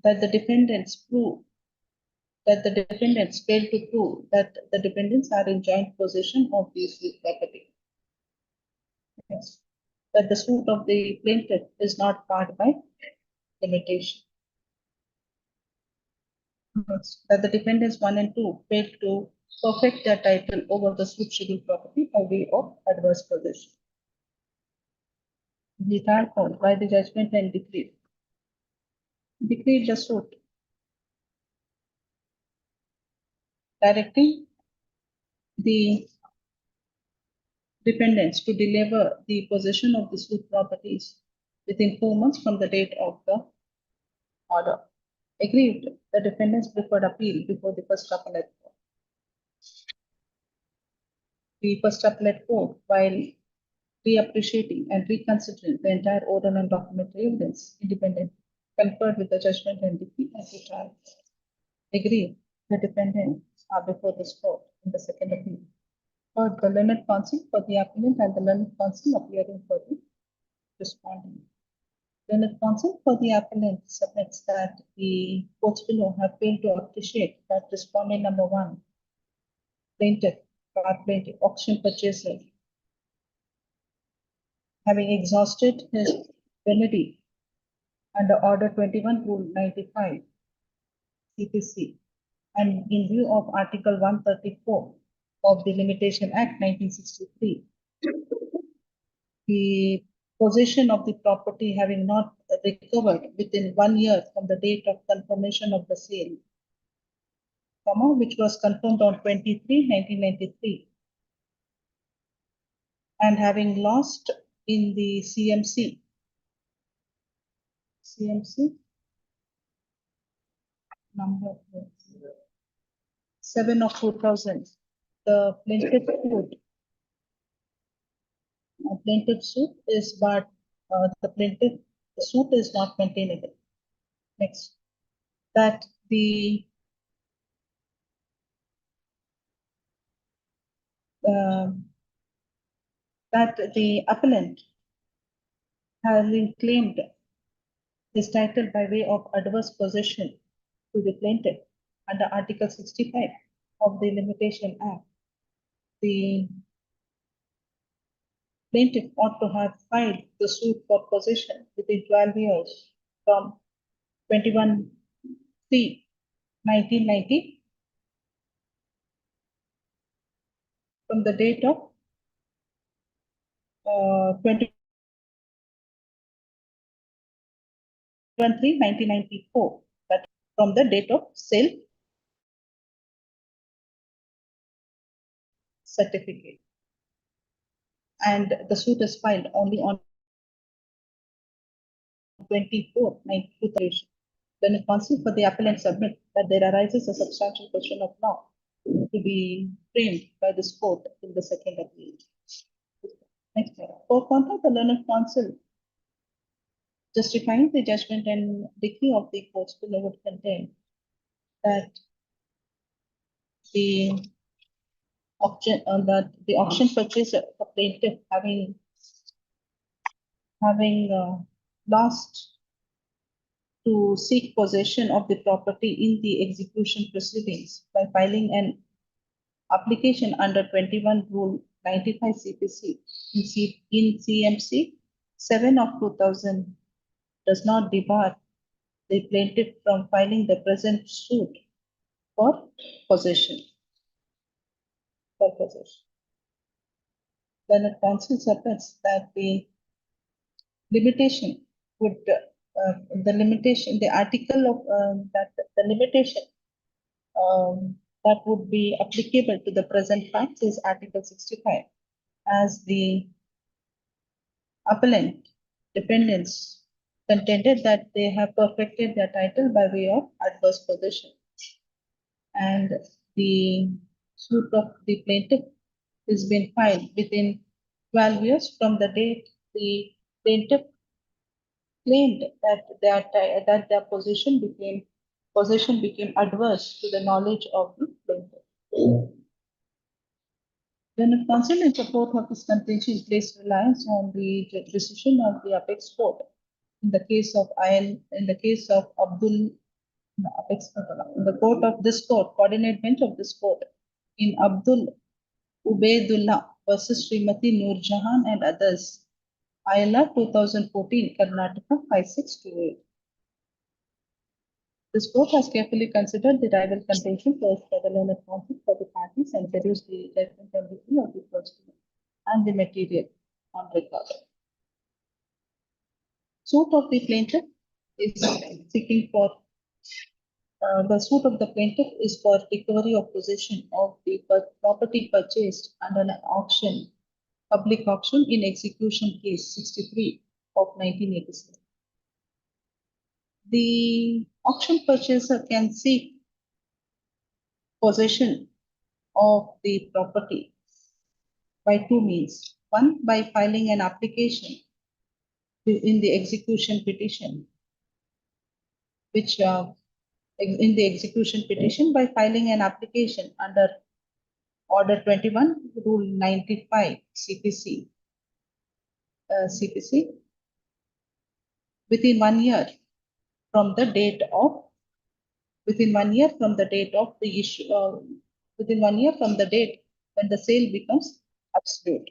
That the defendants failed to prove that the defendants are in joint possession of the suit property. Yes. That the suit of the plaintiff is not barred by limitation. Yes. That the defendants 1 and 2 failed to perfect their title over the suit scheduled property by way of adverse possession. The trial court by the judgment and decree decreed the suit directing the defendants to deliver the possession of the suit properties within 4 months from the date of the order. Agreed, the defendants preferred appeal before the first appellate court. The first appellate court, while reappreciating and reconsidering the entire oral and documentary evidence, independent, conferred with the judgment and decree at the trial. Agreed, the defendants are before this court in the second appeal. Heard the learned counsel for the appellant and the learned counsel appearing for the respondent. Learned counsel for the appellant submits that the courts below have failed to appreciate that respondent number 1, plaintiff, auction purchaser, having exhausted his remedy under Order 21 Rule 95 CPC and in view of Article 134 of the Limitation Act 1963, the possession of the property having not recovered within 1 year from the date of confirmation of the sale, which was confirmed on 1993, and having lost in the CMC number 7 of 2000, the plaintiff suit is, but the suit is not maintainable. Next, that the appellant having claimed his title by way of adverse possession to the plaintiff under Article 65 of the Limitation Act, the plaintiff ought to have filed the suit for possession within 12 years from 21/3/1990, from the date of 21/3/1994, that from the date of sale certificate. And the suit is filed only on 24/9/2000. Then it consists for the appellant submit that there arises a substantial question of law to be framed by this court in the second appeal. Next, for contact the learned counsel justifying the judgment and decree of the courts below would contain that the auction purchaser, the plaintiff having lost to seek possession of the property in the execution proceedings by filing an application under 21 Rule 95 CPC in CMC 7 of 2000 does not debar the plaintiff from filing the present suit for possession. Then it counsel submits that the limitation would the article of that the limitation that would be applicable to the present facts is Article 65, as the appellant defendants contended that they have perfected their title by way of adverse possession, and the suit of the plaintiff has been filed within 12 years from the date the plaintiff claimed that their possession became adverse to the knowledge of the plaintiff. When a counsel in support of this contention placed reliance on the decision of the apex court in the case of coordinate bench of this court in Abdul Ubaidullah versus Srimati Noor Jahan and others, ILR 2014, Karnataka 5628. This court has carefully considered the rival contention placed by the learned counsel for the parties and reduced the judgment and decree of the first and the material on record. Suit of the plaintiff is seeking for the suit of the plaintiff is for recovery of possession of the property purchased under an auction, public auction in execution case 63 of 1987. The auction purchaser can seek possession of the property by two means. One, by filing an application in the execution petition, which in the execution petition by filing an application under Order 21, Rule 95 CPC within 1 year from the date of the issue, within 1 year from the date when the sale becomes absolute.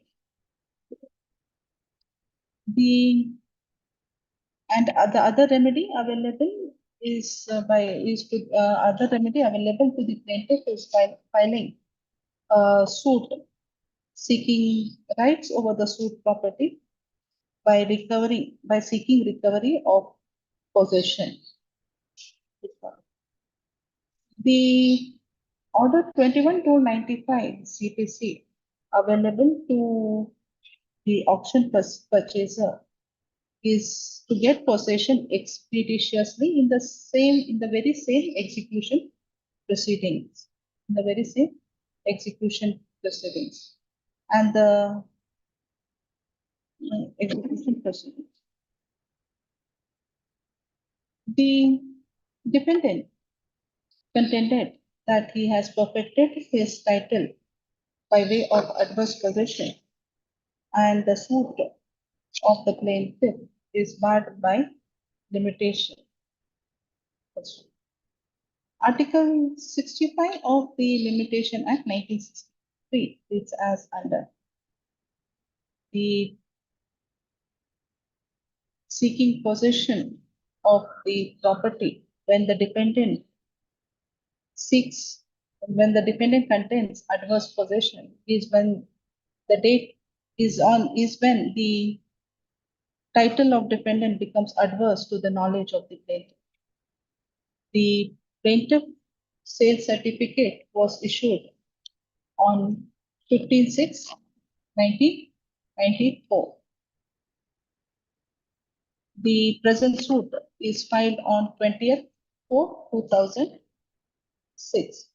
The other remedy available is other remedy available to the plaintiff is by filing suit seeking rights over the suit property by seeking recovery of possession. The order 21/295 CPC available to the auction purchaser is to get possession expeditiously in the very same execution proceedings. And the execution proceedings. The defendant contended that he has perfected his title by way of adverse possession, and the suit of the plaintiff is barred by limitation. Article 65 of the Limitation Act 1963 reads as under: the seeking possession of the property when the defendant contends adverse possession is when the title of defendant becomes adverse to the knowledge of the plaintiff. The plaintiff sale certificate was issued on 15/6/1994. The present suit is filed on 20th/4/2006.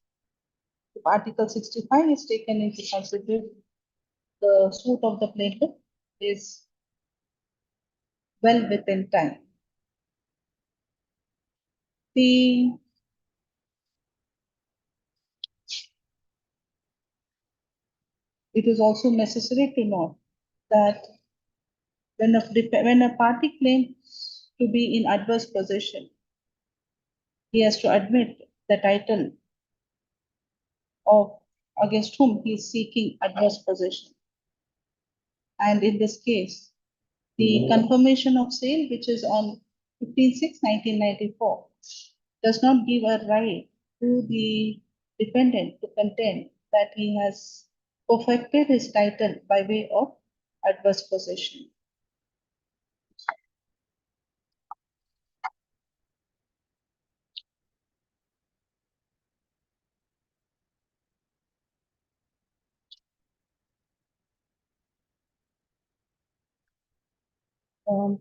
If Article 65 is taken into consideration, the suit of the plaintiff is well within time. It is also necessary to note that when a party claims to be in adverse possession, he has to admit the title of against whom he is seeking adverse possession. And in this case, the confirmation of sale, which is on 15/6/1994, does not give a right to the defendant to contend that he has perfected his title by way of adverse possession.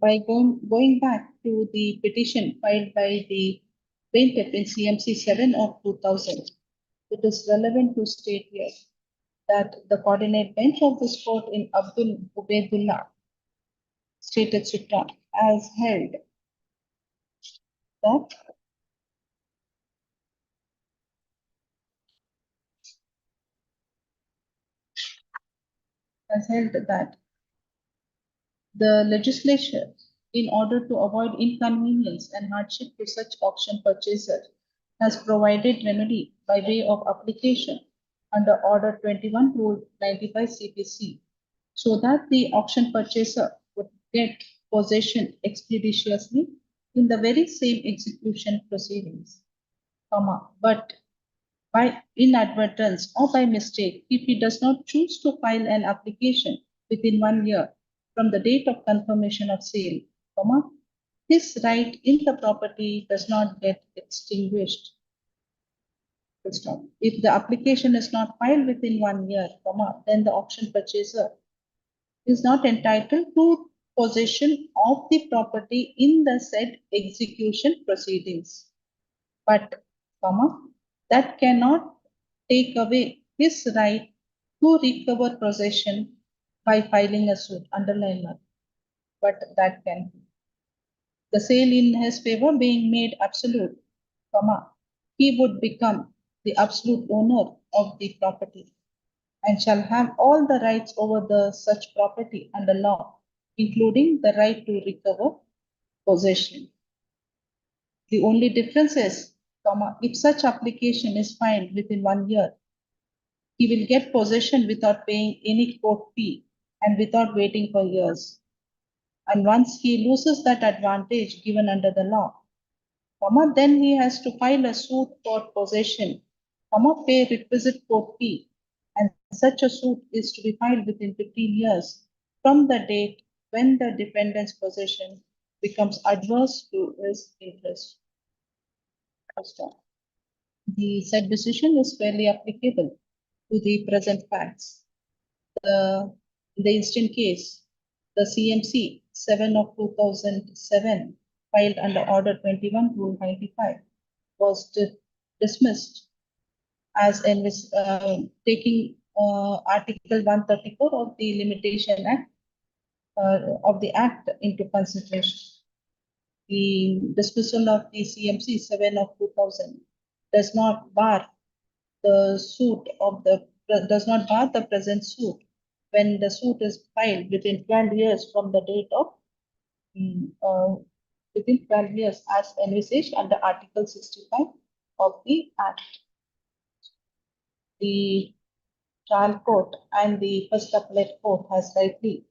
By going back to the petition filed by the plaintiff in CMC 7 of 2000, it is relevant to state here that the coordinate bench of this court in Abdul Ubaidullah stated Sutra as held that the legislature, in order to avoid inconvenience and hardship to such auction purchasers, has provided remedy by way of application under Order 21/95 CPC, so that the auction purchaser would get possession expeditiously in the very same execution proceedings, but by inadvertence or by mistake, if he does not choose to file an application within 1 year from the date of confirmation of sale, his right in the property does not get extinguished. If the application is not filed within 1 year, then the auction purchaser is not entitled to possession of the property in the said execution proceedings. But, that cannot take away his right to recover possession by filing a suit, underline that. But that can. The sale in his favor being made absolute, he would become the absolute owner of the property and shall have all the rights over the such property under law, including the right to recover possession. The only difference is, if such application is filed within 1 year, he will get possession without paying any court fee and without waiting for years. And once he loses that advantage given under the law, then he has to file a suit for possession, pay requisite court fee, and such a suit is to be filed within 15 years from the date when the defendant's possession becomes adverse to his interest. The said decision is fairly applicable to the present facts. In the instant case, the CMC 7 of 2007 filed under Order 21 Rule 95 was dismissed as taking Article 134 of the Limitation Act of the Act into consideration. The dismissal of the CMC 7 of 2000 does not bar the present suit when the suit is filed within 12 years from the date of within 12 years as envisaged under Article 65 of the Act. The trial court and the first appellate court has rightly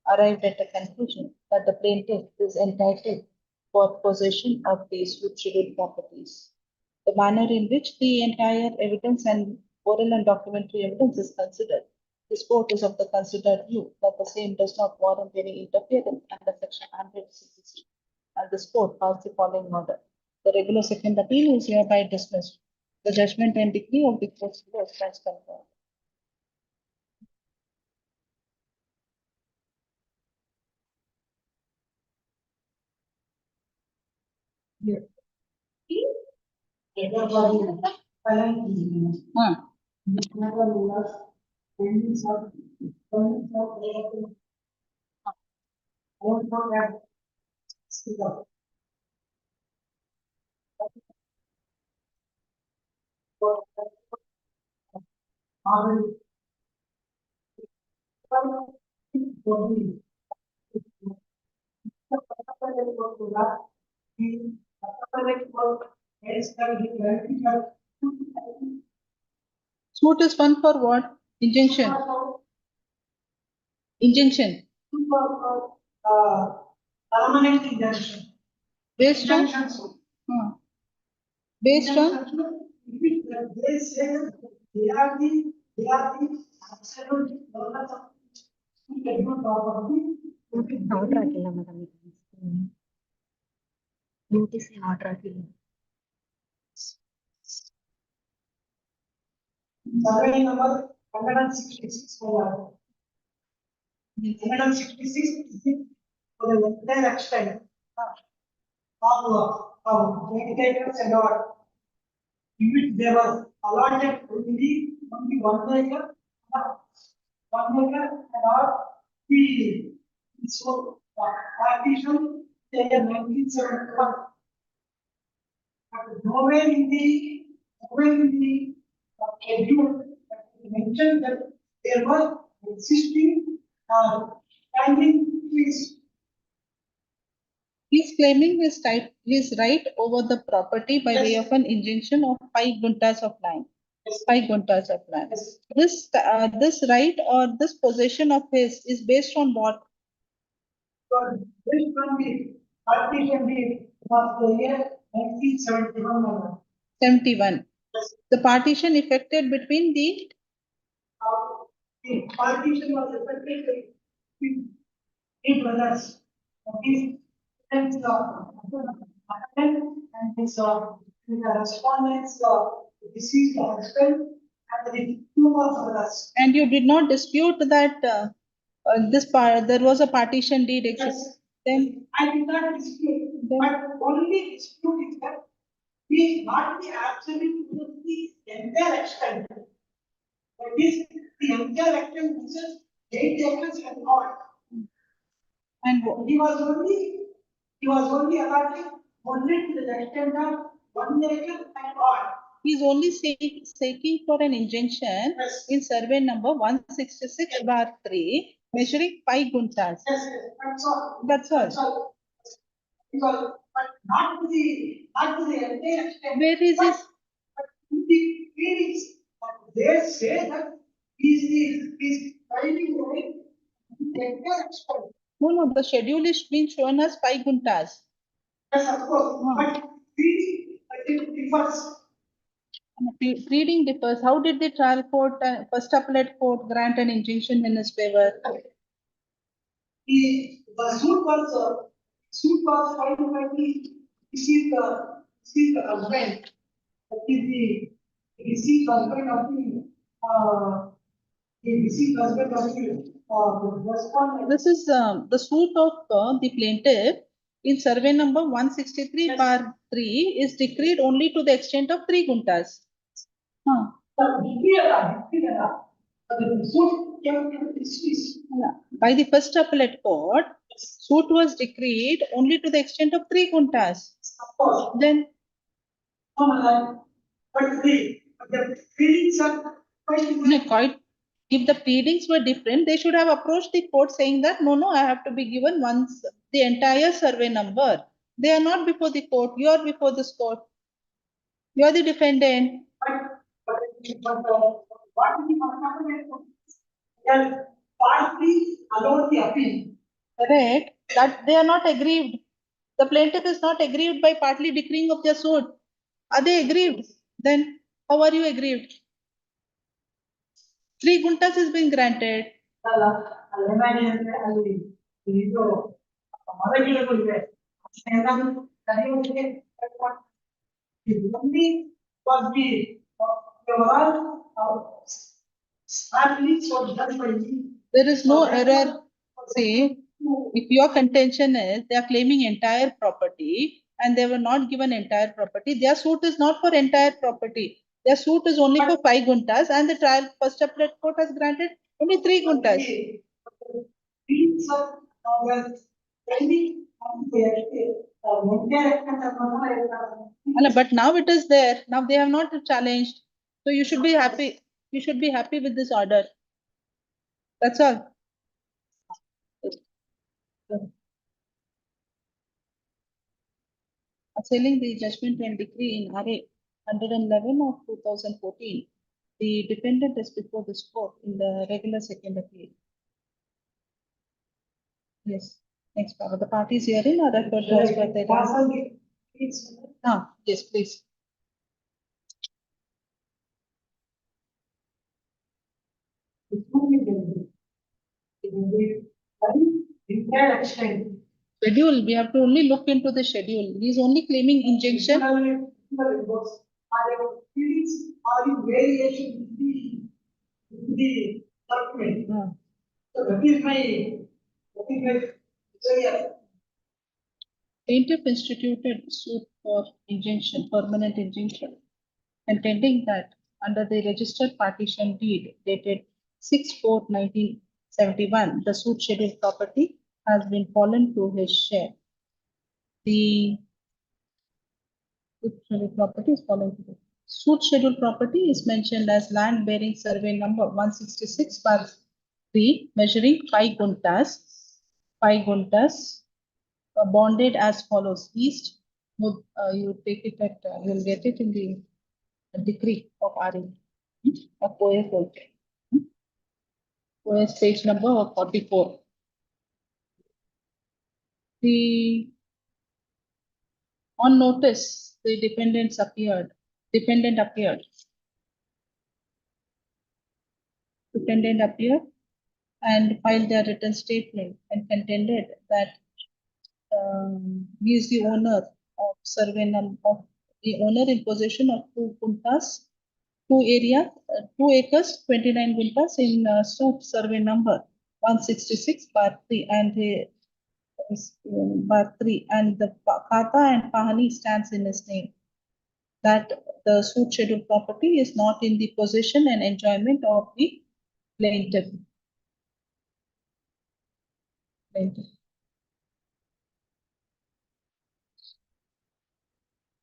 arrived at a conclusion that the plaintiff is entitled for possession of the scheduled properties. The manner in which the entire evidence and oral and documentary evidence is considered, this court is of the considered view that the same does not warrant any interference under Section 100 and this court passed the following order. The regular second appeal is hereby dismissed. The judgment and decree of the court stands confirmed. Suit is one for what? Injunction. Injunction. Based on? Based on? They are the absolute owners of property. Order ಆಗಿಲ್ಲ madam notice order ಆಗಿಲ್ಲ. Survey number 166 for 166 for the entire extent of 20 acres and all. In which they were allotted only 1 acre, and all the so partition taken 1971. But nowhere in the schedule mentioned that there were existing standing trees. He is claiming his right over the property by way of an injunction of 5 guntas of land. 5 guntas of land. This right or this possession of his is based on what? Based on the partition deed of the year 1971. 71. The partition effected between the Partition was effected between 8 brothers. And his respondents, deceased husband, and the 2 more brothers. and you did not dispute that there was a partition deed existing. Then I did not dispute, but only dispute is that he is not the absolute to the entire extent. That is, the entire extent is 8 acres and all. and He was only allotted only to the extent of 1 acre and all. he is only seeking for an injunction Yes. in survey number 166/3 measuring 5 guntas. Yes, that's all. That's all. That's all. Because, but not to the entire extent. Where is But- this? But in the pleadings, they say that he's filing away the entire extent. No, the schedule is being shown as 5 guntas. Yes, of course, but I think differs. Pleading differs. How did the trial court, first appellate court grant an injunction in his favor? The suit was filed by the deceased husband. That is the deceased husband of the deceased husband of the respondent. This is the suit of the plaintiff in survey number 163 bar 3 is decreed only to the extent of 3 guntas. Huh. The suit came to dismiss. By the first appellate court, suit was decreed only to the extent of 3 guntas. Of course. Then, But the feelings are quite if the pleadings were different, they should have approached the court saying that no, I have to be given once the entire survey number. They are not before the court. You are before this court. You are the defendant. what is the partly allowed the appeal. Correct. That they are not aggrieved. The plaintiff is not aggrieved by partly decreeing of their suit. Are they aggrieved? Then how are you aggrieved? 3 guntas has been granted. There is no error. See, if your contention is they are claiming entire property and they were not given entire property, their suit is not for entire property. Their suit is only for 5 guntas and the trial first appellate court has granted only 3 guntas. But now it is there. Now they have not challenged. So you should be happy. You should be happy with this order. That's all. Assailing the judgment and decree in RA 111 of 2014, the defendant is before this court in the regular second appeal. Yes. Next part. The parties herein are referred to as per their. Yes, please. Schedule, we have to only look into the schedule. He is only claiming injunction. Are in variation with the document. So that is my Plaintiff instituted suit for injunction, permanent injunction, contending that under the registered partition deed dated 6/4/1971, the suit scheduled property has been fallen to his share. The suit scheduled property is fallen to the suit scheduled property is mentioned as land bearing survey number 166 bar 3, measuring 5 guntas. 5 guntas. Bonded as follows: east, you take it at, you'll get it in the decree of RE of OS also. OS page number 44. On notice, the defendant appeared. Defendant appeared and filed their written statement and contended that he is the owner of survey number of the owner in possession of 2 guntas, 2 acres, 29 guntas in suit survey number 166 bar 3 and bar 3 and the khata and pahani stands in his name. That the suit scheduled property is not in the possession and enjoyment of the plaintiff.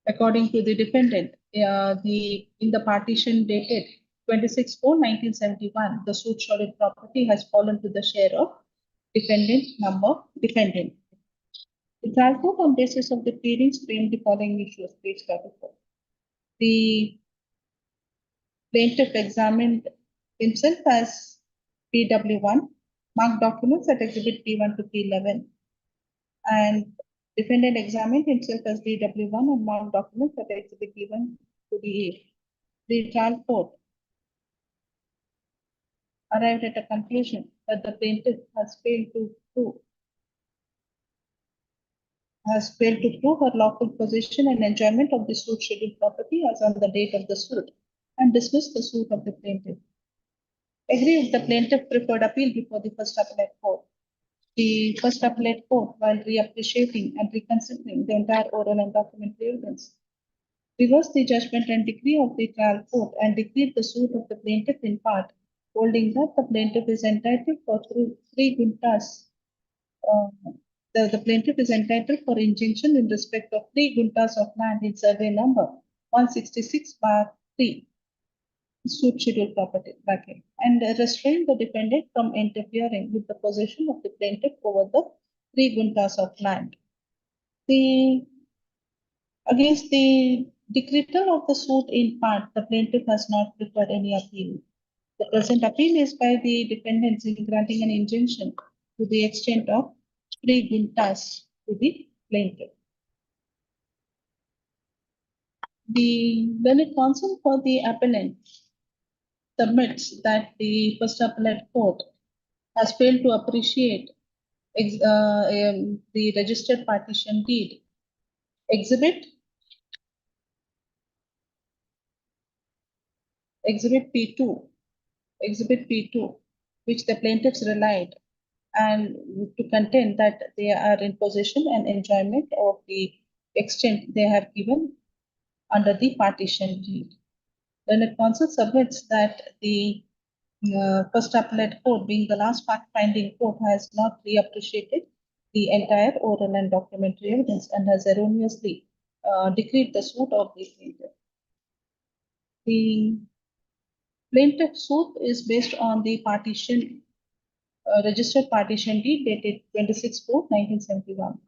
According to the defendant, in the partition dated 26/4/1971, the suit scheduled property has fallen to the share of defendant. The trial court on basis of the pleadings framed the following issues, page 34. The plaintiff examined himself as PW1, marked documents at exhibit P1 to P11, and Defendant examined himself as DW1 and marked documents that exhibit given to the trial court arrived at a conclusion that the plaintiff has failed to prove her lawful possession and enjoyment of the suit scheduled property as on the date of the suit and dismissed the suit of the plaintiff. Agree with the plaintiff preferred appeal before the first appellate court. The first appellate court, while reappreciating and reconsidering the entire oral and documentary evidence, reversed the judgment and decree of the trial court and decreed the suit of the plaintiff in part, holding that the plaintiff is entitled for three guntas. The plaintiff is entitled for injunction in respect of 3 guntas of land in survey number 166/3, suit schedule property bracket, and restrain the defendant from interfering with the possession of the plaintiff over the 3 guntas of land. Against the decretal of the suit in part, the plaintiff has not preferred any appeal. The present appeal is by the defendants in granting an injunction to the extent of 3 guntas to the plaintiff. The learned counsel for the appellant submits that the first appellate court has failed to appreciate the registered partition deed. Exhibit P2, which the plaintiffs relied and to contend that they are in possession and enjoyment of the extent they have given under the partition deed. Learned counsel submits that the first appellate court, being the last fact-finding court, has not reappreciated the entire oral and documentary evidence and has erroneously decreed the suit of the plaintiff. The plaintiff suit is based on the partition registered partition deed dated 26/4/1971.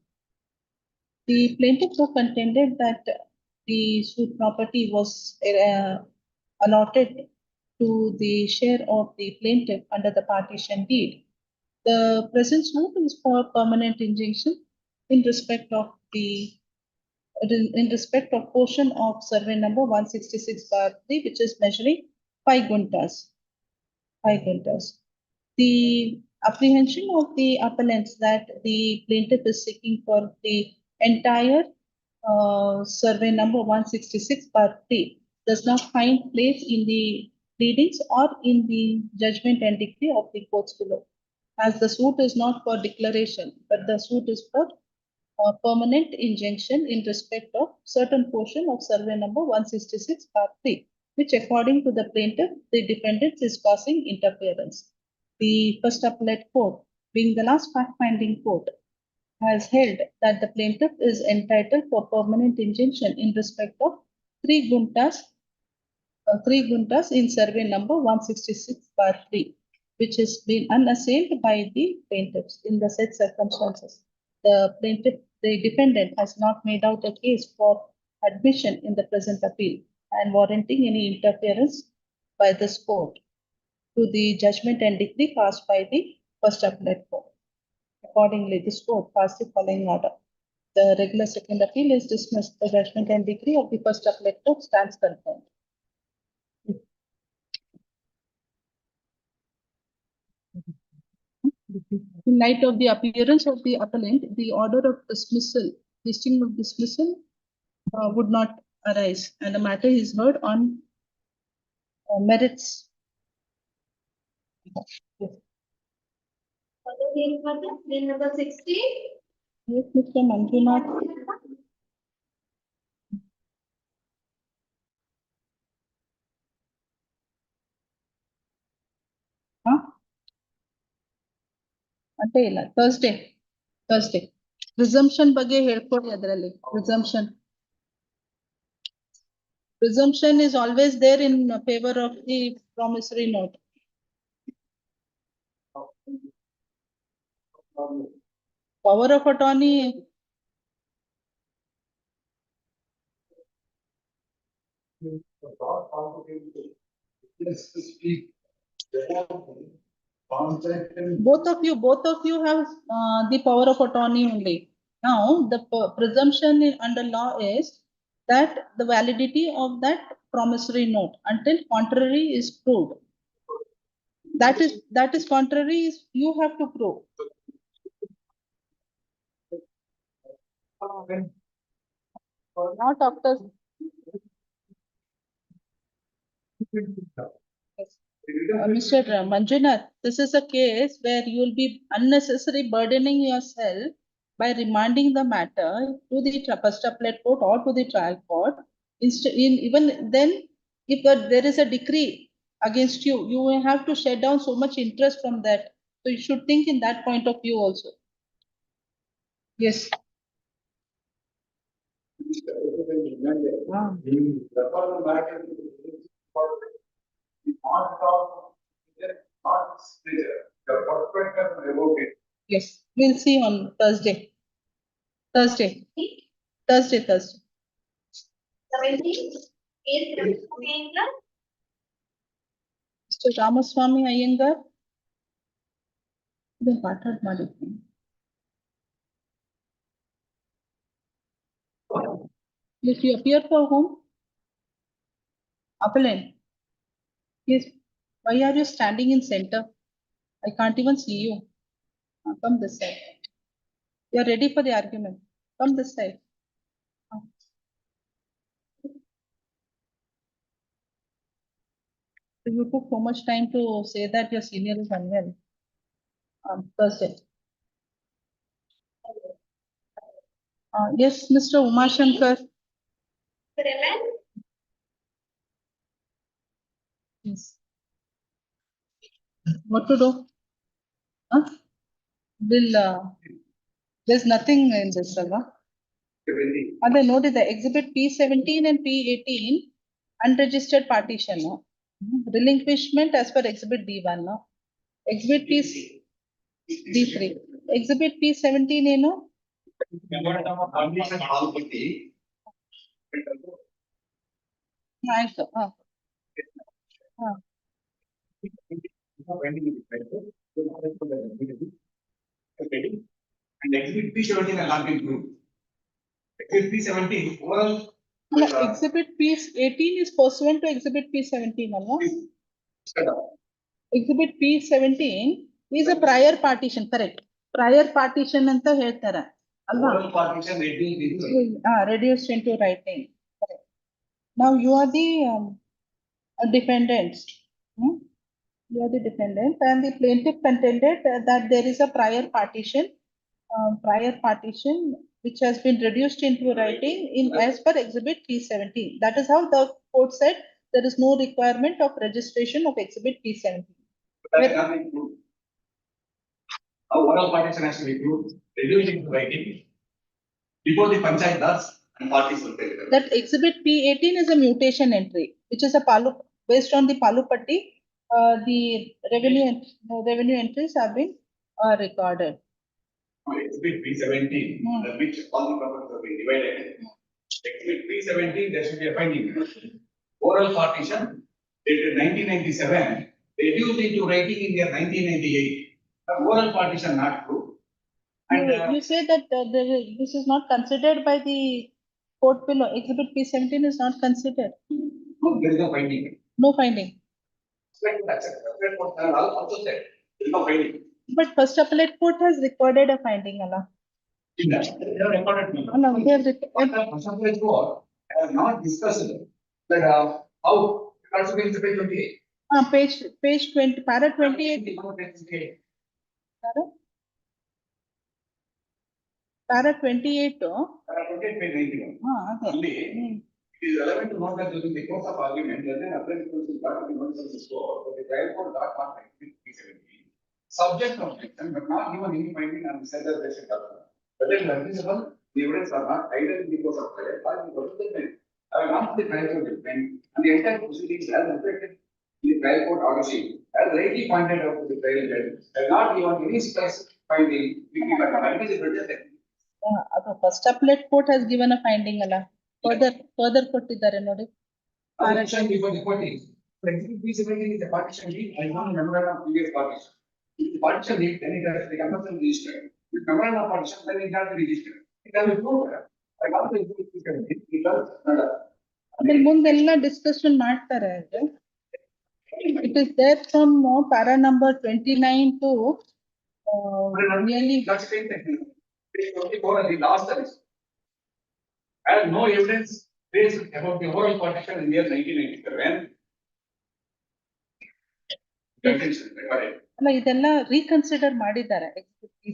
The plaintiff contended that the suit property was allotted to the share of the plaintiff under the partition deed. The present suit is for permanent injunction in respect of portion of survey number 166/3, which is measuring 5 guntas. The apprehension of the appellants that the plaintiff is seeking for the entire survey number 166/3 does not find place in the pleadings or in the judgment and decree of the courts below, as the suit is not for declaration, but the suit is for permanent injunction in respect of certain portion of survey number 166/3, which according to the plaintiff, the defendant is causing interference. The first appellate court, being the last fact-finding court, has held that the plaintiff is entitled for permanent injunction in respect of 3 guntas in survey number 166/3, which has been unassailed by the plaintiffs in the said circumstances. The defendant has not made out a case for admission in the present appeal and warranting any interference by this court to the judgment and decree passed by the first appellate court. Accordingly, this court passed the following order. The regular second appeal is dismissed. The judgment and decree of the first appellate court stands confirmed. In light of the appearance of the appellant, the order of dismissal, listing of dismissal would not arise, and the matter is heard on merits. Bill number 60. Yes, Mr. Manjunath. అంటే ಇಲ್ಲ Thursday. Presumption ಬಗ್ಗೆ ಹೇಳ್ಕೊಡಿ ಅದರಲ್ಲಿ. Presumption is always there in favor of the promissory note. Power of attorney. Both of you have the power of attorney only. Now, the presumption under law is that the validity of that promissory note until contrary is proved. That is contrary is you have to prove. Not after. Mr. Manjunath, this is a case where you will be unnecessarily burdening yourself by remanding the matter to the first appellate court or to the trial court. Even then, if there is a decree against you, you will have to shed down so much interest from that. So you should think in that point of view also. Yes. Yes, we'll see on Thursday. Thursday. Seventeen, eight, Mr. Ramaswamy Iyengar. The matter ಮಾಡಿದ್ದೀನಿ. If you appear for whom? Appellate. Yes. Why are you standing in center? I can't even see you. Come this side. You are ready for the argument. Come this side. You took so much time to say that your senior is unwell. Thursday. Yes, Mr. Umashankar. Yes. What to do? Huh? There's nothing in this, Salva. And I noted the exhibit P17 and P18 unregistered partition. No? Relinquishment as per exhibit D1. No? Exhibit D3. Exhibit P17, you know? Nice. And exhibit P17 has not been proved. Exhibit P17, oral. Exhibit P18 is pursuant to exhibit P17, no? Exhibit P17 is a prior partition, correct? Prior partition anta ಹೇಳ್ತಾರೆ ಅಲ್ವಾ? Oral partition reduced into writing. Correct. Now you are the defendants. You are the defendant and the plaintiff contended that there is a prior partition which has been reduced into writing in as per exhibit P17. That is how the court said there is no requirement of registration of exhibit P17. That has been proved. A oral partition has to be proved, reduced into writing before the panchayat does and parties will take it. That exhibit P18 is a mutation entry, which is a based on the Palupatti. The revenue entries have been recorded. Exhibit P17, which all the properties have been divided. Exhibit P17, there should be a finding. Oral partition dated 1997, reduced into writing in year 1998. The oral partition not proved. And You say that this is not considered by the court below. Exhibit P17 is not considered. no, there is no finding. No finding. Also said, there is no finding. But first appellate court has recorded a finding, Allah. In that, they have recorded. Allah, they have First appellate court has not discussed that how it has to be in the page 28. Page 20, para 28. Para 28. Para 28 page 91. Okay. Only, it is relevant to note that during the course of argument, there is an appellate counsel got to be notice of this court, but the trial court got not P17. Subject to objection, but not given any finding on the said basic document. Whether it is admissible, the evidence or not, either in the course of trial or in the course of judgment. I will not the trial court judgment, and the entire proceedings as reflected in the trial court order sheet, as rightly pointed out to the trial judge, has not given any specific finding, First appellate court has given a finding, Allah. Further ಕೊಟ್ಟಿದ್ದಾರೆ ನೋಡಿ. Partition before the court is. For exhibit P17 is a partition deed, I don't remember of previous partition. If the partition deed, then it has the compulsory register. If memorandum of partition, then it has to be registered. It can be proved. I got the information because. ಆಮೇಲೆ ಮುಂದೆಲ್ಲ discussion ಮಾಡ್ತಾರೆ ಅದು. It is there from para number 29 to nearly. That's the same thing. Page 24 and the last service. I have no evidence based about the overall partition in the year 1997. Contention, recorded. ಅಲ್ಲ ಇದೆಲ್ಲ reconsider ಮಾಡಿದ್ದಾರೆ.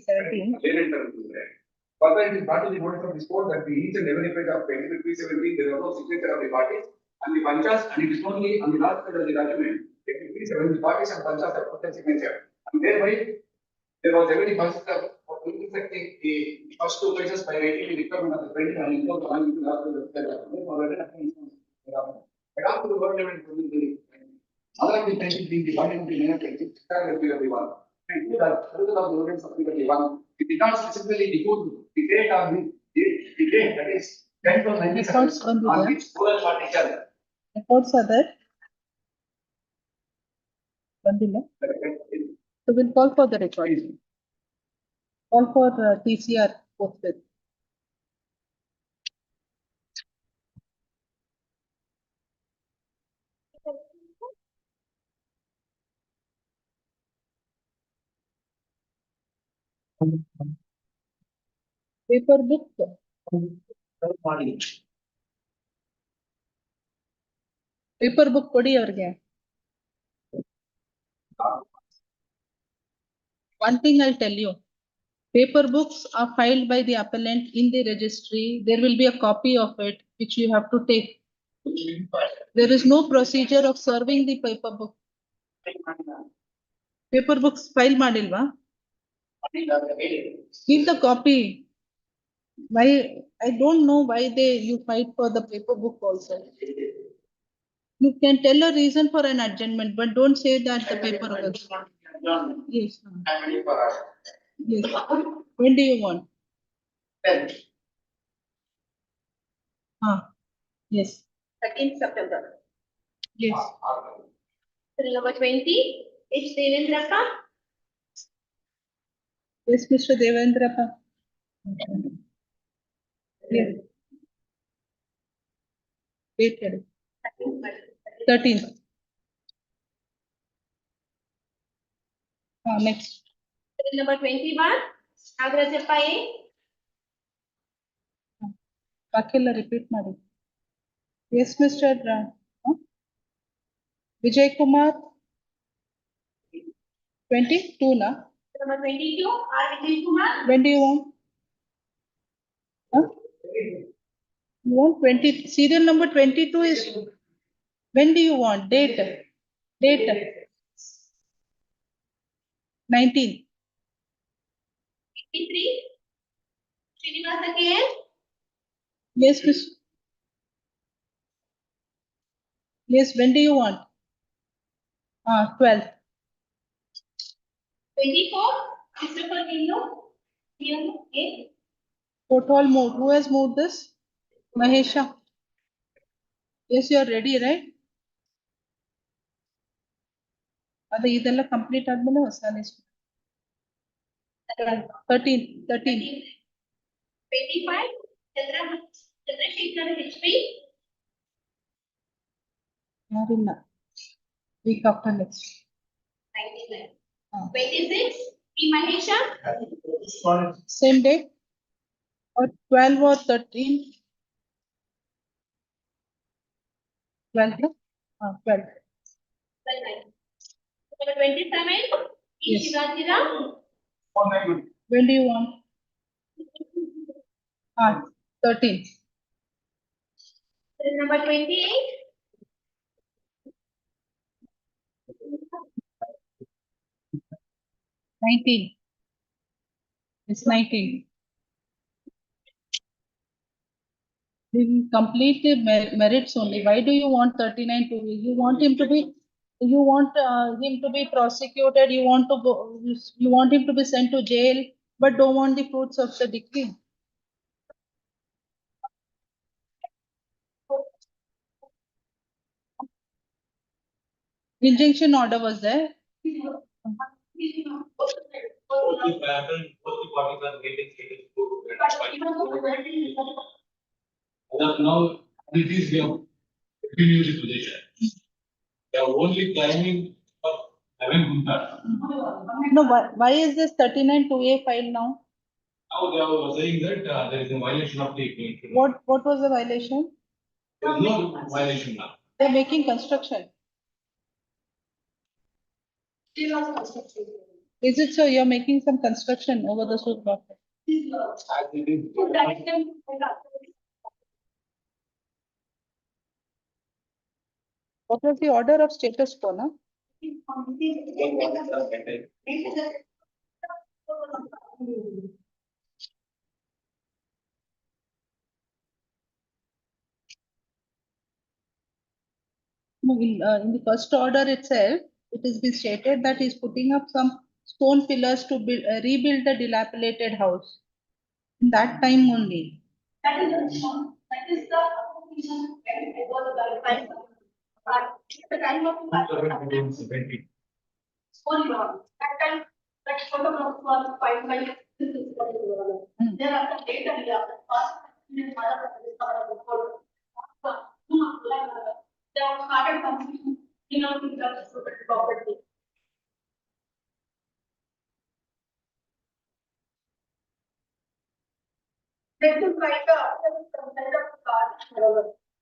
17. Further, it is brought to the notice of this court that the each and every page of Exhibit 317, there was no signature of the parties and the panchas, and it is only on the last page of the document. Exhibit 317, the parties and panchas have put their signature. And thereby, there was every consider of intersecting the first two pages by writing the requirement of the printing and import on the last page of the document. But after the word limit, other than the printing being the one in the minute, it is of the one. And here are further of the ordinance of the one. It did not specifically decode the date of the date, that is 10 to 90 seconds on which oral partition. Reports are there. ಬಂದಿಲ್ಲ. So we'll call for the record. Call for TCR forthwith. Paper book. Paper book ಕೊಡಿ ಅವ್ರಿಗೆ. One thing I'll tell you. Paper books are filed by the appellant in the registry. There will be a copy of it which you have to take. There is no procedure of serving the paper book. Paper books file madilva? Give the copy. Why? I don't know why you fight for the paper book also. You can tell a reason for an adjournment, but don't say that the paper book. Yes. Yes. When do you want? Yes. 13th September. Yes. Serial number 20, H. Devendrappa. Yes, Mr. Devendrappa. Yes. Wait here. 13th. Next. Serial number 21, Nagarajappa A. Bakella repeat ಮಾಡಿ. Yes, Mr. Vijay Kumar. 22 na? Number 22, R. Vijay Kumar. When do you want? Huh? You want 20? Serial number 22 is. When do you want? Date. 19. 23, Srinivasa K. Yes, Miss. Yes, when do you want? 12. 24, Christopher Nino. A. Total moved. Who has moved this? Mahesha. Yes, you are ready, right? ಅದು ಇದೆಲ್ಲ complete ಆದ್ಮೇಲೆ ಹೊಸ list. 13. 25, Chandrasekhar HP. ಯಾರಿಲ್ಲ. Week after next. 99. 26, P. Mahesha. Same day? Or 12 or 13? 12. 12. 12. Number 27, P. Yes. Shivajiram. When do you want? 13. Number 28, 19. It's 19. We will complete the merits only. Why do you want 39 to be? You want him to be. You want him to be prosecuted. You want to go. You want him to be sent to jail, but don't want the fruits of the decree. Injunction order was there. Both the parties are getting status quo. But even though the verdict is not- As of now, it is their continued position. They are only claiming for having Gunta. No, why is this 39-2A filed now? Now they are saying that there is a violation of the convention. What was the violation? There is no violation now. They're making construction. Still also construction. Is it so? You're making some construction over the suit property. As it is. To direct them to find out. What was the order of status quo, no? No, in the first order itself, it has been stated that he's putting up some stone pillars to build, rebuild the dilapidated house. In that time only. That is the application and it was verified. But at the time of. Only one. That time, that photograph was filed by this is what is available. Thereafter, later, we have passed. They have started confusion, in terms of property. They could write some kind of card,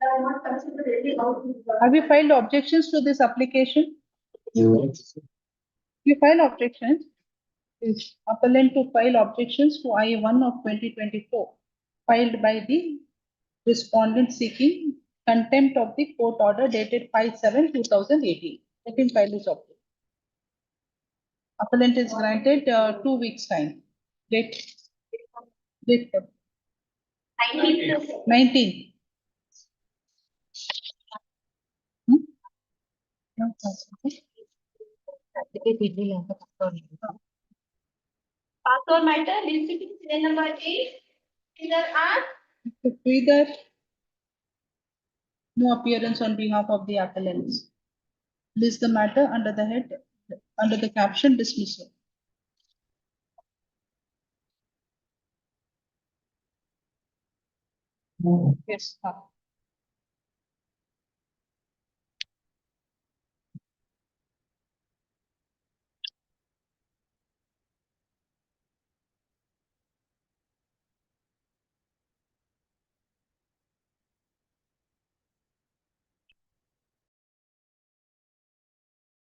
that are not considered really how to. Have you filed objections to this application? You file objections. Is appellant to file objections to I-1 of 2024 filed by the respondent seeking contempt of the court order dated 5/7/2018. Let him file his objection. Appellant is granted 2 weeks time. Date. 19. Passport matter, listing serial number 8, either are. Either no appearance on behalf of the appellants. List the matter under the head, under the caption dismissal. Yes.